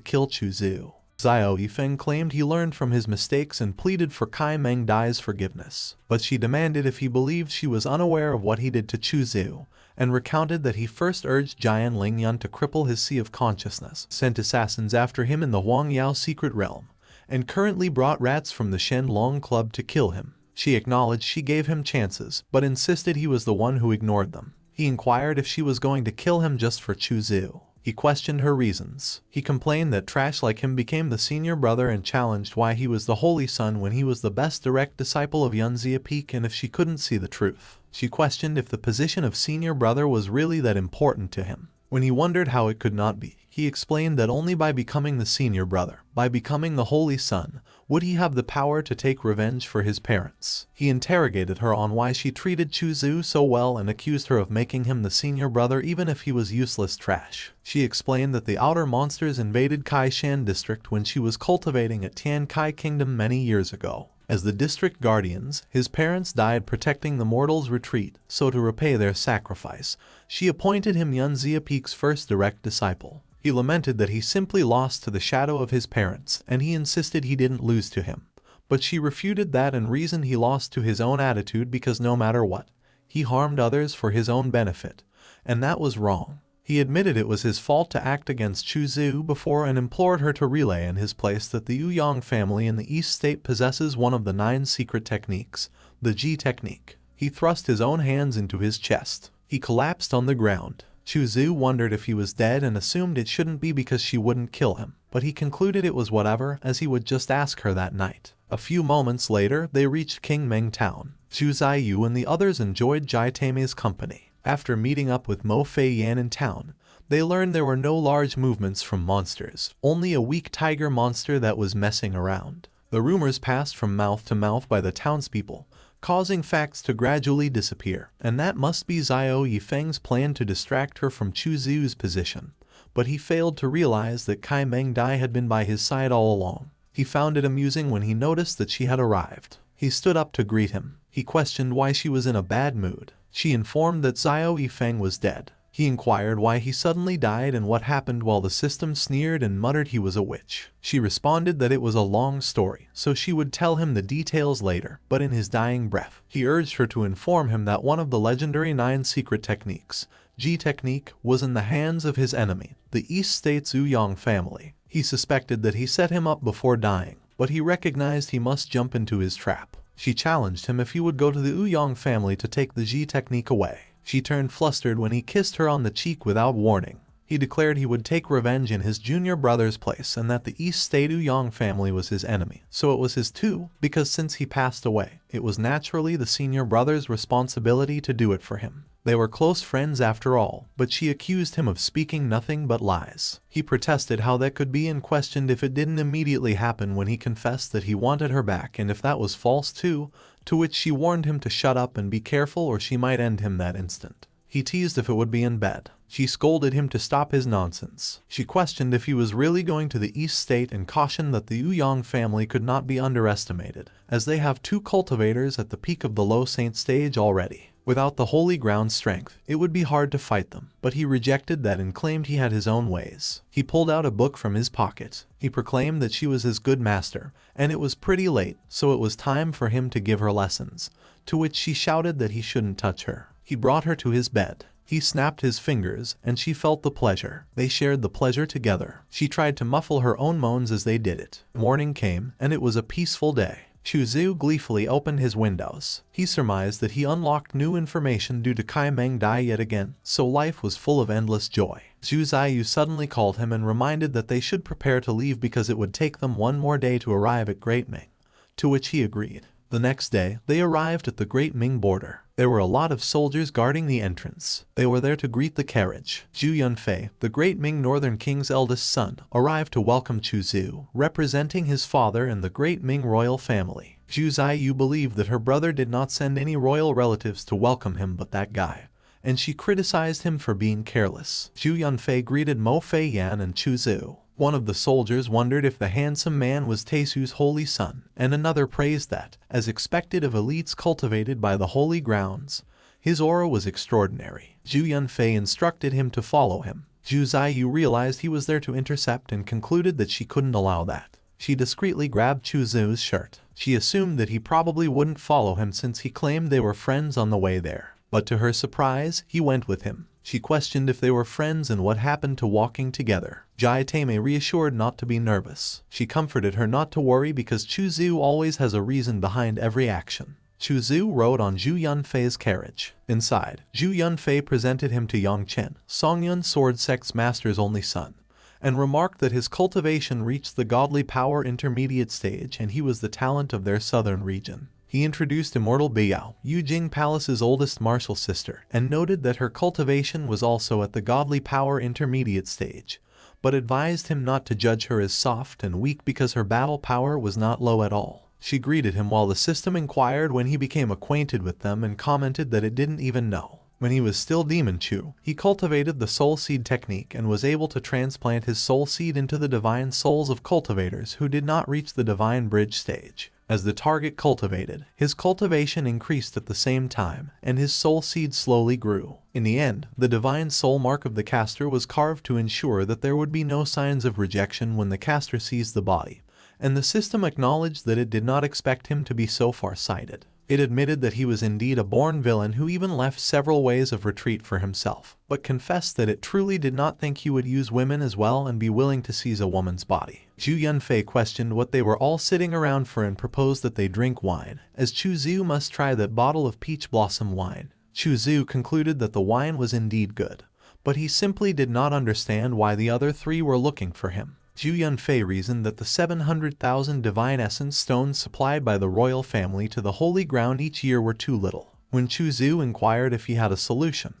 kill Chu Zhu. Xiao Yifeng claimed he learned from his mistakes and pleaded for Kai Meng Dai's forgiveness, but she demanded if he believed she was unaware of what he did to Chu Zhu, and recounted that he first urged Jian Lingyun to cripple his sea of consciousness, sent assassins after him in the Huangyao secret realm, and currently brought rats from the Shenlong Club to kill him. She acknowledged she gave him chances, but insisted he was the one who ignored them. He inquired if she was going to kill him just for Chu Zhu. He questioned her reasons. He complained that trash like him became the senior brother and challenged why he was the holy son when he was the best direct disciple of Yunzia Peak and if she couldn't see the truth. She questioned if the position of senior brother was really that important to him. When he wondered how it could not be, he explained that only by becoming the senior brother, by becoming the holy son, would he have the power to take revenge for his parents. He interrogated her on why she treated Chu Zhu so well and accused her of making him the senior brother even if he was useless trash. She explained that the outer monsters invaded Kaishan district when she was cultivating at Tian Kai Kingdom many years ago. As the district guardians, his parents died protecting the mortals' retreat, so to repay their sacrifice, she appointed him Yunzia Peak's first direct disciple. He lamented that he simply lost to the shadow of his parents, and he insisted he didn't lose to him. But she refuted that and reasoned he lost to his own attitude because no matter what, he harmed others for his own benefit, and that was wrong. He admitted it was his fault to act against Chu Zhu before and implored her to relay in his place that the Yuyang family in the East State possesses one of the 9 secret techniques, the Ji technique. He thrust his own hands into his chest. He collapsed on the ground. Chu Zhu wondered if he was dead and assumed it shouldn't be because she wouldn't kill him, but he concluded it was whatever as he would just ask her that night. A few moments later, they reached Qingmeng Town. Zhu Ziyu and the others enjoyed Jai Teime's company. After meeting up with Mo Fei Yan in town, they learned there were no large movements from monsters, only a weak tiger monster that was messing around. The rumors passed from mouth to mouth by the townspeople, causing facts to gradually disappear, and that must be Xiao Yifeng's plan to distract her from Chu Zu's position. But he failed to realize that Kai Meng Dai had been by his side all along. He found it amusing when he noticed that she had arrived. He stood up to greet him. He questioned why she was in a bad mood. She informed that Xiao Yifeng was dead. He inquired why he suddenly died and what happened while the system sneered and muttered he was a witch. She responded that it was a long story, so she would tell him the details later, but in his dying breath, he urged her to inform him that one of the legendary 9 secret techniques, Ji technique, was in the hands of his enemy, the East States Ouyang family. He suspected that he set him up before dying, but he recognized he must jump into his trap. She challenged him if he would go to the Ouyang family to take the Ji technique away. She turned flustered when he kissed her on the cheek without warning. He declared he would take revenge in his junior brother's place and that the East State Ouyang family was his enemy. So it was his too, because since he passed away, it was naturally the senior brother's responsibility to do it for him. They were close friends after all, but she accused him of speaking nothing but lies. He protested how that could be and questioned if it didn't immediately happen when he confessed that he wanted her back and if that was false too, to which she warned him to shut up and be careful or she might end him that instant. He teased if it would be in bed. She scolded him to stop his nonsense. She questioned if he was really going to the East State and cautioned that the Ouyang family could not be underestimated, as they have 2 cultivators at the peak of the low saint stage already. Without the holy ground strength, it would be hard to fight them, but he rejected that and claimed he had his own ways. He pulled out a book from his pocket. He proclaimed that she was his good master, and it was pretty late, so it was time for him to give her lessons, to which she shouted that he shouldn't touch her. He brought her to his bed. He snapped his fingers, and she felt the pleasure. They shared the pleasure together. She tried to muffle her own moans as they did it. Morning came, and it was a peaceful day. Chu Zu gleefully opened his windows. He surmised that he unlocked new information due to Kai Meng Dai yet again, so life was full of endless joy. Zhu Ziyu suddenly called him and reminded that they should prepare to leave because it would take them one more day to arrive at Great Ming, to which he agreed. The next day, they arrived at the Great Ming border. There were a lot of soldiers guarding the entrance. They were there to greet the carriage. Zhu Yunfei, the Great Ming Northern King's eldest son, arrived to welcome Chu Zu, representing his father and the Great Ming royal family. Zhu Ziyu believed that her brother did not send any royal relatives to welcome him but that guy, and she criticized him for being careless. Zhu Yunfei greeted Mo Fei Yan and Chu Zu. One of the soldiers wondered if the handsome man was Taisu's holy son, and another praised that, as expected of elites cultivated by the holy grounds, his aura was extraordinary. Zhu Yunfei instructed him to follow him. Zhu Ziyu realized he was there to intercept and concluded that she couldn't allow that. She discreetly grabbed Chu Zu's shirt. She assumed that he probably wouldn't follow him since he claimed they were friends on the way there. But to her surprise, he went with him. She questioned if they were friends and what happened to walking together. Jai Tame reassured not to be nervous. She comforted her not to worry because Chu Zu always has a reason behind every action. Chu Zu rode on Zhu Yunfei's carriage. Inside, Zhu Yunfei presented him to Yang Chen, Songyun Sword Sect's master's only son, and remarked that his cultivation reached the godly power intermediate stage and he was the talent of their southern region. He introduced Immortal Biao, Yujing Palace's oldest martial sister, and noted that her cultivation was also at the godly power intermediate stage, but advised him not to judge her as soft and weak because her battle power was not low at all. She greeted him while the system inquired when he became acquainted with them and commented that it didn't even know. When he was still Demon Chu, he cultivated the soul seed technique and was able to transplant his soul seed into the divine souls of cultivators who did not reach the divine bridge stage. As the target cultivated, his cultivation increased at the same time, and his soul seed slowly grew. In the end, the divine soul mark of the caster was carved to ensure that there would be no signs of rejection when the caster sees the body, and the system acknowledged that it did not expect him to be so far-sighted. It admitted that he was indeed a born villain who even left several ways of retreat for himself, but confessed that it truly did not think he would use women as well and be willing to seize a woman's body. Zhu Yunfei questioned what they were all sitting around for and proposed that they drink wine, as Chu Zu must try that bottle of peach blossom wine. Chu Zu concluded that the wine was indeed good, but he simply did not understand why the other 3 were looking for him. Zhu Yunfei reasoned that the 700,000 divine essence stones supplied by the royal family to the holy ground each year were too little. When Chu Zu inquired if he had a solution,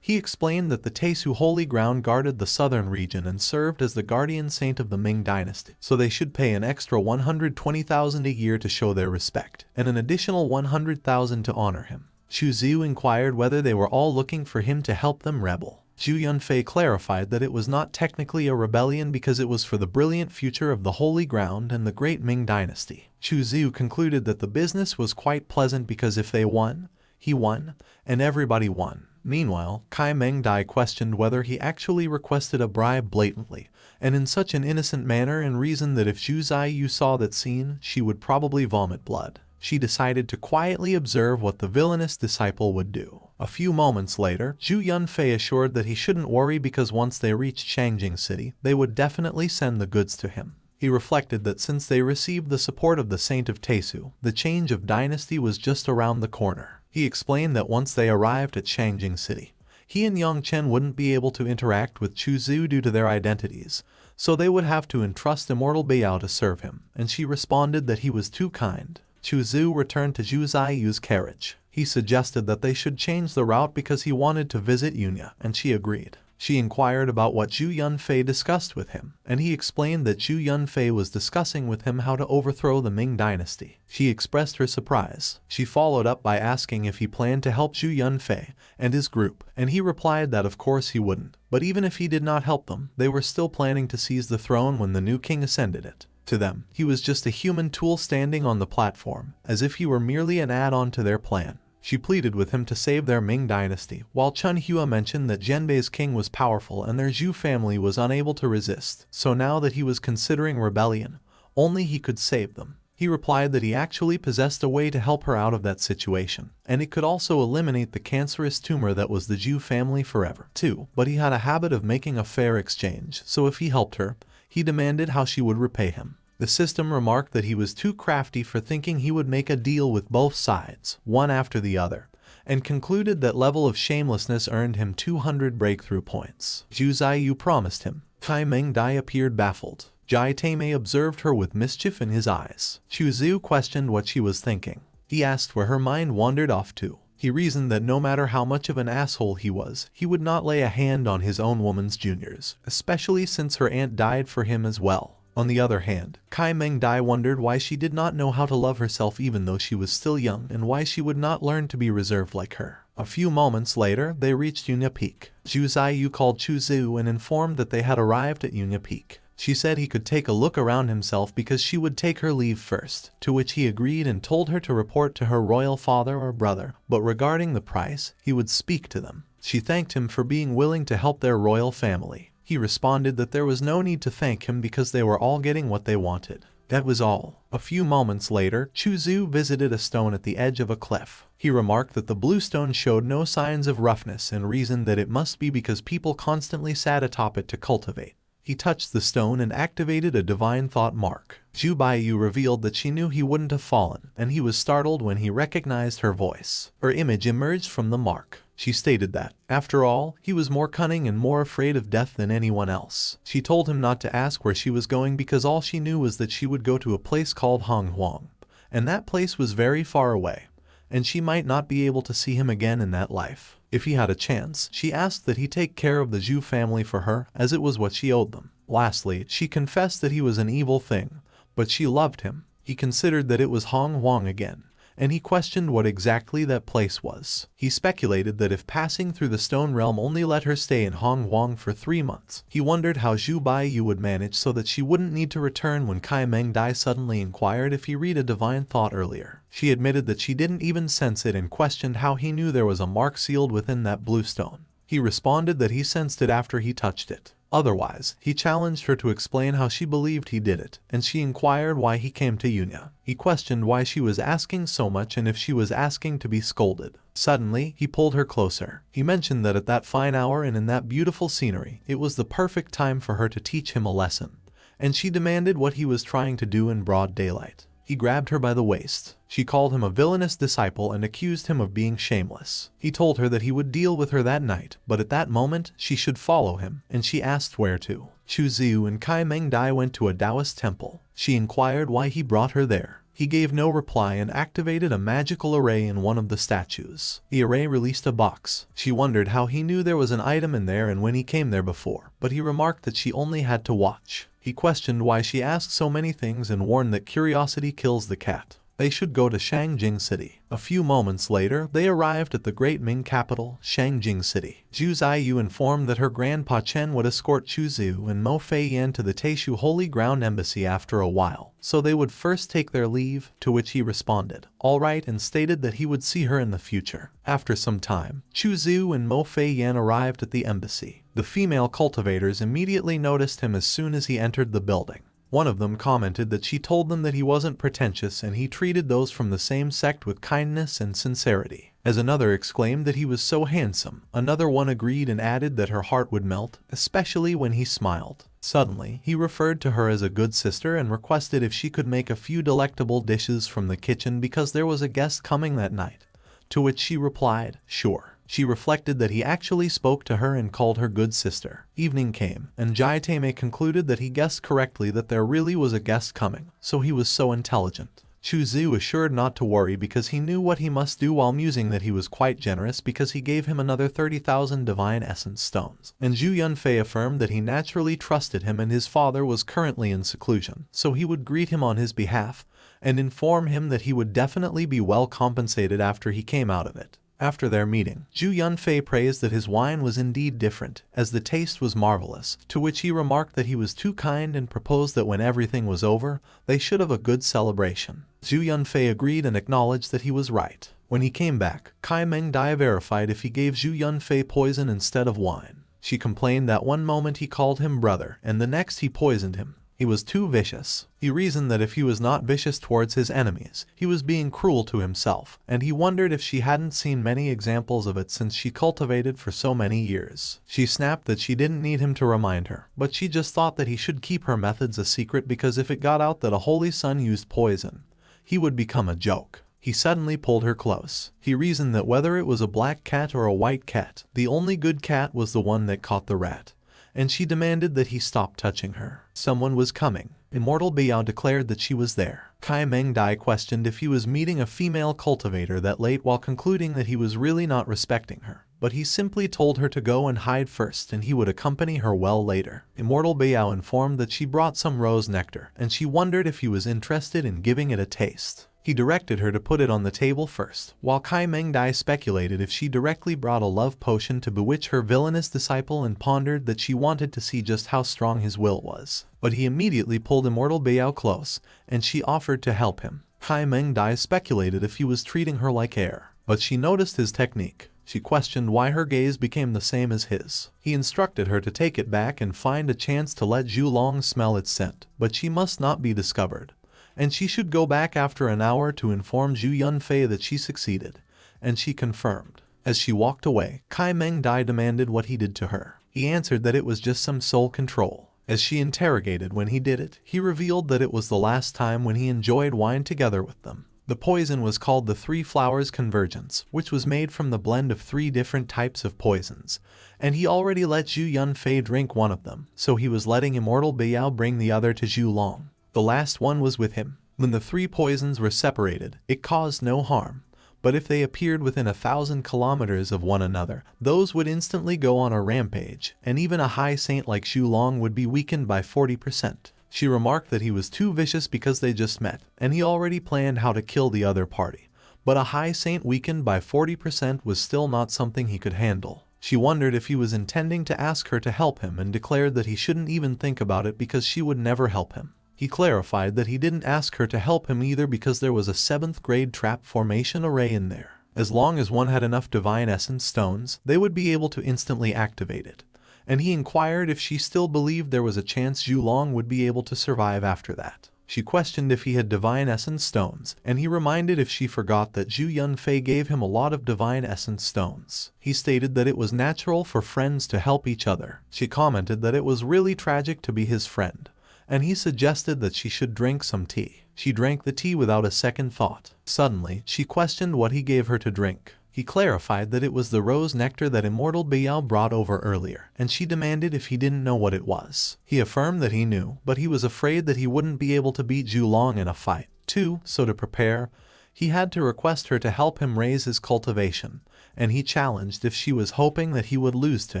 He explained that the Taisu holy ground guarded the southern region and served as the guardian saint of the Ming dynasty, so they should pay an extra 120,000 a year to show their respect, and an additional 100,000 to honor him. Xu Ziu inquired whether they were all looking for him to help them rebel. Zhu Yunfei clarified that it was not technically a rebellion because it was for the brilliant future of the Holy Ground and the great Ming dynasty. Xu Ziu concluded that the business was quite pleasant because if they won, he won, and everybody won. Meanwhile, Kai Mengdai questioned whether he actually requested a bribe blatantly, and in such an innocent manner, and reasoned that if Zhu Ziyu saw that scene, she would probably vomit blood. She decided to quietly observe what the villainous disciple would do. A few moments later, Zhu Yunfei assured that he shouldn't worry because once they reached Shangjing City, they would definitely send the goods to him. He reflected that since they received the support of the Saint of Taisu, the change of dynasty was just around the corner. He explained that once they arrived at Shangjing City, he and Yang Chen wouldn't be able to interact with Chu Zhu due to their identities, so they would have to entrust Immortal Biao to serve him, and she responded that he was too kind. Chu Zhu returned to Zhu Ziyu's carriage. He suggested that they should change the route because he wanted to visit Yunya, and she agreed. She inquired about what Zhu Yunfei discussed with him, and he explained that Zhu Yunfei was discussing with him how to overthrow the Ming dynasty. She expressed her surprise. She followed up by asking if he planned to help Zhu Yunfei and his group, and he replied that of course he wouldn't. But even if he did not help them, they were still planning to seize the throne when the new king ascended it. To them, he was just a human tool standing on the platform, as if he were merely an add-on to their plan. She pleaded with him to save their Ming dynasty, while Chen Hua mentioned that Zhenbei's king was powerful and their Zhu family was unable to resist, so now that he was considering rebellion, only he could save them. He replied that he actually possessed a way to help her out of that situation, and it could also eliminate the cancerous tumor that was the Zhu family forever, too. But he had a habit of making a fair exchange, so if he helped her, he demanded how she would repay him. The system remarked that he was too crafty for thinking he would make a deal with both sides, one after the other, and concluded that level of shamelessness earned him 200 breakthrough points. Zhu Ziyu promised him. Kai Mengdai appeared baffled. Jai Teimei observed her with mischief in his eyes. Chu Zhu questioned what she was thinking. He asked where her mind wandered off to. He reasoned that no matter how much of an asshole he was, he would not lay a hand on his own woman's juniors, especially since her aunt died for him as well. On the other hand, Kai Mengdai wondered why she did not know how to love herself even though she was still young, and why she would not learn to be reserved like her. A few moments later, they reached Yunya Peak. Zhu Ziyu called Chu Zhu and informed that they had arrived at Yunya Peak. She said he could take a look around himself because she would take her leave first, to which he agreed and told her to report to her royal father or brother, but regarding the price, he would speak to them. She thanked him for being willing to help their royal family. He responded that there was no need to thank him because they were all getting what they wanted. That was all. A few moments later, Chu Zhu visited a stone at the edge of a cliff. He remarked that the blue stone showed no signs of roughness and reasoned that it must be because people constantly sat atop it to cultivate. He touched the stone and activated a divine thought mark. Zhu Baiyu revealed that she knew he wouldn't have fallen, and he was startled when he recognized her voice. Her image emerged from the mark. She stated that, after all, he was more cunning and more afraid of death than anyone else. She told him not to ask where she was going because all she knew was that she would go to a place called Honghuang, and that place was very far away, and she might not be able to see him again in that life. If he had a chance, she asked that he take care of the Zhu family for her, as it was what she owed them. Lastly, she confessed that he was an evil thing, but she loved him. He considered that it was Honghuang again, and he questioned what exactly that place was. He speculated that if passing through the stone realm only let her stay in Honghuang for 3 months, he wondered how Zhu Baiyu would manage so that she wouldn't need to return when Kai Mengdai suddenly inquired if he read a divine thought earlier. She admitted that she didn't even sense it and questioned how he knew there was a mark sealed within that blue stone. He responded that he sensed it after he touched it. Otherwise, he challenged her to explain how she believed he did it, and she inquired why he came to Yunya. He questioned why she was asking so much and if she was asking to be scolded. Suddenly, he pulled her closer. He mentioned that at that fine hour and in that beautiful scenery, it was the perfect time for her to teach him a lesson, and she demanded what he was trying to do in broad daylight. He grabbed her by the waist. She called him a villainous disciple and accused him of being shameless. He told her that he would deal with her that night, but at that moment, she should follow him, and she asked where to. Chu Ziyu and Kai Mengdai went to a Taoist temple. She inquired why he brought her there. He gave no reply and activated a magical array in one of the statues. The array released a box. She wondered how he knew there was an item in there and when he came there before, but he remarked that she only had to watch. He questioned why she asked so many things and warned that curiosity kills the cat. They should go to Shangjing City. A few moments later, they arrived at the great Ming capital, Shangjing City. Zhu Ziyu informed that her grandpa Chen would escort Chu Zhu and Mo Fei Yan to the Taishu Holy Ground Embassy after a while, so they would first take their leave, to which he responded, "All right," and stated that he would see her in the future. After some time, Chu Zhu and Mo Fei Yan arrived at the embassy. The female cultivators immediately noticed him as soon as he entered the building. One of them commented that she told them that he wasn't pretentious and he treated those from the same sect with kindness and sincerity. As another exclaimed that he was so handsome, another one agreed and added that her heart would melt, especially when he smiled. Suddenly, he referred to her as a good sister and requested if she could make a few delectable dishes from the kitchen because there was a guest coming that night, to which she replied, "Sure." She reflected that he actually spoke to her and called her good sister. Evening came, and Jai Tame concluded that he guessed correctly that there really was a guest coming, so he was so intelligent. Chu Zhu assured not to worry because he knew what he must do, while musing that he was quite generous because he gave him another 30,000 divine essence stones. And Zhu Yunfei affirmed that he naturally trusted him and his father was currently in seclusion, so he would greet him on his behalf and inform him that he would definitely be well compensated after he came out of it. After their meeting, Zhu Yunfei praised that his wine was indeed different, as the taste was marvelous, to which he remarked that he was too kind and proposed that when everything was over, they should have a good celebration. Zhu Yunfei agreed and acknowledged that he was right. When he came back, Kai Mengdai verified if he gave Zhu Yunfei poison instead of wine. She complained that one moment he called him brother, and the next he poisoned him. He was too vicious. He reasoned that if he was not vicious towards his enemies, he was being cruel to himself, and he wondered if she hadn't seen many examples of it since she cultivated for so many years. She snapped that she didn't need him to remind her, but she just thought that he should keep her methods a secret because if it got out that a holy son used poison, he would become a joke. He suddenly pulled her close. He reasoned that whether it was a black cat or a white cat, the only good cat was the one that caught the rat, and she demanded that he stop touching her. Someone was coming. Immortal Biao declared that she was there. Kai Mengdai questioned if he was meeting a female cultivator that late, while concluding that he was really not respecting her, but he simply told her to go and hide first and he would accompany her well later. Immortal Biao informed that she brought some rose nectar, and she wondered if he was interested in giving it a taste. He directed her to put it on the table first, while Kai Mengdai speculated if she directly brought a love potion to bewitch her villainous disciple and pondered that she wanted to see just how strong his will was. But he immediately pulled Immortal Biao close, and she offered to help him. Kai Mengdai speculated if he was treating her like air, but she noticed his technique. She questioned why her gaze became the same as his. He instructed her to take it back and find a chance to let Zhu Long smell its scent, but she must not be discovered, and she should go back after an hour to inform Zhu Yunfei that she succeeded, and she confirmed. As she walked away, Kai Mengdai demanded what he did to her. He answered that it was just some soul control. As she interrogated when he did it, he revealed that it was the last time when he enjoyed wine together with them. The poison was called the Three Flowers Convergence, which was made from the blend of 3 different types of poisons, and he already let Zhu Yunfei drink one of them, so he was letting Immortal Biao bring the other to Zhu Long. The last one was with him. When the 3 poisons were separated, it caused no harm, but if they appeared within 1,000 kilometers of one another, those would instantly go on a rampage, and even a high saint like Zhu Long would be weakened by 40%. She remarked that he was too vicious because they just met, and he already planned how to kill the other party, but a high saint weakened by 40% was still not something he could handle. She wondered if he was intending to ask her to help him and declared that he shouldn't even think about it because she would never help him. He clarified that he didn't ask her to help him either because there was a 7th grade trap formation array in there. As long as one had enough divine essence stones, they would be able to instantly activate it. And he inquired if she still believed there was a chance Zhu Long would be able to survive after that. She questioned if he had divine essence stones, and he reminded if she forgot that Zhu Yunfei gave him a lot of divine essence stones. He stated that it was natural for friends to help each other. She commented that it was really tragic to be his friend, and he suggested that she should drink some tea. She drank the tea without a second thought. Suddenly, she questioned what he gave her to drink. He clarified that it was the rose nectar that Immortal Biao brought over earlier, and she demanded if he didn't know what it was. He affirmed that he knew, but he was afraid that he wouldn't be able to beat Zhu Long in a fight. 2. So to prepare, he had to request her to help him raise his cultivation, and he challenged if she was hoping that he would lose to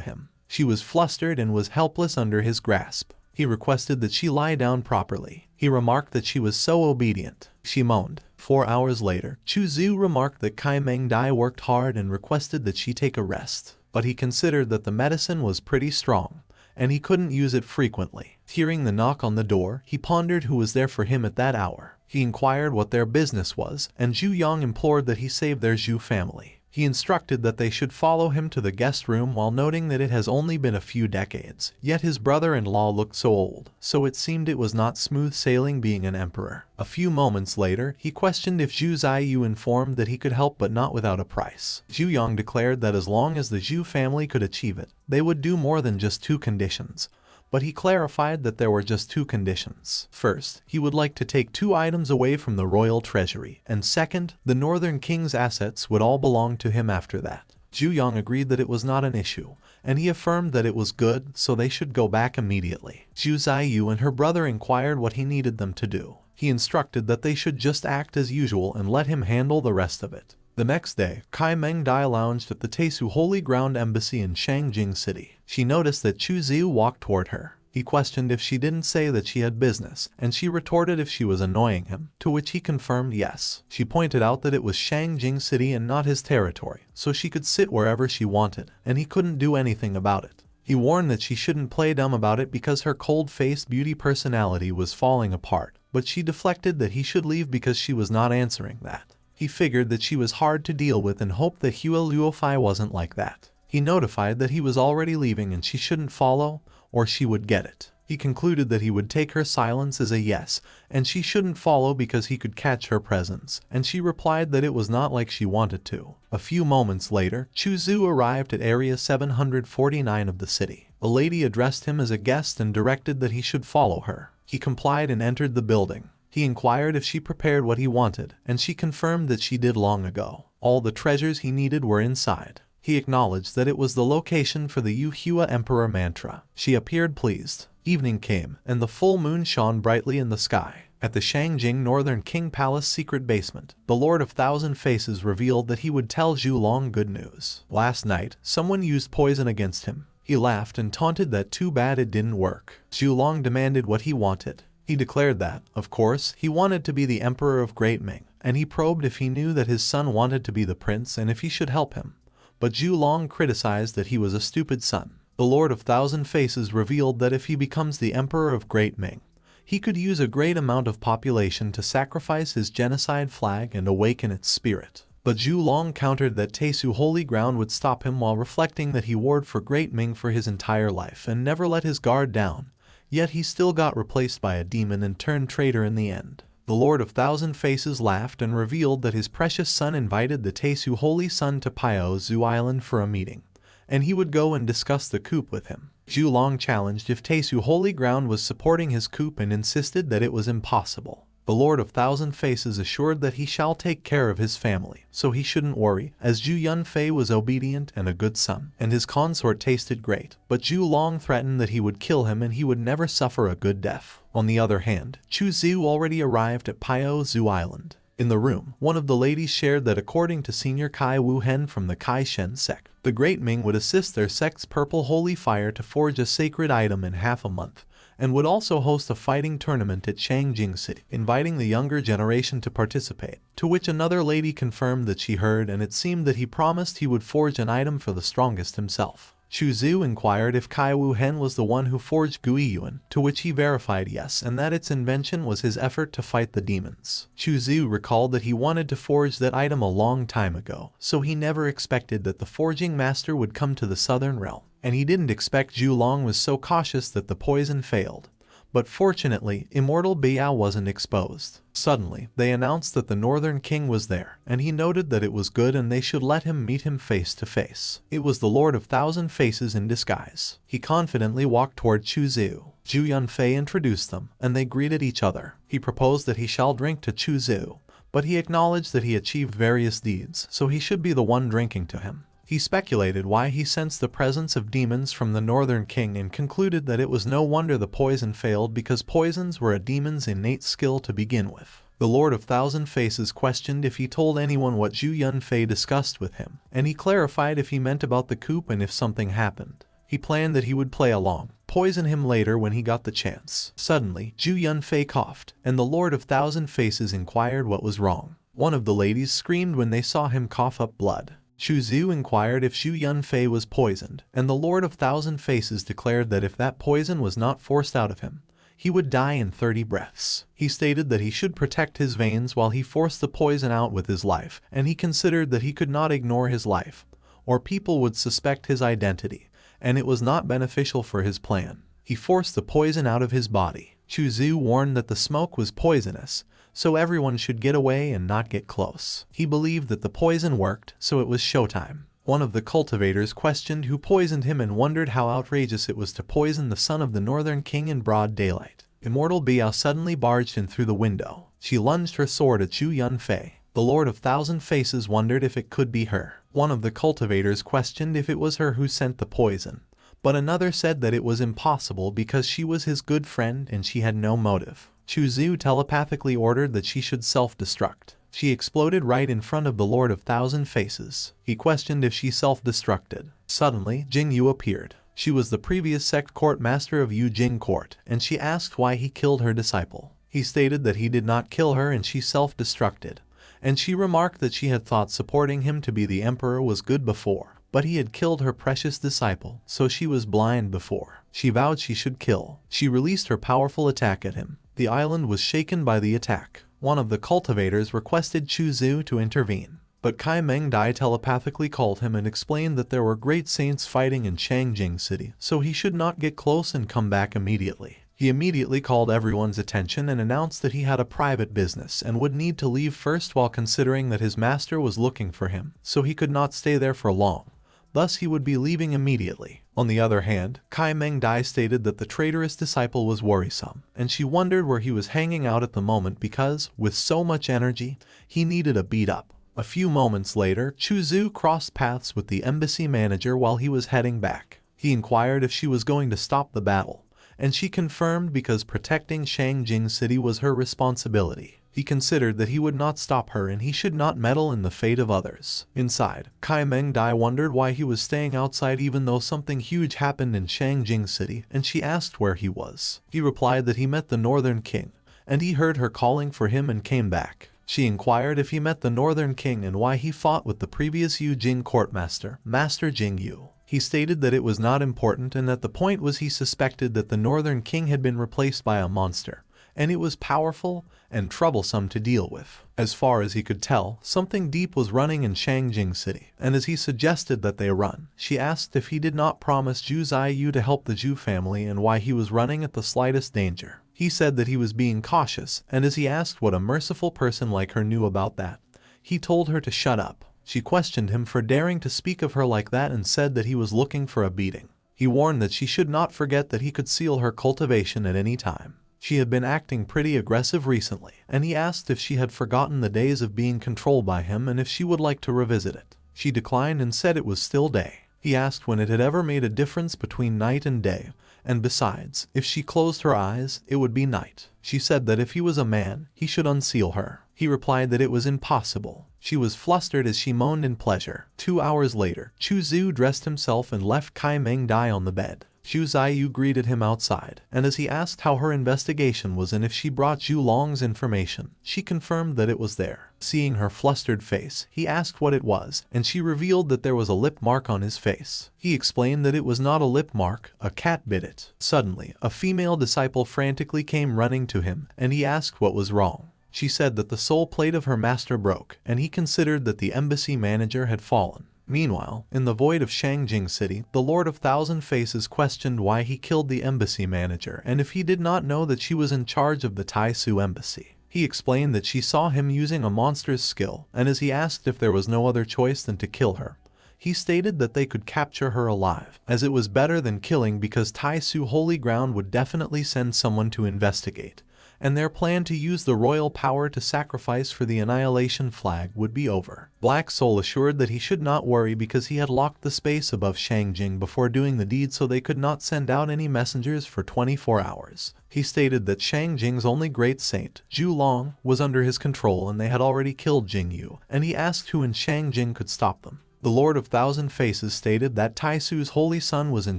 him. She was flustered and was helpless under his grasp. He requested that she lie down properly. He remarked that she was so obedient. She moaned. 4 hours later, Chu Zhu remarked that Kai Meng Dai worked hard and requested that she take a rest, but he considered that the medicine was pretty strong, and he couldn't use it frequently. Hearing the knock on the door, he pondered who was there for him at that hour. He inquired what their business was, and Zhu Yang implored that he save their Zhu family. He instructed that they should follow him to the guest room while noting that it has only been a few decades, yet his brother-in-law looked so old, so it seemed it was not smooth sailing being an emperor. A few moments later, he questioned if Zhu Ziyu informed that he could help but not without a price. Zhu Yang declared that as long as the Zhu family could achieve it, they would do more than just 2 conditions. But he clarified that there were just 2 conditions. First, he would like to take 2 items away from the royal treasury, and second, the Northern King's assets would all belong to him after that. Zhu Yang agreed that it was not an issue, and he affirmed that it was good, so they should go back immediately. Zhu Ziyu and her brother inquired what he needed them to do. He instructed that they should just act as usual and let him handle the rest of it. The next day, Kai Meng Dai lounged at the Taisu Holy Ground Embassy in Shangjing City. She noticed that Chu Ziu walked toward her. He questioned if she didn't say that she had business, and she retorted if she was annoying him, to which he confirmed yes. She pointed out that it was Shangjing City and not his territory, so she could sit wherever she wanted, and he couldn't do anything about it. He warned that she shouldn't play dumb about it because her cold-faced beauty personality was falling apart, but she deflected that he should leave because she was not answering that. He figured that she was hard to deal with and hoped that Hua Luofei wasn't like that. He notified that he was already leaving and she shouldn't follow, or she would get it. He concluded that he would take her silence as a yes, and she shouldn't follow because he could catch her presence, and she replied that it was not like she wanted to. A few moments later, Chu Zhu arrived at area 749 of the city. A lady addressed him as a guest and directed that he should follow her. He complied and entered the building. He inquired if she prepared what he wanted, and she confirmed that she did long ago. All the treasures he needed were inside. He acknowledged that it was the location for the Yu Hua Emperor mantra. She appeared pleased. Evening came, and the full moon shone brightly in the sky. At the Shangjing Northern King Palace secret basement, the Lord of Thousand Faces revealed that he would tell Zhu Long good news. Last night, someone used poison against him. He laughed and taunted that too bad it didn't work. Zhu Long demanded what he wanted. He declared that, of course, he wanted to be the Emperor of Great Ming, and he probed if he knew that his son wanted to be the prince and if he should help him. But Zhu Long criticized that he was a stupid son. The Lord of Thousand Faces revealed that if he becomes the Emperor of Great Ming, he could use a great amount of population to sacrifice his genocide flag and awaken its spirit. But Zhu Long countered that Taisu Holy Ground would stop him while reflecting that he warred for Great Ming for his entire life and never let his guard down. Yet he still got replaced by a demon and turned traitor in the end. The Lord of Thousand Faces laughed and revealed that his precious son invited the Taisu Holy Son to Pio Zhu Island for a meeting, and he would go and discuss the coup with him. Zhu Long challenged if Taisu Holy Ground was supporting his coup and insisted that it was impossible. The Lord of Thousand Faces assured that he shall take care of his family, so he shouldn't worry, as Zhu Yunfei was obedient and a good son, and his consort tasted great. But Zhu Long threatened that he would kill him and he would never suffer a good death. On the other hand, Chu Ziu already arrived at Pio Zhu Island. In the room, one of the ladies shared that according to Senior Kai Wu Hen from the Kai Shen sect, the Great Ming would assist their sect's purple holy fire to forge a sacred item in half a month, and would also host a fighting tournament at Shangjing City, inviting the younger generation to participate, to which another lady confirmed that she heard, and it seemed that he promised he would forge an item for the strongest himself. Chu Ziu inquired if Kai Wu Hen was the one who forged Gui Yuan, to which he verified yes, and that its invention was his effort to fight the demons. Chu Ziu recalled that he wanted to forge that item a long time ago, so he never expected that the forging master would come to the southern realm, and he didn't expect Zhu Long was so cautious that the poison failed. But fortunately, Immortal Biao wasn't exposed. Suddenly, they announced that the Northern King was there, and he noted that it was good and they should let him meet him face to face. It was the Lord of Thousand Faces in disguise. He confidently walked toward Chu Ziu. Zhu Yunfei introduced them, and they greeted each other. He proposed that he shall drink to Chu Ziu, but he acknowledged that he achieved various deeds, so he should be the one drinking to him. He speculated why he sensed the presence of demons from the Northern King and concluded that it was no wonder the poison failed because poisons were a demon's innate skill to begin with. The Lord of Thousand Faces questioned if he told anyone what Zhu Yunfei discussed with him, and he clarified if he meant about the coup and if something happened. He planned that he would play along, poison him later when he got the chance. Suddenly, Zhu Yunfei coughed, and the Lord of Thousand Faces inquired what was wrong. One of the ladies screamed when they saw him cough up blood. Chu Zhu inquired if Zhu Yunfei was poisoned, and the Lord of Thousand Faces declared that if that poison was not forced out of him, he would die in 30 breaths. He stated that he should protect his veins while he forced the poison out with his life, and he considered that he could not ignore his life, or people would suspect his identity, and it was not beneficial for his plan. He forced the poison out of his body. Chu Zhu warned that the smoke was poisonous, so everyone should get away and not get close. He believed that the poison worked, so it was showtime. One of the cultivators questioned who poisoned him and wondered how outrageous it was to poison the son of the Northern King in broad daylight. Immortal Biao suddenly barged in through the window. She lunged her sword at Zhu Yunfei. The Lord of Thousand Faces wondered if it could be her. One of the cultivators questioned if it was her who sent the poison, but another said that it was impossible because she was his good friend and she had no motive. Chu Zhu telepathically ordered that she should self-destruct. She exploded right in front of the Lord of Thousand Faces. He questioned if she self-destructed. Suddenly, Jing Yu appeared. She was the previous sect court master of Yu Jing Court, and she asked why he killed her disciple. He stated that he did not kill her and she self-destructed, and she remarked that she had thought supporting him to be the emperor was good before, but he had killed her precious disciple, so she was blind before. She vowed she should kill. She released her powerful attack at him. The island was shaken by the attack. One of the cultivators requested Chu Zhu to intervene, but Kai Meng Dai telepathically called him and explained that there were great saints fighting in Changjing City, so he should not get close and come back immediately. He immediately called everyone's attention and announced that he had a private business and would need to leave first while considering that his master was looking for him, so he could not stay there for long. Thus he would be leaving immediately. On the other hand, Kai Meng Dai stated that the traitorous disciple was worrisome, and she wondered where he was hanging out at the moment because, with so much energy, he needed a beat-up. A few moments later, Chu Zhu crossed paths with the embassy manager while he was heading back. He inquired if she was going to stop the battle, and she confirmed because protecting Changjing City was her responsibility. He considered that he would not stop her and he should not meddle in the fate of others. Inside, Kai Meng Dai wondered why he was staying outside even though something huge happened in Changjing City, and she asked where he was. He replied that he met the Northern King, and he heard her calling for him and came back. She inquired if he met the Northern King and why he fought with the previous Yu Jing courtmaster, Master Jing Yu. He stated that it was not important and that the point was he suspected that the Northern King had been replaced by a monster, and it was powerful and troublesome to deal with. As far as he could tell, something deep was running in Changjing City, and as he suggested that they run, she asked if he did not promise Zhu Ziyu to help the Zhu family and why he was running at the slightest danger. He said that he was being cautious, and as he asked what a merciful person like her knew about that, he told her to shut up. She questioned him for daring to speak of her like that and said that he was looking for a beating. He warned that she should not forget that he could seal her cultivation at any time. She had been acting pretty aggressive recently, and he asked if she had forgotten the days of being controlled by him and if she would like to revisit it. She declined and said it was still day. He asked when it had ever made a difference between night and day, and besides, if she closed her eyes, it would be night. She said that if he was a man, he should unseal her. He replied that it was impossible. She was flustered as she moaned in pleasure. 2 hours later, Chu Zhu dressed himself and left Kai Meng Dai on the bed. Zhu Ziyu greeted him outside, and as he asked how her investigation was and if she brought Zhu Long's information, she confirmed that it was there. Seeing her flustered face, he asked what it was, and she revealed that there was a lip mark on his face. He explained that it was not a lip mark, a cat bit it. Suddenly, a female disciple frantically came running to him, and he asked what was wrong. She said that the soul plate of her master broke, and he considered that the embassy manager had fallen. Meanwhile, in the void of Changjing City, the Lord of Thousand Faces questioned why he killed the embassy manager and if he did not know that she was in charge of the Taisu embassy. He explained that she saw him using a monster's skill, and as he asked if there was no other choice than to kill her, he stated that they could capture her alive, as it was better than killing because Taisu Holy Ground would definitely send someone to investigate, and their plan to use the royal power to sacrifice for the annihilation flag would be over. Black Soul assured that he should not worry because he had locked the space above Changjing before doing the deed so they could not send out any messengers for 24 hours. He stated that Shang Jing's only great saint, Zhu Long, was under his control and they had already killed Jing Yu, and he asked who in Shang Jing could stop them. The Lord of Thousand Faces stated that Tai Su's holy son was in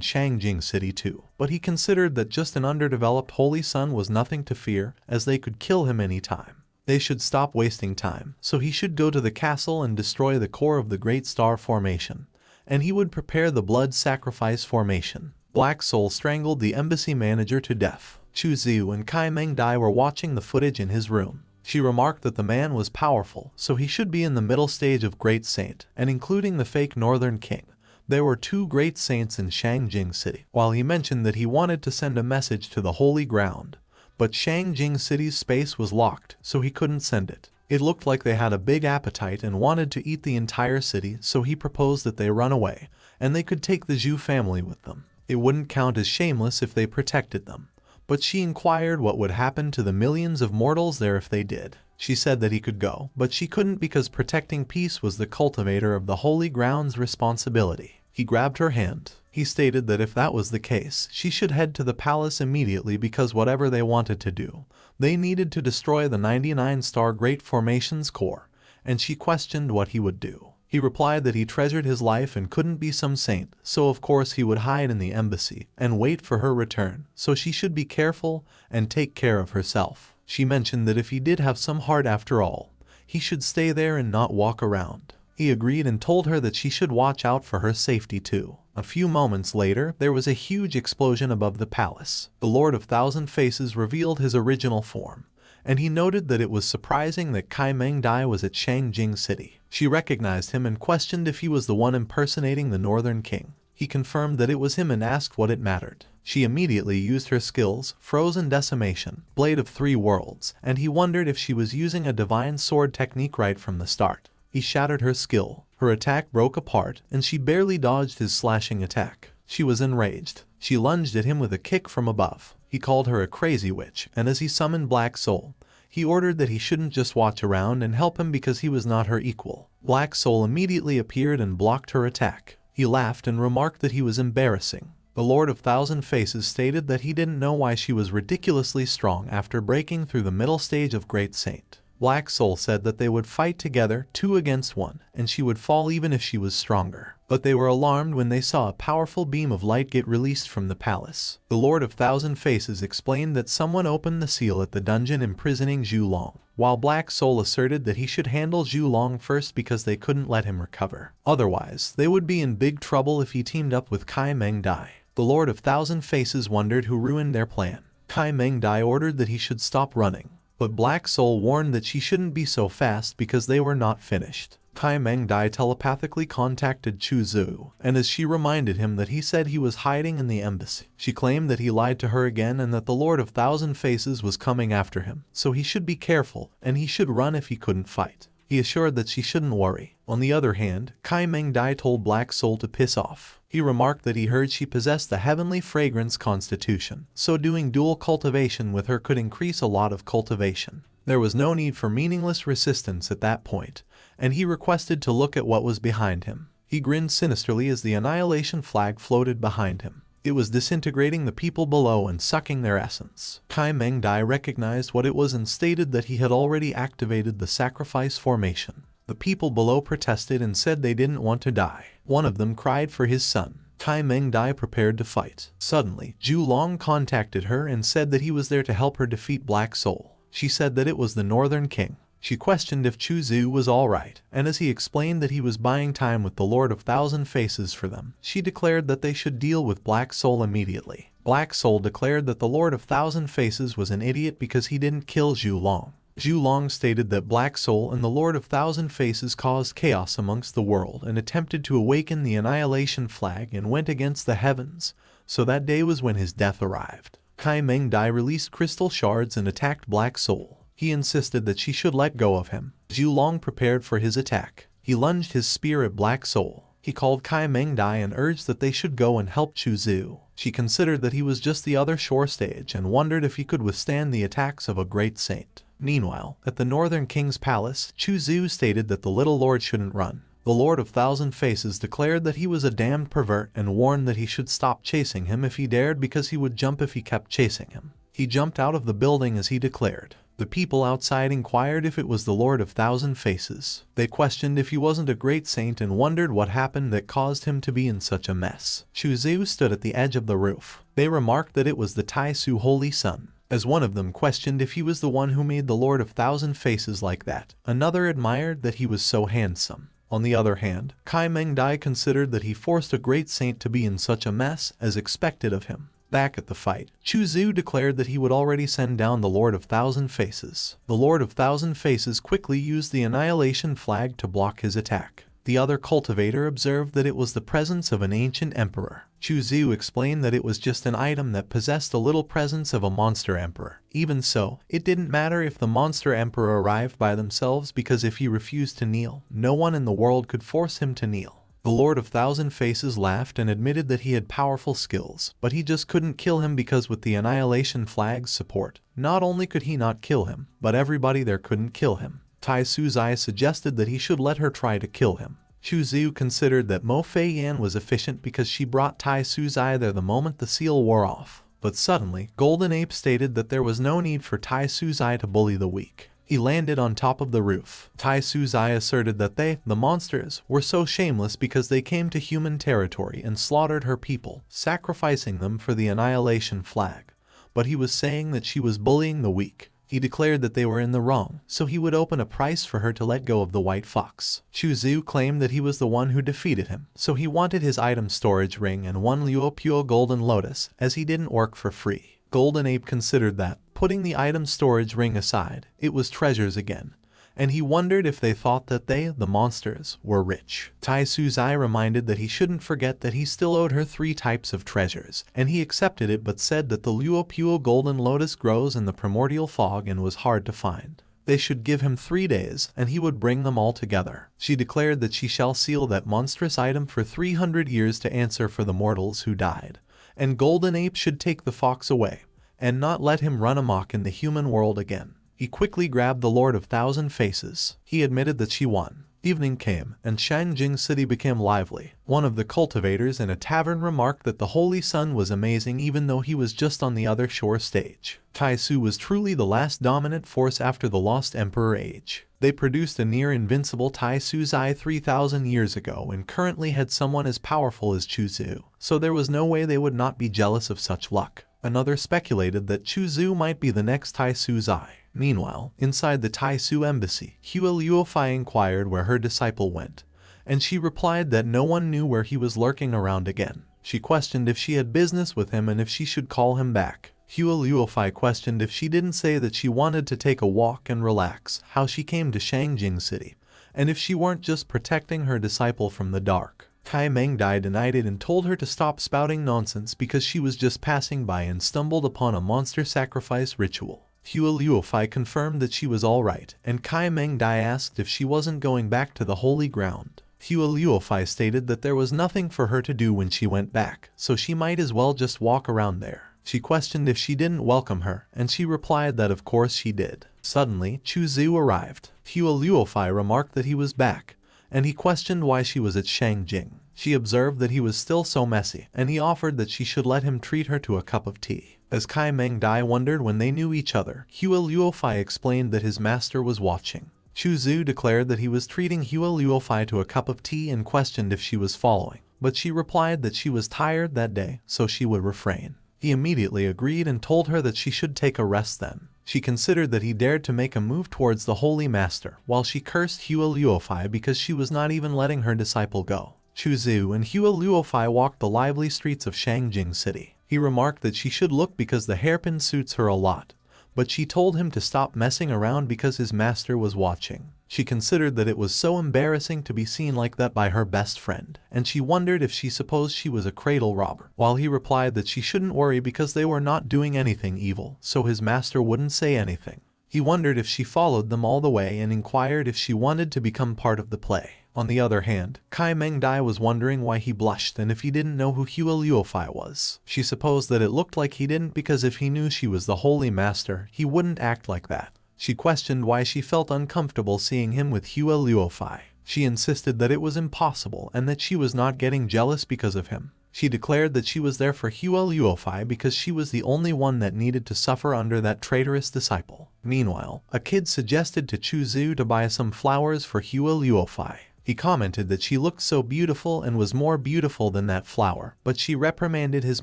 Shangjing City too, but he considered that just an underdeveloped holy son was nothing to fear, as they could kill him any time. They should stop wasting time, so he should go to the castle and destroy the core of the Great Star Formation, and he would prepare the Blood Sacrifice Formation. Black Soul strangled the embassy manager to death. Chu Ziu and Kai Meng Dai were watching the footage in his room. She remarked that the man was powerful, so he should be in the middle stage of Great Saint, and including the fake Northern King. There were 2 great saints in Shangjing City. While he mentioned that he wanted to send a message to the Holy Ground, but Shangjing City's space was locked, so he couldn't send it. It looked like they had a big appetite and wanted to eat the entire city, so he proposed that they run away, and they could take the Zhu family with them. It wouldn't count as shameless if they protected them. But she inquired what would happen to the millions of mortals there if they did. She said that he could go, but she couldn't because protecting peace was the cultivator of the Holy Ground's responsibility. He grabbed her hand. He stated that if that was the case, she should head to the palace immediately because whatever they wanted to do, they needed to destroy the 99-star Great Formation's core, and she questioned what he would do. He replied that he treasured his life and couldn't be some saint, so of course he would hide in the embassy and wait for her return, so she should be careful and take care of herself. She mentioned that if he did have some heart after all, he should stay there and not walk around. He agreed and told her that she should watch out for her safety too. A few moments later, there was a huge explosion above the palace. The Lord of Thousand Faces revealed his original form, and he noted that it was surprising that Kai Meng Dai was at Shangjing City. She recognized him and questioned if he was the one impersonating the Northern King. He confirmed that it was him and asked what it mattered. She immediately used her skills, Frozen Decimation, Blade of 3 Worlds, and he wondered if she was using a divine sword technique right from the start. He shattered her skill. Her attack broke apart, and she barely dodged his slashing attack. She was enraged. She lunged at him with a kick from above. He called her a crazy witch, and as he summoned Black Soul, he ordered that he shouldn't just watch around and help him because he was not her equal. Black Soul immediately appeared and blocked her attack. He laughed and remarked that he was embarrassing. The Lord of Thousand Faces stated that he didn't know why she was ridiculously strong after breaking through the middle stage of Great Saint. Black Soul said that they would fight together 2 against 1, and she would fall even if she was stronger. But they were alarmed when they saw a powerful beam of light get released from the palace. The Lord of Thousand Faces explained that someone opened the seal at the dungeon imprisoning Zhu Long, while Black Soul asserted that he should handle Zhu Long first because they couldn't let him recover. Otherwise, they would be in big trouble if he teamed up with Kai Meng Dai. The Lord of Thousand Faces wondered who ruined their plan. Kai Meng Dai ordered that he should stop running, but Black Soul warned that she shouldn't be so fast because they were not finished. Kai Meng Dai telepathically contacted Chu Zhu, and as she reminded him that he said he was hiding in the embassy, she claimed that he lied to her again and that the Lord of Thousand Faces was coming after him, so he should be careful and he should run if he couldn't fight. He assured that she shouldn't worry. On the other hand, Kai Meng Dai told Black Soul to piss off. He remarked that he heard she possessed the heavenly fragrance constitution, so doing dual cultivation with her could increase a lot of cultivation. There was no need for meaningless resistance at that point, and he requested to look at what was behind him. He grinned sinisterly as the annihilation flag floated behind him. It was disintegrating the people below and sucking their essence. Kai Meng Dai recognized what it was and stated that he had already activated the sacrifice formation. The people below protested and said they didn't want to die. One of them cried for his son. Kai Meng Dai prepared to fight. Suddenly, Zhu Long contacted her and said that he was there to help her defeat Black Soul. She said that it was the Northern King. She questioned if Chu Zhu was alright, and as he explained that he was buying time with the Lord of Thousand Faces for them, she declared that they should deal with Black Soul immediately. Black Soul declared that the Lord of Thousand Faces was an idiot because he didn't kill Zhu Long. Zhu Long stated that Black Soul and the Lord of Thousand Faces caused chaos amongst the world and attempted to awaken the annihilation flag and went against the heavens, so that day was when his death arrived. Kai Meng Dai released crystal shards and attacked Black Soul. He insisted that she should let go of him. Zhu Long prepared for his attack. He lunged his spear at Black Soul. He called Kai Meng Dai and urged that they should go and help Chu Zhu. She considered that he was just the other shore stage and wondered if he could withstand the attacks of a great saint. Meanwhile, at the Northern King's palace, Chu Zhu stated that the little lord shouldn't run. The Lord of Thousand Faces declared that he was a damned pervert and warned that he should stop chasing him if he dared because he would jump if he kept chasing him. He jumped out of the building as he declared. The people outside inquired if it was the Lord of Thousand Faces. They questioned if he wasn't a great saint and wondered what happened that caused him to be in such a mess. Chuzu stood at the edge of the roof. They remarked that it was the Taisu Holy Sun. As one of them questioned if he was the one who made the Lord of Thousand Faces like that, another admired that he was so handsome. On the other hand, Kai Mengdai considered that he forced a great saint to be in such a mess as expected of him. Back at the fight, Chuzu declared that he would already send down the Lord of Thousand Faces. The Lord of Thousand Faces quickly used the annihilation flag to block his attack. The other cultivator observed that it was the presence of an ancient emperor. Chuzu explained that it was just an item that possessed a little presence of a monster emperor. Even so, it didn't matter if the monster emperor arrived by themselves because if he refused to kneel, no one in the world could force him to kneel. The Lord of Thousand Faces laughed and admitted that he had powerful skills, but he just couldn't kill him because with the annihilation flag's support, not only could he not kill him, but everybody there couldn't kill him. Tai Suzai suggested that he should let her try to kill him. Chuzu considered that Mo Fei Yan was efficient because she brought Tai Suzai there the moment the seal wore off. But suddenly, Golden Ape stated that there was no need for Tai Suzai to bully the weak. He landed on top of the roof. Tai Suzai asserted that they, the monsters, were so shameless because they came to human territory and slaughtered her people, sacrificing them for the annihilation flag. But he was saying that she was bullying the weak. He declared that they were in the wrong, so he would open a price for her to let go of the white fox. Chuzu claimed that he was the one who defeated him, so he wanted his item storage ring and one Luopuo golden lotus, as he didn't work for free. Golden Ape considered that, putting the item storage ring aside, it was treasures again, and he wondered if they thought that they, the monsters, were rich. Tai Suzai reminded that he shouldn't forget that he still owed her 3 types of treasures, and he accepted it but said that the Luopuo golden lotus grows in the primordial fog and was hard to find. They should give him 3 days, and he would bring them all together. She declared that she shall seal that monstrous item for 300 years to answer for the mortals who died, and Golden Ape should take the fox away, and not let him run amok in the human world again. He quickly grabbed the Lord of Thousand Faces. He admitted that she won. Evening came, and Shangjing City became lively. One of the cultivators in a tavern remarked that the Holy Sun was amazing even though he was just on the other shore stage. Taisu was truly the last dominant force after the Lost Emperor age. They produced a near-invincible Tai Suzai 3,000 years ago and currently had someone as powerful as Chuzu, so there was no way they would not be jealous of such luck. Another speculated that Chuzu might be the next Tai Suzai. Meanwhile, inside the Taisu embassy, Hua Luofei inquired where her disciple went, and she replied that no one knew where he was lurking around again. She questioned if she had business with him and if she should call him back. Hua Luofei questioned if she didn't say that she wanted to take a walk and relax, how she came to Shangjing City, and if she weren't just protecting her disciple from the dark. Kai Mengdai denied it and told her to stop spouting nonsense because she was just passing by and stumbled upon a monster sacrifice ritual. Hua Luofei confirmed that she was alright, and Kai Mengdai asked if she wasn't going back to the holy ground. Hua Luofei stated that there was nothing for her to do when she went back, so she might as well just walk around there. She questioned if she didn't welcome her, and she replied that of course she did. Suddenly, Chuzu arrived. Hua Luofei remarked that he was back, and he questioned why she was at Shangjing. She observed that he was still so messy, and he offered that she should let him treat her to a cup of tea. As Kai Mengdai wondered when they knew each other, Hua Luofei explained that his master was watching. Chuzu declared that he was treating Hua Luofei to a cup of tea and questioned if she was following, but she replied that she was tired that day, so she would refrain. He immediately agreed and told her that she should take a rest then. She considered that he dared to make a move towards the Holy Master, while she cursed Hua Luofei because she was not even letting her disciple go. Chuzu and Hua Luofei walked the lively streets of Shangjing City. He remarked that she should look because the hairpin suits her a lot, but she told him to stop messing around because his master was watching. She considered that it was so embarrassing to be seen like that by her best friend, and she wondered if she supposed she was a cradle robber, while he replied that she shouldn't worry because they were not doing anything evil, so his master wouldn't say anything. He wondered if she followed them all the way and inquired if she wanted to become part of the play. On the other hand, Kai Mengdai was wondering why he blushed and if he didn't know who Hua Luofei was. She supposed that it looked like he didn't because if he knew she was the Holy Master, he wouldn't act like that. She questioned why she felt uncomfortable seeing him with Hua Luofei. She insisted that it was impossible and that she was not getting jealous because of him. She declared that she was there for Hua Luofai because she was the only one that needed to suffer under that traitorous disciple. Meanwhile, a kid suggested to Chu Zhu to buy some flowers for Hua Luofai. He commented that she looked so beautiful and was more beautiful than that flower, but she reprimanded his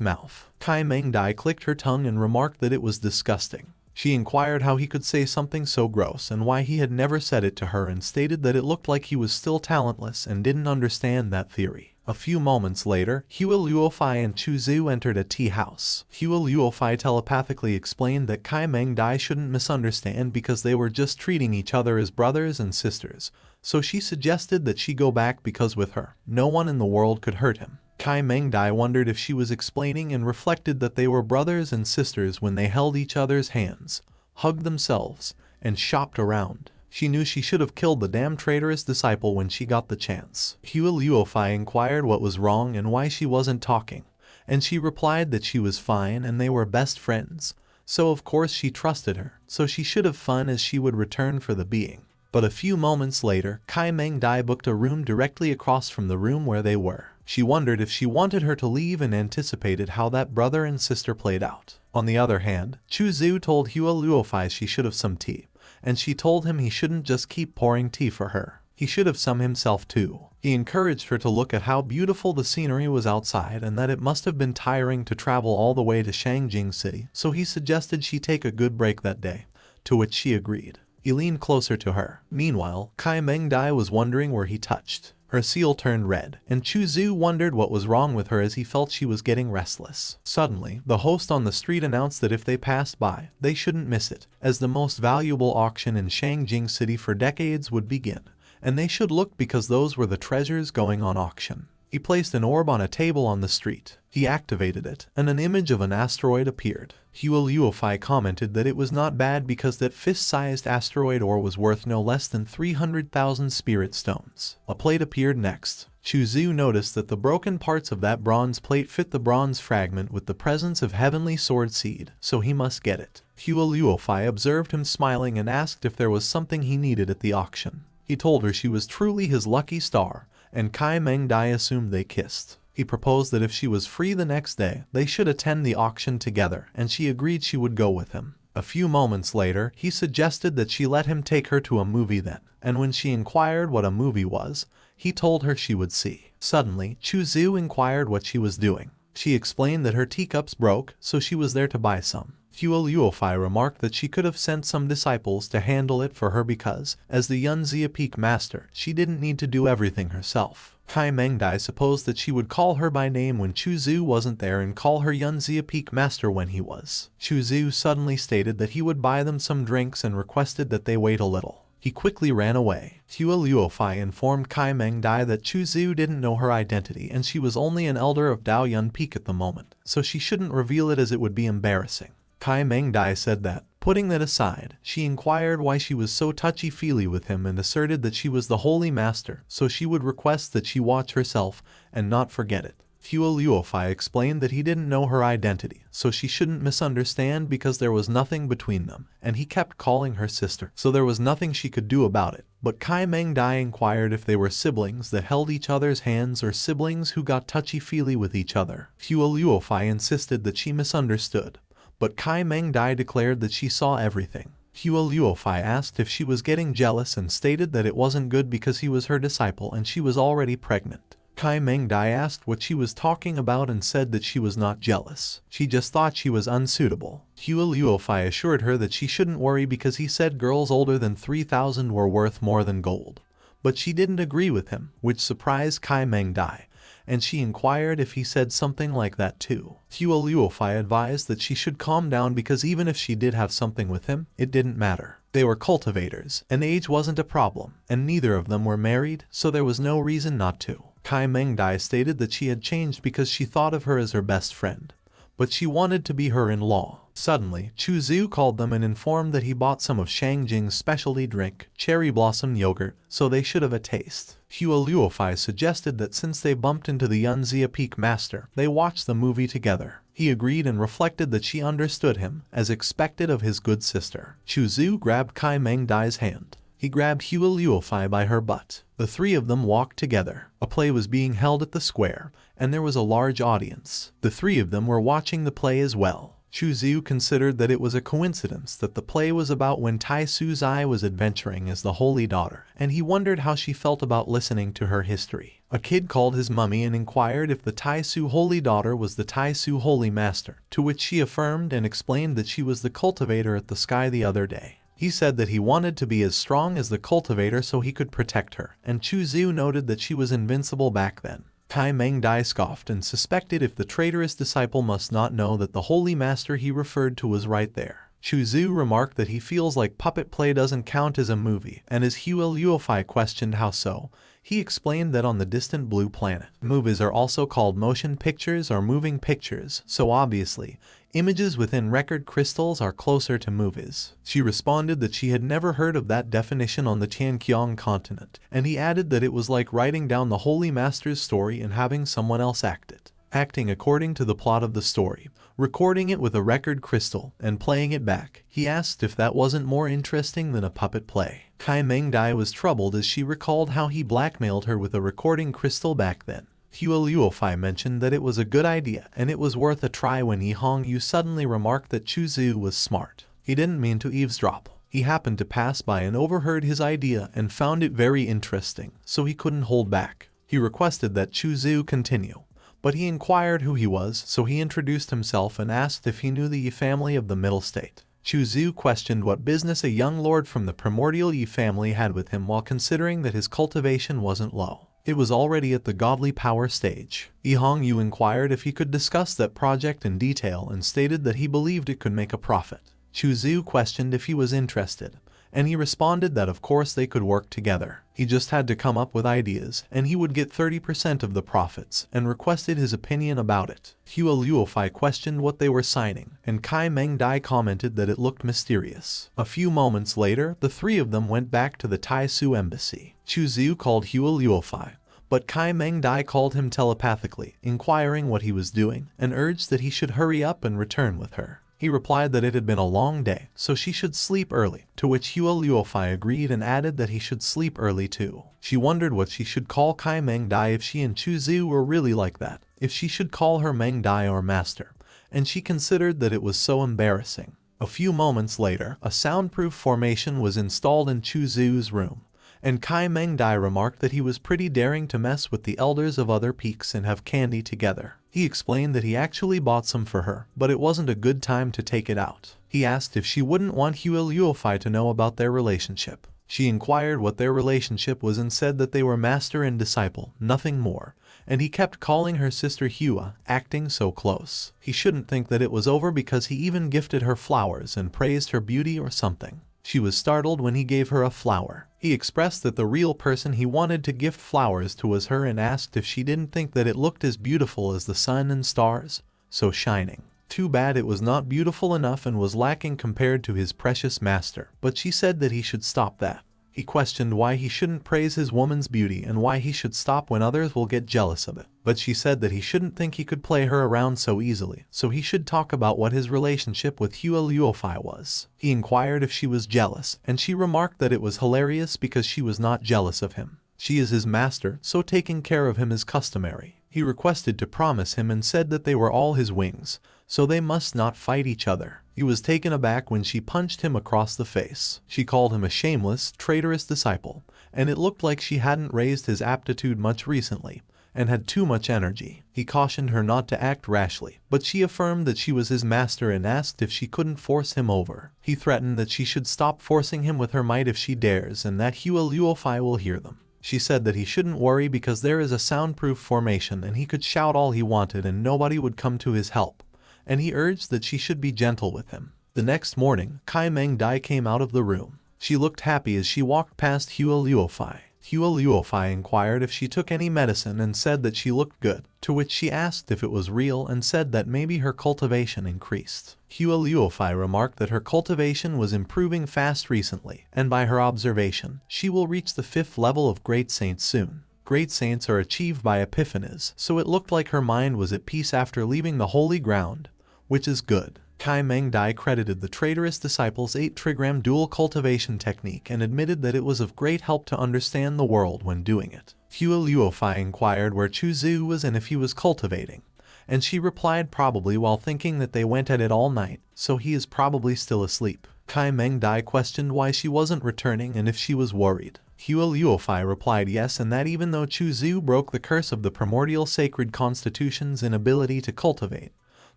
mouth. Kai Mengdai clicked her tongue and remarked that it was disgusting. She inquired how he could say something so gross and why he had never said it to her, and stated that it looked like he was still talentless and didn't understand that theory. A few moments later, Hua Luofai and Chu Zhu entered a tea house. Hua Luofai telepathically explained that Kai Mengdai shouldn't misunderstand because they were just treating each other as brothers and sisters, so she suggested that she go back because with her, no one in the world could hurt him. Kai Mengdai wondered if she was explaining and reflected that they were brothers and sisters when they held each other's hands, hugged themselves, and shopped around. She knew she should have killed the damn traitorous disciple when she got the chance. Hua Luofai inquired what was wrong and why she wasn't talking, and she replied that she was fine and they were best friends, so of course she trusted her, so she should have fun as she would return for the being. But a few moments later, Kai Mengdai booked a room directly across from the room where they were. She wondered if she wanted her to leave and anticipated how that brother and sister played out. On the other hand, Chu Zhu told Hua Luofai she should have some tea, and she told him he shouldn't just keep pouring tea for her. He should have some himself too. He encouraged her to look at how beautiful the scenery was outside and that it must have been tiring to travel all the way to Shangjing City, so he suggested she take a good break that day, to which she agreed. He leaned closer to her. Meanwhile, Kai Mengdai was wondering where he touched. Her seal turned red, and Chu Zhu wondered what was wrong with her as he felt she was getting restless. Suddenly, the host on the street announced that if they passed by, they shouldn't miss it, as the most valuable auction in Shangjing City for decades would begin, and they should look because those were the treasures going on auction. He placed an orb on a table on the street. He activated it, and an image of an asteroid appeared. Hua Luofai commented that it was not bad because that fist-sized asteroid ore was worth no less than 300,000 spirit stones. A plate appeared next. Chu Zhu noticed that the broken parts of that bronze plate fit the bronze fragment with the presence of heavenly sword seed, so he must get it. Hua Luofai observed him smiling and asked if there was something he needed at the auction. He told her she was truly his lucky star, and Kai Mengdai assumed they kissed. He proposed that if she was free the next day, they should attend the auction together, and she agreed she would go with him. A few moments later, he suggested that she let him take her to a movie then, and when she inquired what a movie was, he told her she would see. Suddenly, Chu Zhu inquired what she was doing. She explained that her teacups broke, so she was there to buy some. Hua Luofai remarked that she could have sent some disciples to handle it for her because, as the Yunzia Peak master, she didn't need to do everything herself. Kai Mengdai supposed that she would call her by name when Chu Zhu wasn't there and call her Yunzia Peak master when he was. Chu Zhu suddenly stated that he would buy them some drinks and requested that they wait a little. He quickly ran away. Hua Luofai informed Kai Mengdai that Chu Zhu didn't know her identity and she was only an elder of Dao Yun Peak at the moment, so she shouldn't reveal it as it would be embarrassing. Kai Mengdai said that, putting that aside, she inquired why she was so touchy-feely with him and asserted that she was the Holy Master, so she would request that she watch herself and not forget it. Hua Luofai explained that he didn't know her identity, so she shouldn't misunderstand because there was nothing between them, and he kept calling her sister, so there was nothing she could do about it. But Kai Mengdai inquired if they were siblings that held each other's hands or siblings who got touchy-feely with each other. Hua Luofai insisted that she misunderstood, but Kai Mengdai declared that she saw everything. Hua Luofai asked if she was getting jealous and stated that it wasn't good because he was her disciple and she was already pregnant. Kai Mengdai asked what she was talking about and said that she was not jealous. She just thought she was unsuitable. Hua Luofai assured her that she shouldn't worry because he said girls older than 3,000 were worth more than gold. But she didn't agree with him, which surprised Kai Mengdai, and she inquired if he said something like that too. Hua Luofai advised that she should calm down because even if she did have something with him, it didn't matter. They were cultivators, and age wasn't a problem, and neither of them were married, so there was no reason not to. Kai Mengdai stated that she had changed because she thought of her as her best friend, but she wanted to be her in-law. Suddenly, Chu Zhu called them and informed that he bought some of Shangjing's specialty drink, cherry blossom yogurt, so they should have a taste. Hua Luofai suggested that since they bumped into the Yunzia Peak master, they watch the movie together. He agreed and reflected that she understood him, as expected of his good sister. Chu Zhu grabbed Kai Mengdai's hand. He grabbed Hua Luofai by her butt. The three of them walked together. A play was being held at the square, and there was a large audience. The three of them were watching the play as well. Chu Xiu considered that it was a coincidence that the play was about when Tai Su Zai was adventuring as the Holy Daughter, and he wondered how she felt about listening to her history. A kid called his mummy and inquired if the Tai Su Holy Daughter was the Tai Su Holy Master, to which she affirmed and explained that she was the cultivator at the sky the other day. He said that he wanted to be as strong as the cultivator so he could protect her, and Chu Xiu noted that she was invincible back then. Kai Meng Dai scoffed and suspected if the traitorous disciple must not know that the holy master he referred to was right there. Chu Xiu remarked that he feels like puppet play doesn't count as a movie, and as Hua Luofei questioned how so, he explained that on the distant blue planet, movies are also called motion pictures or moving pictures, so obviously, images within record crystals are closer to movies. She responded that she had never heard of that definition on the Tianqiang continent, and he added that it was like writing down the Holy Master's story and having someone else act it. Acting according to the plot of the story, recording it with a record crystal, and playing it back. He asked if that wasn't more interesting than a puppet play. Kai Meng Dai was troubled as she recalled how he blackmailed her with a recording crystal back then. Hua Luofei mentioned that it was a good idea and it was worth a try when Yi Hongyu suddenly remarked that Chu Xiu was smart. He didn't mean to eavesdrop. He happened to pass by and overheard his idea and found it very interesting, so he couldn't hold back. He requested that Chu Xiu continue, but he inquired who he was, so he introduced himself and asked if he knew the Yi family of the Middle State. Chu Xiu questioned what business a young lord from the primordial Yi family had with him while considering that his cultivation wasn't low. It was already at the godly power stage. Yi Hongyu inquired if he could discuss that project in detail and stated that he believed it could make a profit. Chu Xiu questioned if he was interested, and he responded that of course they could work together. He just had to come up with ideas, and he would get 30% of the profits, and requested his opinion about it. Hua Luofei questioned what they were signing, and Kai Meng Dai commented that it looked mysterious. A few moments later, the three of them went back to the Tai Su embassy. Chu Xiu called Hua Luofei, but Kai Meng Dai called him telepathically, inquiring what he was doing, and urged that he should hurry up and return with her. He replied that it had been a long day, so she should sleep early, to which Hua Luofei agreed and added that he should sleep early too. She wondered what she should call Kai Meng Dai if she and Chu Xiu were really like that, if she should call her Meng Dai or Master, and she considered that it was so embarrassing. A few moments later, a soundproof formation was installed in Chu Xiu's room, and Kai Meng Dai remarked that he was pretty daring to mess with the elders of other peaks and have candy together. He explained that he actually bought some for her, but it wasn't a good time to take it out. He asked if she wouldn't want Hua Luofei to know about their relationship. She inquired what their relationship was and said that they were master and disciple, nothing more, and he kept calling her sister Hua, acting so close. He shouldn't think that it was over because he even gifted her flowers and praised her beauty or something. She was startled when he gave her a flower. He expressed that the real person he wanted to gift flowers to was her and asked if she didn't think that it looked as beautiful as the sun and stars, so shining. Too bad it was not beautiful enough and was lacking compared to his precious master, but she said that he should stop that. He questioned why he shouldn't praise his woman's beauty and why he should stop when others will get jealous of it. But she said that he shouldn't think he could play her around so easily, so he should talk about what his relationship with Hua Luofei was. He inquired if she was jealous, and she remarked that it was hilarious because she was not jealous of him. She is his master, so taking care of him is customary. He requested to promise him and said that they were all his wings, so they must not fight each other. He was taken aback when she punched him across the face. She called him a shameless, traitorous disciple, and it looked like she hadn't raised his aptitude much recently, and had too much energy. He cautioned her not to act rashly, but she affirmed that she was his master and asked if she couldn't force him over. He threatened that she should stop forcing him with her might if she dares and that Hua Luofei will hear them. She said that he shouldn't worry because there is a soundproof formation and he could shout all he wanted and nobody would come to his help, and he urged that she should be gentle with him. The next morning, Kai Meng Dai came out of the room. She looked happy as she walked past Hua Luofei. Hua Luofei inquired if she took any medicine and said that she looked good, to which she asked if it was real and said that maybe her cultivation increased. Hua Luofei remarked that her cultivation was improving fast recently, and by her observation, she will reach the 5th level of Great Saints soon. Great Saints are achieved by epiphanies, so it looked like her mind was at peace after leaving the holy ground, which is good. Kai Meng Dai credited the traitorous disciple's 8-trigram dual cultivation technique and admitted that it was of great help to understand the world when doing it. Hua Luofei inquired where Chu Zhu was and if he was cultivating, and she replied probably while thinking that they went at it all night, so he is probably still asleep. Kai Meng Dai questioned why she wasn't returning and if she was worried. Hua Luofei replied yes, and that even though Chu Zhu broke the curse of the primordial sacred constitution's inability to cultivate,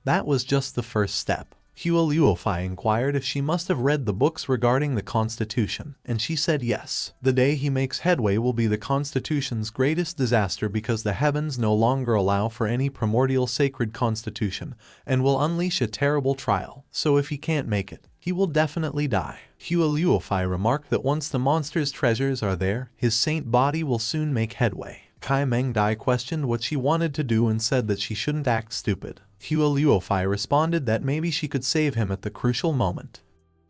that was just the first step. Hua Luofei inquired if she must have read the books regarding the Constitution, and she said yes. The day he makes headway will be the Constitution's greatest disaster because the heavens no longer allow for any primordial sacred constitution and will unleash a terrible trial, so if he can't make it, he will definitely die. Hua Luofei remarked that once the monster's treasures are there, his saint body will soon make headway. Kai Meng Dai questioned what she wanted to do and said that she shouldn't act stupid. Hua Luofei responded that maybe she could save him at the crucial moment.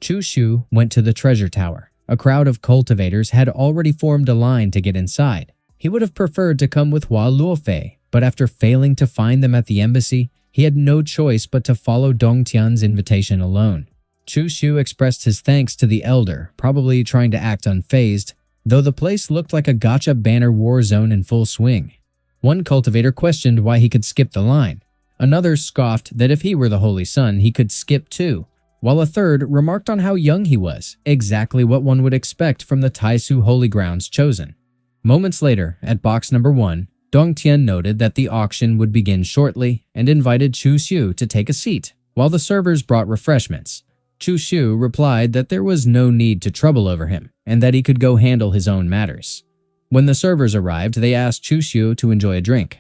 Chu Xu went to the treasure tower. A crowd of cultivators had already formed a line to get inside. He would have preferred to come with Hua Luofei, but after failing to find them at the embassy, he had no choice but to follow Dong Tian's invitation alone. Chu Xu expressed his thanks to the elder, probably trying to act unfazed, though the place looked like a gotcha banner war zone in full swing. One cultivator questioned why he could skip the line. Another scoffed that if he were the Holy Son, he could skip too, while a third remarked on how young he was, exactly what one would expect from the Taisu Holy Grounds chosen. Moments later, at box number 1, Dong Tian noted that the auction would begin shortly and invited Chu Xu to take a seat, while the servers brought refreshments. Chu Xu replied that there was no need to trouble over him, and that he could go handle his own matters. When the servers arrived, they asked Chu Xu to enjoy a drink.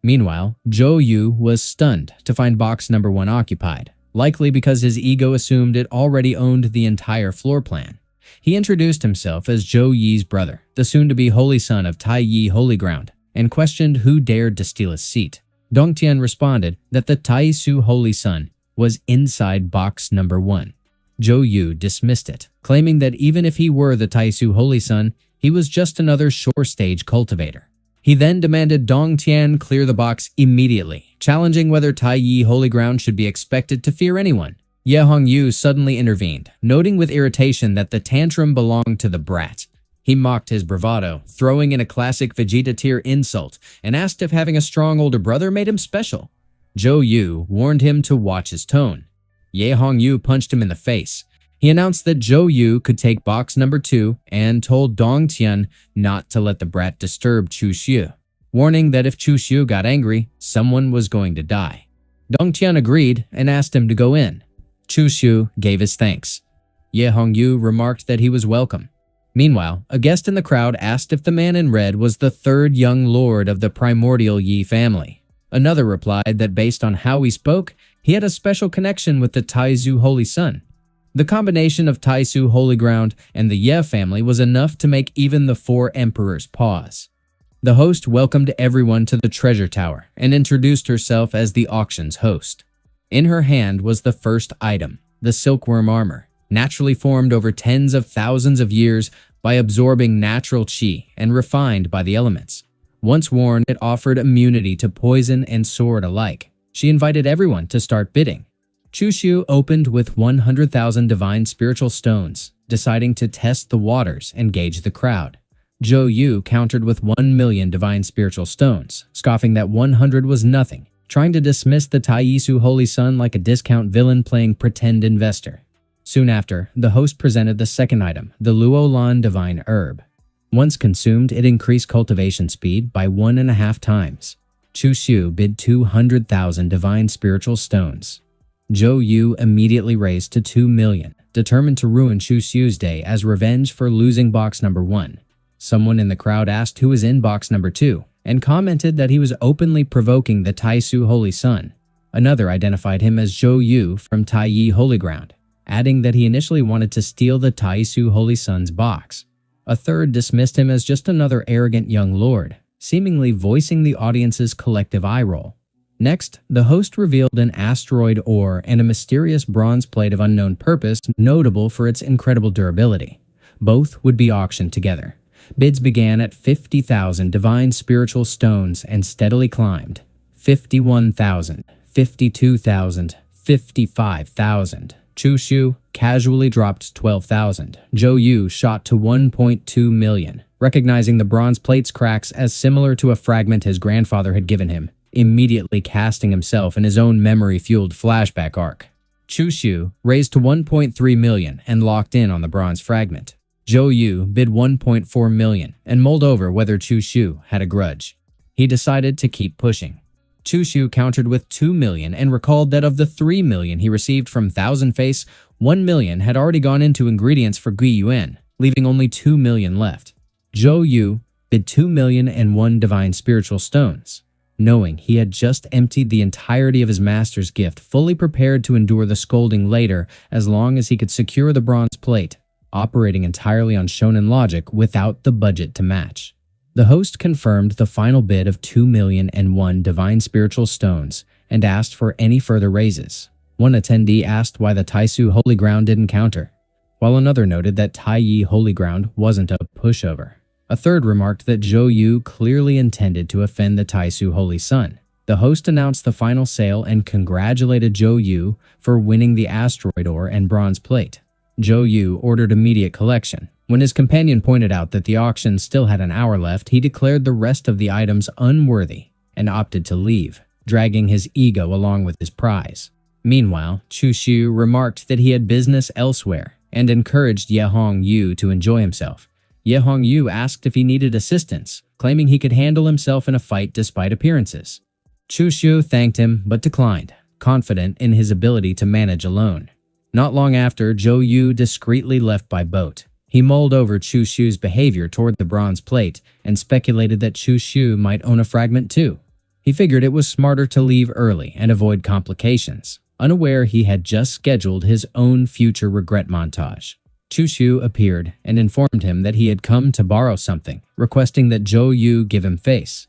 Meanwhile, Zhou Yu was stunned to find box number 1 occupied, likely because his ego assumed it already owned the entire floor plan. He introduced himself as Zhou Yi's brother, the soon-to-be holy son of Tai Yi Holy Ground, and questioned who dared to steal his seat. Dong Tian responded that the Taisu Holy Son was inside box number 1. Zhou Yu dismissed it, claiming that even if he were the Taisu Holy Son, he was just another shore-stage cultivator. He then demanded Dong Tian clear the box immediately, challenging whether Tai Yi Holy Ground should be expected to fear anyone. Ye Hongyu suddenly intervened, noting with irritation that the tantrum belonged to the brat. He mocked his bravado, throwing in a classic Vegeta tier insult, and asked if having a strong older brother made him special. Zhou Yu warned him to watch his tone. Ye Hongyu punched him in the face. He announced that Zhou Yu could take box number 2 and told Dong Tian not to let the brat disturb Chu Xu, warning that if Chu Xu got angry, someone was going to die. Dong Tian agreed and asked him to go in. Chu Xu gave his thanks. Ye Hongyu remarked that he was welcome. Meanwhile, a guest in the crowd asked if the man in red was the third young lord of the primordial Yi family. Another replied that based on how he spoke, he had a special connection with the Taizu Holy Son. The combination of Taisu Holy Ground and the Ye family was enough to make even the 4 emperors pause. The host welcomed everyone to the treasure tower and introduced herself as the auction's host. In her hand was the first item, the silkworm armor, naturally formed over tens of thousands of years by absorbing natural qi and refined by the elements. Once worn, it offered immunity to poison and sword alike. She invited everyone to start bidding. Chu Xu opened with 100,000 divine spiritual stones, deciding to test the waters and gauge the crowd. Zhou Yu countered with 1,000,000 divine spiritual stones, scoffing that 100 was nothing, trying to dismiss the Taisu Holy Son like a discount villain playing pretend investor. Soon after, the host presented the second item, the Luolan Divine Herb. Once consumed, it increased cultivation speed by 1.5 times. Chu Xu bid 200,000 divine spiritual stones. Zhou Yu immediately raised to 2 million, determined to ruin Chu Xu's day as revenge for losing box number 1. Someone in the crowd asked who was in box number 2, and commented that he was openly provoking the Taisu Holy Son. Another identified him as Zhou Yu from Tai Yi Holy Ground, adding that he initially wanted to steal the Taisu Holy Son's box. A third dismissed him as just another arrogant young lord, seemingly voicing the audience's collective eye roll. Next, the host revealed an asteroid ore and a mysterious bronze plate of unknown purpose notable for its incredible durability. Both would be auctioned together. Bids began at 50,000 divine spiritual stones and steadily climbed. 51,000, 52,000, 55,000. Chu Shu casually dropped 12,000. Zhou Yu shot to 1.2 million, recognizing the bronze plate's cracks as similar to a fragment his grandfather had given him, immediately casting himself in his own memory-fueled flashback arc. Chu Shu raised to 1.3 million and locked in on the bronze fragment. Zhou Yu bid 1.4 million and mulled over whether Chu Shu had a grudge. He decided to keep pushing. Chu Shu countered with 2 million and recalled that of the 3 million he received from Thousand Face, 1 million had already gone into ingredients for Gui Yuan, leaving only 2 million left. Zhou Yu bid 2 million and 1 divine spiritual stones, knowing he had just emptied the entirety of his master's gift, fully prepared to endure the scolding later as long as he could secure the bronze plate, operating entirely on shonen logic without the budget to match. The host confirmed the final bid of 2 million and 1 divine spiritual stones and asked for any further raises. One attendee asked why the Taisu Holy Ground didn't counter, while another noted that Taiyi Holy Ground wasn't a pushover. A third remarked that Zhou Yu clearly intended to offend the Taisu Holy Sun. The host announced the final sale and congratulated Zhou Yu for winning the asteroid ore and bronze plate. Zhou Yu ordered immediate collection. When his companion pointed out that the auction still had an hour left, he declared the rest of the items unworthy and opted to leave, dragging his ego along with his prize. Meanwhile, Chu Shu remarked that he had business elsewhere and encouraged Ye Hongyu to enjoy himself. Ye Hongyu asked if he needed assistance, claiming he could handle himself in a fight despite appearances. Chu Shu thanked him but declined, confident in his ability to manage alone. Not long after, Zhou Yu discreetly left by boat. He mulled over Chu Shu's behavior toward the bronze plate and speculated that Chu Shu might own a fragment too. He figured it was smarter to leave early and avoid complications, unaware he had just scheduled his own future regret montage. Chu Shu appeared and informed him that he had come to borrow something, requesting that Zhou Yu give him face.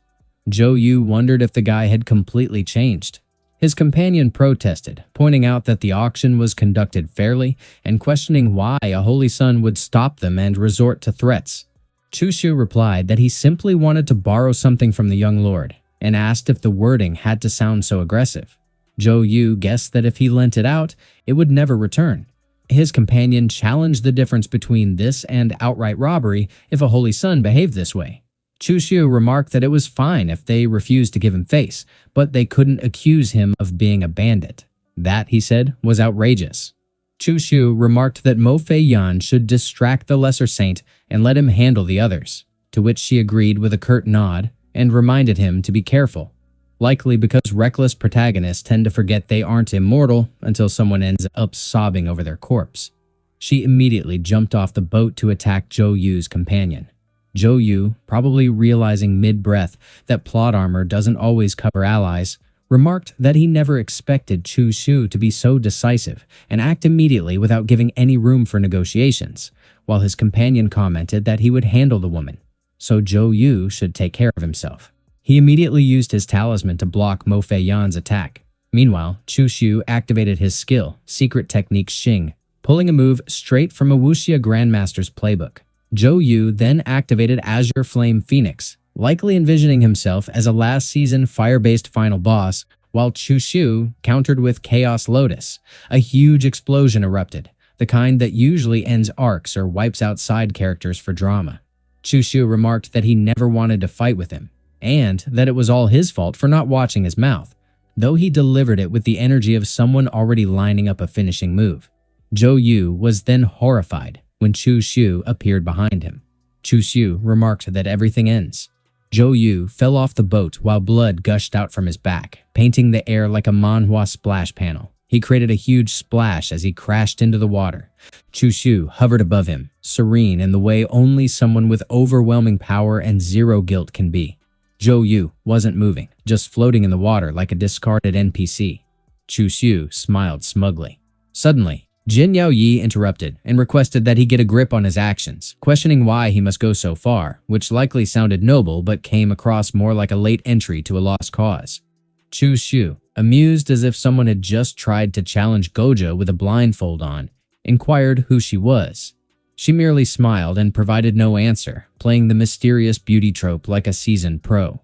Zhou Yu wondered if the guy had completely changed. His companion protested, pointing out that the auction was conducted fairly and questioning why a holy sun would stop them and resort to threats. Chu Shu replied that he simply wanted to borrow something from the young lord and asked if the wording had to sound so aggressive. Zhou Yu guessed that if he lent it out, it would never return. His companion challenged the difference between this and outright robbery if a holy sun behaved this way. Chu Shu remarked that it was fine if they refused to give him face, but they couldn't accuse him of being a bandit. That, he said, was outrageous. Chu Shu remarked that Mo Fei Yan should distract the lesser saint and let him handle the others, to which she agreed with a curt nod and reminded him to be careful, likely because reckless protagonists tend to forget they aren't immortal until someone ends up sobbing over their corpse. She immediately jumped off the boat to attack Zhou Yu's companion. Zhou Yu, probably realizing mid-breath that plot armor doesn't always cover allies, remarked that he never expected Chu Shu to be so decisive and act immediately without giving any room for negotiations, while his companion commented that he would handle the woman, so Zhou Yu should take care of himself. He immediately used his talisman to block Mo Fei Yan's attack. Meanwhile, Chu Shu activated his skill, Secret Technique Xing, pulling a move straight from a Wuxia Grandmaster's playbook. Zhou Yu then activated Azure Flame Phoenix, likely envisioning himself as a last season fire-based final boss, while Chu Shu countered with Chaos Lotus. A huge explosion erupted, the kind that usually ends arcs or wipes out side characters for drama. Chu Shu remarked that he never wanted to fight with him, and that it was all his fault for not watching his mouth, though he delivered it with the energy of someone already lining up a finishing move. Zhou Yu was then horrified when Chu Shu appeared behind him. Chu Shu remarked that everything ends. Zhou Yu fell off the boat while blood gushed out from his back, painting the air like a manhwa splash panel. He created a huge splash as he crashed into the water. Chu Shu hovered above him, serene in the way only someone with overwhelming power and zero guilt can be. Zhou Yu wasn't moving, just floating in the water like a discarded NPC. Chu Shu smiled smugly. Suddenly, Jin Yao Yi interrupted and requested that he get a grip on his actions, questioning why he must go so far, which likely sounded noble but came across more like a late entry to a lost cause. Chu Shu, amused as if someone had just tried to challenge Gojo with a blindfold on, inquired who she was. She merely smiled and provided no answer, playing the mysterious beauty trope like a seasoned pro.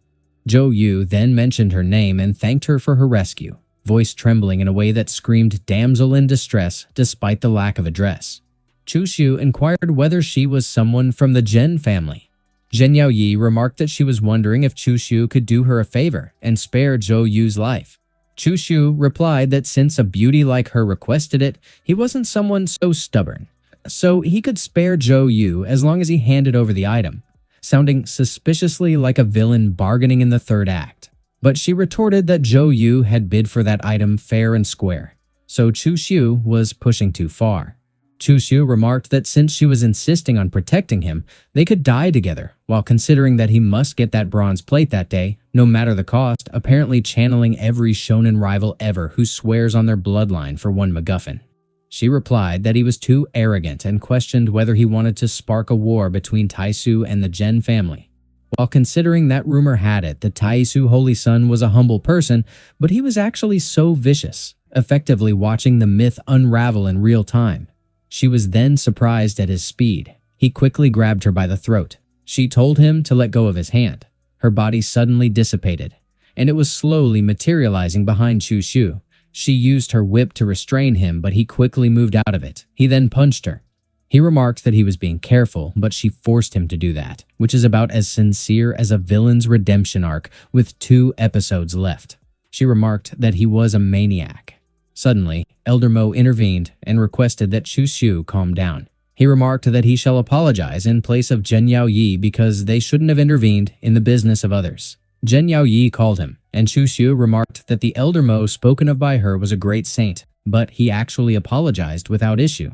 Zhou Yu then mentioned her name and thanked her for her rescue. voice trembling in a way that screamed damsel in distress despite the lack of a dress. Chu Xiu inquired whether she was someone from the Zhen family. Zhen Yaoyi remarked that she was wondering if Chu Xiu could do her a favor and spare Zhou Yu's life. Chu Xiu replied that since a beauty like her requested it, he wasn't someone so stubborn, so he could spare Zhou Yu as long as he handed over the item, sounding suspiciously like a villain bargaining in the third act. But she retorted that Zhou Yu had bid for that item fair and square, so Chu Xiu was pushing too far. Chu Xiu remarked that since she was insisting on protecting him, they could die together, while considering that he must get that bronze plate that day, no matter the cost, apparently channeling every shonen rival ever who swears on their bloodline for one MacGuffin. She replied that he was too arrogant and questioned whether he wanted to spark a war between Taisu and the Zhen family. While considering that rumor had it that Taisu Holy Son was a humble person, but he was actually so vicious, effectively watching the myth unravel in real time. She was then surprised at his speed. He quickly grabbed her by the throat. She told him to let go of his hand. Her body suddenly dissipated, and it was slowly materializing behind Chu Xiu. She used her whip to restrain him, but he quickly moved out of it. He then punched her. He remarked that he was being careful, but she forced him to do that, which is about as sincere as a villain's redemption arc with 2 episodes left. She remarked that he was a maniac. Suddenly, Elder Mo intervened and requested that Chu Xiu calm down. He remarked that he shall apologize in place of Zhen Yaoyi because they shouldn't have intervened in the business of others. Zhen Yaoyi called him, and Chu Xiu remarked that the Elder Mo spoken of by her was a great saint, but he actually apologized without issue.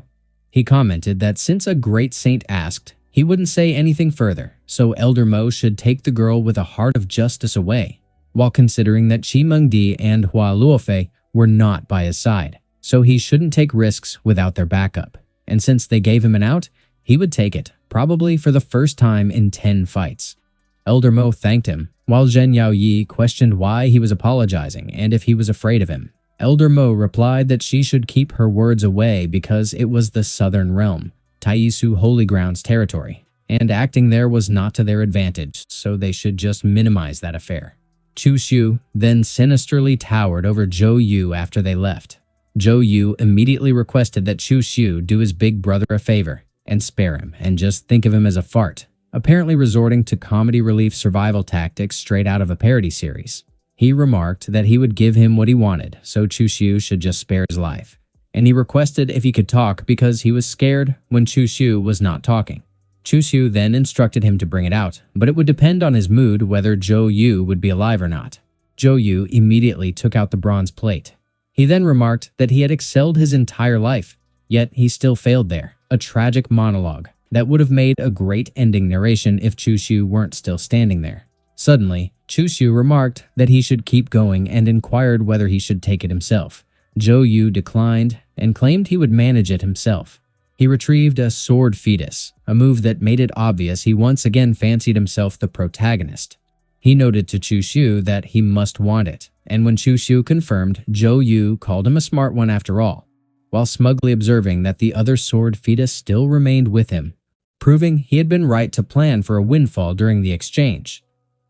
He commented that since a great saint asked, he wouldn't say anything further, so Elder Mo should take the girl with a heart of justice away, while considering that Qi Mengdi and Hua Luofei were not by his side, so he shouldn't take risks without their backup. And since they gave him an out, he would take it, probably for the first time in 10 fights. Elder Mo thanked him, while Zhen Yaoyi questioned why he was apologizing and if he was afraid of him. Elder Mo replied that she should keep her words away because it was the southern realm, Taisu Holy Ground's territory, and acting there was not to their advantage, so they should just minimize that affair. Chu Xiu then sinisterly towered over Zhou Yu after they left. Zhou Yu immediately requested that Chu Xiu do his big brother a favor and spare him and just think of him as a fart, apparently resorting to comedy relief survival tactics straight out of a parody series. He remarked that he would give him what he wanted, so Chu Xiu should just spare his life, and he requested if he could talk because he was scared when Chu Xiu was not talking. Chu Xiu then instructed him to bring it out, but it would depend on his mood whether Zhou Yu would be alive or not. Zhou Yu immediately took out the bronze plate. He then remarked that he had excelled his entire life, yet he still failed there, a tragic monologue that would have made a great ending narration if Chu Xiu weren't still standing there. Suddenly, Chu Xiu remarked that he should keep going and inquired whether he should take it himself. Zhou Yu declined and claimed he would manage it himself. He retrieved a sword fetus, a move that made it obvious he once again fancied himself the protagonist. He noted to Chu Xiu that he must want it, and when Chu Xiu confirmed, Zhou Yu called him a smart one after all, while smugly observing that the other sword fetus still remained with him, proving he had been right to plan for a windfall during the exchange.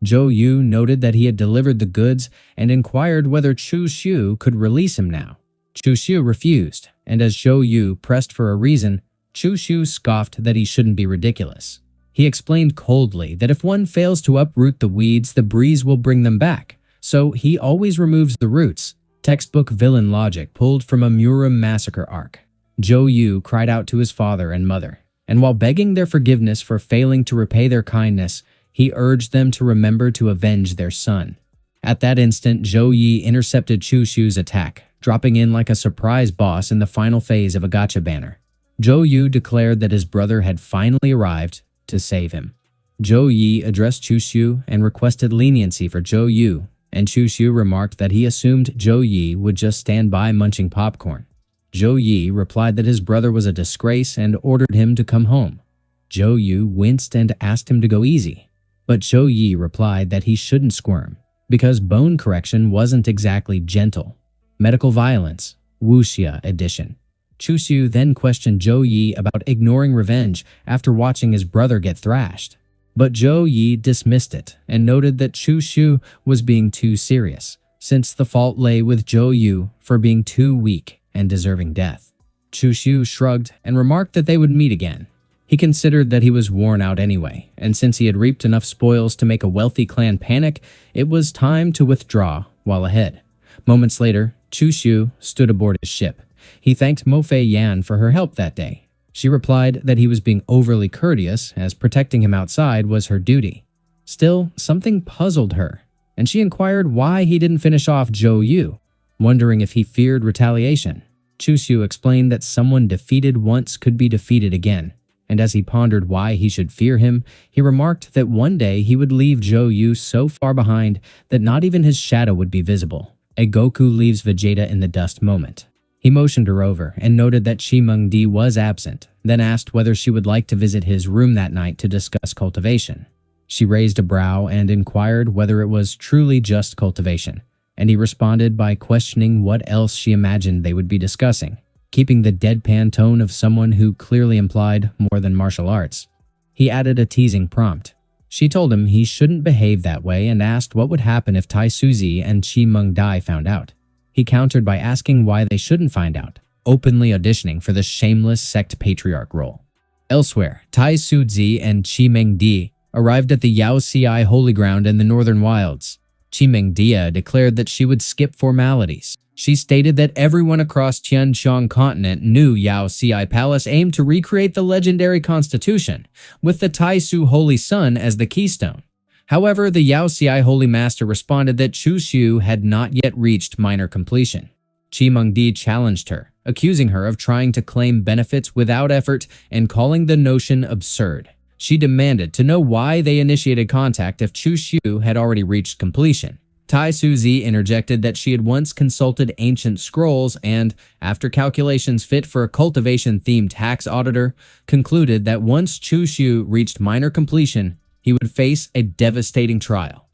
Zhou Yu noted that he had delivered the goods and inquired whether Chu Xiu could release him now. Chu Xiu refused, and as Zhou Yu pressed for a reason, Chu Xiu scoffed that he shouldn't be ridiculous. He explained coldly that if one fails to uproot the weeds, the breeze will bring them back, so he always removes the roots. Textbook villain logic pulled from a Muram massacre arc. Zhou Yu cried out to his father and mother, and while begging their forgiveness for failing to repay their kindness, he urged them to remember to avenge their son. At that instant, Zhou Yi intercepted Chu Xiu's attack, dropping in like a surprise boss in the final phase of a gacha banner. Zhou Yu declared that his brother had finally arrived to save him. Zhou Yi addressed Chu Xiu and requested leniency for Zhou Yu, and Chu Xiu remarked that he assumed Zhou Yi would just stand by munching popcorn. Zhou Yi replied that his brother was a disgrace and ordered him to come home. Zhou Yu winced and asked him to go easy, but Zhou Yi replied that he shouldn't squirm, because bone correction wasn't exactly gentle. Medical violence, Wuxia edition. Chu Xiu then questioned Zhou Yi about ignoring revenge after watching his brother get thrashed. But Zhou Yi dismissed it and noted that Chu Xiu was being too serious, since the fault lay with Zhou Yu for being too weak and deserving death. Chu Xiu shrugged and remarked that they would meet again. He considered that he was worn out anyway, and since he had reaped enough spoils to make a wealthy clan panic, it was time to withdraw while ahead. Moments later, Chu Xiu stood aboard his ship. He thanked Mo Fei Yan for her help that day. She replied that he was being overly courteous, as protecting him outside was her duty. Still, something puzzled her, and she inquired why he didn't finish off Zhou Yu, wondering if he feared retaliation. Chu Xiu explained that someone defeated once could be defeated again, and as he pondered why he should fear him, he remarked that one day he would leave Zhou Yu so far behind that not even his shadow would be visible. A Goku leaves Vegeta in the dust moment. He motioned her over and noted that Chimeng-Di was absent, then asked whether she would like to visit his room that night to discuss cultivation. She raised a brow and inquired whether it was truly just cultivation, and he responded by questioning what else she imagined they would be discussing, keeping the deadpan tone of someone who clearly implied more than martial arts. He added a teasing prompt. She told him he shouldn't behave that way and asked what would happen if Tai Suzi and Chimeng-Di found out. He countered by asking why they shouldn't find out, openly auditioning for the shameless sect patriarch role. Elsewhere, Tai Suzi and Chimeng-Di arrived at the Yao Ci Holy Ground in the Northern Wilds. Chimeng-Dia declared that she would skip formalities. She stated that everyone across Tianqiang continent knew Yao Ci Palace aimed to recreate the legendary constitution, with the Taisu Holy Sun as the keystone. However, the Yao Ci Holy Master responded that Chu Xiu had not yet reached minor completion. Chimeng-Di challenged her, accusing her of trying to claim benefits without effort and calling the notion absurd. She demanded to know why they initiated contact if Chu Xiu had already reached completion. Tai Suzi interjected that she had once consulted ancient scrolls and, after calculations fit for a cultivation-themed tax auditor, concluded that once Chu Xiu reached minor completion, he would face a devastating trial.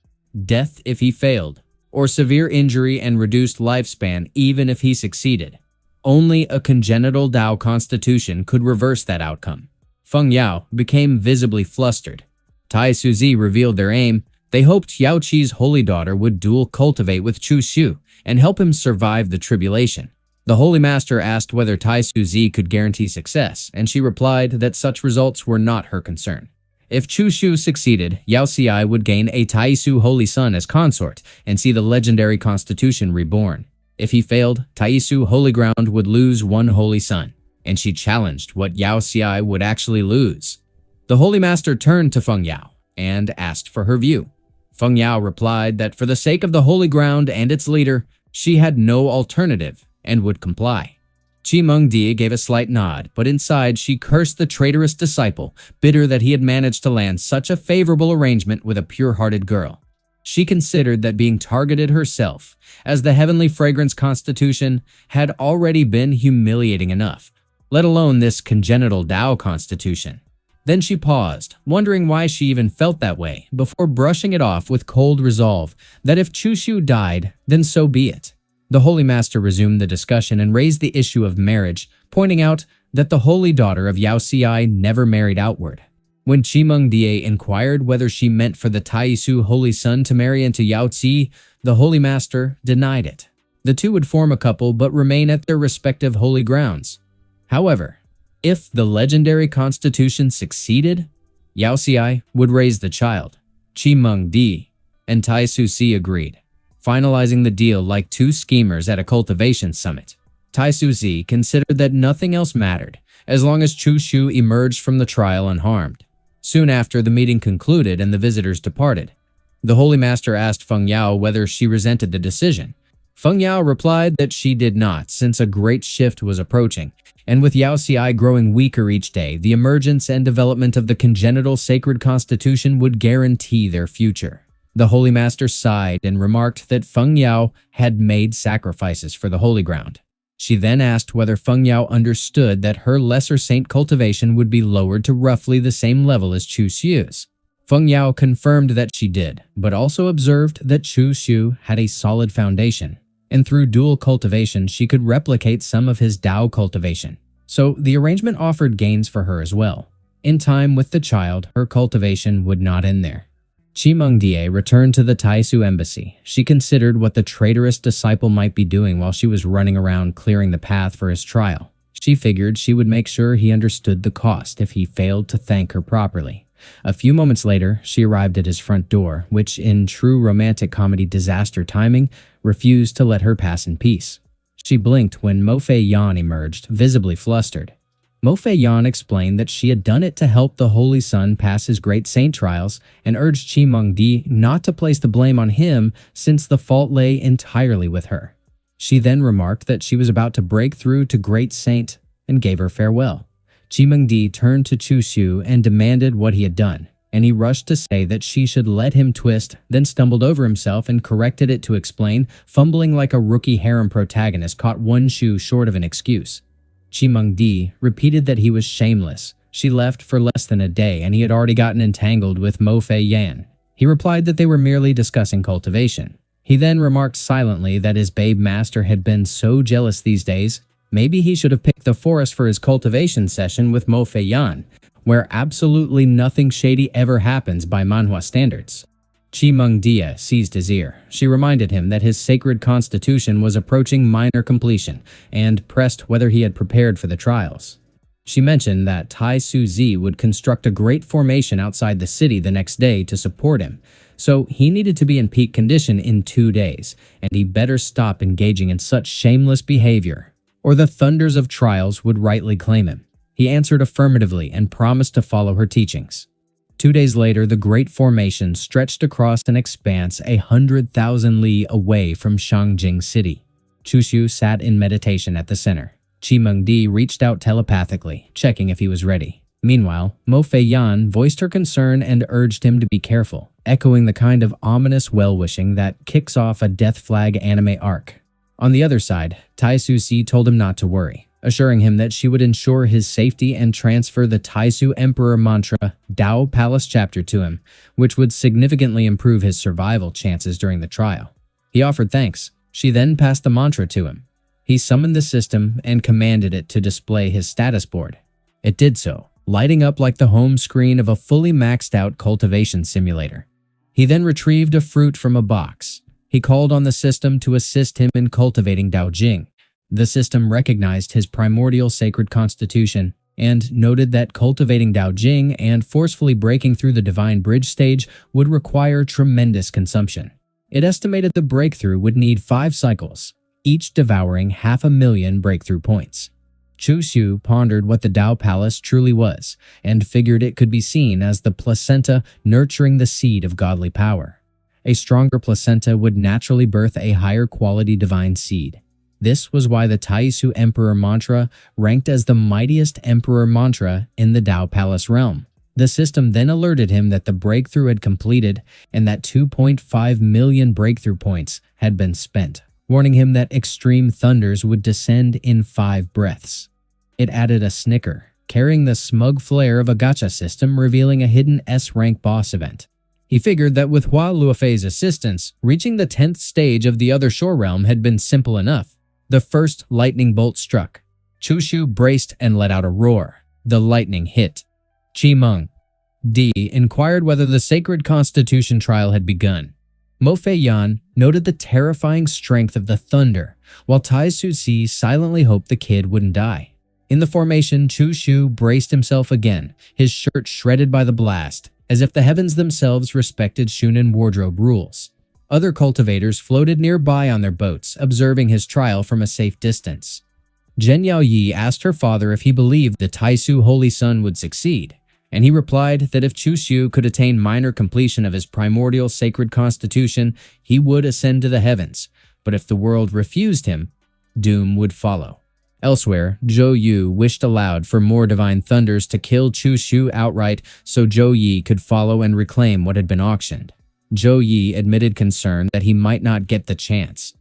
Death if he failed, or severe injury and reduced lifespan even if he succeeded. Only a congenital Dao constitution could reverse that outcome. Feng Yao became visibly flustered. Tai Suzi revealed their aim. They hoped Yao Qi's holy daughter would dual cultivate with Chu Xiu and help him survive the tribulation. The Holy Master asked whether Tai Suzi could guarantee success, and she replied that such results were not her concern. If Chu Xiu succeeded, Yao Ci would gain a Taisu Holy Sun as consort and see the legendary constitution reborn. If he failed, Taisu Holy Ground would lose one Holy Sun, and she challenged what Yao Ci would actually lose. The Holy Master turned to Feng Yao and asked for her view. Feng Yao replied that for the sake of the Holy Ground and its leader, she had no alternative and would comply. Chimeng-Di gave a slight nod, but inside she cursed the traitorous disciple, bitter that he had managed to land such a favorable arrangement with a pure-hearted girl. She considered that being targeted herself, as the Heavenly Fragrance Constitution, had already been humiliating enough, let alone this congenital Dao Constitution. Then she paused, wondering why she even felt that way, before brushing it off with cold resolve that if Chu Xiu died, then so be it. The Holy Master resumed the discussion and raised the issue of marriage, pointing out that the holy daughter of Yao Ci never married outward. When Chimeng-Di inquired whether she meant for the Taisu Holy Sun to marry into Yao Ci, the Holy Master denied it. The two would form a couple but remain at their respective holy grounds. However, if the legendary constitution succeeded, Yao Ci would raise the child. Chimeng-Di and Tai Suzi agreed, finalizing the deal like two schemers at a cultivation summit. Tai Suzi considered that nothing else mattered, as long as Chu Xiu emerged from the trial unharmed. Soon after, the meeting concluded and the visitors departed. The Holy Master asked Feng Yao whether she resented the decision. Feng Yao replied that she did not, since a great shift was approaching, and with Yao Ci growing weaker each day, the emergence and development of the congenital sacred constitution would guarantee their future. The Holy Master sighed and remarked that Feng Yao had made sacrifices for the holy ground. She then asked whether Feng Yao understood that her lesser saint cultivation would be lowered to roughly the same level as Chu Xiu's. Feng Yao confirmed that she did, but also observed that Chu Xiu had a solid foundation, and through dual cultivation she could replicate some of his Dao cultivation. So the arrangement offered gains for her as well. In time with the child, her cultivation would not end there. Chimengdie returned to the Taisu embassy. She considered what the traitorous disciple might be doing while she was running around clearing the path for his trial. She figured she would make sure he understood the cost if he failed to thank her properly. A few moments later, she arrived at his front door, which, in true romantic comedy disaster timing, refused to let her pass in peace. She blinked when Mo Fei Yan emerged, visibly flustered. Mo Fei Yan explained that she had done it to help the Holy Son pass his great saint trials and urged Chimengdie not to place the blame on him since the fault lay entirely with her. She then remarked that she was about to break through to great saint and gave her farewell. Chimengdie turned to Chu Xiu and demanded what he had done, and he rushed to say that she should let him twist, then stumbled over himself and corrected it to explain, fumbling like a rookie harem protagonist caught one shoe short of an excuse. Chimengdie repeated that he was shameless. She left for less than a day and he had already gotten entangled with Mo Fei Yan. He replied that they were merely discussing cultivation. He then remarked silently that his babe master had been so jealous these days, maybe he should have picked the forest for his cultivation session with Mo Fei Yan, where absolutely nothing shady ever happens by manhua standards. Chimengdie seized his ear. She reminded him that his sacred constitution was approaching minor completion and pressed whether he had prepared for the trials. She mentioned that Tai Su Zi would construct a great formation outside the city the next day to support him, so he needed to be in peak condition in 2 days, and he better stop engaging in such shameless behavior, or the thunders of trials would rightly claim him. He answered affirmatively and promised to follow her teachings. 2 days later, the Great Formation stretched across an expanse 100,000 li away from Shangjing City. Chu Xiu sat in meditation at the center. Chimengdie reached out telepathically, checking if he was ready. Meanwhile, Mo Fei Yan voiced her concern and urged him to be careful, echoing the kind of ominous well-wishing that kicks off a Death Flag anime arc. On the other side, Tai Su Si told him not to worry, assuring him that she would ensure his safety and transfer the Taisu Emperor mantra Dao Palace chapter to him, which would significantly improve his survival chances during the trial. He offered thanks. She then passed the mantra to him. He summoned the system and commanded it to display his status board. It did so, lighting up like the home screen of a fully maxed out cultivation simulator. He then retrieved a fruit from a box. He called on the system to assist him in cultivating Dao Jing. The system recognized his primordial sacred constitution and noted that cultivating Dao Jing and forcefully breaking through the divine bridge stage would require tremendous consumption. It estimated the breakthrough would need 5 cycles, each devouring 500,000 breakthrough points. Chu Xiu pondered what the Dao Palace truly was and figured it could be seen as the placenta nurturing the seed of godly power. A stronger placenta would naturally birth a higher quality divine seed. This was why the Taisu Emperor mantra ranked as the mightiest emperor mantra in the Dao Palace realm. The system then alerted him that the breakthrough had completed and that 2.5 million breakthrough points had been spent, warning him that extreme thunders would descend in 5 breaths. It added a snicker, carrying the smug flair of a gacha system revealing a hidden S-rank boss event. He figured that with Hua Luofei's assistance, reaching the 10th stage of the other shore realm had been simple enough. The first lightning bolt struck. Chu Xiu braced and let out a roar. The lightning hit. Chimengdie inquired whether the sacred constitution trial had begun. Mo Fei Yan noted the terrifying strength of the thunder, while Tai Su Si silently hoped the kid wouldn't die. In the formation, Chu Xiu braced himself again, his shirt shredded by the blast, as if the heavens themselves respected Shunin wardrobe rules. Other cultivators floated nearby on their boats, observing his trial from a safe distance. Zhen Yaoyi asked her father if he believed the Taisu Holy Son would succeed, and he replied that if Chu Xiu could attain minor completion of his primordial sacred constitution, he would ascend to the heavens, but if the world refused him, doom would follow. Elsewhere, Zhou Yu wished aloud for more divine thunders to kill Chu Xiu outright so Zhou Yi could follow and reclaim what had been auctioned. Zhou Yi admitted concern that he might not get the chance.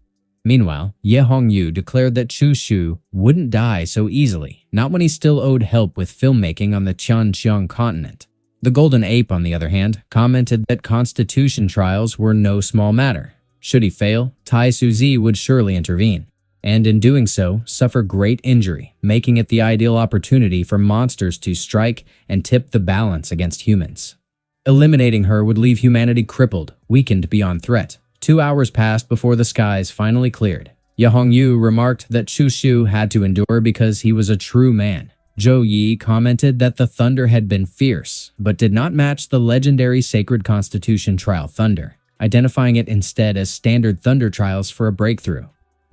Meanwhile, Ye Hongyu declared that Chu Xiu wouldn't die so easily, not when he still owed help with filmmaking on the Qianqiang continent. The Golden Ape, on the other hand, commented that constitution trials were no small matter. Should he fail, Tai Su Zi would surely intervene, and in doing so, suffer great injury, making it the ideal opportunity for monsters to strike and tip the balance against humans. Eliminating her would leave humanity crippled, weakened beyond threat. 2 hours passed before the skies finally cleared. Ye Hongyu remarked that Chu Xiu had to endure because he was a true man. Zhou Yi commented that the thunder had been fierce, but did not match the legendary Sacred Constitution trial thunder, identifying it instead as standard thunder trials for a breakthrough.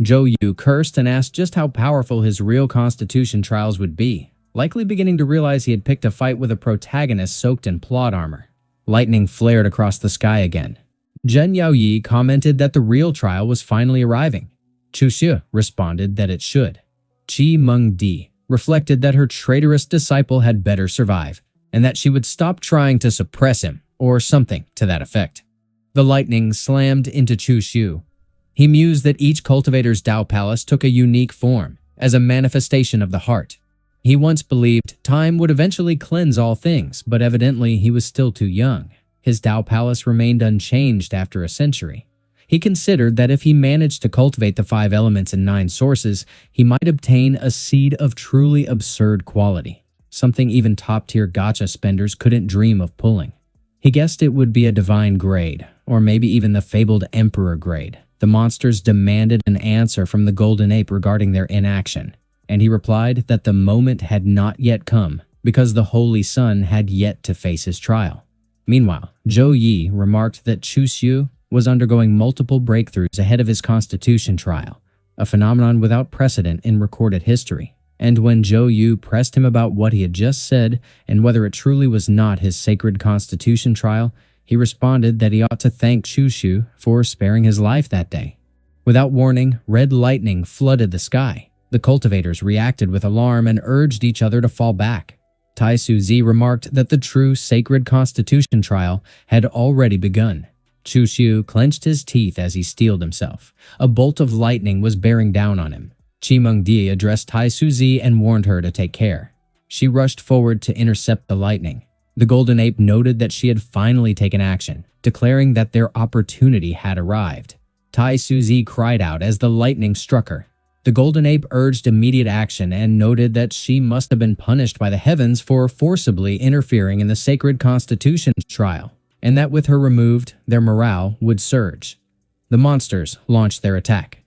Zhou Yu cursed and asked just how powerful his real Constitution trials would be, likely beginning to realize he had picked a fight with a protagonist soaked in plot armor. Lightning flared across the sky again. Zhen Yaoyi commented that the real trial was finally arriving. Chu Xie responded that it should. Qi Mengdi reflected that her traitorous disciple had better survive, and that she would stop trying to suppress him, or something to that effect. The lightning slammed into Chu Xiu. He mused that each cultivator's Tao Palace took a unique form, as a manifestation of the heart. He once believed time would eventually cleanse all things, but evidently he was still too young. His Tao Palace remained unchanged after a century. He considered that if he managed to cultivate the 5 elements and 9 sources, he might obtain a seed of truly absurd quality, something even top-tier gacha spenders couldn't dream of pulling. He guessed it would be a divine grade, or maybe even the fabled emperor grade. The monsters demanded an answer from the Golden Ape regarding their inaction, and he replied that the moment had not yet come because the Holy Sun had yet to face his trial. Meanwhile, Zhou Yi remarked that Chu Xiu was undergoing multiple breakthroughs ahead of his Constitution trial, a phenomenon without precedent in recorded history. And when Zhou Yu pressed him about what he had just said and whether it truly was not his sacred Constitution trial, he responded that he ought to thank Chu Xiu for sparing his life that day. Without warning, red lightning flooded the sky. The cultivators reacted with alarm and urged each other to fall back. Tai Suzi remarked that the true sacred Constitution trial had already begun. Chu Xiu clenched his teeth as he steeled himself. A bolt of lightning was bearing down on him. Qi Mengdi addressed Tai Suzi and warned her to take care. She rushed forward to intercept the lightning. The Golden Ape noted that she had finally taken action, declaring that their opportunity had arrived. Tai Suzi cried out as the lightning struck her. The Golden Ape urged immediate action and noted that she must have been punished by the heavens for forcibly interfering in the sacred Constitution trial, and that with her removed, their morale would surge. The monsters launched their attack.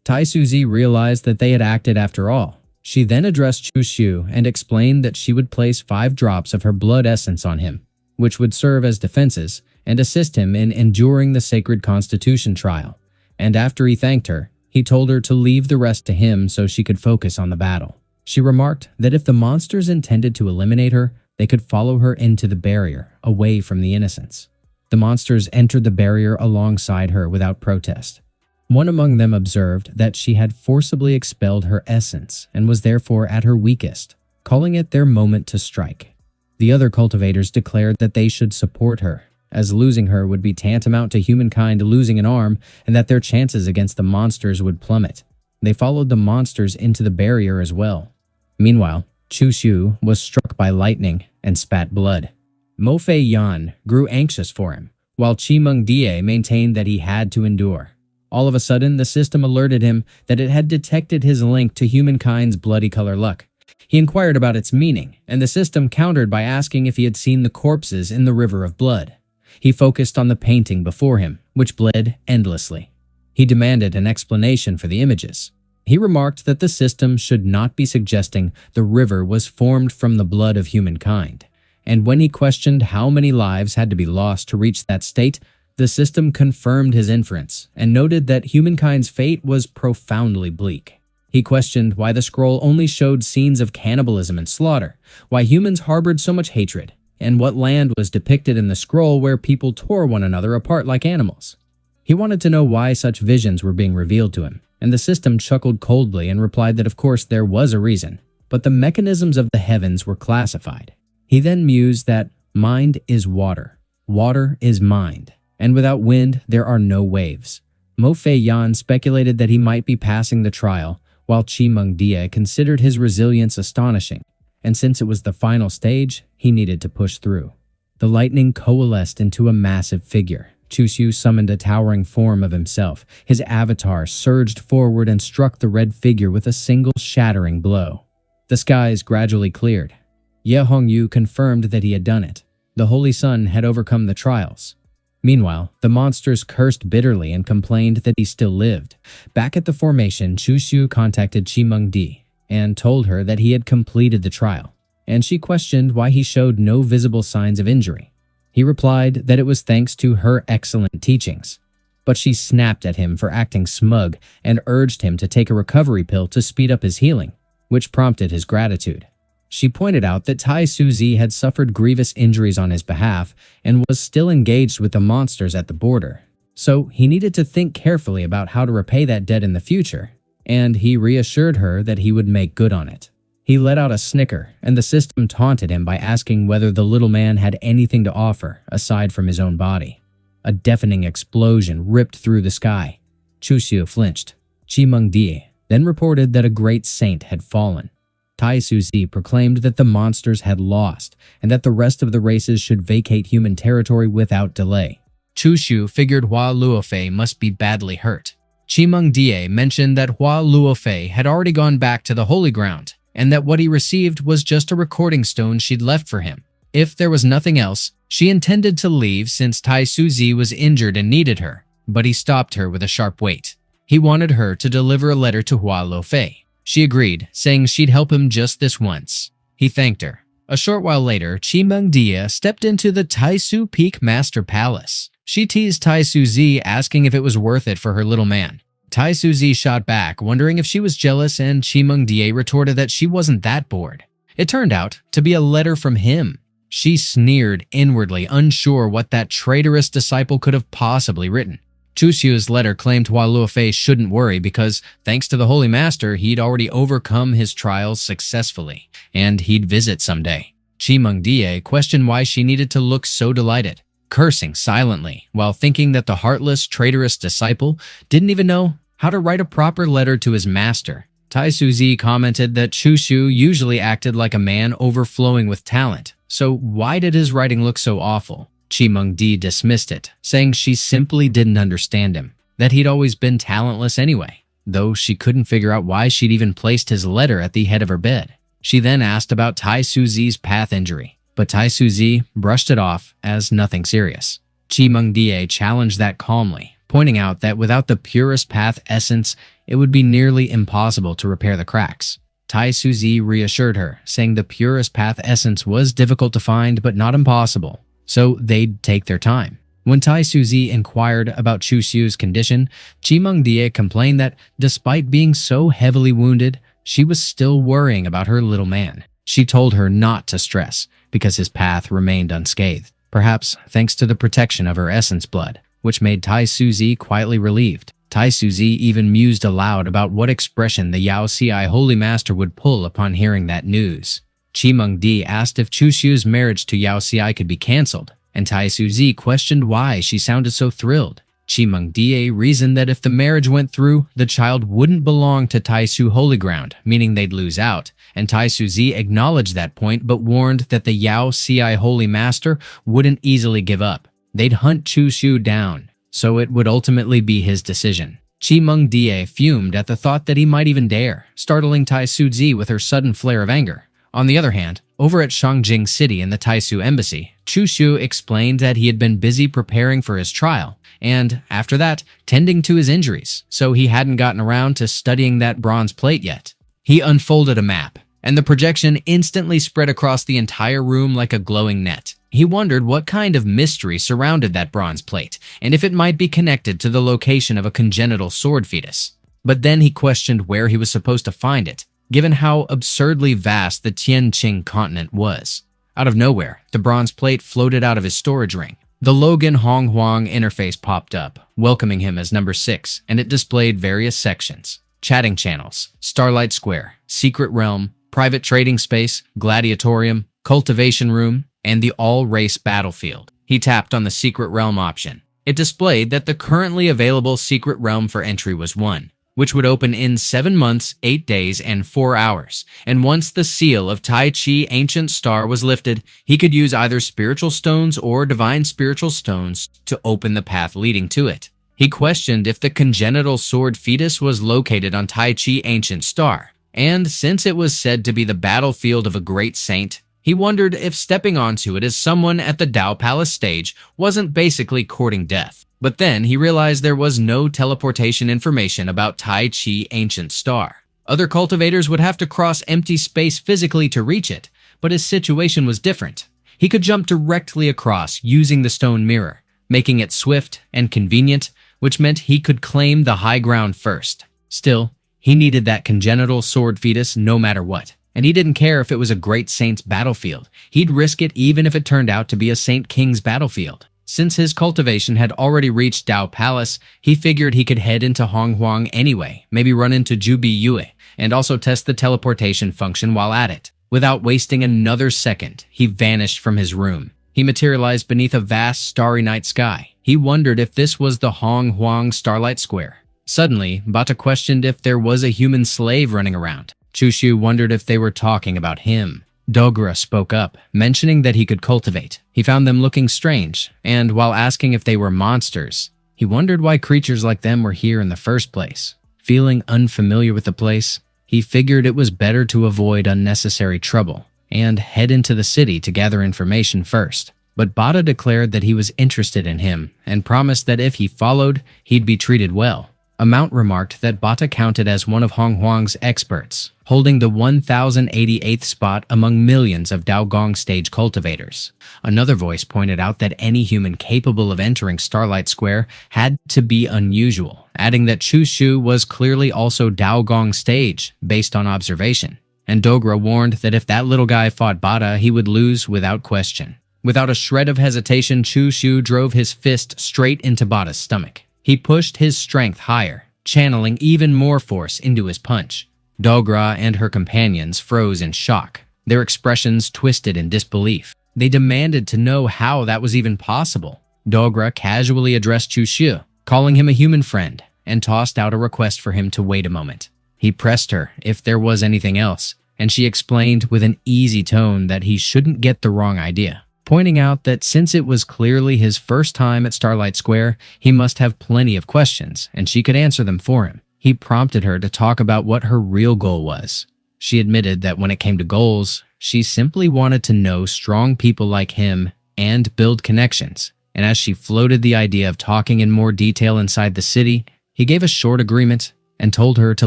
Tai Suzi realized that they had acted after all. She then addressed Chu Xiu and explained that she would place 5 drops of her blood essence on him, which would serve as defenses and assist him in enduring the sacred Constitution trial. And after he thanked her, he told her to leave the rest to him so she could focus on the battle. She remarked that if the monsters intended to eliminate her, they could follow her into the barrier, away from the innocents. The monsters entered the barrier alongside her without protest. One among them observed that she had forcibly expelled her essence and was therefore at her weakest, calling it their moment to strike. The other cultivators declared that they should support her, as losing her would be tantamount to humankind losing an arm and that their chances against the monsters would plummet. They followed the monsters into the barrier as well. Meanwhile, Chu Xiu was struck by lightning and spat blood. Mo Fei Yan grew anxious for him, while Qi Mengdi maintained that he had to endure. All of a sudden, the system alerted him that it had detected his link to humankind's bloody color luck. He inquired about its meaning, and the system countered by asking if he had seen the corpses in the river of blood. He focused on the painting before him, which bled endlessly. He demanded an explanation for the images. He remarked that the system should not be suggesting the river was formed from the blood of humankind. And when he questioned how many lives had to be lost to reach that state, the system confirmed his inference and noted that humankind's fate was profoundly bleak. He questioned why the scroll only showed scenes of cannibalism and slaughter, why humans harbored so much hatred, and what land was depicted in the scroll where people tore one another apart like animals. He wanted to know why such visions were being revealed to him, and the system chuckled coldly and replied that of course there was a reason, but the mechanisms of the heavens were classified. He then mused that mind is water, water is mind, and without wind there are no waves. Mo Fei Yan speculated that he might be passing the trial, while Qi Mengdi considered his resilience astonishing, and since it was the final stage, he needed to push through. The lightning coalesced into a massive figure. Chu Xiu summoned a towering form of himself. His avatar surged forward and struck the red figure with a single shattering blow. The skies gradually cleared. Ye Hongyu confirmed that he had done it. The Holy Sun had overcome the trials. Meanwhile, the monsters cursed bitterly and complained that he still lived. Back at the formation, Chu Xiu contacted Qimeng and told her that he had completed the trial, and she questioned why he showed no visible signs of injury. He replied that it was thanks to her excellent teachings. But she snapped at him for acting smug and urged him to take a recovery pill to speed up his healing, which prompted his gratitude. She pointed out that Tai Suzi had suffered grievous injuries on his behalf and was still engaged with the monsters at the border. So he needed to think carefully about how to repay that debt in the future, and he reassured her that he would make good on it. He let out a snicker, and the system taunted him by asking whether the little man had anything to offer aside from his own body. A deafening explosion ripped through the sky. Chu Xiu flinched. Qimeng then reported that a great saint had fallen. Tai Suzi proclaimed that the monsters had lost and that the rest of the races should vacate human territory without delay. Chu Xiu figured Hua Luofei must be badly hurt. Qimeng mentioned that Hua Luofei had already gone back to the Holy Ground and that what he received was just a recording stone she'd left for him. If there was nothing else, she intended to leave since Tai Suzi was injured and needed her, but he stopped her with a sharp weight. He wanted her to deliver a letter to Hua Luofei. She agreed, saying she'd help him just this once. He thanked her. A short while later, Qimeng stepped into the Taisu Peak Master Palace. She teased Tai Suzi, asking if it was worth it for her little man. Tai Suzi shot back, wondering if she was jealous, and Qimeng retorted that she wasn't that bored. It turned out to be a letter from him. She sneered inwardly, unsure what that traitorous disciple could have possibly written. Chu Xiu's letter claimed Hua Luofei shouldn't worry because, thanks to the Holy Master, he'd already overcome his trials successfully, and he'd visit someday. Qimeng questioned why she needed to look so delighted, cursing silently, while thinking that the heartless, traitorous disciple didn't even know how to write a proper letter to his master. Tai Suzi commented that Chu Xiu usually acted like a man overflowing with talent, so why did his writing look so awful? Qimeng dismissed it, saying she simply didn't understand him, that he'd always been talentless anyway, though she couldn't figure out why she'd even placed his letter at the head of her bed. She then asked about Tai Suzi's path injury, but Tai Suzi brushed it off as nothing serious. Qimeng challenged that calmly, pointing out that without the purest path essence, it would be nearly impossible to repair the cracks. Tai Suzi reassured her, saying the purest path essence was difficult to find but not impossible, so they'd take their time. When Tai Suzi inquired about Chu Xiu's condition, Qimeng complained that despite being so heavily wounded, she was still worrying about her little man. She told her not to stress, because his path remained unscathed, perhaps thanks to the protection of her essence blood, which made Tai Suzi quietly relieved. Tai Suzi even mused aloud about what expression the Yao Ci Holy Master would pull upon hearing that news. Qimeng asked if Chu Xiu's marriage to Yao Ci could be cancelled, and Tai Suzi questioned why she sounded so thrilled. Qimeng reasoned that if the marriage went through, the child wouldn't belong to Taisu Holy Ground, meaning they'd lose out, and Tai Suzi acknowledged that point but warned that the Yao Ci Holy Master wouldn't easily give up. They'd hunt Chu Xiu down, so it would ultimately be his decision. Qimeng fumed at the thought that he might even dare, startling Tai Suzi with her sudden flare of anger. On the other hand, over at Shangjing City in the Taisu Embassy, Chu Xiu explained that he had been busy preparing for his trial, and, after that, tending to his injuries, so he hadn't gotten around to studying that bronze plate yet. He unfolded a map, and the projection instantly spread across the entire room like a glowing net. He wondered what kind of mystery surrounded that bronze plate, and if it might be connected to the location of a congenital sword fetus. But then he questioned where he was supposed to find it, given how absurdly vast the Tianqing continent was. Out of nowhere, the bronze plate floated out of his storage ring. The Logan Honghuang interface popped up, welcoming him as number 6, and it displayed various sections: chatting channels, Starlight Square, Secret Realm, Private Trading Space, Gladiatorium, Cultivation Room, and the All-Race Battlefield. He tapped on the Secret Realm option. It displayed that the currently available Secret Realm for entry was 1, which would open in 7 months, 8 days, and 4 hours. And once the seal of Tai Chi Ancient Star was lifted, he could use either spiritual stones or divine spiritual stones to open the path leading to it. He questioned if the congenital sword fetus was located on Tai Chi Ancient Star, and since it was said to be the battlefield of a great saint, He wondered if stepping onto it as someone at the Dao Palace stage wasn't basically courting death. But then he realized there was no teleportation information about Tai Chi Ancient Star. Other cultivators would have to cross empty space physically to reach it, but his situation was different. He could jump directly across using the stone mirror, making it swift and convenient, which meant he could claim the high ground first. Still, he needed that congenital sword fetus no matter what. And he didn't care if it was a great saint's battlefield. He'd risk it even if it turned out to be a Saint King's battlefield. Since his cultivation had already reached Dao Palace, he figured he could head into Honghuang anyway, maybe run into Jubi Yue, and also test the teleportation function while at it. Without wasting another second, he vanished from his room. He materialized beneath a vast starry night sky. He wondered if this was the Honghuang Starlight Square. Suddenly, Bata questioned if there was a human slave running around. Chushu wondered if they were talking about him. Dogra spoke up, mentioning that he could cultivate. He found them looking strange, and while asking if they were monsters, he wondered why creatures like them were here in the first place. Feeling unfamiliar with the place, he figured it was better to avoid unnecessary trouble and head into the city to gather information first. But Bata declared that he was interested in him and promised that if he followed, he'd be treated well. Amount remarked that Bata counted as one of Honghuang's experts, holding the 1088th spot among millions of Daogong stage cultivators. Another voice pointed out that any human capable of entering Starlight Square had to be unusual, adding that Chushu was clearly also Daogong stage, based on observation. And Dogra warned that if that little guy fought Bata, he would lose without question. Without a shred of hesitation, Chushu drove his fist straight into Bata's stomach. He pushed his strength higher, channeling even more force into his punch. Dogra and her companions froze in shock, their expressions twisted in disbelief. They demanded to know how that was even possible. Dogra casually addressed Chushu, calling him a human friend, and tossed out a request for him to wait a moment. He pressed her if there was anything else, and she explained with an easy tone that he shouldn't get the wrong idea, pointing out that since it was clearly his first time at Starlight Square, he must have plenty of questions, and she could answer them for him. He prompted her to talk about what her real goal was. She admitted that when it came to goals, she simply wanted to know strong people like him and build connections. And as she floated the idea of talking in more detail inside the city, he gave a short agreement and told her to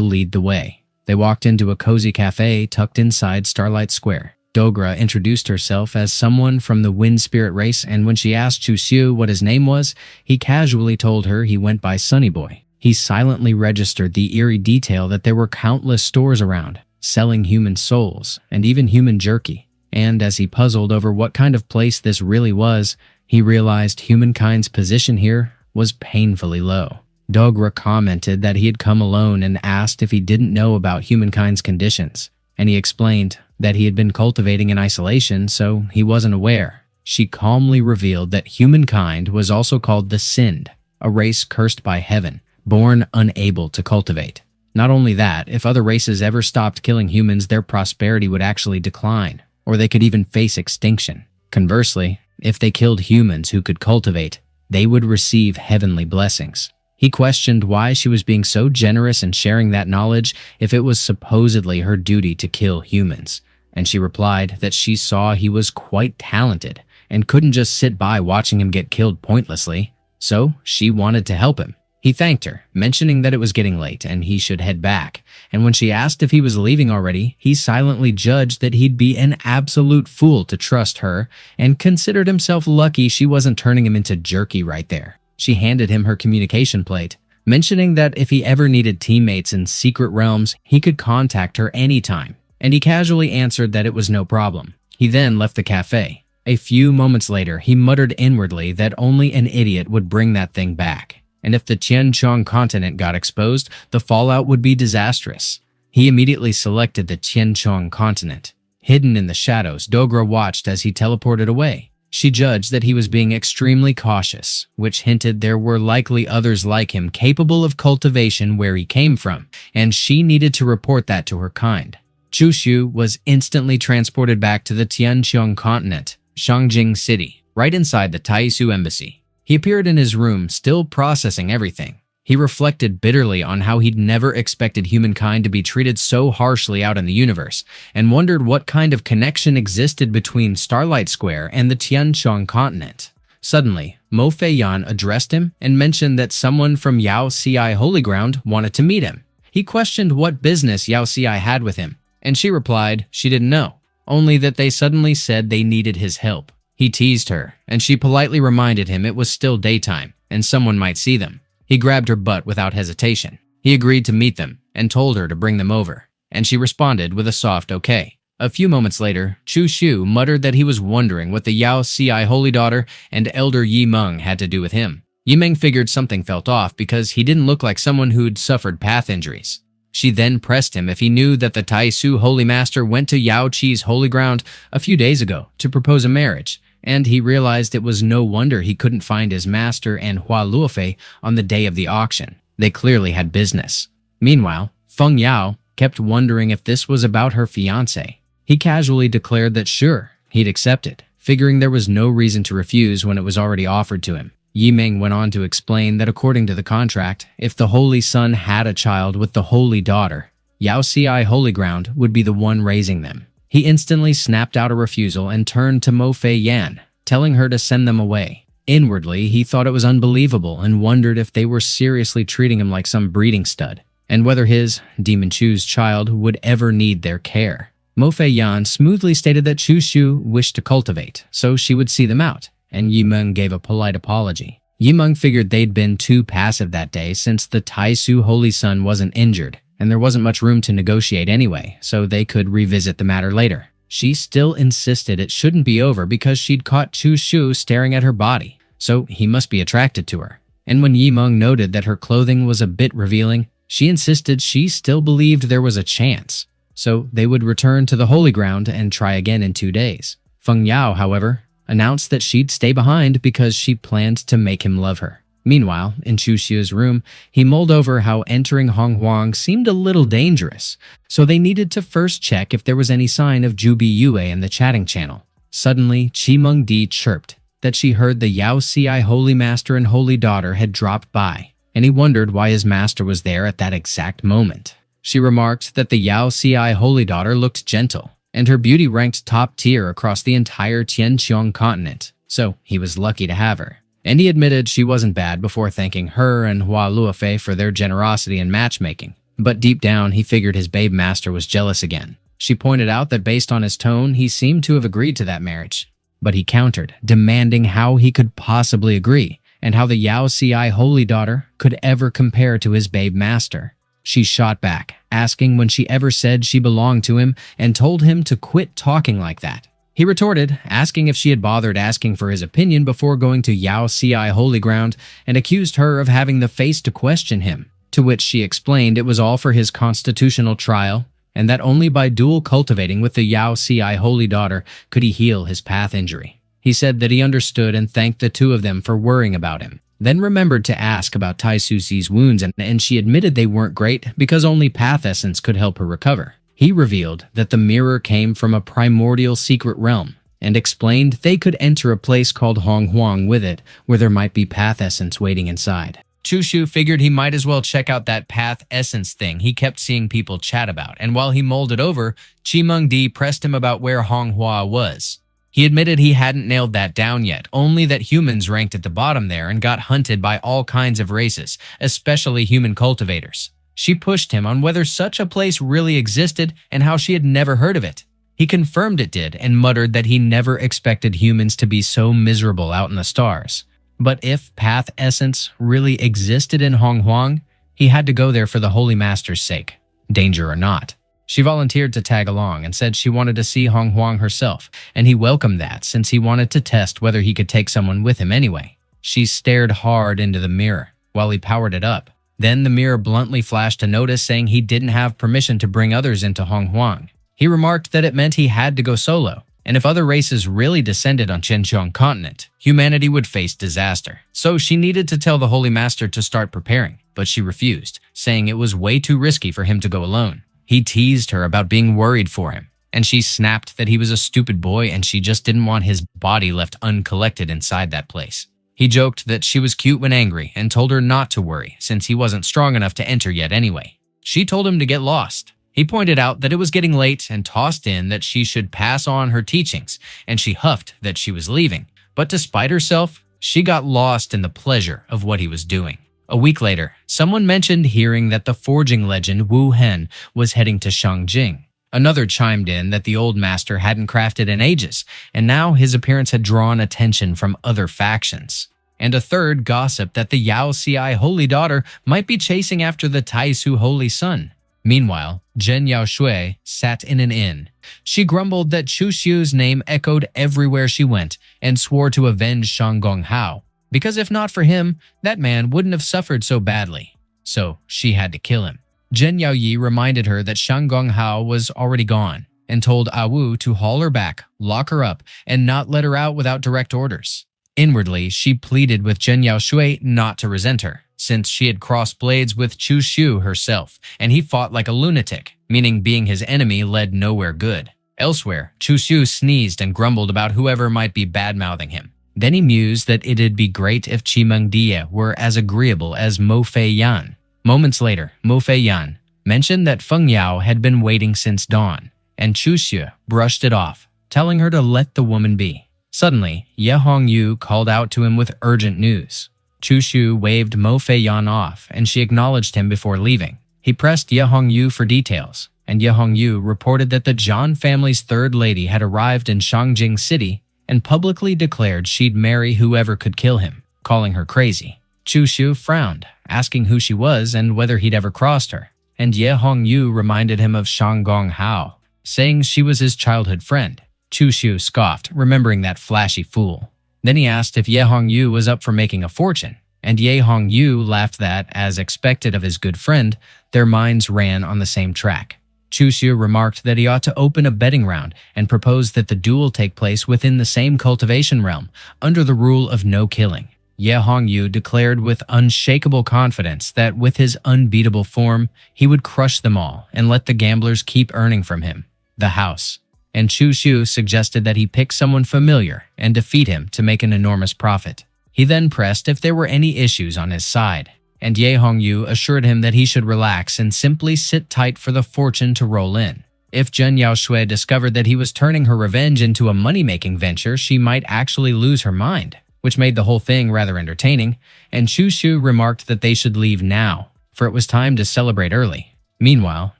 lead the way. They walked into a cozy cafe tucked inside Starlight Square. Dogra introduced herself as someone from the Wind Spirit race, and when she asked Chushu what his name was, he casually told her he went by Sunny Boy. He silently registered the eerie detail that there were countless stores around, selling human souls and even human jerky. And as he puzzled over what kind of place this really was, he realized humankind's position here was painfully low. Dogra commented that he had come alone and asked if he didn't know about humankind's conditions, and he explained that he had been cultivating in isolation, so he wasn't aware. She calmly revealed that humankind was also called the Sind, a race cursed by heaven, born unable to cultivate. Not only that, if other races ever stopped killing humans, their prosperity would actually decline, or they could even face extinction. Conversely, if they killed humans who could cultivate, they would receive heavenly blessings. He questioned why she was being so generous and sharing that knowledge if it was supposedly her duty to kill humans, and she replied that she saw he was quite talented and couldn't just sit by watching him get killed pointlessly, so she wanted to help him. He thanked her, mentioning that it was getting late and he should head back, and when she asked if he was leaving already, he silently judged that he'd be an absolute fool to trust her and considered himself lucky she wasn't turning him into jerky right there. She handed him her communication plate, mentioning that if he ever needed teammates in secret realms, he could contact her anytime, and he casually answered that it was no problem. He then left the cafe. A few moments later, he muttered inwardly that only an idiot would bring that thing back, and if the Qianchong continent got exposed, the fallout would be disastrous. He immediately selected the Qianchong continent. Hidden in the shadows, Dogra watched as he teleported away. She judged that he was being extremely cautious, which hinted there were likely others like him capable of cultivation where he came from, and she needed to report that to her kind. Chushu was instantly transported back to the Tianqiong continent, Shangjing City, right inside the Taisu embassy. He appeared in his room, still processing everything. He reflected bitterly on how he'd never expected humankind to be treated so harshly out in the universe, and wondered what kind of connection existed between Starlight Square and the Tianqiang continent. Suddenly, Mo Feiyan addressed him and mentioned that someone from Yao Ci Holy Ground wanted to meet him. He questioned what business Yao Ci had with him, and she replied she didn't know, only that they suddenly said they needed his help. He teased her, and she politely reminded him it was still daytime, and someone might see them. He grabbed her butt without hesitation. He agreed to meet them and told her to bring them over, and she responded with a soft okay. A few moments later, Chu Shu muttered that he was wondering what the Yao Ci Holy Daughter and Elder Yi Meng had to do with him. Yi Meng figured something felt off because he didn't look like someone who'd suffered path injuries. She then pressed him if he knew that the Tai Su Holy Master went to Yao Qi's holy ground a few days ago to propose a marriage, and he realized it was no wonder he couldn't find his master and Hua Luofei on the day of the auction. They clearly had business. Meanwhile, Feng Yao kept wondering if this was about her fiancé. He casually declared that sure, he'd accept it, figuring there was no reason to refuse when it was already offered to him. Yi Meng went on to explain that according to the contract, if the Holy Son had a child with the Holy Daughter, Yao Ci Holy Ground would be the one raising them. He instantly snapped out a refusal and turned to Mo Feiyan, telling her to send them away. Inwardly, he thought it was unbelievable and wondered if they were seriously treating him like some breeding stud, and whether his, Demon Chu's child, would ever need their care. Mo Feiyan smoothly stated that Chu Shu wished to cultivate, so she would see them out, and Yi Meng gave a polite apology. Yi Meng figured they'd been too passive that day since the Tai Su Holy Son wasn't injured, and there wasn't much room to negotiate anyway, so they could revisit the matter later. She still insisted it shouldn't be over because she'd caught Chu Shu staring at her body, so he must be attracted to her. And when Yi Meng noted that her clothing was a bit revealing, she insisted she still believed there was a chance. So they would return to the Holy Ground and try again in 2 days. Feng Yao, however, announced that she'd stay behind because she planned to make him love her. Meanwhile, in Chu Xiu's room, he mulled over how entering Hong Huang seemed a little dangerous, so they needed to first check if there was any sign of Zhu Yue in the chatting channel. Suddenly, Qi Meng Di chirped that she heard the Yao Ci Holy Master and Holy Daughter had dropped by, and he wondered why his master was there at that exact moment. She remarked that the Yao Ci Holy Daughter looked gentle, and her beauty ranked top tier across the entire Tianqiang continent, so he was lucky to have her. And he admitted she wasn't bad before thanking her and Hua Luofei for their generosity in matchmaking. But deep down, he figured his babe master was jealous again. She pointed out that based on his tone, he seemed to have agreed to that marriage. But he countered, demanding how he could possibly agree, and how the Yao Ci Holy Daughter could ever compare to his babe master. She shot back, asking when she ever said she belonged to him, and told him to quit talking like that. He retorted, asking if she had bothered asking for his opinion before going to Yao Ci Holy Ground, and accused her of having the face to question him, to which she explained it was all for his constitutional trial, and that only by dual cultivating with the Yao Ci Holy Daughter could he heal his path injury. He said that he understood and thanked the two of them for worrying about him, then remembered to ask about Tai Susi's wounds, and she admitted they weren't great because only path essence could help her recover. He revealed that the mirror came from a primordial secret realm, and explained they could enter a place called Hong Huang with it, where there might be path essence waiting inside. Chu Shu figured he might as well check out that path essence thing he kept seeing people chat about, and while he mulled it over, Qi Meng Di pressed him about where Hong Hua was. He admitted he hadn't nailed that down yet, only that humans ranked at the bottom there and got hunted by all kinds of races, especially human cultivators. She pushed him on whether such a place really existed and how she had never heard of it. He confirmed it did and muttered that he never expected humans to be so miserable out in the stars. But if path essence really existed in Hong Huang, he had to go there for the Holy Master's sake, danger or not. She volunteered to tag along and said she wanted to see Hong Huang herself, and he welcomed that since he wanted to test whether he could take someone with him anyway. She stared hard into the mirror while he powered it up. Then the mirror bluntly flashed a notice saying he didn't have permission to bring others into Hong Huang. He remarked that it meant he had to go solo, and if other races really descended on Tianqiang continent, humanity would face disaster. So she needed to tell the Holy Master to start preparing, but she refused, saying it was way too risky for him to go alone. He teased her about being worried for him, and she snapped that he was a stupid boy and she just didn't want his body left uncollected inside that place. He joked that she was cute when angry and told her not to worry since he wasn't strong enough to enter yet anyway. She told him to get lost. He pointed out that it was getting late and tossed in that she should pass on her teachings, and she huffed that she was leaving. But despite herself, she got lost in the pleasure of what he was doing. A week later, someone mentioned hearing that the forging legend Wu Hen was heading to Shangjing. Another chimed in that the old master hadn't crafted in ages, and now his appearance had drawn attention from other factions. And a third gossiped that the Yao Ci holy daughter might be chasing after the Taisu holy son. Meanwhile, Zhen Yaoshui sat in an inn. She grumbled that Chu Xiu's name echoed everywhere she went and swore to avenge Shang Gonghao, because if not for him, that man wouldn't have suffered so badly. So she had to kill him. Zhen Yaoyi reminded her that Shang Gonghao was already gone and told Wu to haul her back, lock her up, and not let her out without direct orders. Inwardly, she pleaded with Zhen Yaoshui not to resent her, since she had crossed blades with Chu Xiu herself, and he fought like a lunatic, meaning being his enemy led nowhere good. Elsewhere, Chu Xiu sneezed and grumbled about whoever might be bad-mouthing him. Then he mused that it'd be great if Qimeng Die were as agreeable as Mo Fei Yan. Moments later, Mo Fei Yan mentioned that Feng Yao had been waiting since dawn, and Chu Xiu brushed it off, telling her to let the woman be. Suddenly, Ye Hongyu called out to him with urgent news. Chu Xiu waved Mo Fei Yan off, and she acknowledged him before leaving. He pressed Ye Hongyu for details, and Ye Hongyu reported that the Zhan family's third lady had arrived in Shangjing City and publicly declared she'd marry whoever could kill him, calling her crazy. Chu Xiu frowned, asking who she was and whether he'd ever crossed her, and Ye Hongyu reminded him of Shang Gonghao, saying she was his childhood friend. Chu Xiu scoffed, remembering that flashy fool. Then he asked if Ye Hongyu was up for making a fortune, and Ye Hongyu laughed that, as expected of his good friend, their minds ran on the same track. Chu Xiu remarked that he ought to open a betting round and proposed that the duel take place within the same cultivation realm, under the rule of no killing. Ye Hongyu declared with unshakable confidence that with his unbeatable form, he would crush them all and let the gamblers keep earning from him the house. And Chu Xiu suggested that he pick someone familiar and defeat him to make an enormous profit. He then pressed if there were any issues on his side, and Ye Hongyu assured him that he should relax and simply sit tight for the fortune to roll in. If Zhen Yaoshui discovered that he was turning her revenge into a money-making venture, she might actually lose her mind, which made the whole thing rather entertaining, and Chu Xiu remarked that they should leave now, for it was time to celebrate early. Meanwhile,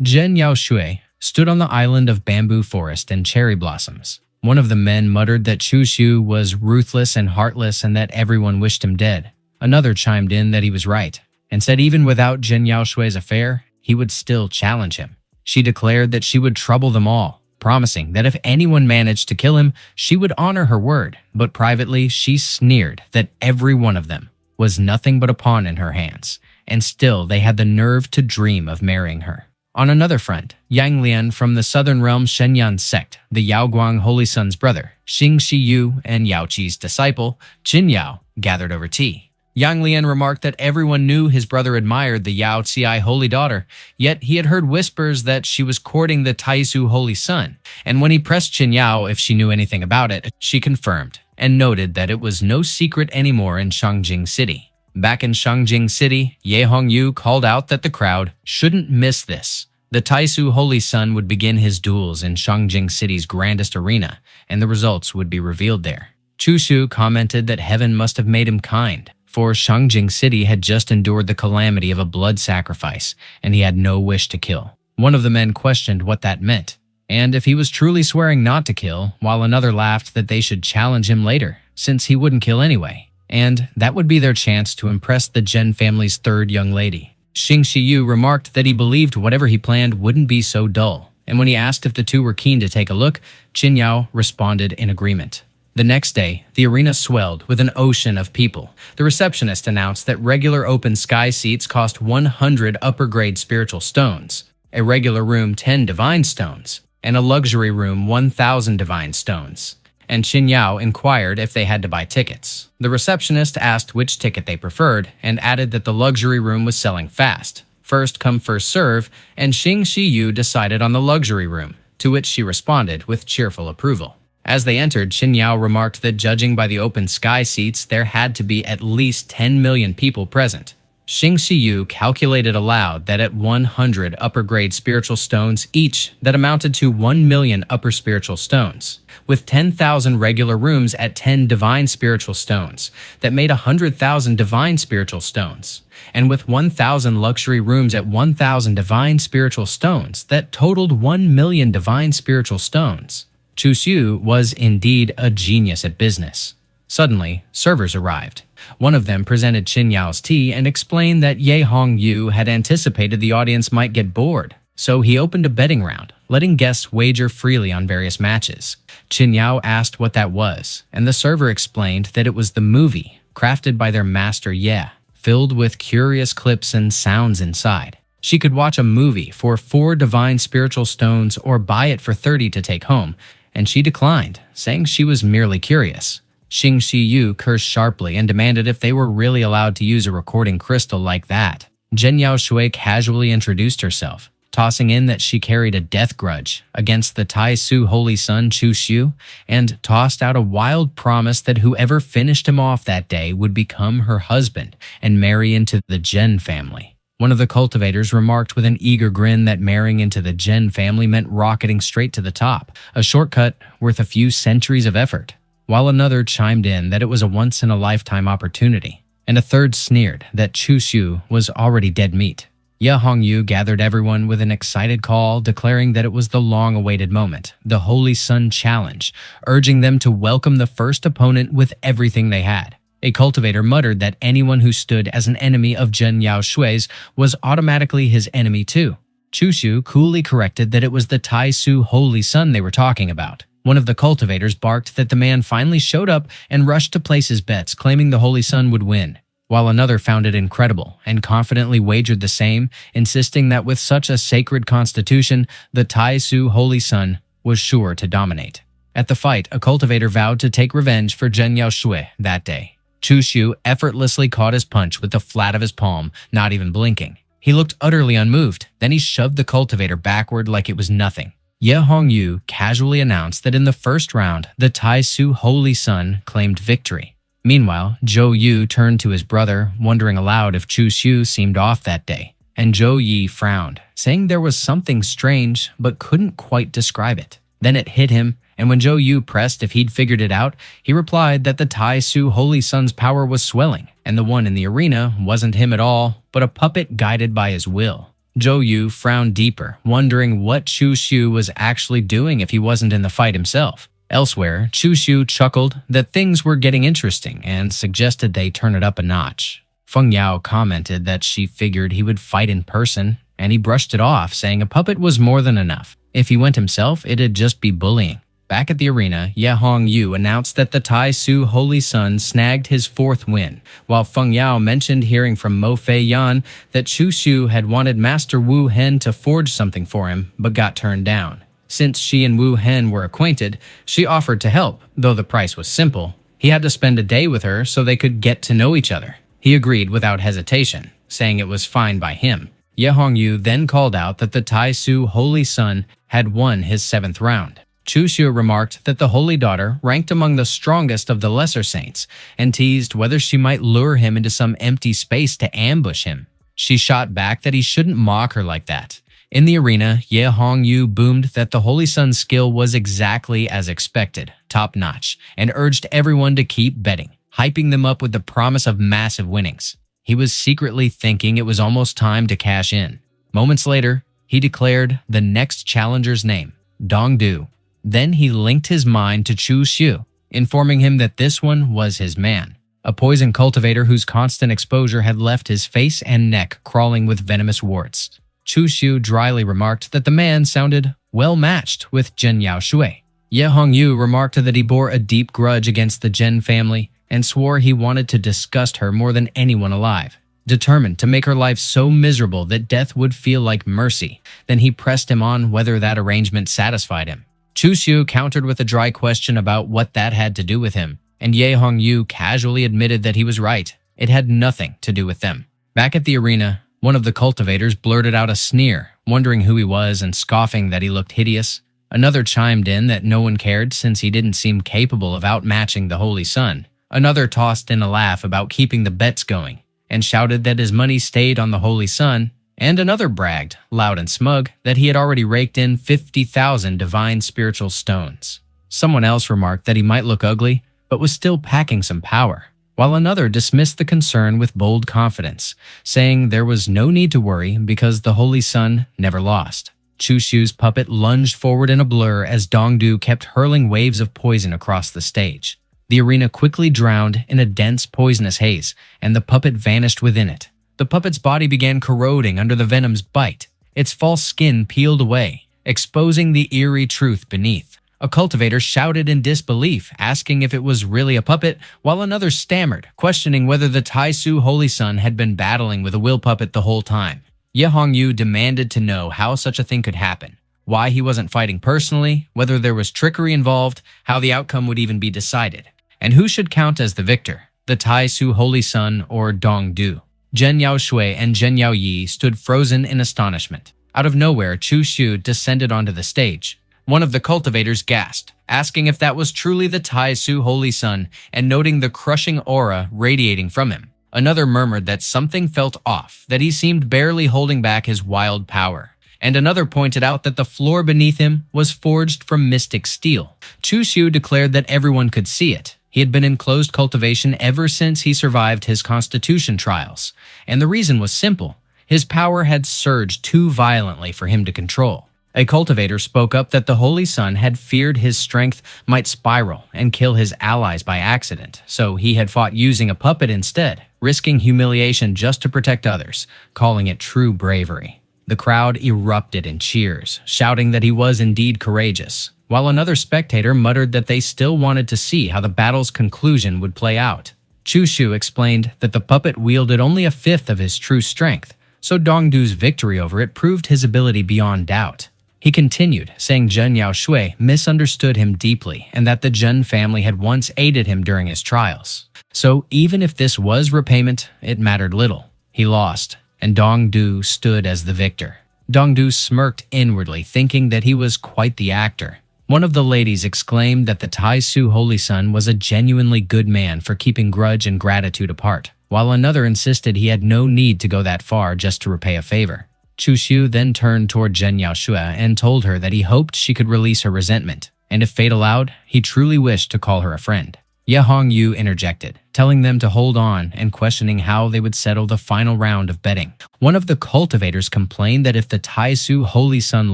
Zhen Yaoshui stood on the island of bamboo forest and cherry blossoms. One of the men muttered that Chu Xiu was ruthless and heartless and that everyone wished him dead. Another chimed in that he was right, and said even without Zhen Yaoshui's affair, he would still challenge him. She declared that she would trouble them all, promising that if anyone managed to kill him, she would honor her word, but privately she sneered that every one of them was nothing but a pawn in her hands, and still they had the nerve to dream of marrying her. On another front, Yang Lian from the southern realm Shenyan sect, the Yaoguang Holy Son's brother, Xing Shiyu, and Yao Qi's disciple, Jin Yao, gathered over tea. Yang Lian remarked that everyone knew his brother admired the Yao Ci holy daughter, yet he had heard whispers that she was courting the Taisu holy son, and when he pressed Qin Yao if she knew anything about it, she confirmed, and noted that it was no secret anymore in Shangjing City. Back in Shangjing City, Ye Hongyu called out that the crowd shouldn't miss this. The Taisu Holy Son would begin his duels in Shangjing City's grandest arena, and the results would be revealed there. Chu Xiu commented that heaven must have made him kind, for Shangjing City had just endured the calamity of a blood sacrifice, and he had no wish to kill. One of the men questioned what that meant, and if he was truly swearing not to kill, while another laughed that they should challenge him later, since he wouldn't kill anyway. And that would be their chance to impress the Zhen family's third young lady. Xing Shiyu remarked that he believed whatever he planned wouldn't be so dull, and when he asked if the two were keen to take a look, Qin Yao responded in agreement. The next day, the arena swelled with an ocean of people. The receptionist announced that regular open sky seats cost 100 upper-grade spiritual stones, a regular room 10 divine stones, and a luxury room 1,000 divine stones. And Qin Yao inquired if they had to buy tickets. The receptionist asked which ticket they preferred and added that the luxury room was selling fast. First come, first serve, and Xing Shiyu decided on the luxury room, to which she responded with cheerful approval. As they entered, Qin Yao remarked that judging by the open sky seats, there had to be at least 10 million people present. Xing Shiyu calculated aloud that at 100 upper-grade spiritual stones each, that amounted to 1 million upper spiritual stones, with 10,000 regular rooms at 10 divine spiritual stones, that made 100,000 divine spiritual stones, and with 1,000 luxury rooms at 1,000 divine spiritual stones, that totaled 1 million divine spiritual stones. Chu Xiu was indeed a genius at business. Suddenly, servers arrived. One of them presented Qin Yao's tea and explained that Ye Hongyu had anticipated the audience might get bored, so he opened a betting round, letting guests wager freely on various matches. Qin Yao asked what that was, and the server explained that it was the movie, crafted by their master Ye, filled with curious clips and sounds inside. She could watch a movie for 4 divine spiritual stones or buy it for 30 to take home, and she declined, saying she was merely curious. Xing Shiyu cursed sharply and demanded if they were really allowed to use a recording crystal like that. Zhen Yaoshui casually introduced herself, tossing in that she carried a death grudge against the Tai Su holy son Chu Xiu, and tossed out a wild promise that whoever finished him off that day would become her husband and marry into the Zhen family. One of the cultivators remarked with an eager grin that marrying into the Zhen family meant rocketing straight to the top, a shortcut worth a few centuries of effort, while another chimed in that it was a once-in-a-lifetime opportunity, and a third sneered that Chu Xiu was already dead meat. Ye Hongyu gathered everyone with an excited call, declaring that it was the long-awaited moment, the Holy Sun Challenge, urging them to welcome the first opponent with everything they had. A cultivator muttered that anyone who stood as an enemy of Zhen Yaoshui's was automatically his enemy too. Chu Xiu coolly corrected that it was the Tai Su Holy Sun they were talking about. One of the cultivators barked that the man finally showed up and rushed to place his bets, claiming the Holy Sun would win, while another found it incredible and confidently wagered the same, insisting that with such a sacred constitution, the Tai Su Holy Sun was sure to dominate. At the fight, a cultivator vowed to take revenge for Zhen Yaoshui that day. Chu Xiu effortlessly caught his punch with the flat of his palm, not even blinking. He looked utterly unmoved, then he shoved the cultivator backward like it was nothing. Ye Hongyu casually announced that in the first round, the Tai Su Holy Sun claimed victory. Meanwhile, Zhou Yu turned to his brother, wondering aloud if Chu Xiu seemed off that day, and Zhou Yi frowned, saying there was something strange but couldn't quite describe it. Then it hit him, and when Zhou Yu pressed if he'd figured it out, he replied that the Tai Su Holy Sun's power was swelling, and the one in the arena wasn't him at all, but a puppet guided by his will. Zhou Yu frowned deeper, wondering what Chu Xiu was actually doing if he wasn't in the fight himself. Elsewhere, Chu Xiu chuckled that things were getting interesting and suggested they turn it up a notch. Feng Yao commented that she figured he would fight in person, and he brushed it off, saying a puppet was more than enough. If he went himself, it'd just be bullying. Back at the arena, Ye Hongyu announced that the Tai Su Holy Sun snagged his 4th win, while Feng Yao mentioned hearing from Mo Fei Yan that Chu Xiu had wanted Master Wu Hen to forge something for him, but got turned down. Since she and Wu Hen were acquainted, she offered to help, though the price was simple. He had to spend a day with her so they could get to know each other. He agreed without hesitation, saying it was fine by him. Ye Hongyu then called out that the Tai Su Holy Sun had won his 7th round. Chu Xiu remarked that the Holy Daughter ranked among the strongest of the lesser saints, and teased whether she might lure him into some empty space to ambush him. She shot back that he shouldn't mock her like that. In the arena, Ye Hongyu boomed that the Holy Sun's skill was exactly as expected, top-notch, and urged everyone to keep betting, hyping them up with the promise of massive winnings. He was secretly thinking it was almost time to cash in. Moments later, he declared the next challenger's name, Dongdu. Then he linked his mind to Chu Xiu, informing him that this one was his man, a poison cultivator whose constant exposure had left his face and neck crawling with venomous warts. Chu Xiu dryly remarked that the man sounded well-matched with Zhen Yaoshui. Ye Hongyu remarked that he bore a deep grudge against the Zhen family and swore he wanted to disgust her more than anyone alive. Determined to make her life so miserable that death would feel like mercy, then he pressed him on whether that arrangement satisfied him. Chu Xiu countered with a dry question about what that had to do with him, and Ye Hongyu casually admitted that he was right. It had nothing to do with them. Back at the arena, one of the cultivators blurted out a sneer, wondering who he was and scoffing that he looked hideous. Another chimed in that no one cared since he didn't seem capable of outmatching the Holy Sun. Another tossed in a laugh about keeping the bets going and shouted that his money stayed on the Holy Sun. And another bragged, loud and smug, that he had already raked in 50,000 divine spiritual stones. Someone else remarked that he might look ugly, but was still packing some power, while another dismissed the concern with bold confidence, saying there was no need to worry because the Holy Sun never lost. Chushu's puppet lunged forward in a blur as Dongdu kept hurling waves of poison across the stage. The arena quickly drowned in a dense poisonous haze, and the puppet vanished within it. The puppet's body began corroding under the venom's bite. Its false skin peeled away, exposing the eerie truth beneath. A cultivator shouted in disbelief, asking if it was really a puppet, while another stammered, questioning whether the Taisu Holy Sun had been battling with a will puppet the whole time. Ye Hongyu demanded to know how such a thing could happen, why he wasn't fighting personally, whether there was trickery involved, how the outcome would even be decided, and who should count as the victor, the Taisu Holy Sun or Dongdu. Zhen Yaoshui and Zhen Yaoyi stood frozen in astonishment. Out of nowhere, Chu Shu descended onto the stage. One of the cultivators gasped, asking if that was truly the Taisu Holy Sun and noting the crushing aura radiating from him. Another murmured that something felt off, that he seemed barely holding back his wild power. And another pointed out that the floor beneath him was forged from mystic steel. Chu Shu declared that everyone could see it. He had been in closed cultivation ever since he survived his constitution trials, and the reason was simple. His power had surged too violently for him to control. A cultivator spoke up that the Holy Sun had feared his strength might spiral and kill his allies by accident, so he had fought using a puppet instead, risking humiliation just to protect others, calling it true bravery. The crowd erupted in cheers, shouting that he was indeed courageous, while another spectator muttered that they still wanted to see how the battle's conclusion would play out. Chu Shu explained that the puppet wielded only a fifth of his true strength, so Dongdu's victory over it proved his ability beyond doubt. He continued, saying Zhen Yaoshui misunderstood him deeply and that the Zhen family had once aided him during his trials. So even if this was repayment, it mattered little. He lost, and Dongdu stood as the victor. Dongdu smirked inwardly, thinking that he was quite the actor. One of the ladies exclaimed that the Taisu Holy Sun was a genuinely good man for keeping grudge and gratitude apart, while another insisted he had no need to go that far just to repay a favor. Chu Shu then turned toward Zhen Yaoshui and told her that he hoped she could release her resentment, and if fate allowed, he truly wished to call her a friend. Ye Hongyu interjected, telling them to hold on and questioning how they would settle the final round of betting. One of the cultivators complained that if the Taisu Holy Sun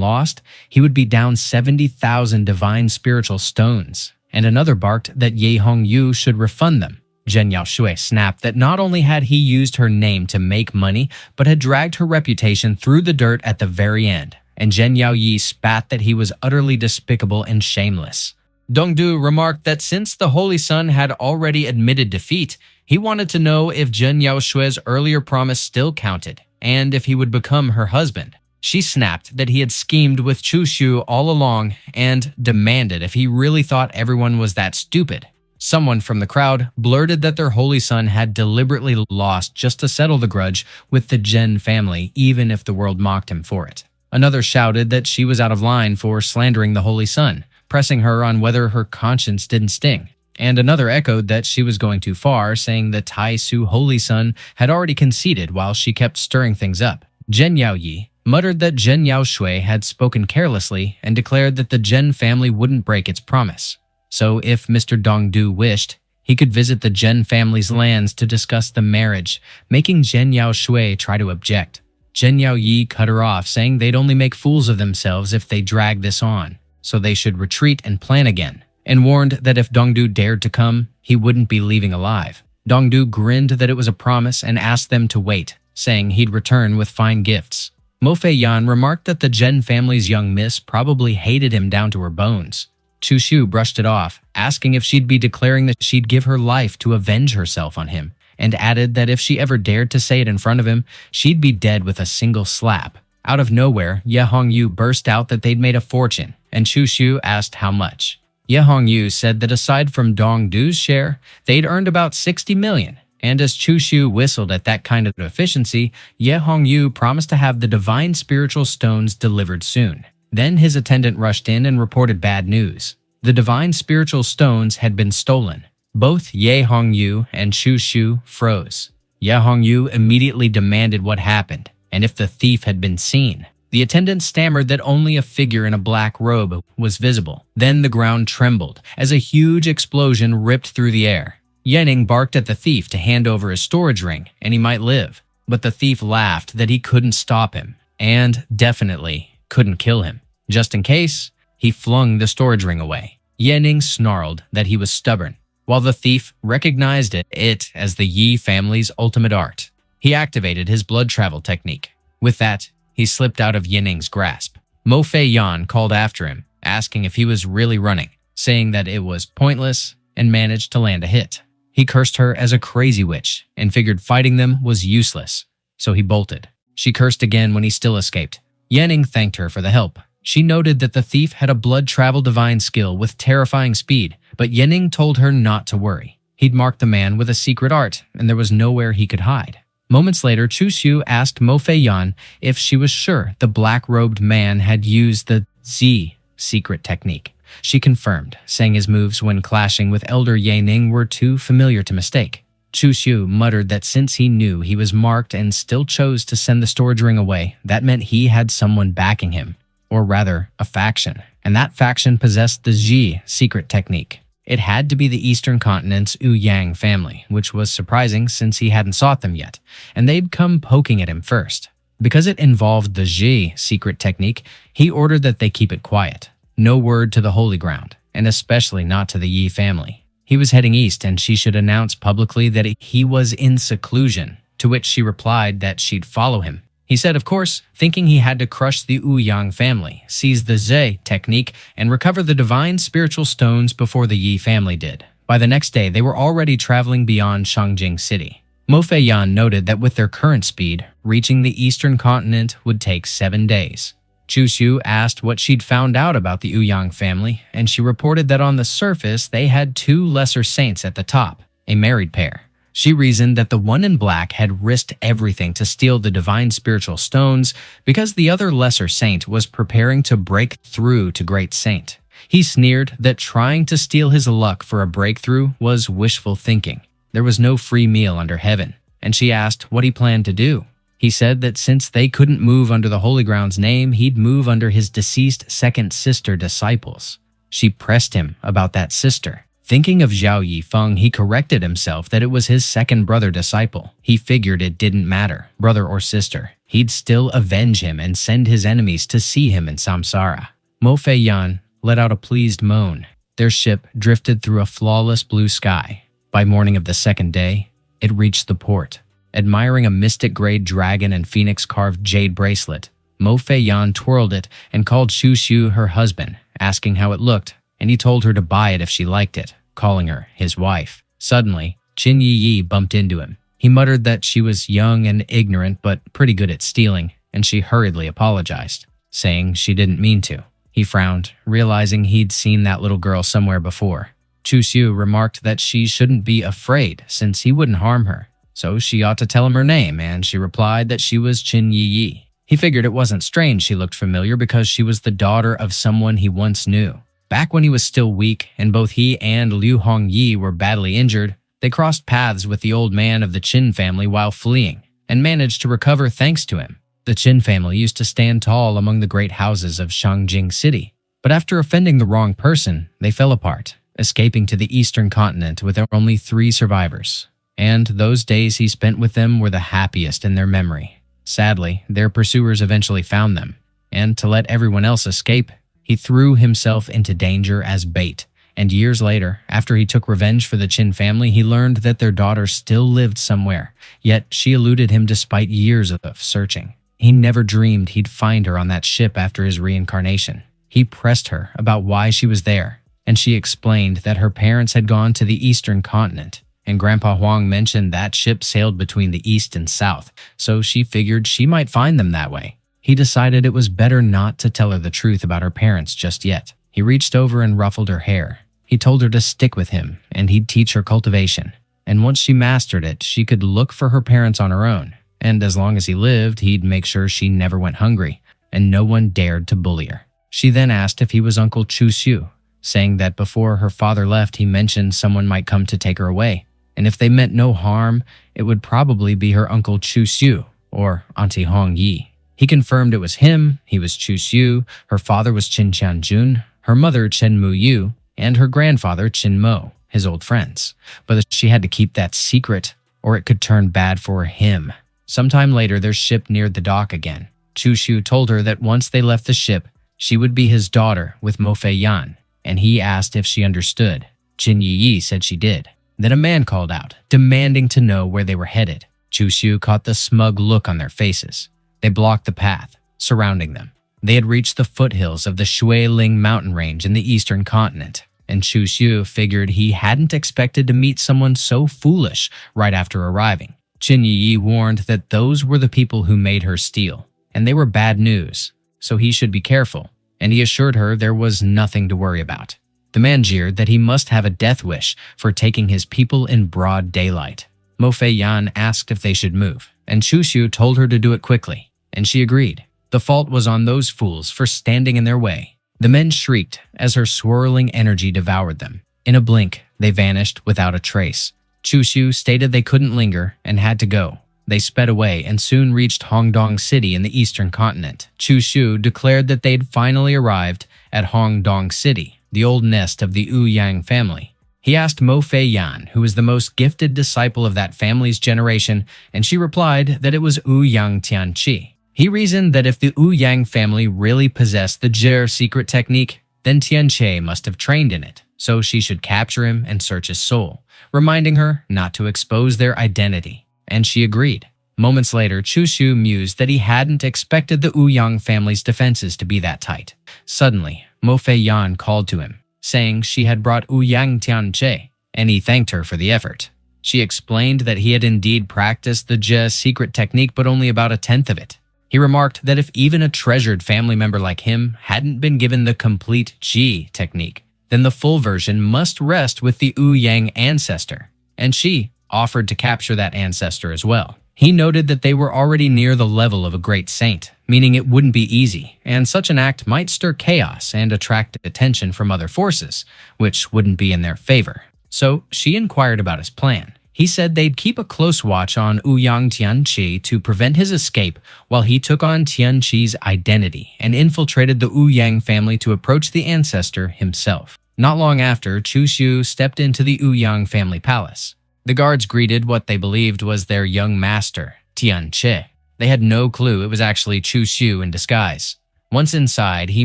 lost, he would be down 70,000 divine spiritual stones, and another barked that Ye Hongyu should refund them. Zhen Yaoshui snapped that not only had he used her name to make money, but had dragged her reputation through the dirt at the very end, and Zhen Yaoyi spat that he was utterly despicable and shameless. Dongdu remarked that since the Holy Sun had already admitted defeat, he wanted to know if Zhen Yaoshui's earlier promise still counted, and if he would become her husband. She snapped that he had schemed with Chu Shu all along and demanded if he really thought everyone was that stupid. Someone from the crowd blurted that their Holy Sun had deliberately lost just to settle the grudge with the Zhen family, even if the world mocked him for it. Another shouted that she was out of line for slandering the Holy Sun, pressing her on whether her conscience didn't sting. And another echoed that she was going too far, saying the Taisu Holy Sun had already conceded while she kept stirring things up. Zhen Yaoyi muttered that Zhen Yaoshui had spoken carelessly and declared that the Zhen family wouldn't break its promise. So if Mr. Dongdu wished, he could visit the Zhen family's lands to discuss the marriage, making Zhen Yaoshui try to object. Zhen Yaoyi cut her off, saying they'd only make fools of themselves if they dragged this on, so they should retreat and plan again, and warned that if Dongdu dared to come, he wouldn't be leaving alive. Dongdu grinned that it was a promise and asked them to wait, saying he'd return with fine gifts. Mo Fei Yan remarked that the Zhen family's young miss probably hated him down to her bones. Chu Shu brushed it off, asking if she'd be declaring that she'd give her life to avenge herself on him, and added that if she ever dared to say it in front of him, she'd be dead with a single slap. Out of nowhere, Ye Hongyu burst out that they'd made a fortune, and Chu Shu asked how much. Ye Hongyu said that aside from Dongdu's share, they'd earned about 60 million, and as Chu Shu whistled at that kind of efficiency, Ye Hongyu promised to have the divine spiritual stones delivered soon. Then his attendant rushed in and reported bad news. The divine spiritual stones had been stolen. Both Ye Hongyu and Chu Shu froze. Ye Hongyu immediately demanded what happened, and if the thief had been seen. The attendant stammered that only a figure in a black robe was visible. Then the ground trembled as a huge explosion ripped through the air. Yening barked at the thief to hand over his storage ring, and he might live. But the thief laughed that he couldn't stop him, and definitely couldn't kill him. Just in case, he flung the storage ring away. Yening snarled that he was stubborn, while the thief recognized it as the Yi family's ultimate art. He activated his blood travel technique. With that, he slipped out of Yining's grasp. Mo Fei Yan called after him, asking if he was really running, saying that it was pointless, and managed to land a hit. He cursed her as a crazy witch and figured fighting them was useless, so he bolted. She cursed again when he still escaped. Yening thanked her for the help. She noted that the thief had a blood travel divine skill with terrifying speed, but Yening told her not to worry. He'd marked the man with a secret art, and there was nowhere he could hide. Moments later, Chu Xiu asked Mo Fei Yan if she was sure the black-robed man had used the Z secret technique. She confirmed, saying his moves when clashing with Elder Ye Ning were too familiar to mistake. Chu Xiu muttered that since he knew he was marked and still chose to send the storage ring away, that meant he had someone backing him, or rather, a faction, and that faction possessed the Z secret technique. It had to be the Eastern Continent's Yang family, which was surprising since he hadn't sought them yet, and they'd come poking at him first. Because it involved the Z secret technique, he ordered that they keep it quiet. No word to the Holy Ground, and especially not to the Yi family. He was heading east and she should announce publicly that he was in seclusion, to which she replied that she'd follow him. He said, of course, thinking he had to crush the Yang family, seize the Z technique, and recover the divine spiritual stones before the Yi family did. By the next day, they were already traveling beyond Shangjing City. Mo Fei Yan noted that with their current speed, reaching the Eastern Continent would take 7 days. Chu Xiu asked what she'd found out about the Yang family, and she reported that on the surface they had 2 lesser saints at the top, a married pair. She reasoned that the one in black had risked everything to steal the divine spiritual stones because the other lesser saint was preparing to break through to Great Saint. He sneered that trying to steal his luck for a breakthrough was wishful thinking. There was no free meal under heaven, and she asked what he planned to do. He said that since they couldn't move under the Holy Ground's name, he'd move under his deceased second sister disciples. She pressed him about that sister. Thinking of Zhao Yifeng, he corrected himself that it was his second brother disciple. He figured it didn't matter, brother or sister. He'd still avenge him and send his enemies to see him in samsara. Mo Fei Yan let out a pleased moan. Their ship drifted through a flawless blue sky. By morning of the second day, it reached the port. Admiring a mystic-grade dragon and phoenix-carved jade bracelet, Mo Fei Yan twirled it and called Chu Xiu her husband, asking how it looked, and he told her to buy it if she liked it, calling her his wife. Suddenly, Qin Yi bumped into him. He muttered that she was young and ignorant but pretty good at stealing, and she hurriedly apologized, saying she didn't mean to. He frowned, realizing he'd seen that little girl somewhere before. Chu Xiu remarked that she shouldn't be afraid since he wouldn't harm her, so she ought to tell him her name, and she replied that she was Qin Yi. He figured it wasn't strange she looked familiar because she was the daughter of someone he once knew. Back when he was still weak and both he and Liu Hongyi were badly injured, they crossed paths with the old man of the Qin family while fleeing, and managed to recover thanks to him. The Qin family used to stand tall among the great houses of Shangjing City, but after offending the wrong person, they fell apart, escaping to the Eastern Continent with only 3 survivors. And those days he spent with them were the happiest in their memory. Sadly, their pursuers eventually found them, and to let everyone else escape, he threw himself into danger as bait. And years later, after he took revenge for the Qin family, he learned that their daughter still lived somewhere, yet she eluded him despite years of searching. He never dreamed he'd find her on that ship after his reincarnation. He pressed her about why she was there, and she explained that her parents had gone to the Eastern Continent, and Grandpa Huang mentioned that ship sailed between the East and South, so she figured she might find them that way. He decided it was better not to tell her the truth about her parents just yet. He reached over and ruffled her hair. He told her to stick with him, and he'd teach her cultivation. And once she mastered it, she could look for her parents on her own. And as long as he lived, he'd make sure she never went hungry, and no one dared to bully her. She then asked if he was Uncle Chu Xiu, saying that before her father left he mentioned someone might come to take her away, and if they meant no harm, it would probably be her Uncle Chu Xiu or Auntie Hong Yi. He confirmed it was him, he was Chu Xiu, her father was Qin Qianjun, her mother Chen Mu Yu, and her grandfather Qin Mo, his old friends, but that she had to keep that secret or it could turn bad for him. Sometime later, their ship neared the dock again. Chu Xiu told her that once they left the ship, she would be his daughter with Mo Fei Yan, and he asked if she understood. Qin Yi said she did. Then a man called out, demanding to know where they were headed. Chu Xiu caught the smug look on their faces. They blocked the path, surrounding them. They had reached the foothills of the Shuiling mountain range in the eastern continent, and Chu Xiu figured he hadn't expected to meet someone so foolish right after arriving. Qin Yi warned that those were the people who made her steal, and they were bad news, so he should be careful, and he assured her there was nothing to worry about. The man jeered that he must have a death wish for taking his people in broad daylight. Mo Fei Yan asked if they should move, and Chu Xiu told her to do it quickly, and she agreed. The fault was on those fools for standing in their way. The men shrieked as her swirling energy devoured them. In a blink, they vanished without a trace. Chu Xiu stated they couldn't linger and had to go. They sped away and soon reached Hongdong City in the eastern continent. Chu Xiu declared that they'd finally arrived at Hongdong City, the old nest of the Wu Yang family. He asked Mo Fei Yan, who was the most gifted disciple of that family's generation, and she replied that it was Wu Yang Tianqi. He reasoned that if the Wu Yang family really possessed the Jie secret technique, then Tianqi must have trained in it, so she should capture him and search his soul, reminding her not to expose their identity. And she agreed. Moments later, Chu Xiu mused that he hadn't expected the Wu Yang family's defenses to be that tight. Suddenly, Mo Fei Yan called to him, saying she had brought Wu Yang Tianqi, and he thanked her for the effort. She explained that he had indeed practiced the Jie secret technique, but only about 1/10 of it. He remarked that if even a treasured family member like him hadn't been given the complete Ji technique, then the full version must rest with the Wu Yang ancestor, and she offered to capture that ancestor as well. He noted that they were already near the level of a great saint, meaning it wouldn't be easy, and such an act might stir chaos and attract attention from other forces, which wouldn't be in their favor. So she inquired about his plan. He said they'd keep a close watch on Wu Yang Tianqi to prevent his escape while he took on Tianqi's identity and infiltrated the Wu Yang family to approach the ancestor himself. Not long after, Chu Xiu stepped into the Wu Yang family palace. The guards greeted what they believed was their young master, Tianqi. They had no clue it was actually Chu Xiu in disguise. Once inside, he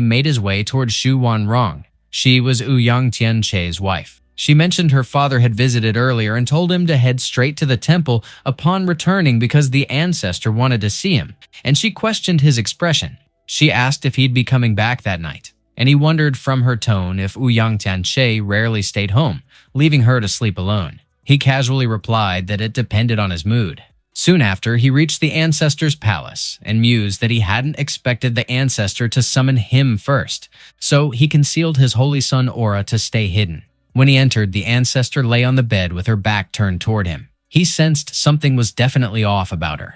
made his way toward Xu Wanrong. She was Wu Yang Tianqi's wife. She mentioned her father had visited earlier and told him to head straight to the temple upon returning because the ancestor wanted to see him, and she questioned his expression. She asked if he'd be coming back that night, and he wondered from her tone if Wu Yang Tianqi rarely stayed home, leaving her to sleep alone. He casually replied that it depended on his mood. Soon after, he reached the ancestor's palace and mused that he hadn't expected the ancestor to summon him first, so he concealed his holy sun aura to stay hidden. When he entered, the ancestor lay on the bed with her back turned toward him. He sensed something was definitely off about her.